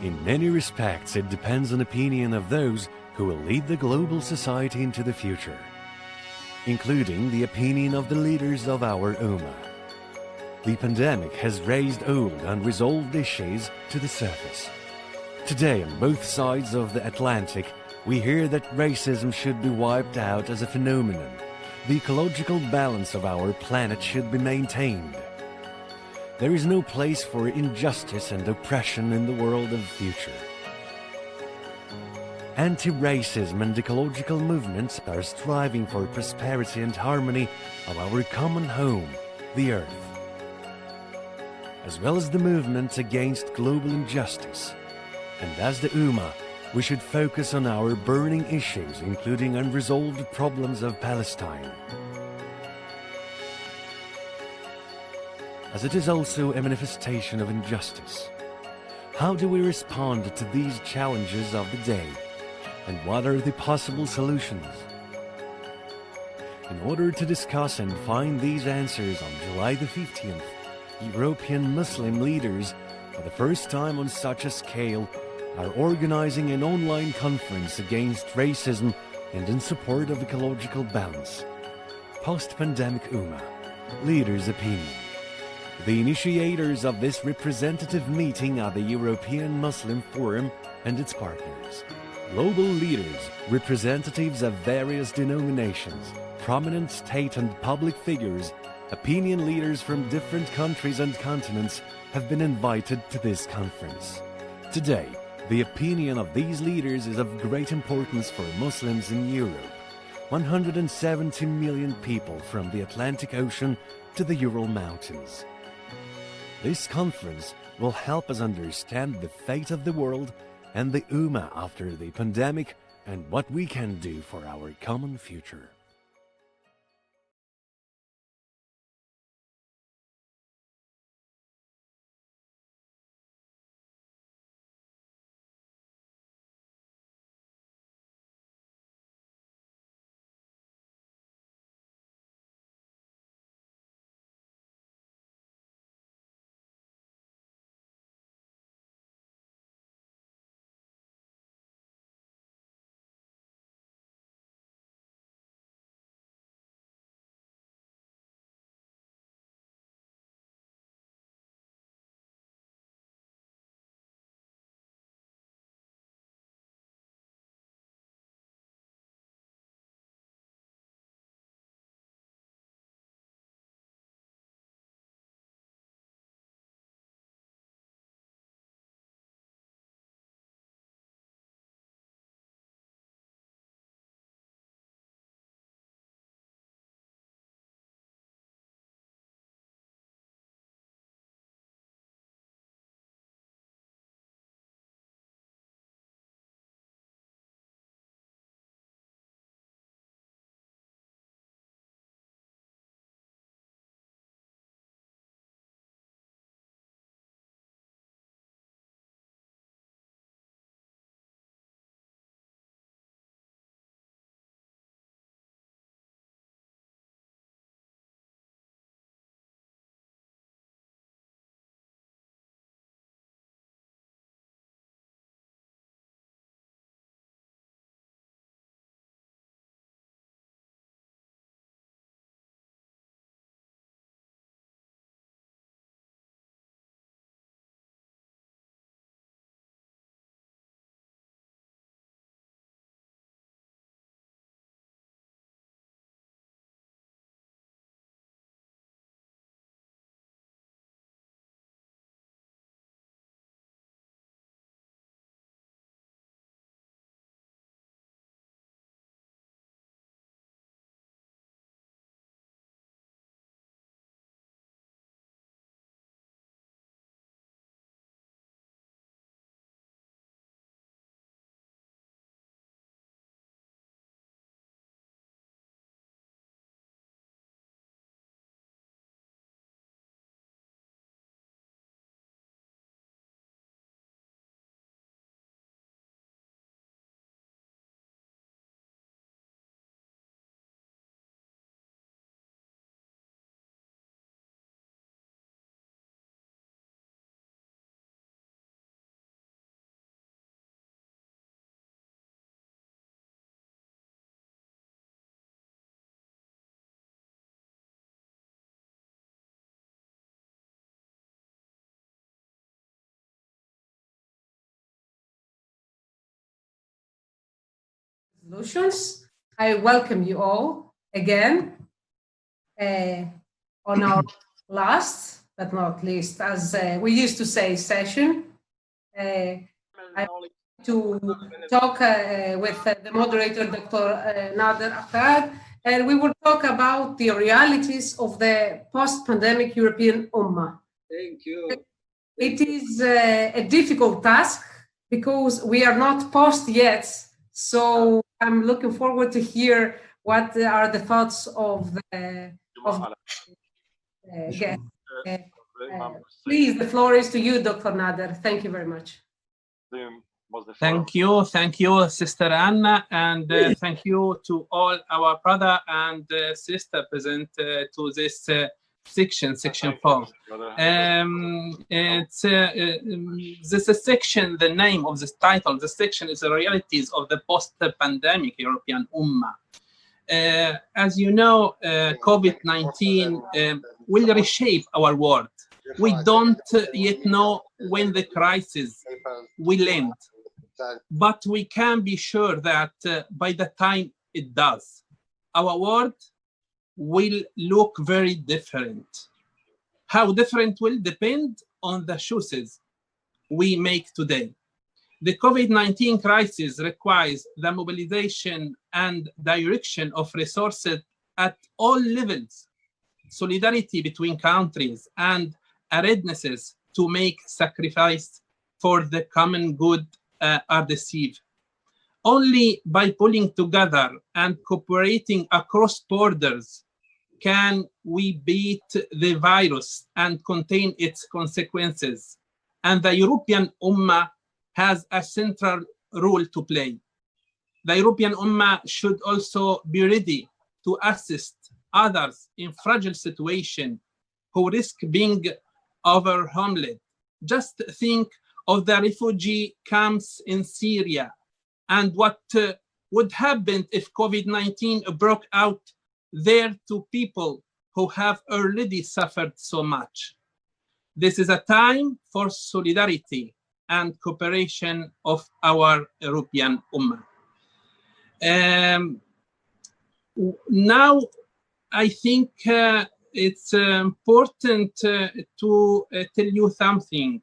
Speaker 1: In many respects, it depends on the opinion of those who will lead the global society into the future, including the opinion of the leaders of our Ummah. The pandemic has raised old, unresolved issues to the surface. Today, on both sides of the Atlantic, we hear that racism should be wiped out as a phenomenon. The ecological balance of our planet should be maintained. There is no place for injustice and oppression in the world of the future. Anti-racism and ecological movements are striving for prosperity and harmony of our common home, the Earth, as well as the movement against global injustice. And as the Ummah, we should focus on our burning issues, including unresolved problems of Palestine, as it is also a manifestation of injustice. How do we respond to these challenges of the day? And what are the possible solutions? In order to discuss and find these answers on July the 15th, European Muslim leaders, for the first time on such a scale, are organizing an online conference against racism and in support of ecological balance. Post-pandemic Ummah, leaders' opinion. The initiators of this representative meeting are the European Muslim Forum and its partners. Global leaders, representatives of various denominations, prominent state and public figures, opinion leaders from different countries and continents have been invited to this conference. Today, the opinion of these leaders is of great importance for Muslims in Europe. 170 million people from the Atlantic Ocean to the Ural Mountains. This conference will help us understand the fate of the world and the Ummah after the pandemic and what we can do for our common future.
Speaker 2: Solutions. I welcome you all again on our last but not least, as we used to say, session. I want to talk with the moderator, Dr. Nader Akkad, and we will talk about the realities of the post-pandemic European Ummah.
Speaker 8: Thank you.
Speaker 2: It is a difficult task because we are not post yet. So I'm looking forward to hear what are the thoughts of the guest. Please, the floor is to you, Dr. Nader. Thank you very much.
Speaker 13: Thank you, Sister Anna, and thank you to all our brother and sister present to this section 4. It's this section, the name of this title, the section is the realities of the post-pandemic European Ummah. As you know, COVID-19 will reshape our world. We don't yet know when the crisis will end, but we can be sure that by the time it does, our world will look very different. How different will depend on the choices we make today. The COVID-19 crisis requires the mobilization and direction of resources at all levels, solidarity between countries, and a readiness to make sacrifice for the common good are deceived. Only by pulling together and cooperating across borders can we beat the virus and contain its consequences. And the European Ummah has a central role to play. The European Ummah should also be ready to assist others in fragile situations who risk being overwhelmed. Just think of the refugee camps in Syria and what would happen if COVID-19 broke out there to people who have already suffered so much. This is a time for solidarity and cooperation of our European Ummah. Now, I think it's important to tell you something.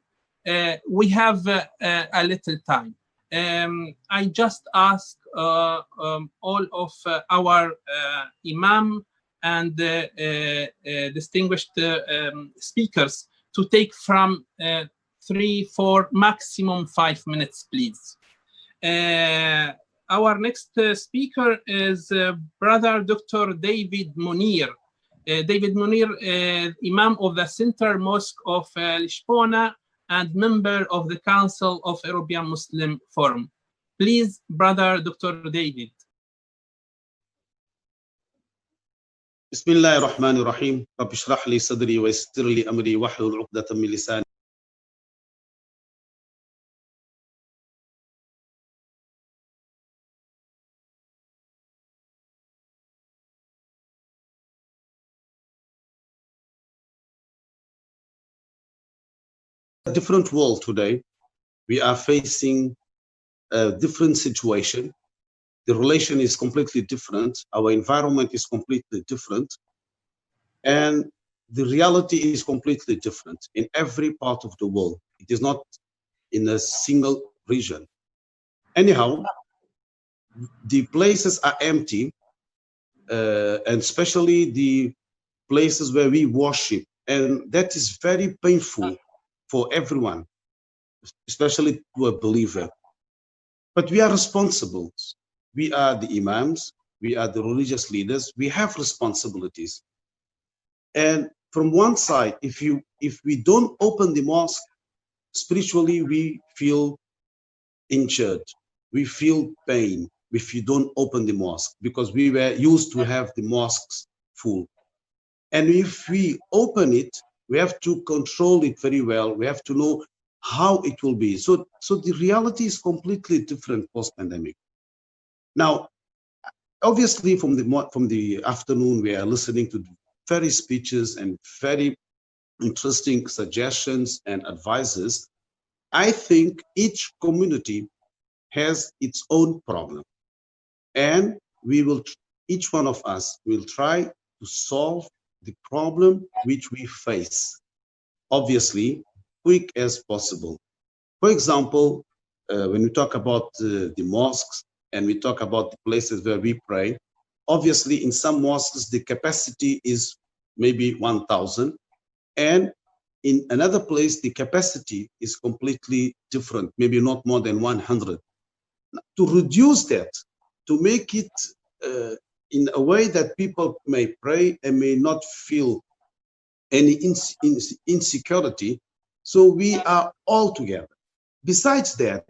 Speaker 13: We have a little time. I just ask all of our imam and distinguished speakers to take from 3, 4, maximum 5 minutes, please. Our next speaker is Brother Dr. David Munir. David Munir, Imam of the Central Mosque of Lisbona and member of the Council of European Muslim Forum. Please, Brother Dr. David.
Speaker 15: بسم الله الرحمن الرحيم رب اشرح لي صدري ويسر لي أمري واحلل عقدة من لساني. A different world today. We are facing a different situation. The relation is completely different. Our environment is completely different. And the reality is completely different in every part of the world. It is not in a single region. Anyhow, the places are empty, and especially the places where we worship. And that is very painful for everyone, especially to a believer. But we are responsible. We are the imams, we are the religious leaders, we have responsibilities. And from one side, if we don't open the mosque, spiritually we feel injured, we feel pain if you don't open the mosque, because we were used to have the mosques full. And if we open it, we have to control it very well. We have to know how it will be. So the reality is completely different post-pandemic. Now, obviously, from the afternoon, we are listening to various speeches and very interesting suggestions and advices. I think each community has its own problem, and each one of us will try to solve the problem which we face, obviously, quick as possible. For example, when we talk about the mosques, and we talk about the places where we pray, obviously in some mosques the capacity is maybe 1,000, and in another place the capacity is completely different, maybe not more than 100. To reduce that, to make it in a way that people may pray and may not feel any insecurity, so we are all together. Besides that,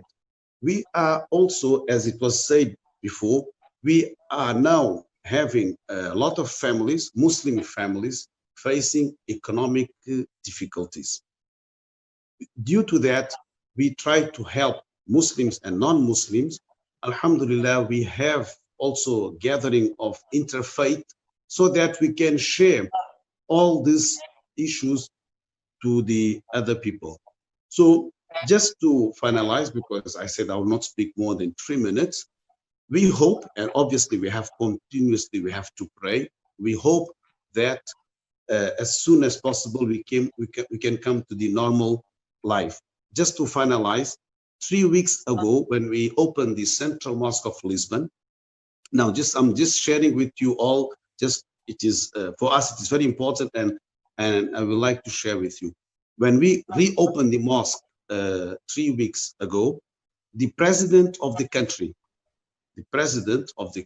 Speaker 15: we are also, as it was said before, we are now having a lot of families, Muslim families, facing economic difficulties. Due to that, we try to help Muslims and non-Muslims. Alhamdulillah, we have also gathering of interfaith so that we can share all these issues to the other people. So just to finalize, because I said I will not speak more than 3 minutes, we hope, and obviously we have to pray. We hope that as soon as possible we can come to the normal life. Just to finalize, 3 weeks ago when we opened the Central Mosque of Lisbon, now I'm just sharing with you all, just it is for us it is very important, and I would like to share with you. When we reopened the mosque 3 weeks ago, the president of the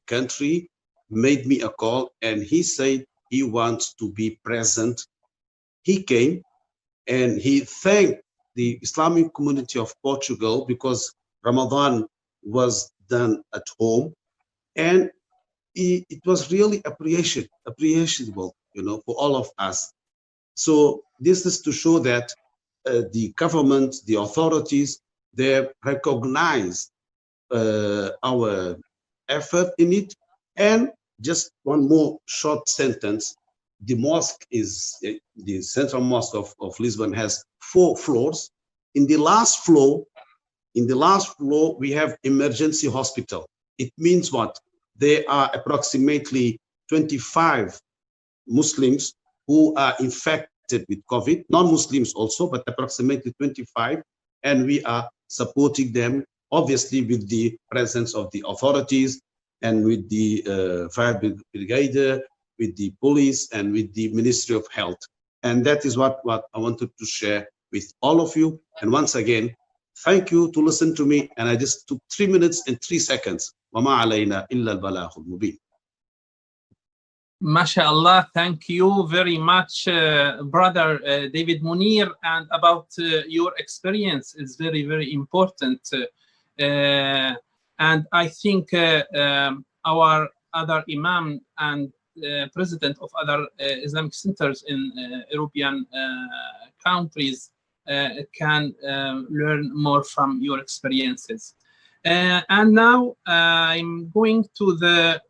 Speaker 15: country made me a call, and he said he wants to be present. He came and he thanked the Islamic community of Portugal because Ramadan was done at home, and it was really appreciable, for all of us. So this is to show that the government, the authorities, they recognize our effort in it. And just one more short sentence. The mosque is, the Central Mosque of Lisbon has 4 floors. In the last floor, we have emergency hospital. It means what? There are approximately 25 Muslims who are infected with COVID, non-Muslims also, but approximately 25, and we are supporting them, obviously with the presence of the authorities and with the fire brigade, with the police and with the Ministry of Health. And that is what I wanted to share with all of you. And once again, thank you to listen to me. And I just took 3 minutes and 3 seconds. وَمَا عَلَيْنَا إِلَّا الْبَلَاغُ الْمُبِينُ.
Speaker 13: MashaAllah, thank you very much, Brother David Munir, and about your experience is very, very important. And I think our other Imam and President of other Islamic centers in European countries can learn more from your experiences. And now I'm going to the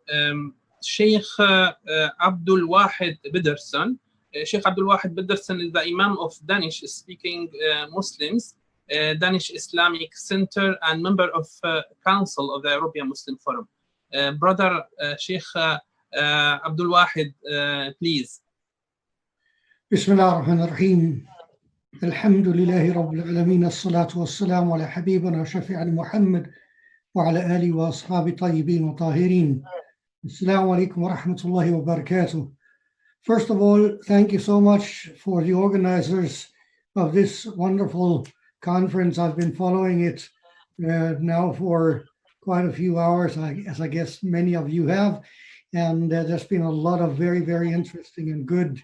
Speaker 13: Sheikh Abdul Wahid Biderson. Sheikh Abdul Wahid Biderson is the Imam of Danish-speaking Muslims, Danish Islamic Center, and member of Council of the European Muslim Forum. Brother Sheikh Abdul Wahid, please.
Speaker 11: Bismillah ar-Rahman ar-Rahim. Alhamdulillahi Rabbil Alameen. As-salatu was-salamu ala habibina shafi'ana Muhammad wa ala alihi wa ashabi tayyibin wa tahirin. Assalamu alaikum wa rahmatullahi wa barakatuh. First of all, thank you so much for the organizers of this wonderful conference. I've been following it now for quite a few hours, as I guess many of you have. And there's been a lot of very, very interesting and good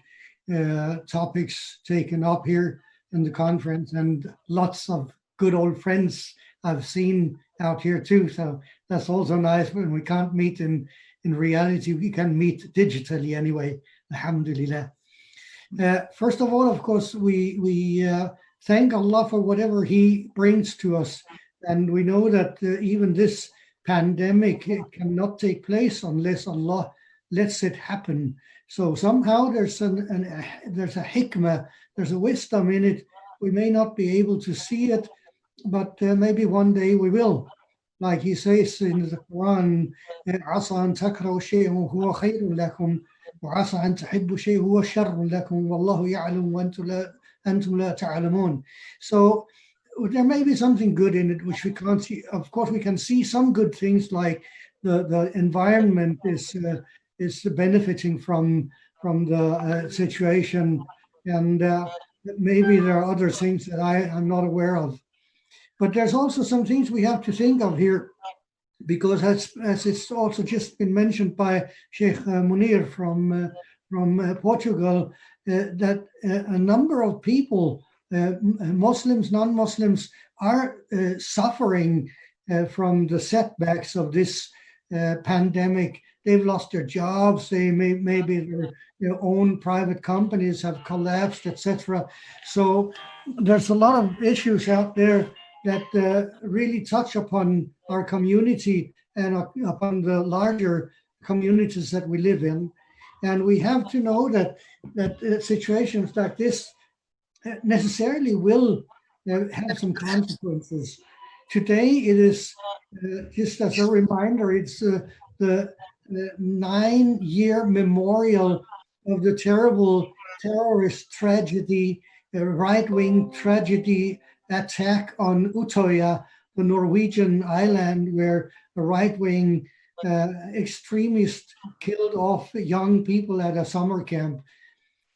Speaker 11: topics taken up here in the conference, and lots of good old friends I've seen out here too. So that's also nice. When we can't meet in reality, we can meet digitally anyway, alhamdulillah. First of all, of course, we thank Allah for whatever He brings to us. And we know that even this pandemic cannot take place unless Allah lets it happen. So somehow there's a hikmah, there's a wisdom in it. We may not be able to see it, but maybe one day we will. Like He says in the Quran, عَسَىٰ أَن تَكْرَهُوا شَيْئًا وَهُوَ خَيْرٌ لَكُمْ وَعَسَىٰ أَن تُحِبُّوا شَيْئًا وَهُوَ شَرٌّ لَكُمْ وَاللَّهُ يَعْلَمُ وَأَنْتُمْ لَا تَعْلَمُونَ. So there may be something good in it which we can't see. Of course, we can see some good things, like the environment is benefiting from the situation, and maybe there are other things that I'm not aware of. But there's also some things we have to think of here, because as it's also just been mentioned by Sheikh Munir from Portugal, that a number of people, Muslims, non-Muslims, are suffering from the setbacks of this pandemic. They've lost their jobs. They maybe their own private companies have collapsed, etc. So there's a lot of issues out there that really touch upon our community and upon the larger communities that we live in. And we have to know that situations like this necessarily will have some consequences. Today, it is, just as a reminder, it's the 9-year memorial of the terrible terrorist tragedy, right-wing tragedy attack on Utøya, the Norwegian island, where a right-wing extremist killed off young people at a summer camp.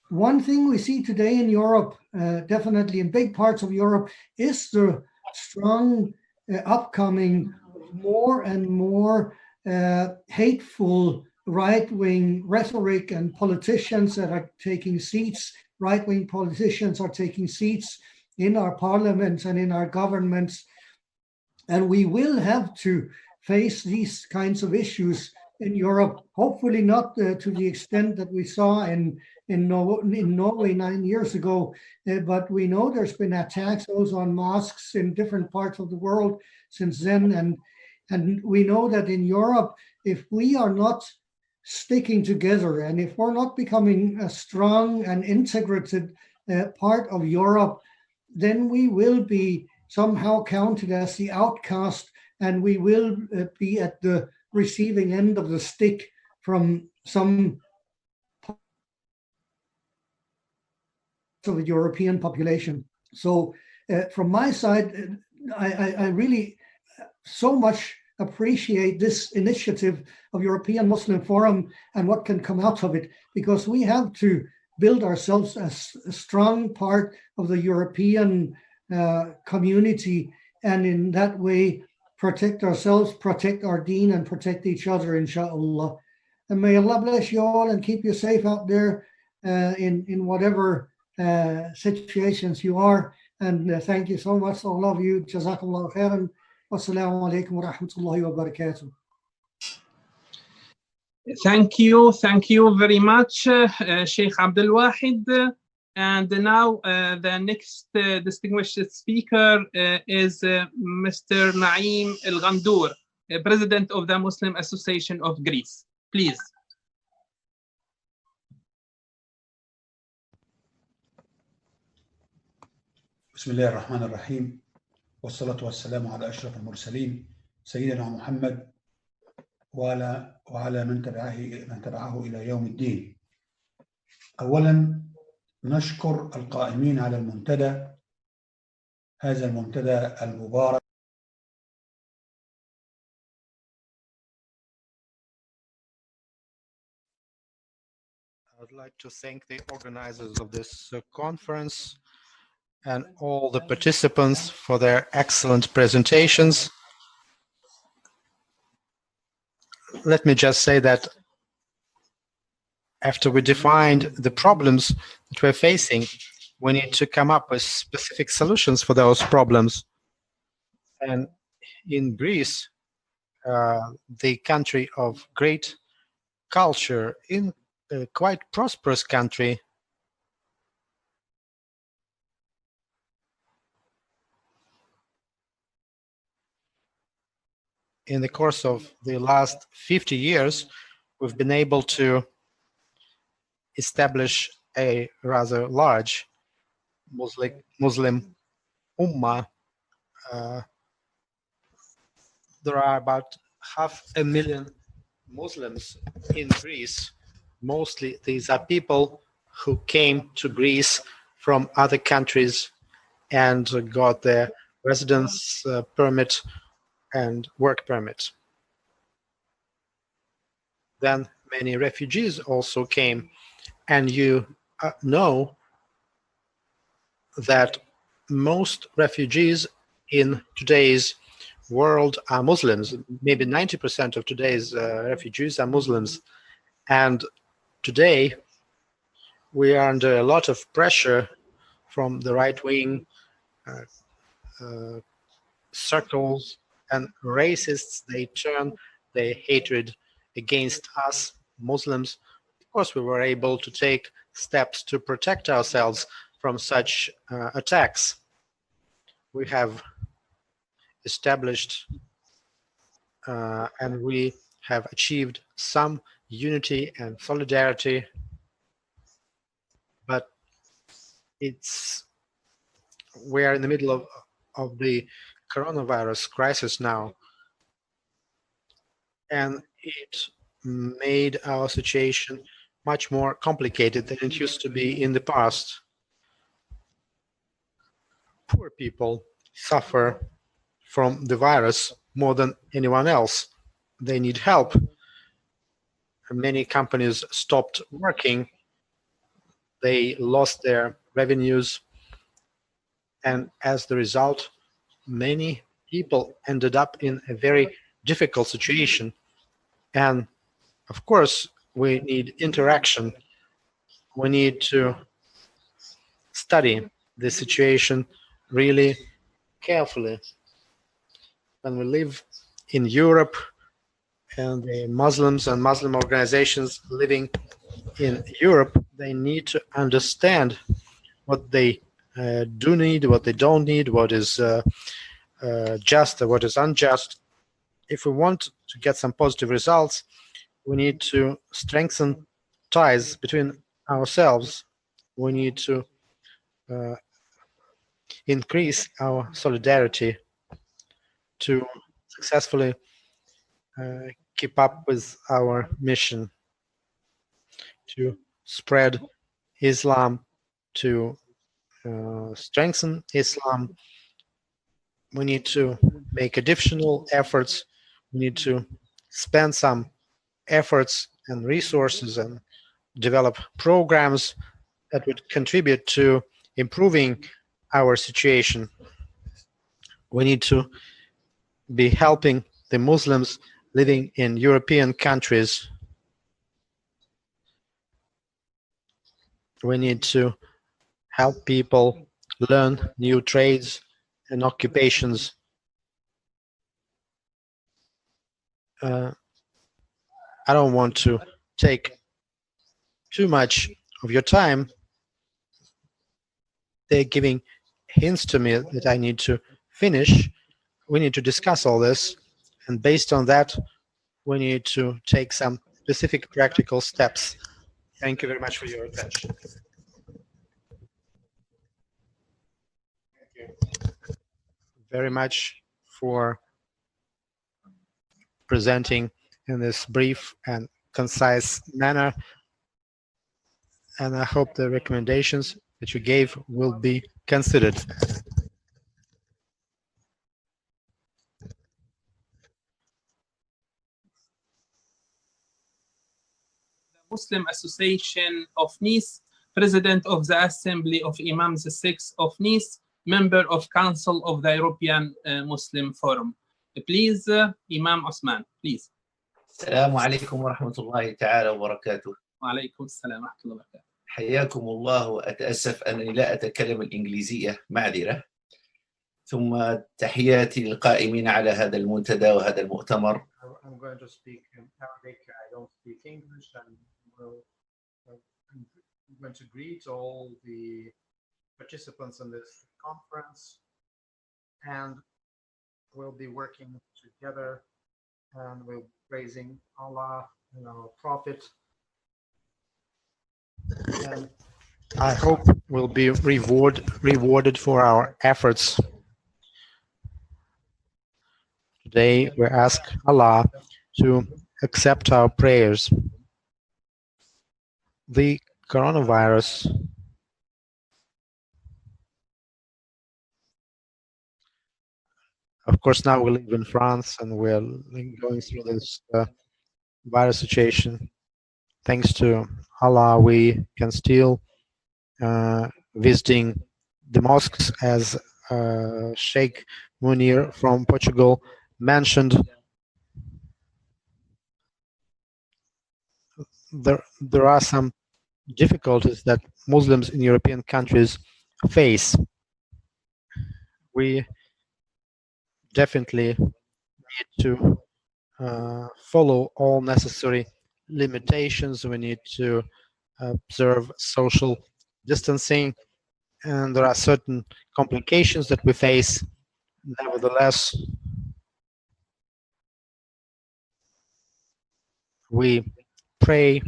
Speaker 11: One thing we see today in Europe, definitely in big parts of Europe, is the strong upcoming more and more hateful right-wing rhetoric, and politicians that are taking seats, right-wing politicians are taking seats in our parliaments and in our governments. And we will have to face these kinds of issues in Europe, hopefully not to the extent that we saw in Norway 9 years ago, but we know there's been attacks also on mosques in different parts of the world since then, and we know that in Europe, if we are not sticking together and if we're not becoming a strong and integrated part of Europe, then we will be somehow counted as the outcast, and we will be at the receiving end of the stick from some of the European population. So from my side, I really so much appreciate this initiative of European Muslim Forum and what can come out of it, because we have to build ourselves as a strong part of the European community, and in that way protect ourselves, protect our deen, and protect each other, inshallah. And may Allah bless you all and keep you safe out there in whatever situations you are. And thank you so much, all of you. Jazakallah khairan. Wassalamu alaikum wa rahmatullahi wa barakatuh.
Speaker 13: Thank you very much, Sheikh Abdul Wahid. And now the next distinguished speaker is Mr. Naim El Ghandour, President of the Muslim Association of Greece. Please.
Speaker 16: بسم الله الرحمن الرحيم والصلاة والسلام على أشرف المرسلين سيدنا محمد وعلى من تبعه إلى يوم الدين. أولا نشكر القائمين على المنتدى، هذا المنتدى المبارك.
Speaker 7: I would like to thank the organizers of this conference and all the participants for their excellent presentations. Let me just say that after we defined the problems that we're facing, we need to come up with specific solutions for those problems. And in Greece, the country of great culture, in a quite prosperous country, in the course of the last 50 years, we've been able to establish a rather large Muslim Ummah. There are about 500,000 Muslims in Greece. Mostly these are people who came to Greece from other countries and got their residence permit and work permit. Then many refugees also came, and you know that most refugees in today's world are Muslims. Maybe 90% of today's refugees are Muslims. And today we are under a lot of pressure from the right-wing circles and racists, they turn their hatred against us, Muslims. Of course, we were able to take steps to protect ourselves from such attacks. We have established and we have achieved some unity and solidarity, but we are in the middle of the coronavirus crisis now, and it made our situation much more complicated than it used to be in the past. Poor people suffer from the virus more than anyone else. They need help. Many companies stopped working. They lost their revenues. And as the result, many people ended up in a very difficult situation. And of course, we need interaction. We need to study the situation really carefully. When we live in Europe, and the Muslims and Muslim organizations living in Europe, they need to understand what they do need, what they don't need, what is just and what is unjust. If we want to get some positive results, we need to strengthen ties between ourselves. We need to increase our solidarity to successfully keep up with our mission to spread Islam, to strengthen Islam. We need to make additional efforts. We need to spend some efforts and resources and develop programs that would contribute to improving our situation. We need to be helping the Muslims living in European countries. We need to help people learn new trades and occupations. I don't want to take too much of your time. They're giving hints to me that I need to finish. We need to discuss all this, and based on that, we need to take some specific practical steps. Thank you very much for your attention. Thank you very much for presenting in this brief and concise manner, and I hope the recommendations that you gave will be considered.
Speaker 13: Muslim Association of Nice, President of the Assembly of Imams VI of Nice, Member of Council of the European Muslim Forum. Please, Imam Osman, please.
Speaker 12: السلام عليكم ورحمة الله تعالى وبركاته.
Speaker 13: وعليكم السلام ورحمة الله وبركاته.
Speaker 12: حياكم الله، وأتأسف أنني لا أتكلم الإنجليزية، معذرة. ثم تحياتي للقائمين على هذا المنتدى وهذا المؤتمر.
Speaker 7: I'm going to speak in Arabic. I don't speak English, and I'm going to greet all the participants in this conference, and we'll be working together, and we're praising Allah and our Prophet. And I hope we'll be rewarded for our efforts. Today, we ask Allah to accept our prayers. The coronavirus of course, now we live in France and we're going through this virus situation. Thanks to Allah, we can still visiting the mosques, as Sheikh Munir from Portugal mentioned. There are some difficulties that Muslims in European countries face. We definitely need to follow all necessary limitations. We need to observe social distancing, and there are certain complications that we face. Nevertheless, we pray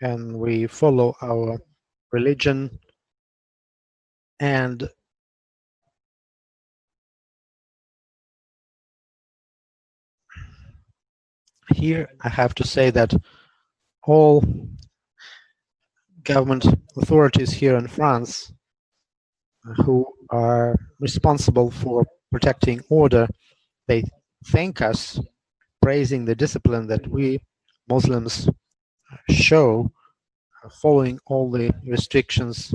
Speaker 7: and we follow our religion, and here I have to say that all government authorities here in France who are responsible for protecting order, they thank us, praising the discipline that we Muslims show, following all the restrictions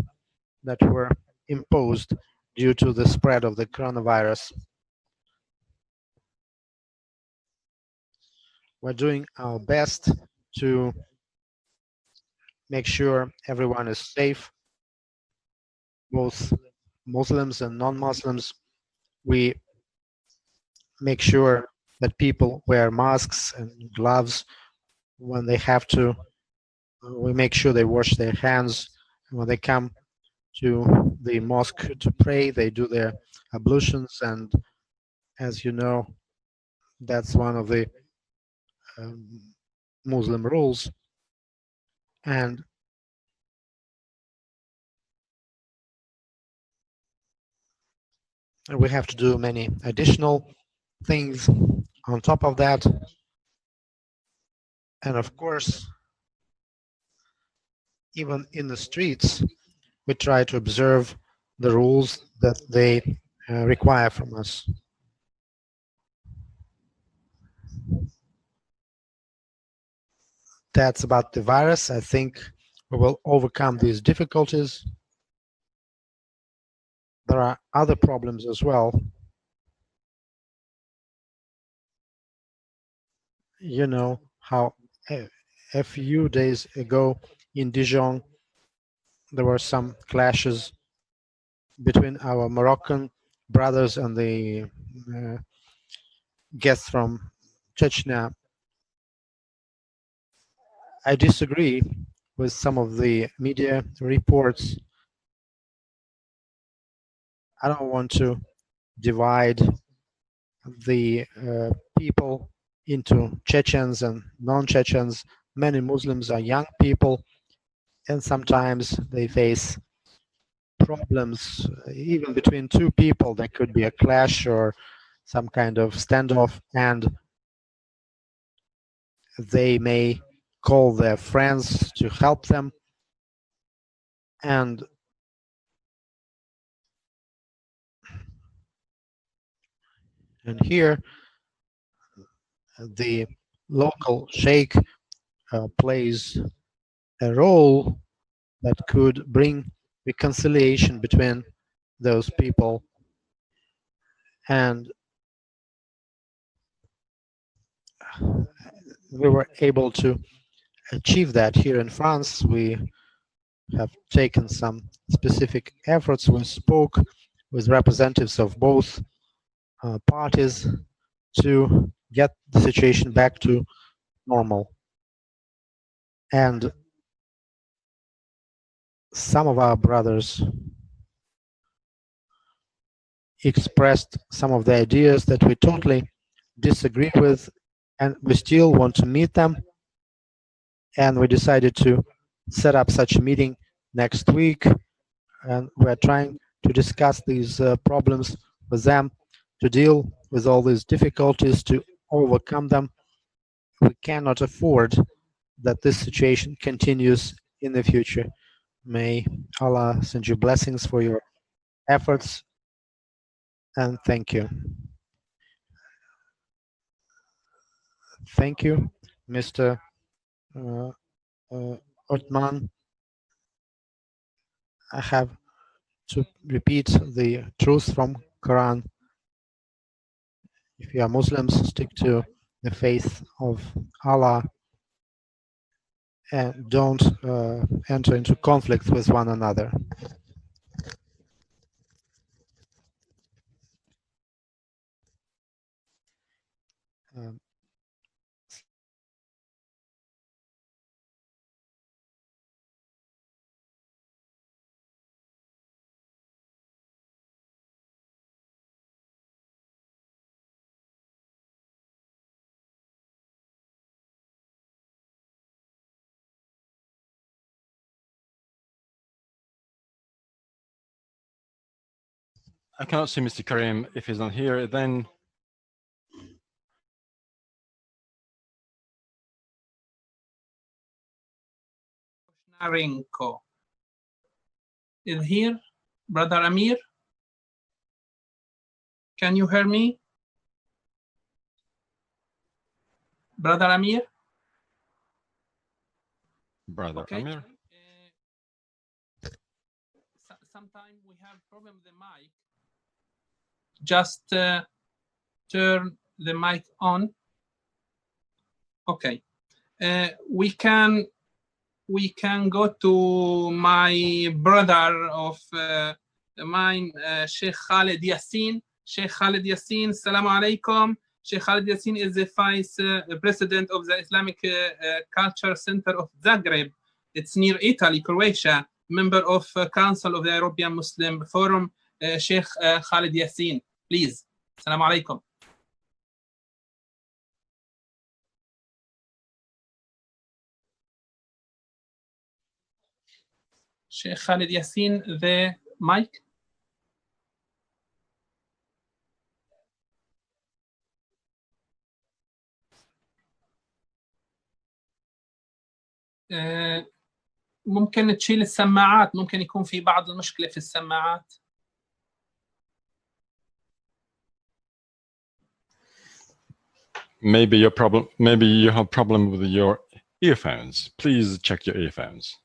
Speaker 7: that were imposed due to the spread of the coronavirus. We're doing our best to make sure everyone is safe, both Muslims and non-Muslims. We make sure that people wear masks and gloves when they have to. We make sure they wash their hands. When they come to the mosque to pray, they do their ablutions, and as you know, that's one of the Muslim rules. And we have to do many additional things on top of that. And of course, even in the streets, we try to observe the rules that they require from us. That's about the virus. I think we will overcome these difficulties. There are other problems as well. You know how a few days ago in Dijon, there were some clashes between our Moroccan brothers and the guests from Chechnya. I disagree with some of the media reports. I don't want to divide the people into Chechens and non-Chechens. Many Muslims are young people, and sometimes they face problems even between two people. There could be a clash or some kind of standoff, and they may call their friends to help them. And here, the local sheikh plays a role that could bring reconciliation between those people. And we were able to achieve that here in France. We have taken some specific efforts. We spoke with representatives of both parties to get the situation back to normal. And some of our brothers expressed some of the ideas that we totally disagree with, and we still want to meet them. And we decided to set up such a meeting next week, and we're trying to discuss these problems with them, to deal with all these difficulties, to overcome them. We cannot afford that this situation continues in the future. May Allah send you blessings for your efforts, and thank you. Thank you, Mr. Otman. I have to repeat the truth from Quran. If you are Muslims, stick to the faith of Allah and don't enter into conflict with one another.
Speaker 5: I cannot see Mr. Karim. If he's not here, then
Speaker 13: Narenko is here. Brother Amir, can you hear me? Brother Amir?
Speaker 5: Brother Amir.
Speaker 13: Sometimes we have problem with the mic. Just turn the mic on. Okay. We can go to my brother of mine, Sheikh Khalid Yassin. Sheikh Khalid Yassin, Assalamu alaikum. Sheikh Khalid Yassin is the vice president of the Islamic Culture Center of Zagreb. It's near Italy, Croatia. Member of Council of the European Muslim Forum, Sheikh Khalid Yassin. Please. Assalamu alaikum. Sheikh Khalid Yassin, the mic. ممكن تشيل السماعات، ممكن يكون في بعض المشكلة في السماعات.
Speaker 5: Maybe you have problem with your earphones. Please check your earphones.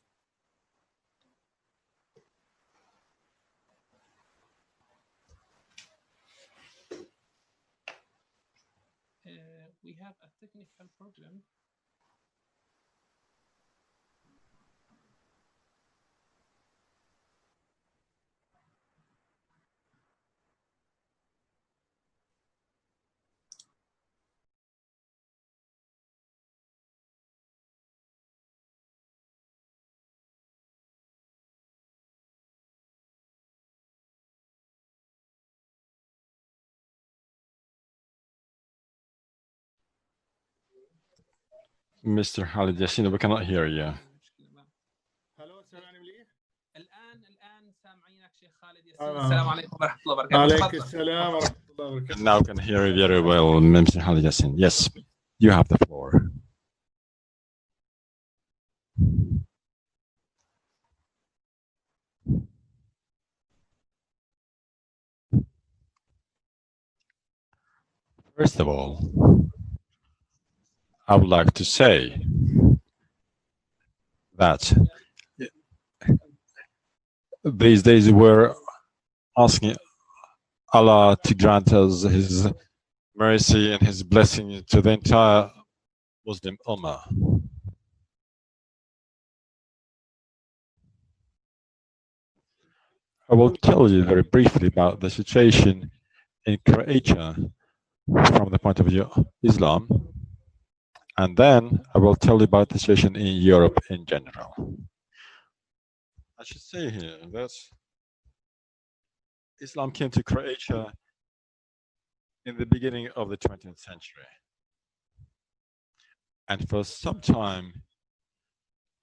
Speaker 13: We have a technical problem.
Speaker 5: Mr. Khalid Yassin, we cannot hear you.
Speaker 13: السلام عليكم ورحمة الله وبركاته.
Speaker 17: عليك السلام ورحمة الله وبركاته.
Speaker 5: Now can hear you very well, Mr. Khalid Yassin. Yes, you have the floor. First of all, I would like to say that these days we're asking Allah to grant us His mercy and His blessing to the entire Muslim Ummah. I will tell you very briefly about the situation in Croatia from the point of view of Islam, and then I will tell you about the situation in Europe in general. I should say here that Islam came to Croatia in the beginning of the 20th century. And for some time,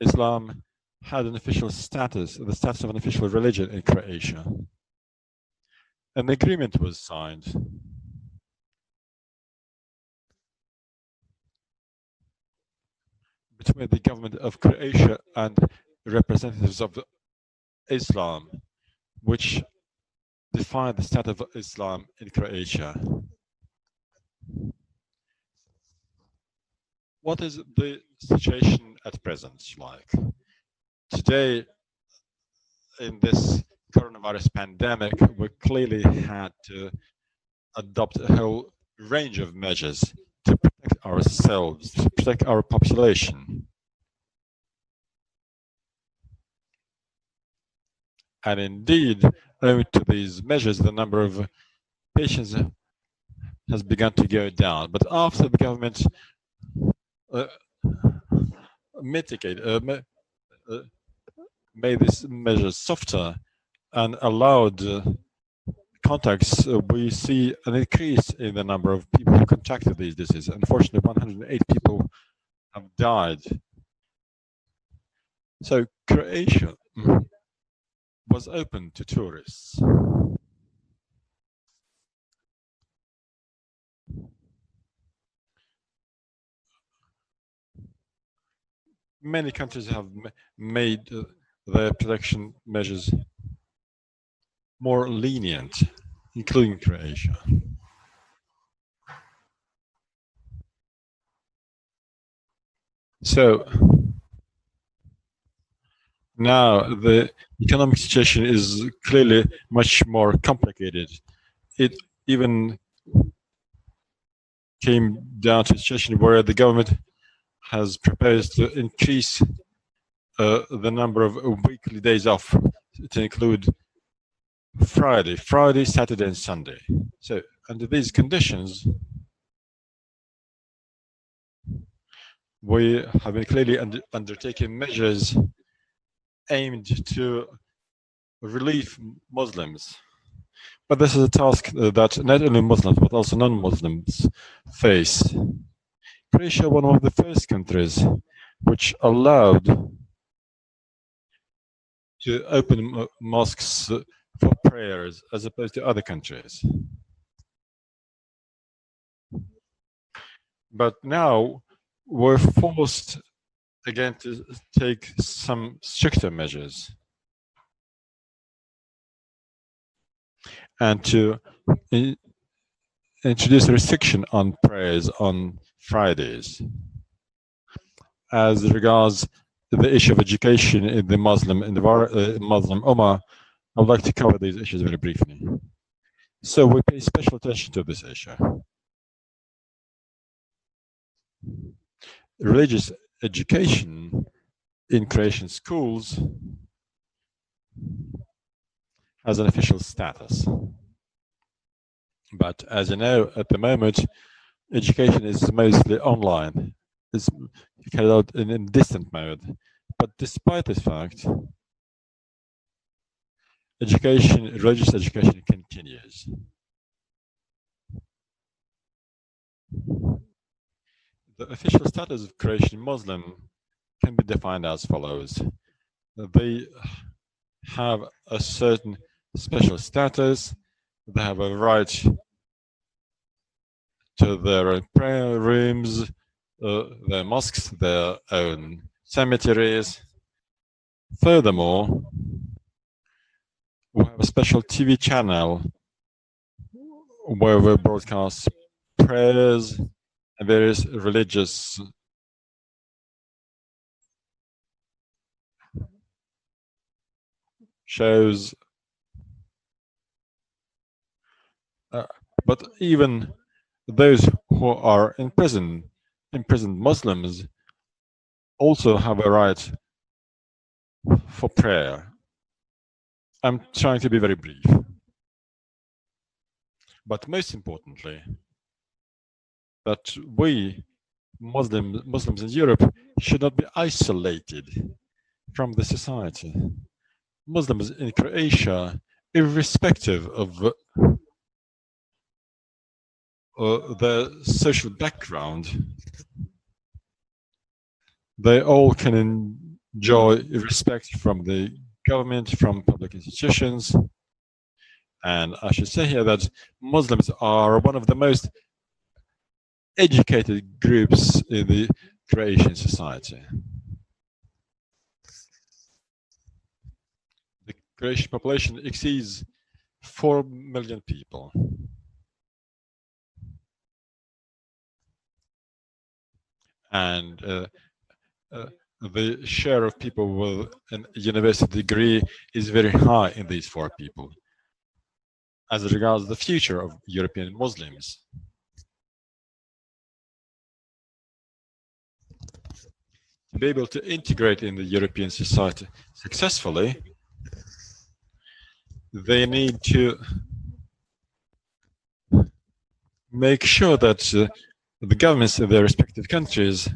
Speaker 5: Islam had an official status, the status of an official religion in Croatia. An agreement was signed between the government of Croatia and representatives of Islam, which defined the status of Islam in Croatia. What is the situation at present like? Today, in this coronavirus pandemic, we clearly had to adopt a whole range of measures to protect ourselves, to protect our population. And indeed, owing to these measures, the number of patients has begun to go down. But after the government made these measures softer and allowed contacts, we see an increase in the number of people who contracted these diseases. Unfortunately, 108 people have died. So Croatia was open to tourists. Many countries have made their protection measures more lenient, including Croatia. So now the economic situation is clearly much more complicated. It even came down to a situation where the government has proposed to increase the number of weekly days off to include Friday, Saturday, and Sunday. So under these conditions, we have been clearly undertaking measures aimed to relieve Muslims. But this is a task that not only Muslims, but also non-Muslims face. Croatia, one of the first countries which allowed to open mosques for prayers as opposed to other countries. But now we're forced again to take some stricter measures and to introduce a restriction on prayers on Fridays. As regards the issue of education in the Muslim Ummah, I would like to cover these issues very briefly. So we pay special attention to this issue. Religious education in Croatian schools has an official status. But as you know, at the moment, education is mostly online. It's carried out in distant mode. But despite this fact, religious education continues. The official status of Croatian Muslim can be defined as follows. They have a certain special status. They have a right to their own prayer rooms, their mosques, their own cemeteries. Furthermore, we have a special TV channel where we broadcast prayers and various religious shows. But even those who are imprisoned Muslims also have a right for prayer. I'm trying to be very brief. But most importantly, that we Muslims in Europe should not be isolated from the society. Muslims in Croatia, irrespective of their social background, they all can enjoy respect from the government, from public institutions. And I should say here that Muslims are one of the most educated groups in the Croatian society. The Croatian population exceeds 4 million people. And the share of people with a university degree is very high in these 4 people. As regards the future of European Muslims, to be able to integrate in the European society successfully, they need to make sure that the governments of their respective countries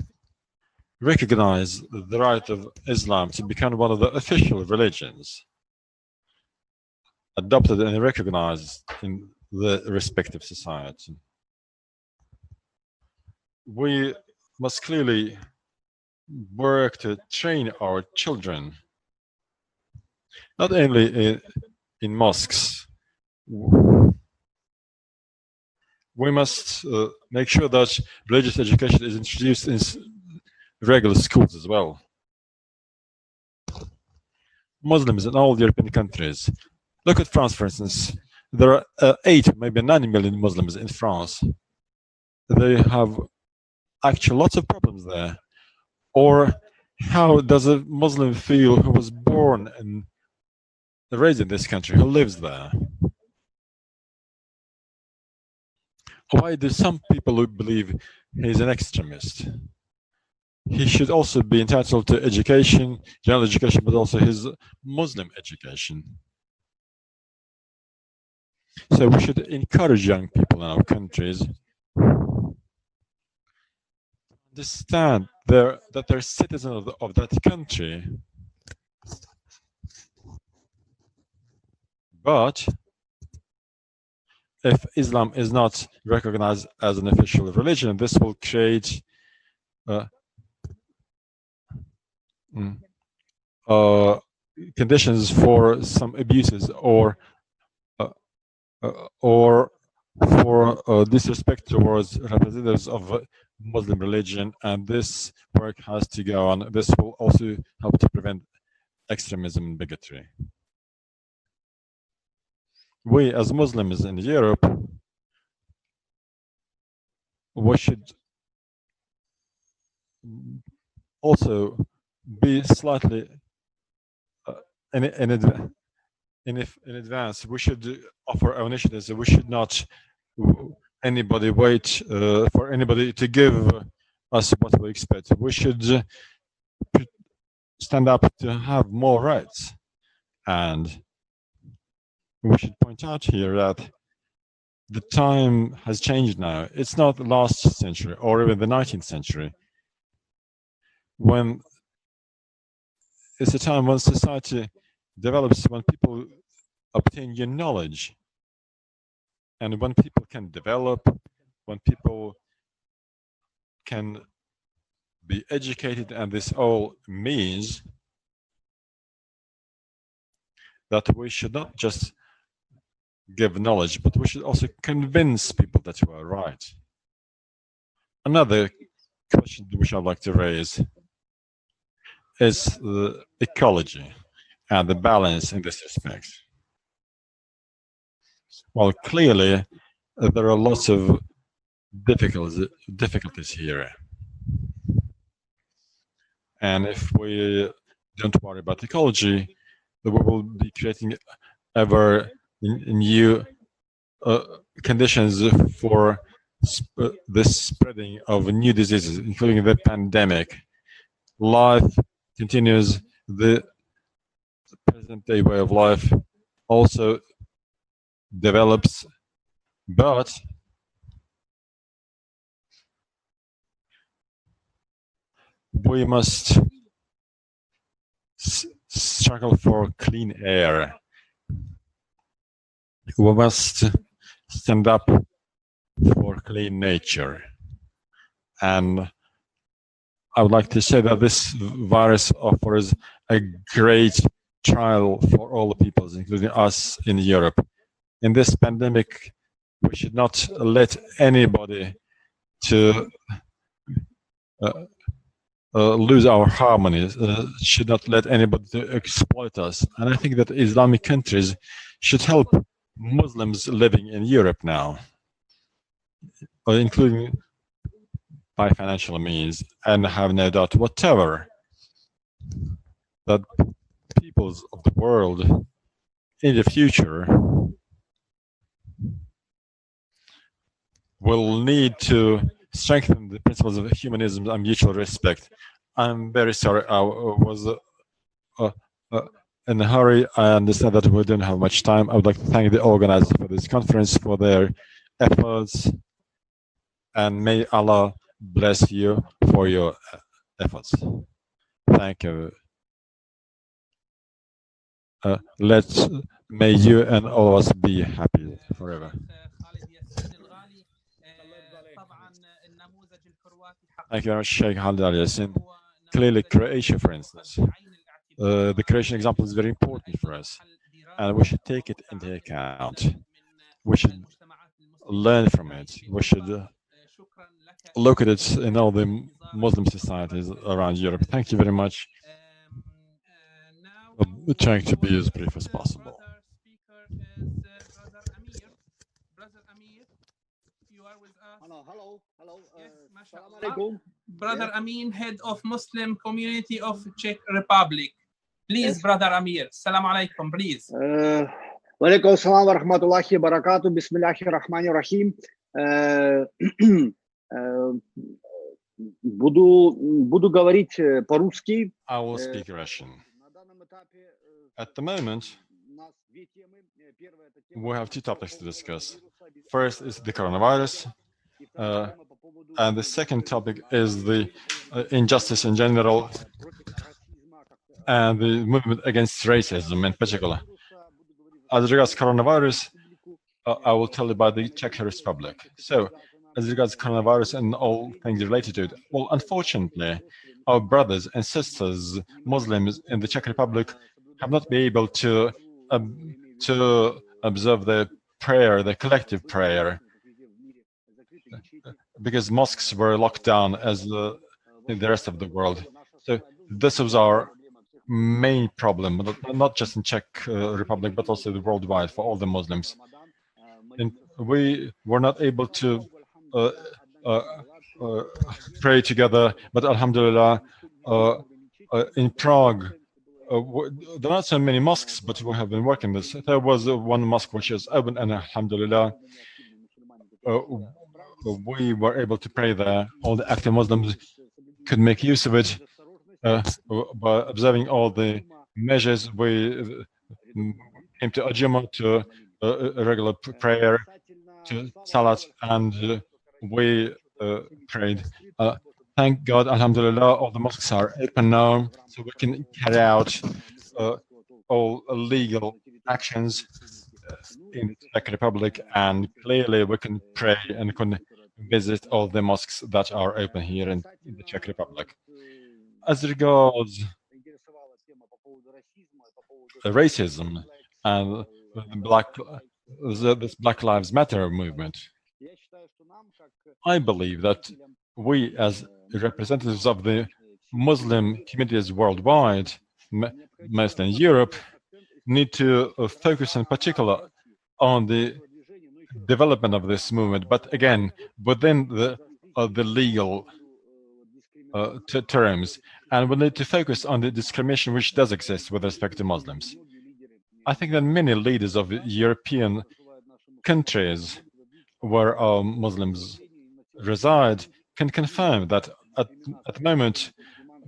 Speaker 5: recognize the right of Islam to become one of the official religions adopted and recognized in the respective society. We must clearly work to train our children, not only in mosques. We must make sure that religious education is introduced in regular schools as well. Muslims in all European countries. Look at France, for instance. There are 8, maybe 9 million Muslims in France. They have actually lots of problems there. Or how does a Muslim feel who was born and raised in this country, who lives there? Why do some people believe he's an extremist? He should also be entitled to education, general education, but also his Muslim education. So we should encourage young people in our countries to understand that they're citizens of that country. But if Islam is not recognized as an official religion, this will create conditions for some abuses or for disrespect towards representatives of Muslim religion, and this work has to go on. This will also help to prevent extremism and bigotry. We as Muslims in Europe, we should also be slightly in advance. We should offer our initiatives. We should not anybody wait for anybody to give us what we expect. We should stand up to have more rights. And we should point out here that the time has changed now. It's not the last century or even the 19th century, when it's a time when society develops, when people obtain new knowledge, and when people can develop, when people can be educated, and this all means that we should not just give knowledge, but we should also convince people that we are right. Another question which I'd like to raise is the ecology and the balance in this respect. Well, clearly, there are lots of difficulties here. And if we don't worry about ecology, we will be creating ever new conditions for the spreading of new diseases, including the pandemic. Life continues. The present-day way of life also develops, but we must struggle for clean air. We must stand up for clean nature. And I would like to say that this virus offers a great trial for all the peoples, including us in Europe. In this pandemic, we should not let anybody to lose our harmony, should not let anybody to exploit us. And I think that Islamic countries should help Muslims living in Europe now, including by financial means, and have no doubt whatever that peoples of the world in the future will need to strengthen the principles of humanism and mutual respect. I'm very sorry, I was in a hurry. I understand that we don't have much time. I would like to thank the organizers for this conference for their efforts and may Allah bless you for your efforts. Thank you. May you and all of us be happy forever. Thank you very much, Sheikh Khalid Al Yassin. Clearly, Croatia, for instance, the Croatian example is very important for us, and we should take it into account. We should learn from it. We should look at it in all the Muslim societies around Europe. Thank you very much. Trying to be as brief as possible.
Speaker 13: Brother Amin, head of Muslim community of Czech Republic. Please,
Speaker 18: Yes.
Speaker 13: Brother Amir. Salam alaikum, please.
Speaker 18: Walaikum assalam wa rahmatullahi wa barakatuh. Bismillahir Rahmanir Rahim. Буду говорить по-русски.
Speaker 5: I will speak Russian. At the moment, we have two topics to discuss. First is the coronavirus, and the second topic is the injustice in general and the movement against racism in particular. As regards coronavirus, I will tell you about the Czech Republic. So, as regards coronavirus and all things related to it, well, unfortunately, our brothers and sisters, Muslims in the Czech Republic, have not been able to observe the prayer, the collective prayer, because mosques were locked down as in the rest of the world. So this was our main problem, not just in Czech Republic, but also worldwide for all the Muslims. And we were not able to pray together, but Alhamdulillah, in Prague, there are not so many mosques, but we have been working this. There was one mosque which is open, and Alhamdulillah, we were able to pray there. All the active Muslims could make use of it by observing all the measures. We came to Ajuma, to a regular prayer, to Salat, and we prayed. Thank God, Alhamdulillah, all the mosques are open now, so we can carry out all legal actions in the Czech Republic, and clearly we can pray and can visit all the mosques that are open here in the Czech Republic. As regards racism and this Black Lives Matter movement, I believe that we, as representatives of the Muslim communities worldwide, mostly in Europe, need to focus in particular on the development of this movement, but again, within the legal terms, and we need to focus on the discrimination which does exist with respect to Muslims. I think that many leaders of European countries where Muslims reside can confirm that at the moment,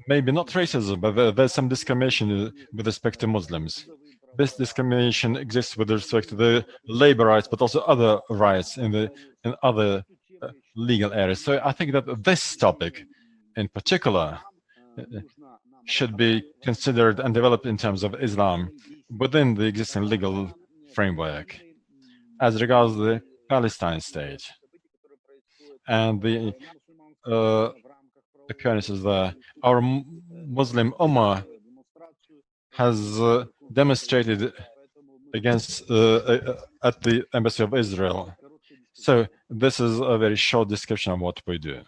Speaker 5: maybe not racism, but there's some discrimination with respect to Muslims. This discrimination exists with respect to the labor rights, but also other rights in other legal areas. So I think that this topic, in particular, should be considered and developed in terms of Islam within the existing legal framework. As regards the Palestine state and the occurrences there, our Muslim Ummah has demonstrated against at the Embassy of Israel. So this is a very short description of what we do.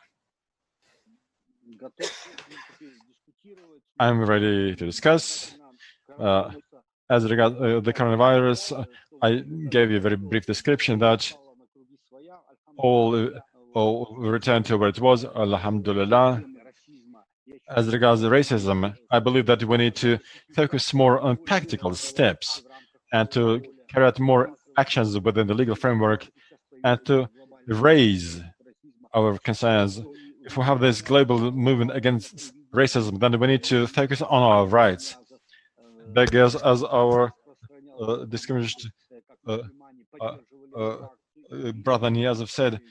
Speaker 5: I'm ready to discuss. As regards the coronavirus, I gave you a very brief description that all returned to where it was, Alhamdulillah. As regards the racism, I believe that we need to focus more on practical steps and to carry out more actions within the legal framework and to raise our concerns. If we have this global movement against racism, then we need to focus on our rights. Because as our distinguished brother Niyazov said,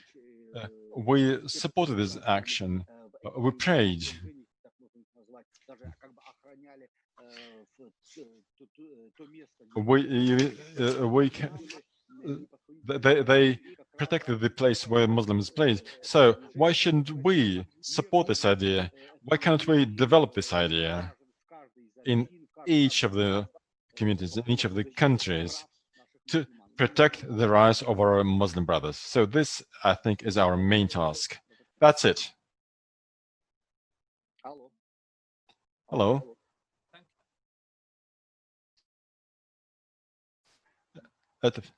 Speaker 5: we supported this action. We prayed. They protected the place where Muslims played. So why shouldn't we support this idea? Why can't we develop this idea in each of the communities, in each of the countries, to protect the rights of our Muslim brothers? So this, I think, is our main task. That's it. Hello.
Speaker 13: Thank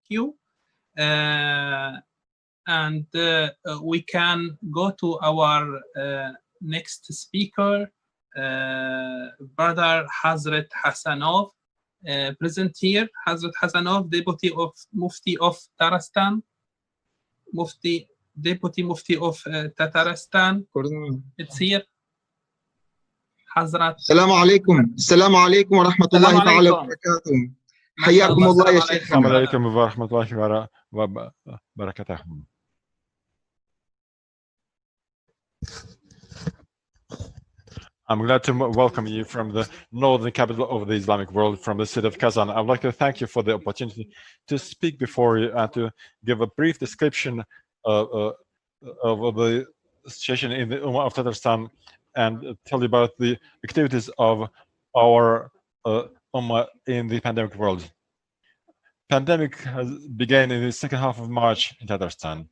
Speaker 13: you. And we can go to our next speaker, Brother Hazrat Hasanov, present here. Hazrat Hasanov, Deputy of Mufti of Tatarstan, Deputy Mufti of Tatarstan. It's here. Hazrat.
Speaker 19: السلام عليكم ورحمة الله تعالى وبركاته. حياكم الله يا شيخ.
Speaker 5: السلام عليكم ورحمة الله وبركاته. I'm glad to welcome you from the northern capital of the Islamic world, from the city of Kazan. I would like to thank you for the opportunity to speak before you and to give a brief description of the situation in the Ummah of Tatarstan and tell you about the activities of our Ummah in the pandemic world. Pandemic has began in the second half of March in Tatarstan.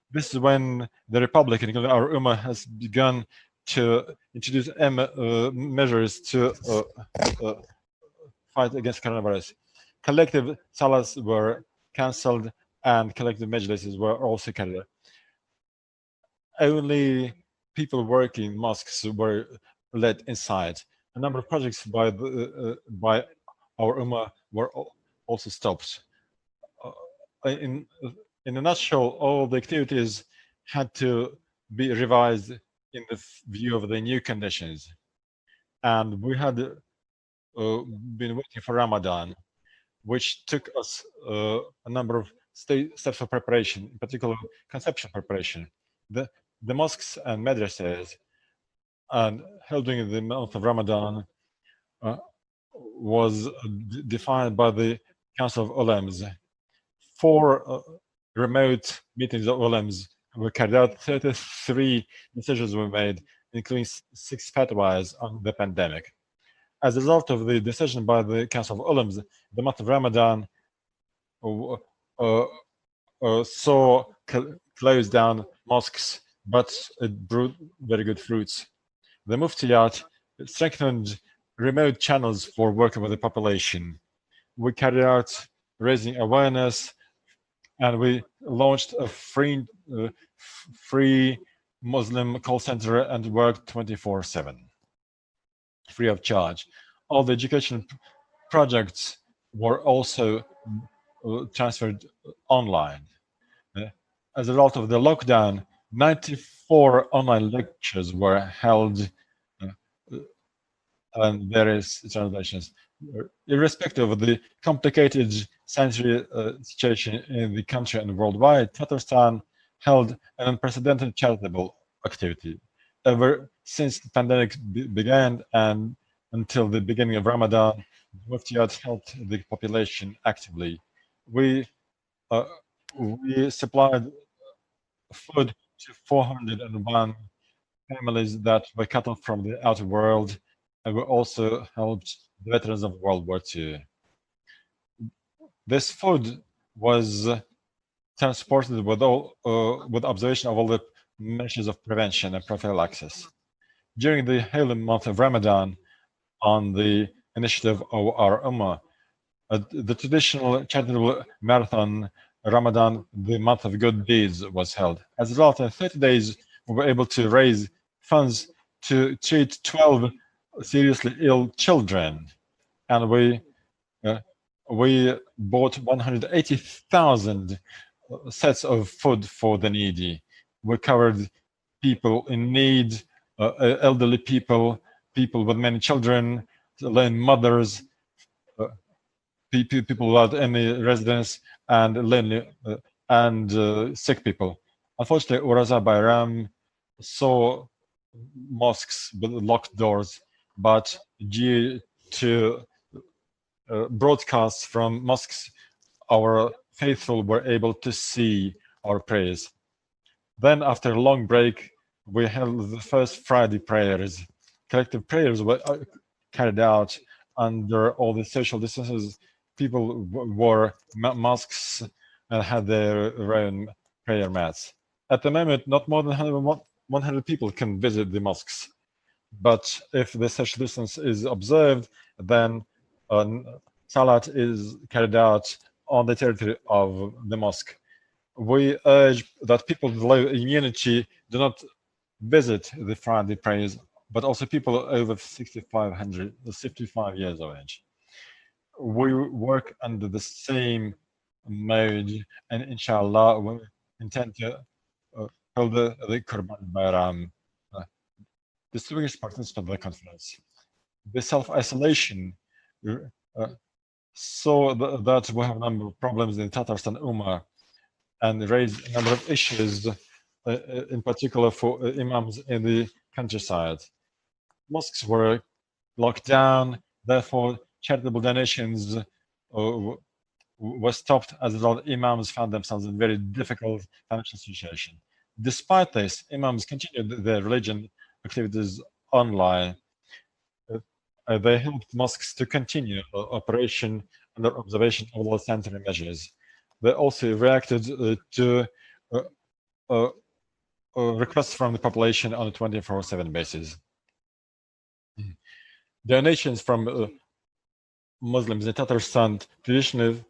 Speaker 5: This is when the Republic, including our Ummah, has begun to introduce measures to fight against coronavirus. Collective salahs were cancelled and collective majlises were also carried out. Only people working in mosques were let inside. A number of projects by our Ummah were also stopped. In a nutshell, all the activities had to be revised in the view of the new conditions. And we had been waiting for Ramadan, which took us a number of steps of preparation, in particular conception preparation. The mosques and madrasas and held during the month of Ramadan was defined by the Council of Ulams. 4 remote meetings of Ulams were carried out, 33 decisions were made, including 6 fatwas on the pandemic. As a result of the decision by the Council of Ulams, the month of Ramadan saw closed down mosques, but it brought very good fruits. The Muftiyat strengthened remote channels for working with the population. We carried out raising awareness, and we launched a free Muslim call center and worked 24/7, free of charge. All the education projects were also transferred online. As a result of the lockdown, 94 online lectures were held and various translations. Irrespective of the complicated sanitary situation in the country and worldwide, Tatarstan held an unprecedented charitable activity. Ever since the pandemic began and until the beginning of Ramadan, Muftiyat helped the population actively. We supplied food to 401 families that were cut off from the outer world, and we also helped the veterans of World War II. This food was transported with observation of all the measures of prevention and prophylaxis. During the holy month of Ramadan, on the initiative of our Ummah, the traditional charitable marathon Ramadan, the month of good deeds, was held. As a result, in 30 days, we were able to raise funds to treat 12 seriously ill children, and we bought 180,000 sets of food for the needy. We covered people in need, elderly people, people with many children, lone mothers, people without any residence, and lonely and sick people. Unfortunately, Uraza Bayram saw mosques with locked doors, but due to broadcasts from mosques, our faithful were able to see our prayers. Then, after a long break, we held the first Friday prayers. Collective prayers were carried out under all the social distances. People wore masks and had their own prayer mats. At the moment, not more than 100 people can visit the mosques. But if the social distance is observed, then Salat is carried out on the territory of the mosque. We urge that people with low immunity do not visit the Friday prayers, but also people over 55 years of age. We work under the same mode, and inshallah, we intend to hold the Qurban Bayram. Distinguished participants of the conference, the self-isolation saw that we have a number of problems in Tatarstan Ummah and raised a number of issues, in particular for imams in the countryside. Mosques were locked down, therefore charitable donations were stopped as a result. Imams found themselves in a very difficult financial situation. Despite this, imams continued their religion activities online. They helped mosques to continue operation under observation of all sanitary measures. They also reacted to requests from the population on a 24/7 basis. Donations from Muslims in Tatarstan traditionally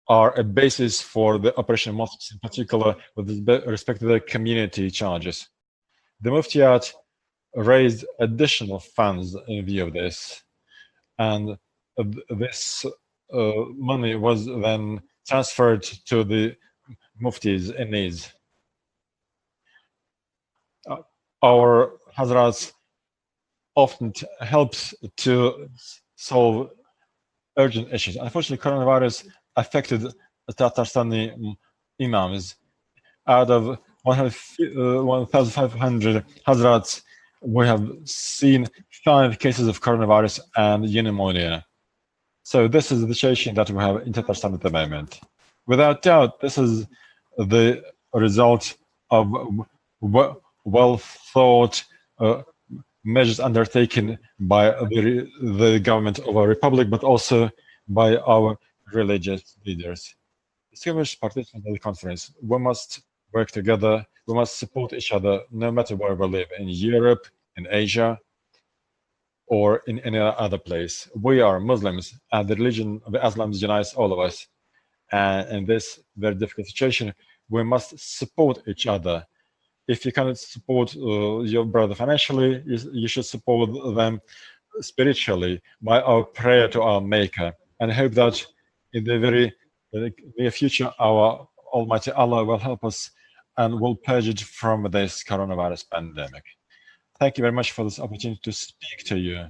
Speaker 5: are a basis for the operation of mosques, in particular with respect to their community charges. The Muftiat raised additional funds in view of this, and this money was then transferred to the Muftis in need. Our Hazrats often helps to solve urgent issues. Unfortunately, coronavirus affected Tatarstani imams. Out of 1,500 Hazrats, we have seen 5 cases of coronavirus and pneumonia. So this is the situation that we have in Tatarstan at the moment. Without doubt, this is the result of well-thought measures undertaken by the government of our republic, but also by our religious leaders. Distinguished participants of the conference, we must work together. We must support each other, no matter where we live, in Europe, in Asia, or in any other place. We are Muslims, and the religion of Islam unites all of us. And in this very difficult situation, we must support each other. If you cannot support your brother financially, you should support them spiritually by our prayer to our Maker. And I hope that in the very near future, our Almighty Allah will help us and will purge it from this coronavirus pandemic. Thank you very much for this opportunity to speak to you.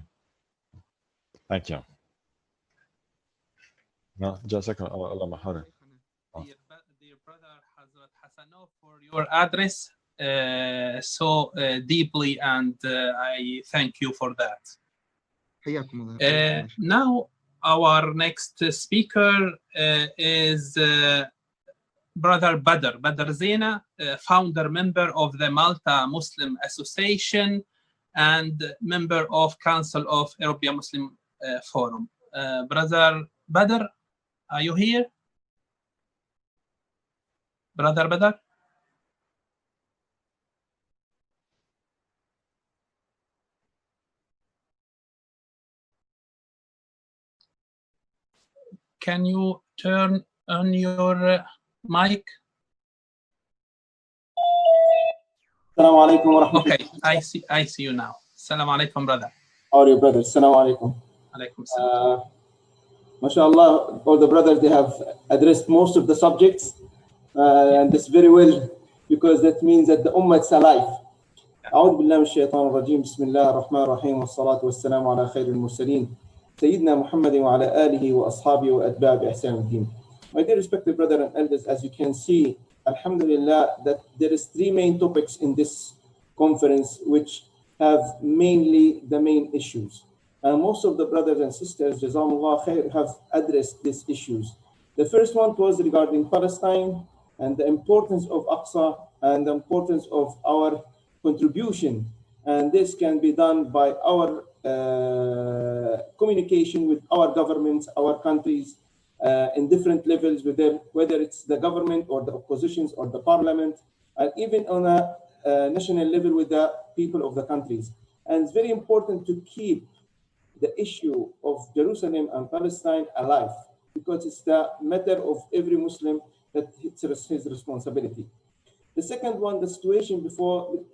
Speaker 5: Thank you. No,
Speaker 13: Dear brother Hazrat Hassanov, for your address so deeply, and I thank you for that. Now, our next speaker is Brother Badr Zena, founder member of the Malta Muslim Association and member of Council of European Muslim Forum. Brother Badr, are you here? Brother Badr? Can you turn on your mic?
Speaker 20: Assalamu alaikum wa rahmatullahi.
Speaker 13: Okay, I see you now. Assalamu alaikum, brother.
Speaker 20: How are you, brother? Assalamu alaikum.
Speaker 13: Alaikum salam.
Speaker 20: MashaAllah, all the brothers, they have addressed most of the subjects, and this very well, because that means that the Ummah is alive. أعوذ بالله من الشيطان الرجيم بسم الله الرحمن الرحيم والصلاة والسلام على خير المرسلين سيدنا محمد وعلى آله وأصحابه وأتباعه بإحسان الدين. My dear respected brother and elders, as you can see, Alhamdulillah, that there is three main topics in this conference which have mainly the main issues. And most of the brothers and sisters, Jazakumullah khair, have addressed these issues. The first one was regarding Palestine and the importance of Aqsa and the importance of our contribution. And this can be done by our communication with our governments, our countries, in different levels, whether it's the government or the oppositions or the parliament, and even on a national level with the people of the countries. And it's very important to keep the issue of Jerusalem and Palestine alive, because it's the matter of every Muslim that it's his responsibility. The second one, the situation before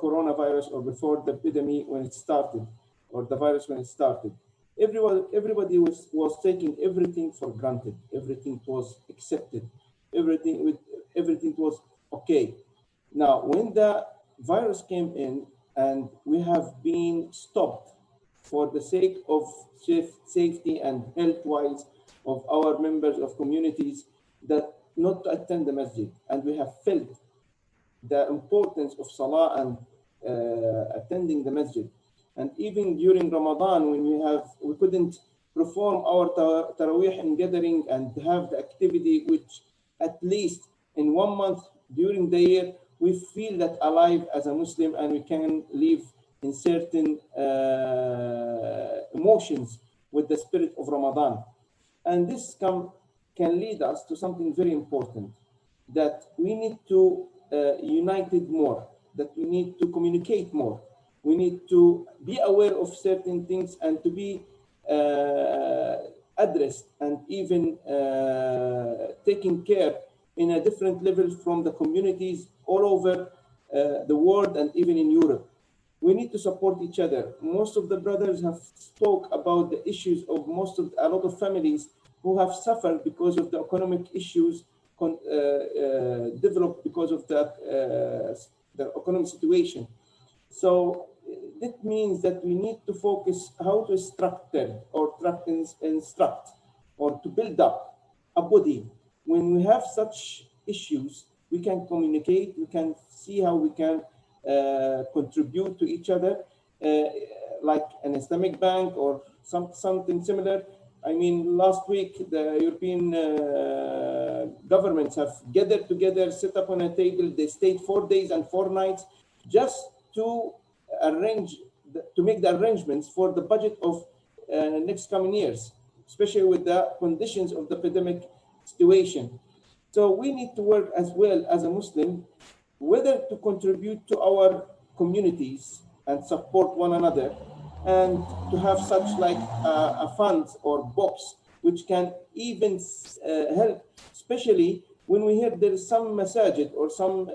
Speaker 20: coronavirus, or before the epidemic when it started, or the virus when it started. Everybody was taking everything for granted. Everything was accepted. Everything was okay. Now, when the virus came in, and we have been stopped for the sake of safety and health-wise of our members of communities, that not to attend the masjid, and we have felt the importance of salah and attending the masjid. And even during Ramadan, when we couldn't perform our Taraweeh and gathering and have the activity, which at least in 1 month during the year, we feel that alive as a Muslim, and we can live in certain emotions with the spirit of Ramadan. And this can lead us to something very important, that we need to unite more, that we need to communicate more. We need to be aware of certain things and to be addressed and even taken care in a different level from the communities all over the world and even in Europe. We need to support each other. Most of the brothers have spoke about the issues of a lot of families who have suffered because of the economic issues developed because of the economic situation. So that means that we need to focus how to structure or instruct or to build up a body. When we have such issues, we can communicate, we can see how we can contribute to each other, like an Islamic bank or something similar. I mean, last week, the European governments have gathered together, set up on a table. They stayed 4 days and 4 nights just to make the arrangements for the budget of next coming years, especially with the conditions of the pandemic situation. So we need to work as well as a Muslim, whether to contribute to our communities and support one another, and to have such like a fund or box which can even help, especially when we hear there is some masajid or some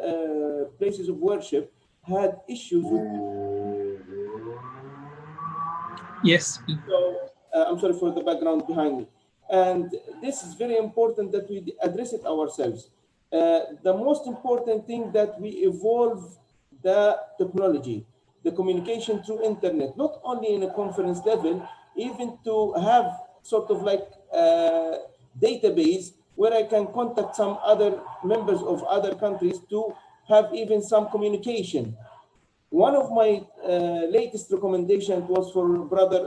Speaker 20: places of worship had issues with.
Speaker 13: Yes.
Speaker 20: So I'm sorry for the background behind me. And this is very important that we address it ourselves. The most important thing that we evolve the technology, the communication through internet, not only in a conference level, even to have sort of like a database where I can contact some other members of other countries to have even some communication. One of my latest recommendations was for Brother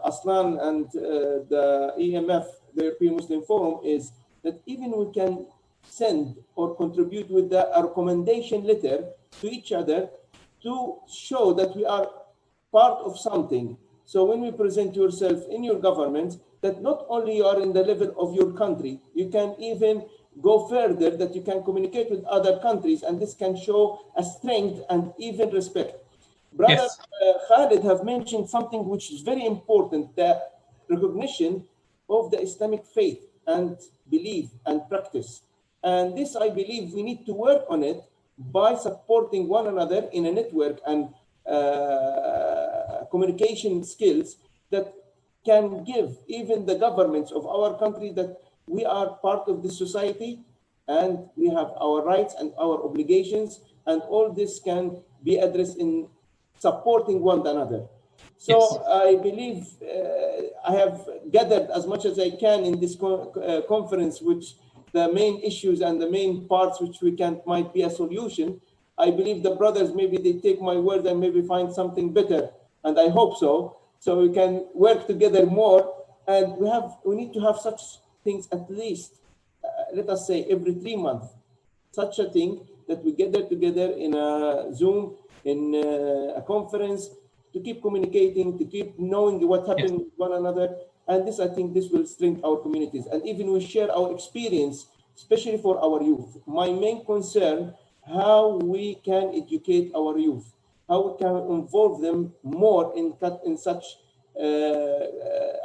Speaker 20: Aslan and the EMF, the European Muslim Forum, is that even we can send or contribute with a recommendation letter to each other to show that we are part of something. So when we present yourself in your government, that not only you are in the level of your country, you can even go further, that you can communicate with other countries, and this can show a strength and even respect. Brother Khalid have mentioned something which is very important, the recognition of the Islamic faith and belief and practice. And this, I believe, we need to work on it by supporting one another in a network and communication skills that can give even the governments of our country that we are part of this society and we have our rights and our obligations, and all this can be addressed in supporting one another. So yes. I believe I have gathered as much as I can in this conference, which the main issues and the main parts which we might be a solution. I believe the brothers, maybe they take my word and maybe find something better, and I hope so. So we can work together more, and we need to have such things at least, let us say every 3 months, such a thing that we gather together in a Zoom, in a conference, to keep communicating, to keep knowing what happened with one another. And this, I think, this will strengthen our communities. And even we share our experience, especially for our youth. My main concern, how we can educate our youth, how we can involve them more in such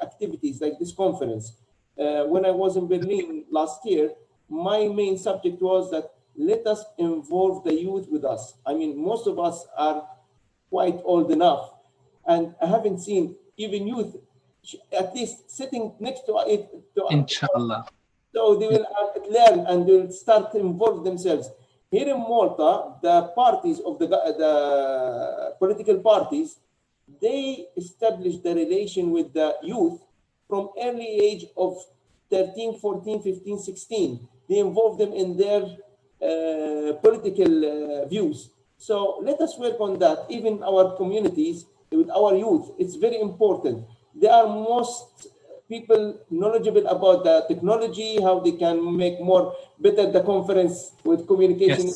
Speaker 20: activities like this conference. When I was in Berlin last year, my main subject was that let us involve the youth with us. I mean, most of us are quite old enough, and I haven't seen even youth at least sitting next to it.
Speaker 13: Inshallah.
Speaker 20: So they will learn and they will start to involve themselves. Here in Malta, the parties of the political parties, they established the relation with the youth from early age of 13, 14, 15, 16. They involve them in their political views. So let us work on that, even our communities, with our youth. It's very important. They are most people knowledgeable about the technology, how they can make more better the conference with communication,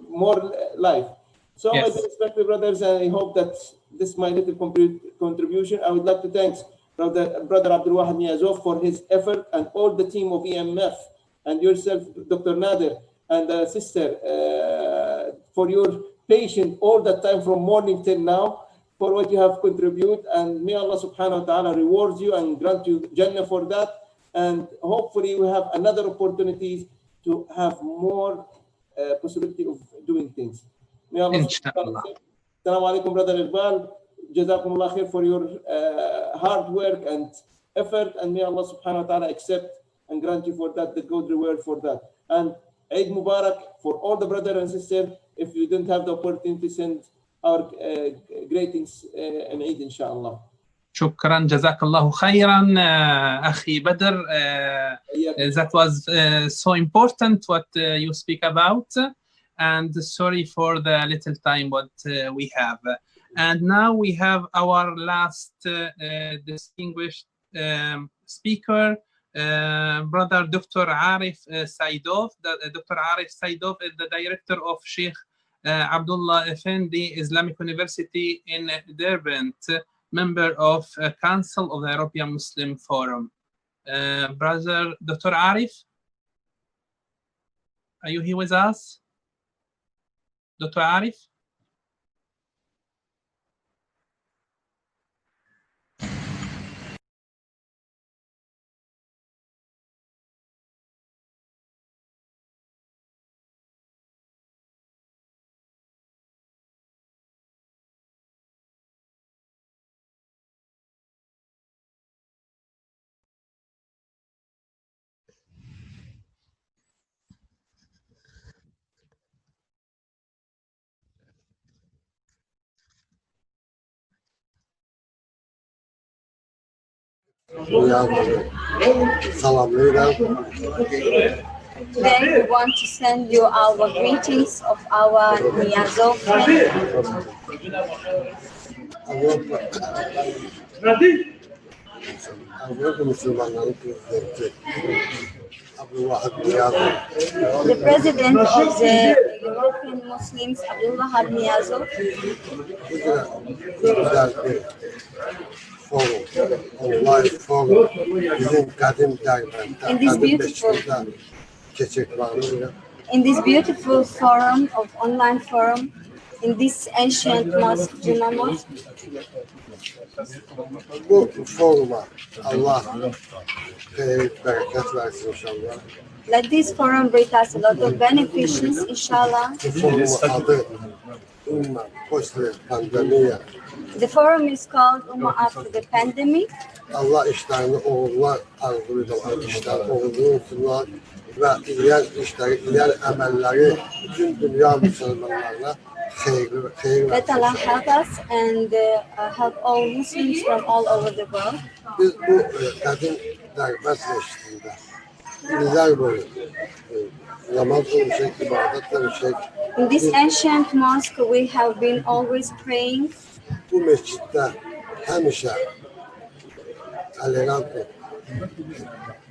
Speaker 20: more live. So my respected brothers, and I hope that this is my little contribution. I would like to thank Brother Abdul Wahid Niazov for his effort, and all the team of EMF, and yourself, Dr. Nader, and sister, for your patience all the time from morning till now, for what you have contributed, and may Allah subhanahu wa ta'ala reward you and grant you Jannah for that, and hopefully we have another opportunities to have more possibility of doing things. May Allah subhanahu wa ta'ala. Assalamu alaikum, Brother Iqbal. Jazakumullah khair for your hard work and effort, and may Allah subhanahu wa ta'ala accept and grant you for that the good reward for that. And Eid Mubarak for all the brothers and sisters. If you didn't have the opportunity, send our greetings and Eid inshallah.
Speaker 13: شكرا جزاك الله خيرا أخي بدر. That was so important what you speak about, and sorry for the little time what we have. And now we have our last distinguished speaker, Brother Dr. Arif Saidov. Dr. Arif Saidov is the director of Sheikh Abdullah Effendi Islamic University in Durban, member of Council of the European Muslim Forum. Brother Dr. Arif, are you here with us? Dr. Arif?
Speaker 14: Then we want to send you our greetings of our Niazov friend. The president of the European Muslims, Abdul Wahid Niazov. In this beautiful forum of online forum, in this ancient mosque, Juma Mosque.
Speaker 9: Bu foruma Allah bereket versin inşallah.
Speaker 14: Let this forum bring us a lot of beneficence, inshallah.
Speaker 9: Bu forumun adı Ummah post pandemiye.
Speaker 14: The forum is called Ummah after the pandemic.
Speaker 9: Allah işlerini oğullar arzuluyorlar, işler oğulluyorlar ve iler işleri, iler emelleri bütün dünya Müslümanlarına hayır
Speaker 14: Let Allah help us and help all Muslims from all over the world.
Speaker 9: Biz bu kadim derbet meşrinde yıllar boyu namaz olacak, ibadet olacak.
Speaker 14: In this ancient mosque, we have been always praying.
Speaker 9: Bu mescitte hemşe elegant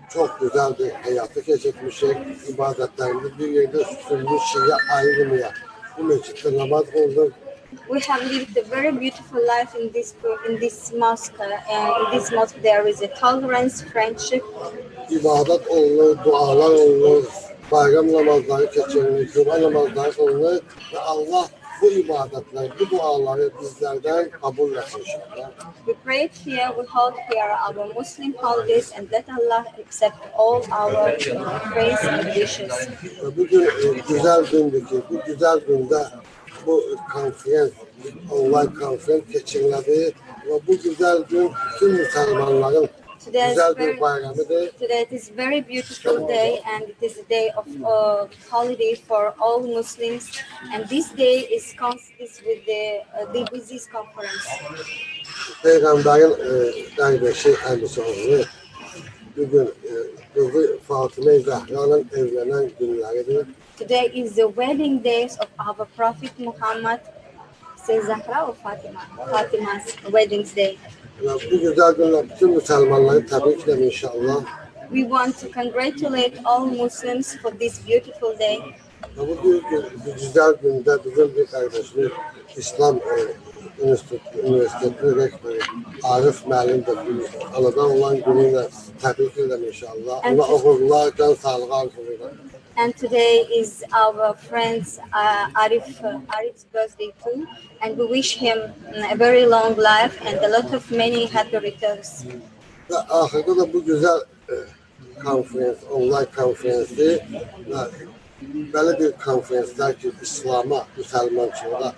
Speaker 9: çok güzel bir hayatı geçirmişik. İbadetlerimiz bir yerde sürmüş şeye ayrılmaya. Bu mescitte namaz kıldık.
Speaker 14: We have lived a very beautiful life in this mosque. In this mosque, there is a tolerance, friendship.
Speaker 9: İbadet olunur, dualar olunur, bayram namazları geçirilir, cuma namazları kılınır ve Allah bu ibadetler, bu duaları bizlerden kabul etsin inşallah.
Speaker 14: We prayed here, we hold here our Muslim holidays, and let Allah accept all our prayers and wishes.
Speaker 9: Bugün güzel gündeki, bu güzel günde bu konferans, online konferans geçirildi ve bu güzel gün tüm Müslümanların güzel bir bayramıdır.
Speaker 14: Today it is a very beautiful day, and it is a day of holiday for all Muslims. And this day is with this conference.
Speaker 9: Peygamberin kardeşi kendisi oldu. Bugün kızı Fatıma Zahra'nın evlenen günleridir.
Speaker 14: Today is the wedding days of our Prophet Muhammad. Say Zahra or Fatima? Fatima's wedding day.
Speaker 9: Bu güzel günler bütün Müslümanları tebrik ederim inşallah.
Speaker 14: We want to congratulate all Muslims for this beautiful day.
Speaker 9: Bu güzel günde bizim bir kardeşimiz İslam Üniversitesi rektörü Arif Məlim de anadan olan günüyle tebrik ederim inşallah. Ona okullar, can sağlığı arzulayırım.
Speaker 14: And today is our friend's Arif's birthday too, and we wish him a very long life and a lot of many happy returns.
Speaker 9: Ve ahırda da bu güzel konferans, online konferansı böyle bir konferanslar ki İslam'a, Müslümançılığa,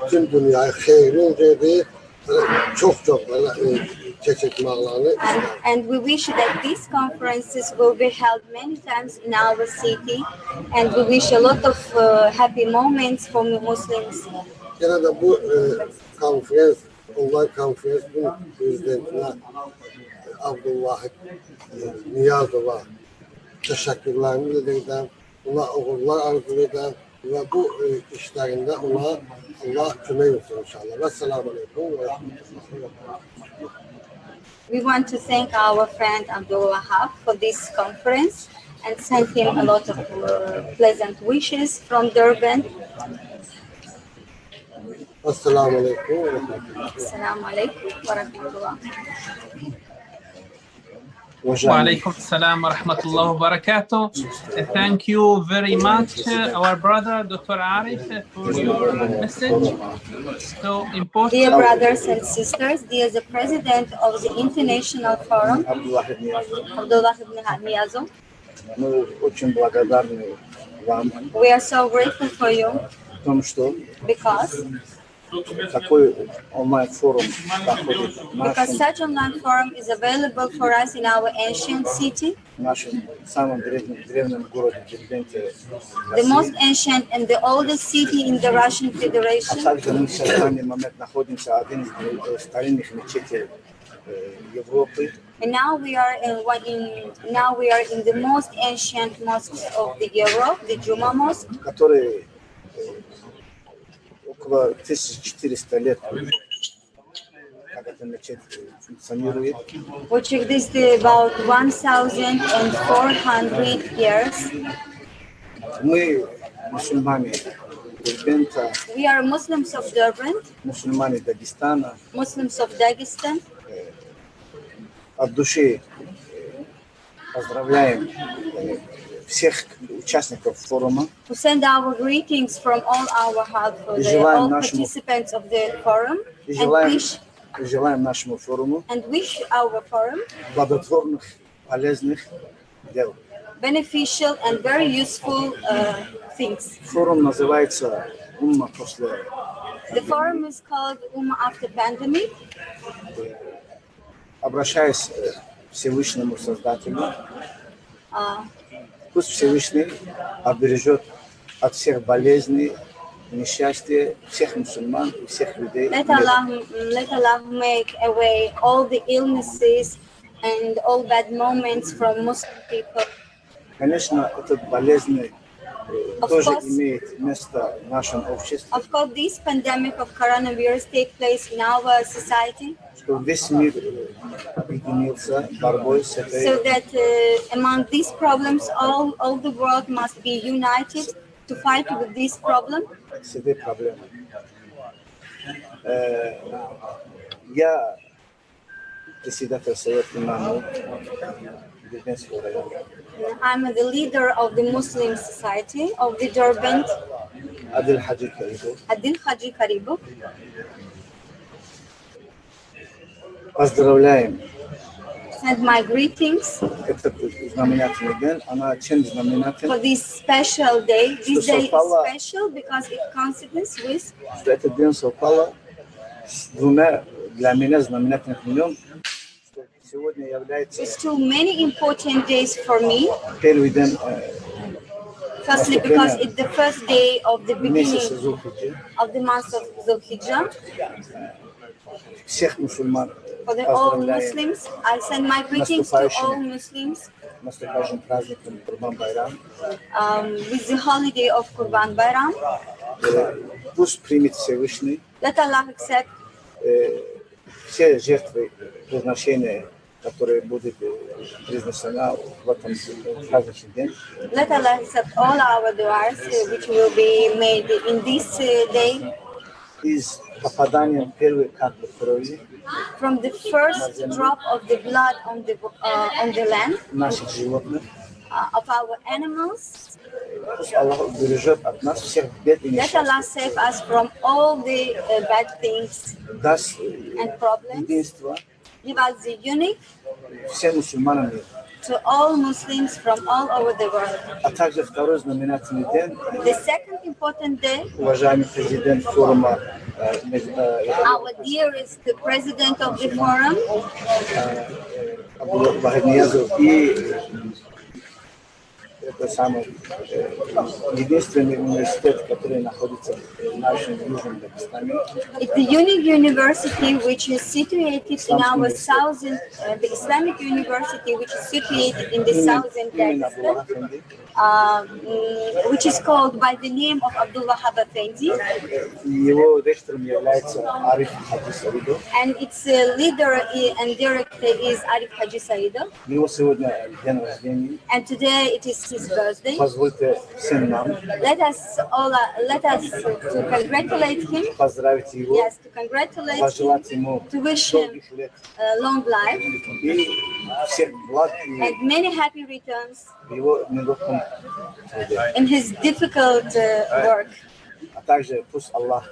Speaker 9: bütün dünyaya hayırlı olacağı çok böyle çeşitmalarını
Speaker 14: And we wish that these conferences will be held many times in our city, and we wish a lot of happy moments for Muslims.
Speaker 9: Gene de bu konferans, online konferansın prezidentine Abdullah Niyazova teşekkürlerimi ederim. Ona oğullar arzu ederim ve bu işlerinde ona Allah kömek olsun inşallah. Vesselamu aleyküm ve rahmetullah.
Speaker 14: We want to thank our friend Abdullah for this conference and send him a lot of pleasant wishes from Durban.
Speaker 9: Assalamu alaikum ve rahmetullah.
Speaker 14: Assalamu alaikum wa rahmatullah.
Speaker 13: Wa alaikum assalam wa rahmatullahi wa barakatuh. Thank you very much, our brother, Dr. Arif, for your message. So important.
Speaker 14: Dear brothers and sisters, dear the president of the International Forum, Abdullah ibn Niyazov, we are so grateful for you because such online forum is available for us in our ancient city, the most ancient and the oldest city in the Russian Federation. And now we are in the most ancient mosques of the Europe, the Juma Mosque.
Speaker 3: Около 1400 лет как это мечеть функционирует.
Speaker 14: Which existed about 1,400 years.
Speaker 3: Мы мусульмане Дербента.
Speaker 14: We are Muslims of Durban.
Speaker 3: Мусульмане Дагестана.
Speaker 14: Muslims of Dagestan.
Speaker 3: От души поздравляем всех участников форума.
Speaker 14: To send our greetings from all our heart for all participants of the forum,
Speaker 3: Желаем нашему форуму
Speaker 14: and wish our forum
Speaker 3: плодотворных, полезных дел.
Speaker 14: Beneficial and very useful things.
Speaker 3: Форум называется Ummah после.
Speaker 14: The forum is called Ummah after pandemic.
Speaker 3: Обращаясь к Всевышнему Создателю, пусть Всевышний обережет от всех болезней, несчастья всех мусульман и всех людей.
Speaker 14: Let Allah make away all the illnesses and all bad moments from Muslim people.
Speaker 3: Конечно, этот болезнь тоже имеет место в нашем обществе.
Speaker 14: Of course, this pandemic of coronavirus takes place in our society.
Speaker 3: Что весь мир объединился борьбой с этой.
Speaker 14: So that among these problems, all the world must be united to fight with this problem.
Speaker 3: С этой проблемой. Я председатель Совета имамов.
Speaker 14: I'm the leader of the Muslim Society of the Durban.
Speaker 3: Adil Haji Karibu. Поздравляем.
Speaker 14: And my greetings
Speaker 3: Этот знаменательный день, она чем знаменательна?
Speaker 14: For this special day. This day is special because it coincides with.
Speaker 3: Что этот день совпало с двумя для меня знаменательными днями.
Speaker 14: It's too many important days for me.
Speaker 3: Первый день.
Speaker 14: Firstly, because it's the first day of the beginning of the month of Zulhijjah.
Speaker 3: Всех мусульман.
Speaker 14: For all Muslims, I send my greetings to all Muslims.
Speaker 3: Наступающим праздником Курбан Байрам.
Speaker 14: With the holiday of Kurban Bayram.
Speaker 3: Пусть примет Всевышний.
Speaker 14: Let Allah accept
Speaker 3: все жертвы приношения, которые будут произнесены в этом праздничный день.
Speaker 14: Let Allah accept all our du'as which will be made in this day.
Speaker 3: Из попадания первой капли крови.
Speaker 14: From the first drop of the blood on the land.
Speaker 3: Наших животных.
Speaker 14: Of our animals.
Speaker 3: Пусть Аллах убережет от нас всех бед и
Speaker 14: Let Allah save us from all the bad things
Speaker 3: даст
Speaker 14: and problems.
Speaker 3: единство
Speaker 14: Give us the unity
Speaker 3: всем мусульманам мира.
Speaker 14: to all Muslims from all over the world.
Speaker 3: А также второй знаменательный день.
Speaker 14: The second important day.
Speaker 3: Уважаемый президент форума.
Speaker 14: Our dearest president of the forum.
Speaker 3: И это самый единственный университет, который находится в нашем Южном Дагестане.
Speaker 14: It's the unique university which is situated in our southern, the Islamic university which is situated in the southern Dagestan, which is called by the name of Abdul Wahab Effendi.
Speaker 3: Его ректором является Ариф Хаджи Саидов.
Speaker 14: And its leader and director is Arif Haji Saido.
Speaker 3: Его сегодня день рождения.
Speaker 14: And today it is his birthday.
Speaker 3: Позвольте всем нам.
Speaker 14: Let us to congratulate him.
Speaker 3: Поздравить его.
Speaker 14: Yes, to congratulate him. To wish him long life.
Speaker 3: И всех благ.
Speaker 14: And many happy returns.
Speaker 3: В его нелегком
Speaker 14: in his difficult work.
Speaker 3: А также пусть Аллах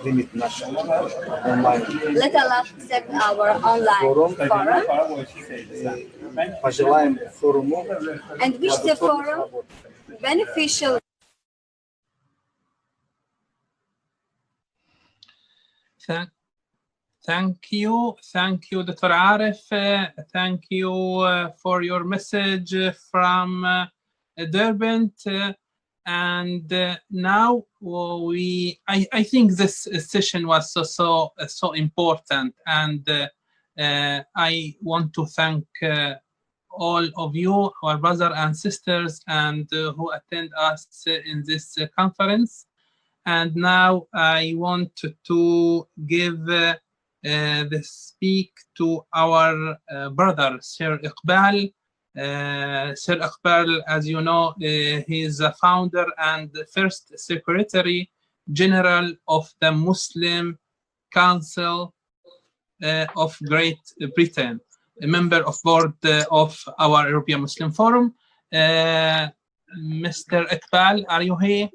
Speaker 3: примет наш онлайн.
Speaker 14: Let Allah accept our online forum.
Speaker 3: Пожелаем форуму.
Speaker 14: And wish the forum beneficial.
Speaker 13: Thank you, Dr. Arif. Thank you for your message from Durban. And now I think this session was so important, and I want to thank all of you, our brothers and sisters, and who attend us in this conference. And now I want to give the speak to our brother, Sir Iqbal. Sir Iqbal, as you know, he is the founder and the first Secretary General of the Muslim Council of Great Britain, a member of board of our European Muslim Forum. Mr. Iqbal, are you here?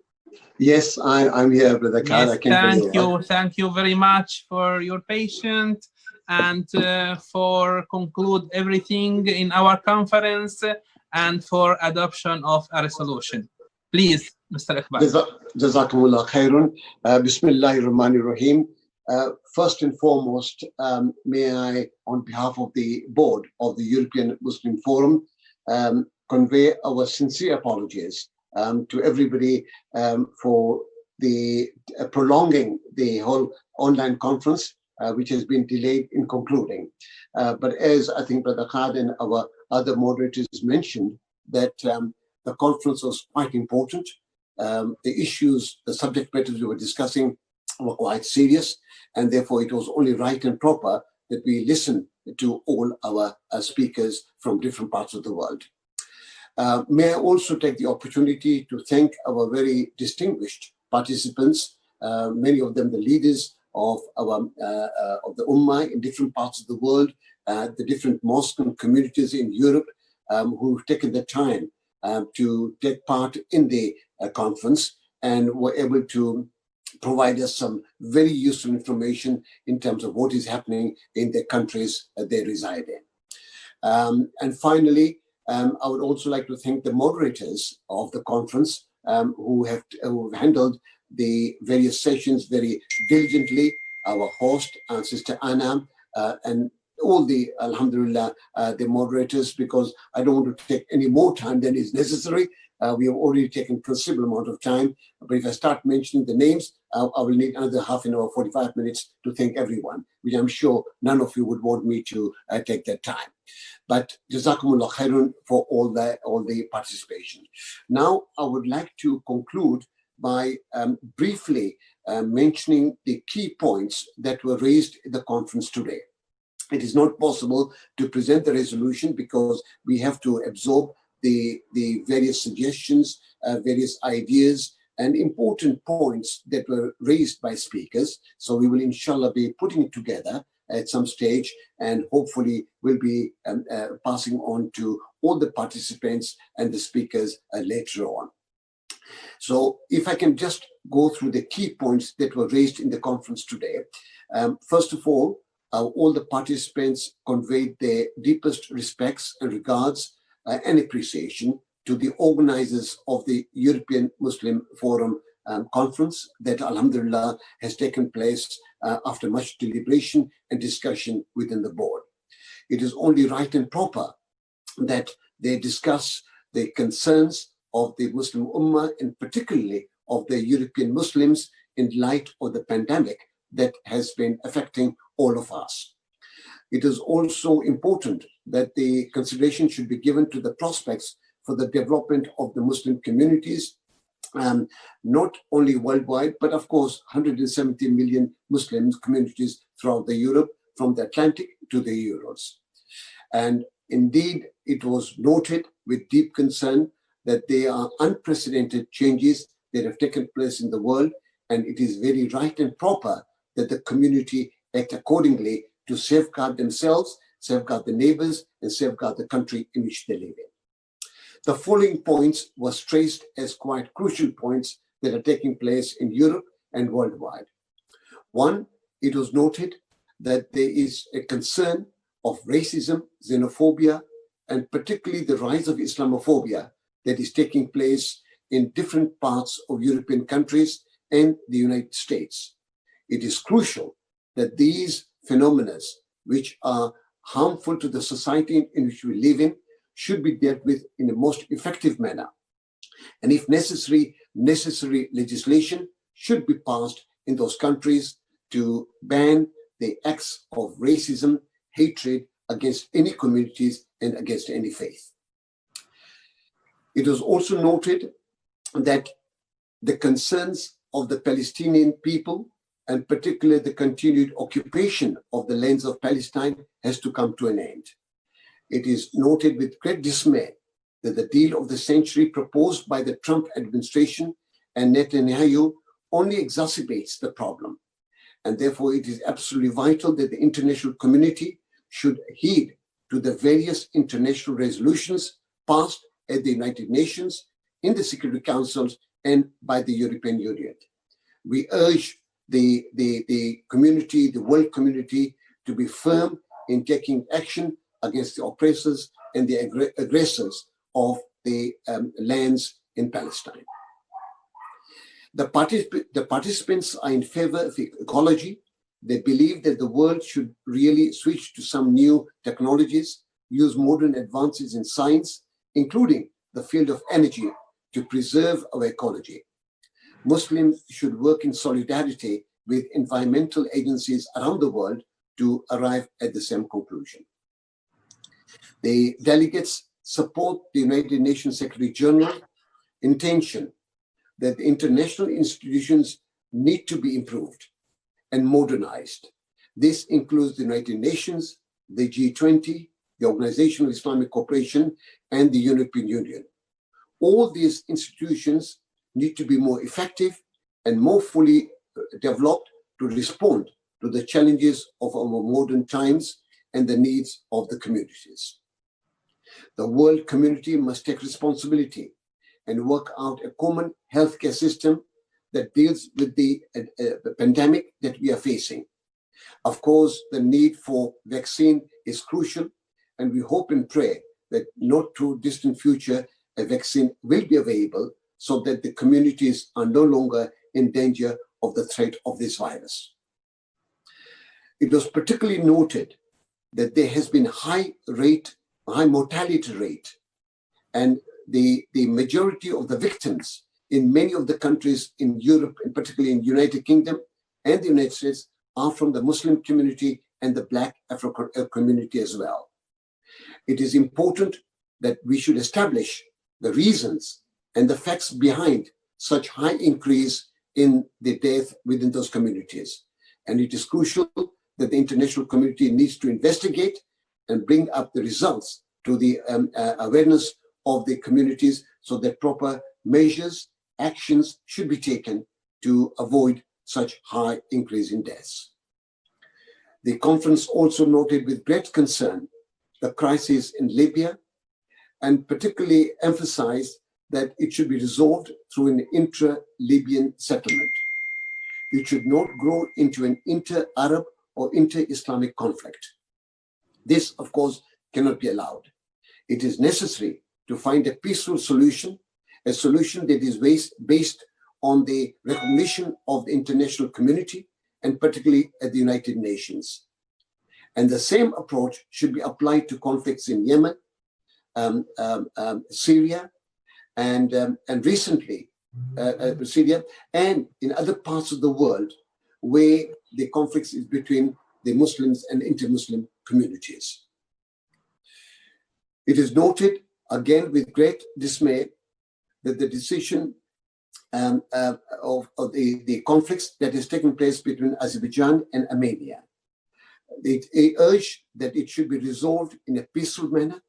Speaker 6: Yes, I'm here, Brother Khan.
Speaker 13: Yes,
Speaker 6: I can hear you.
Speaker 13: thank you very much for your patience and for conclude everything in our conference and for adoption of a resolution. Please, Mr. Iqbal.
Speaker 6: Jazakumullah khairun. Bismillahir Rahmanir Rahim. First and foremost, may I, on behalf of the board of the European Muslim Forum, convey our sincere apologies to everybody for the prolonging the whole online conference, which has been delayed in concluding. But as I think Brother Khad and our other moderators mentioned, that the conference was quite important. The issues, the subject matters we were discussing were quite serious, and therefore it was only right and proper that we listen to all our speakers from different parts of the world. May I also take the opportunity to thank our very distinguished participants, many of them the leaders of the Ummah in different parts of the world, the different mosques and communities in Europe who've taken the time to take part in the conference and were able to provide us some very useful information in terms of what is happening in the countries they reside in. And finally, I would also like to thank the moderators of the conference who have handled the various sessions very diligently, our host, Sister Anna, and all the, alhamdulillah, the moderators, because I don't want to take any more time than is necessary. We have already taken considerable amount of time, but if I start mentioning the names, I will need another half an hour, 45 minutes to thank everyone, which I'm sure none of you would want me to take that time. But Jazakumullah khairun for all the participation. Now, I would like to conclude by briefly mentioning the key points that were raised in the conference today. It is not possible to present the resolution because we have to absorb the various suggestions, various ideas, and important points that were raised by speakers. So we will inshallah be putting it together at some stage, and hopefully will be passing on to all the participants and the speakers later on. So if I can just go through the key points that were raised in the conference today. First of all the participants conveyed their deepest respects and regards and appreciation to the organizers of the European Muslim Forum conference that, alhamdulillah, has taken place after much deliberation and discussion within the board. It is only right and proper that they discuss the concerns of the Muslim Ummah, and particularly of the European Muslims, in light of the pandemic that has been affecting all of us. It is also important that the consideration should be given to the prospects for the development of the Muslim communities, not only worldwide, but of course 170 million Muslim communities throughout the Europe, from the Atlantic to the Urals. And indeed, it was noted with deep concern that there are unprecedented changes that have taken place in the world, and it is very right and proper that the community act accordingly to safeguard themselves, safeguard the neighbors, and safeguard the country in which they live in. The following points were traced as quite crucial points that are taking place in Europe and worldwide. One, it was noted that there is a concern of racism, xenophobia, and particularly the rise of Islamophobia that is taking place in different parts of European countries and the United States. It is crucial that these phenomena, which are harmful to the society in which we live in, should be dealt with in the most effective manner. And if necessary legislation should be passed in those countries to ban the acts of racism, hatred against any communities and against any faith. It was also noted that the concerns of the Palestinian people, and particularly the continued occupation of the lands of Palestine, has to come to an end. It is noted with great dismay that the deal of the century proposed by the Trump administration and Netanyahu only exacerbates the problem. And therefore, it is absolutely vital that the international community should heed to the various international resolutions passed at the United Nations in the Security Councils and by the European Union. We urge the community, the world community, to be firm in taking action against the oppressors and the aggressors of the lands in Palestine. The participants are in favor of ecology. They believe that the world should really switch to some new technologies, use modern advances in science, including the field of energy, to preserve our ecology. Muslims should work in solidarity with environmental agencies around the world to arrive at the same conclusion. The delegates support the United Nations Secretary General intention that the international institutions need to be improved and modernized. This includes the United Nations, the G20, the Organization of Islamic Cooperation, and the European Union. All these institutions need to be more effective and more fully developed to respond to the challenges of our modern times and the needs of the communities. The world community must take responsibility and work out a common healthcare system that deals with the pandemic that we are facing. Of course, the need for vaccine is crucial, and we hope and pray that not too distant future, a vaccine will be available so that the communities are no longer in danger of the threat of this virus. It was particularly noted that there has been high mortality rate, and the majority of the victims in many of the countries in Europe, and particularly in the United Kingdom and the United States, are from the Muslim community and the Black African community as well. It is important that we should establish the reasons and the facts behind such high increase in the death within those communities. And it is crucial that the international community needs to investigate and bring up the results to the awareness of the communities so that proper measures, actions should be taken to avoid such high increase in deaths. The conference also noted with great concern the crisis in Libya, and particularly emphasized that it should be resolved through an intra-Libyan settlement. It should not grow into an inter-Arab or inter-Islamic conflict. This, of course, cannot be allowed. It is necessary to find a peaceful solution, a solution that is based on the recognition of the international community, and particularly at the United Nations. And the same approach should be applied to conflicts in Yemen, Syria, and recently Syria, and in other parts of the world where the conflicts is between the Muslims and inter-Muslim communities. It is noted, again with great dismay, that the decision of the conflicts that has taken place between Azerbaijan and Armenia. They urge that it should be resolved in a peaceful manner,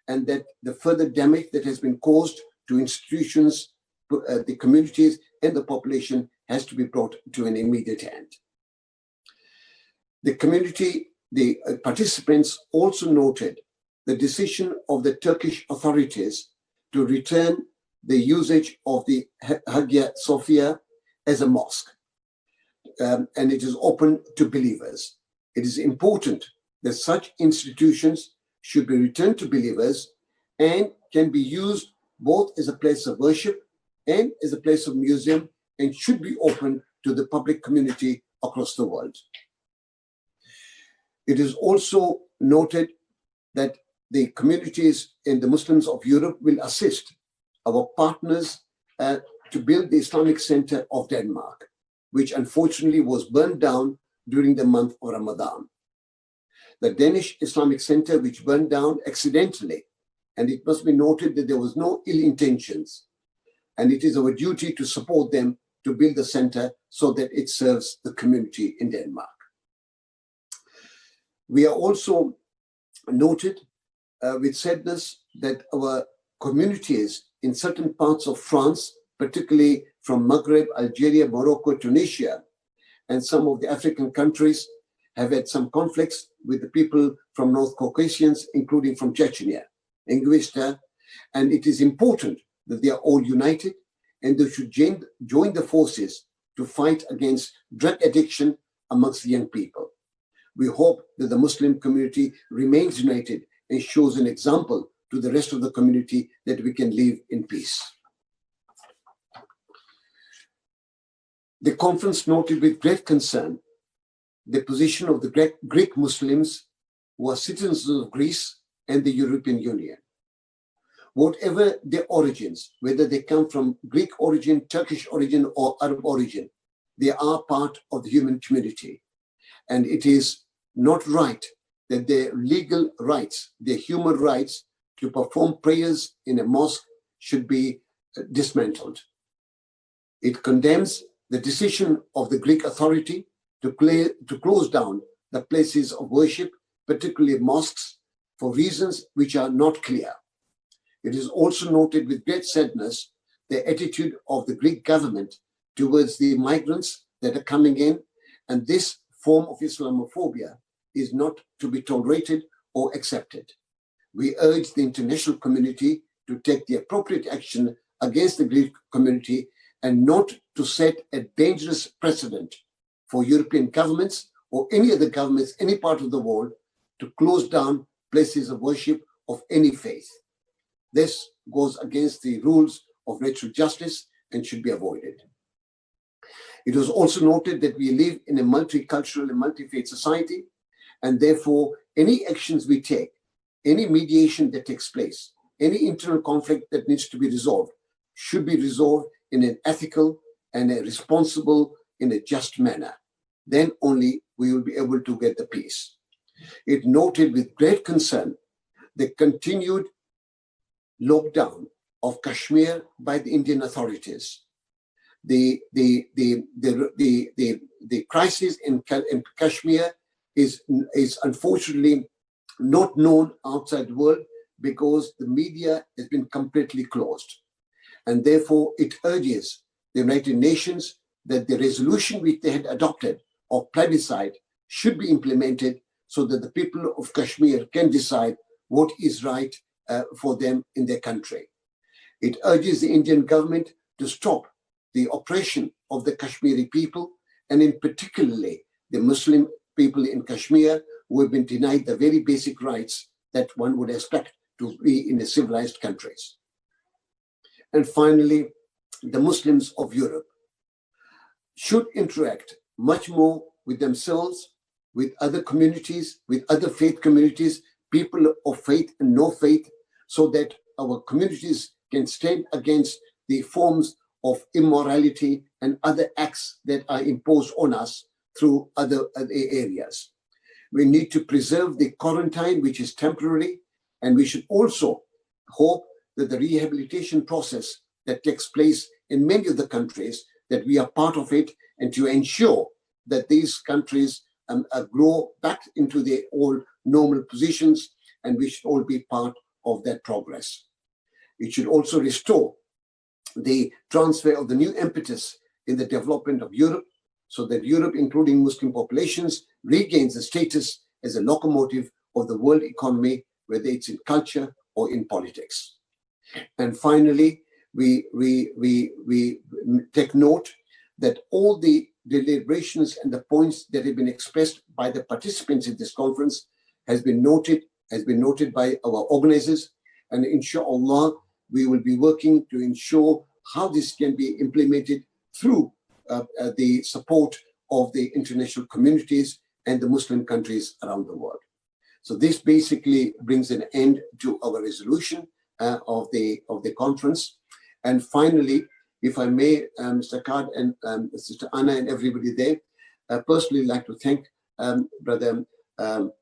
Speaker 6: and that the further damage that has been caused to institutions, the communities, and the population has to be brought to an immediate end. The community, the participants also noted the decision of the Turkish authorities to return the usage of the Hagia Sophia as a mosque, and it is open to believers. It is important that such institutions should be returned to believers and can be used both as a place of worship and as a place of museum, and should be open to the public community across the world. It is also noted that the communities and the Muslims of Europe will assist our partners to build the Islamic Center of Denmark, which unfortunately was burned down during the month of Ramadan. The Danish Islamic Center, which burned down accidentally, and it must be noted that there was no ill intentions, and it is our duty to support them to build the center so that it serves the community in Denmark. We are also noted with sadness that our communities in certain parts of France, particularly from Maghreb, Algeria, Morocco, Tunisia, and some of the African countries, have had some conflicts with the people from North Caucasians, including from Chechnya, Ingushetia, and it is important that they are all united and they should join the forces to fight against drug addiction amongst the young people. We hope that the Muslim community remains united and shows an example to the rest of the community that we can live in peace. The conference noted with great concern the position of the Greek Muslims who are citizens of Greece and the European Union. Whatever their origins, whether they come from Greek origin, Turkish origin, or Arab origin, they are part of the human community. And it is not right that their legal rights, their human rights to perform prayers in a mosque should be dismantled. It condemns the decision of the Greek authority to close down the places of worship, particularly mosques, for reasons which are not clear. It is also noted with great sadness the attitude of the Greek government towards the migrants that are coming in, and this form of Islamophobia is not to be tolerated or accepted. We urge the international community to take the appropriate action against the Greek community and not to set a dangerous precedent for European governments or any other governments, any part of the world, to close down places of worship of any faith. This goes against the rules of natural justice and should be avoided. It was also noted that we live in a multicultural and multi-faith society, and therefore any actions we take, any mediation that takes place, any internal conflict that needs to be resolved, should be resolved in an ethical and a responsible, in a just manner. Then only we will be able to get the peace. It noted with great concern the continued lockdown of Kashmir by the Indian authorities. The crisis in Kashmir is unfortunately not known outside the world because the media has been completely closed. And therefore it urges the United Nations that the resolution which they had adopted of plebiscite should be implemented so that the people of Kashmir can decide what is right for them in their country. It urges the Indian government to stop the oppression of the Kashmiri people, and in particularly the Muslim people in Kashmir who have been denied the very basic rights that one would expect to be in the civilized countries. And finally, the Muslims of Europe should interact much more with themselves, with other communities, with other faith communities, people of faith and no faith, so that our communities can stand against the forms of immorality and other acts that are imposed on us through other areas. We need to preserve the quarantine, which is temporary, and we should also hope that the rehabilitation process that takes place in many of the countries, that we are part of it, and to ensure that these countries grow back into their old normal positions, and we should all be part of that progress. It should also restore the transfer of the new impetus in the development of Europe, so that Europe, including Muslim populations, regains the status as a locomotive of the world economy, whether it's in culture or in politics. And finally, we take note that all the deliberations and the points that have been expressed by the participants in this conference has been noted by our organizers, and inshallah we will be working to ensure how this can be implemented through the support of the international communities and the Muslim countries around the world. So this basically brings an end to our resolution of the conference. And finally, if I may, Mr. Kad and Sister Anna and everybody there, I personally like to thank Brother Abdul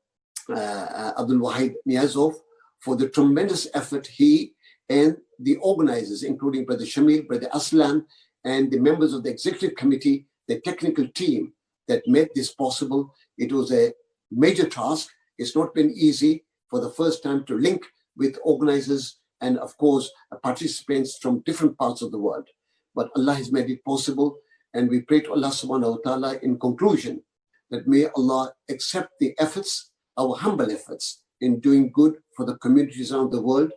Speaker 6: Wahid Niazov for the tremendous effort he and the organizers, including Brother Shamil, Brother Aslan, and the members of the executive committee, the technical team that made this possible. It was a major task. It's not been easy for the first time to link with organizers and, of course, participants from different parts of the world. But Allah has made it possible, and we pray to Allah subhanahu wa ta'ala in conclusion that may Allah accept the efforts, our humble efforts in doing good for the communities around the world.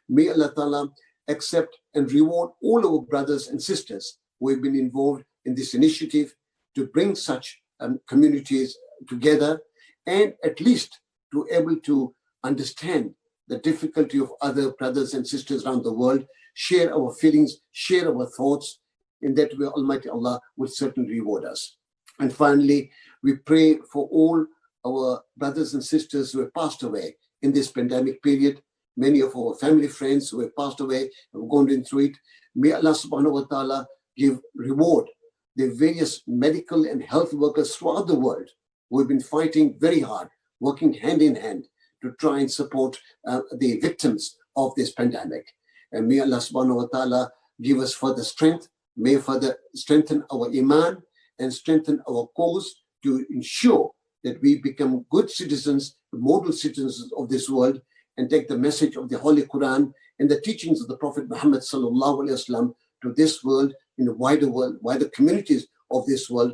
Speaker 6: May Allah ta'ala accept and reward all our brothers and sisters who have been involved in this initiative to bring such communities together, and at least to able to understand the difficulty of other brothers and sisters around the world, share our feelings, share our thoughts. In that way, Almighty Allah will certainly reward us. And finally, we pray for all our brothers and sisters who have passed away in this pandemic period. Many of our family friends who have passed away have gone through it. May Allah subhanahu wa ta'ala give reward the various medical and health workers throughout the world who have been fighting very hard, working hand in hand to try and support the victims of this pandemic. And may Allah subhanahu wa ta'ala give us further strength, may further strengthen our iman and strengthen our cause to ensure that we become good citizens, model citizens of this world, and take the message of the Holy Quran and the teachings of the Prophet Muhammad sallallahu alaihi wasallam to this world, in the wider world, wider communities of this world,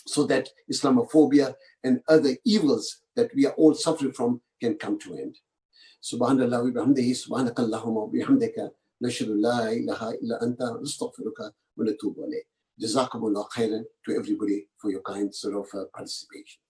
Speaker 6: so that Islamophobia and other evils that we are all suffering from can come to an end. Subhanallah wa bihamdihi, subhanakallahumma wa bihamdika, nashhadu la ilaha illa anta, nastaghfiruka wa natubu ilayk. Jazakumullah khairan to everybody for your kind sort of participation.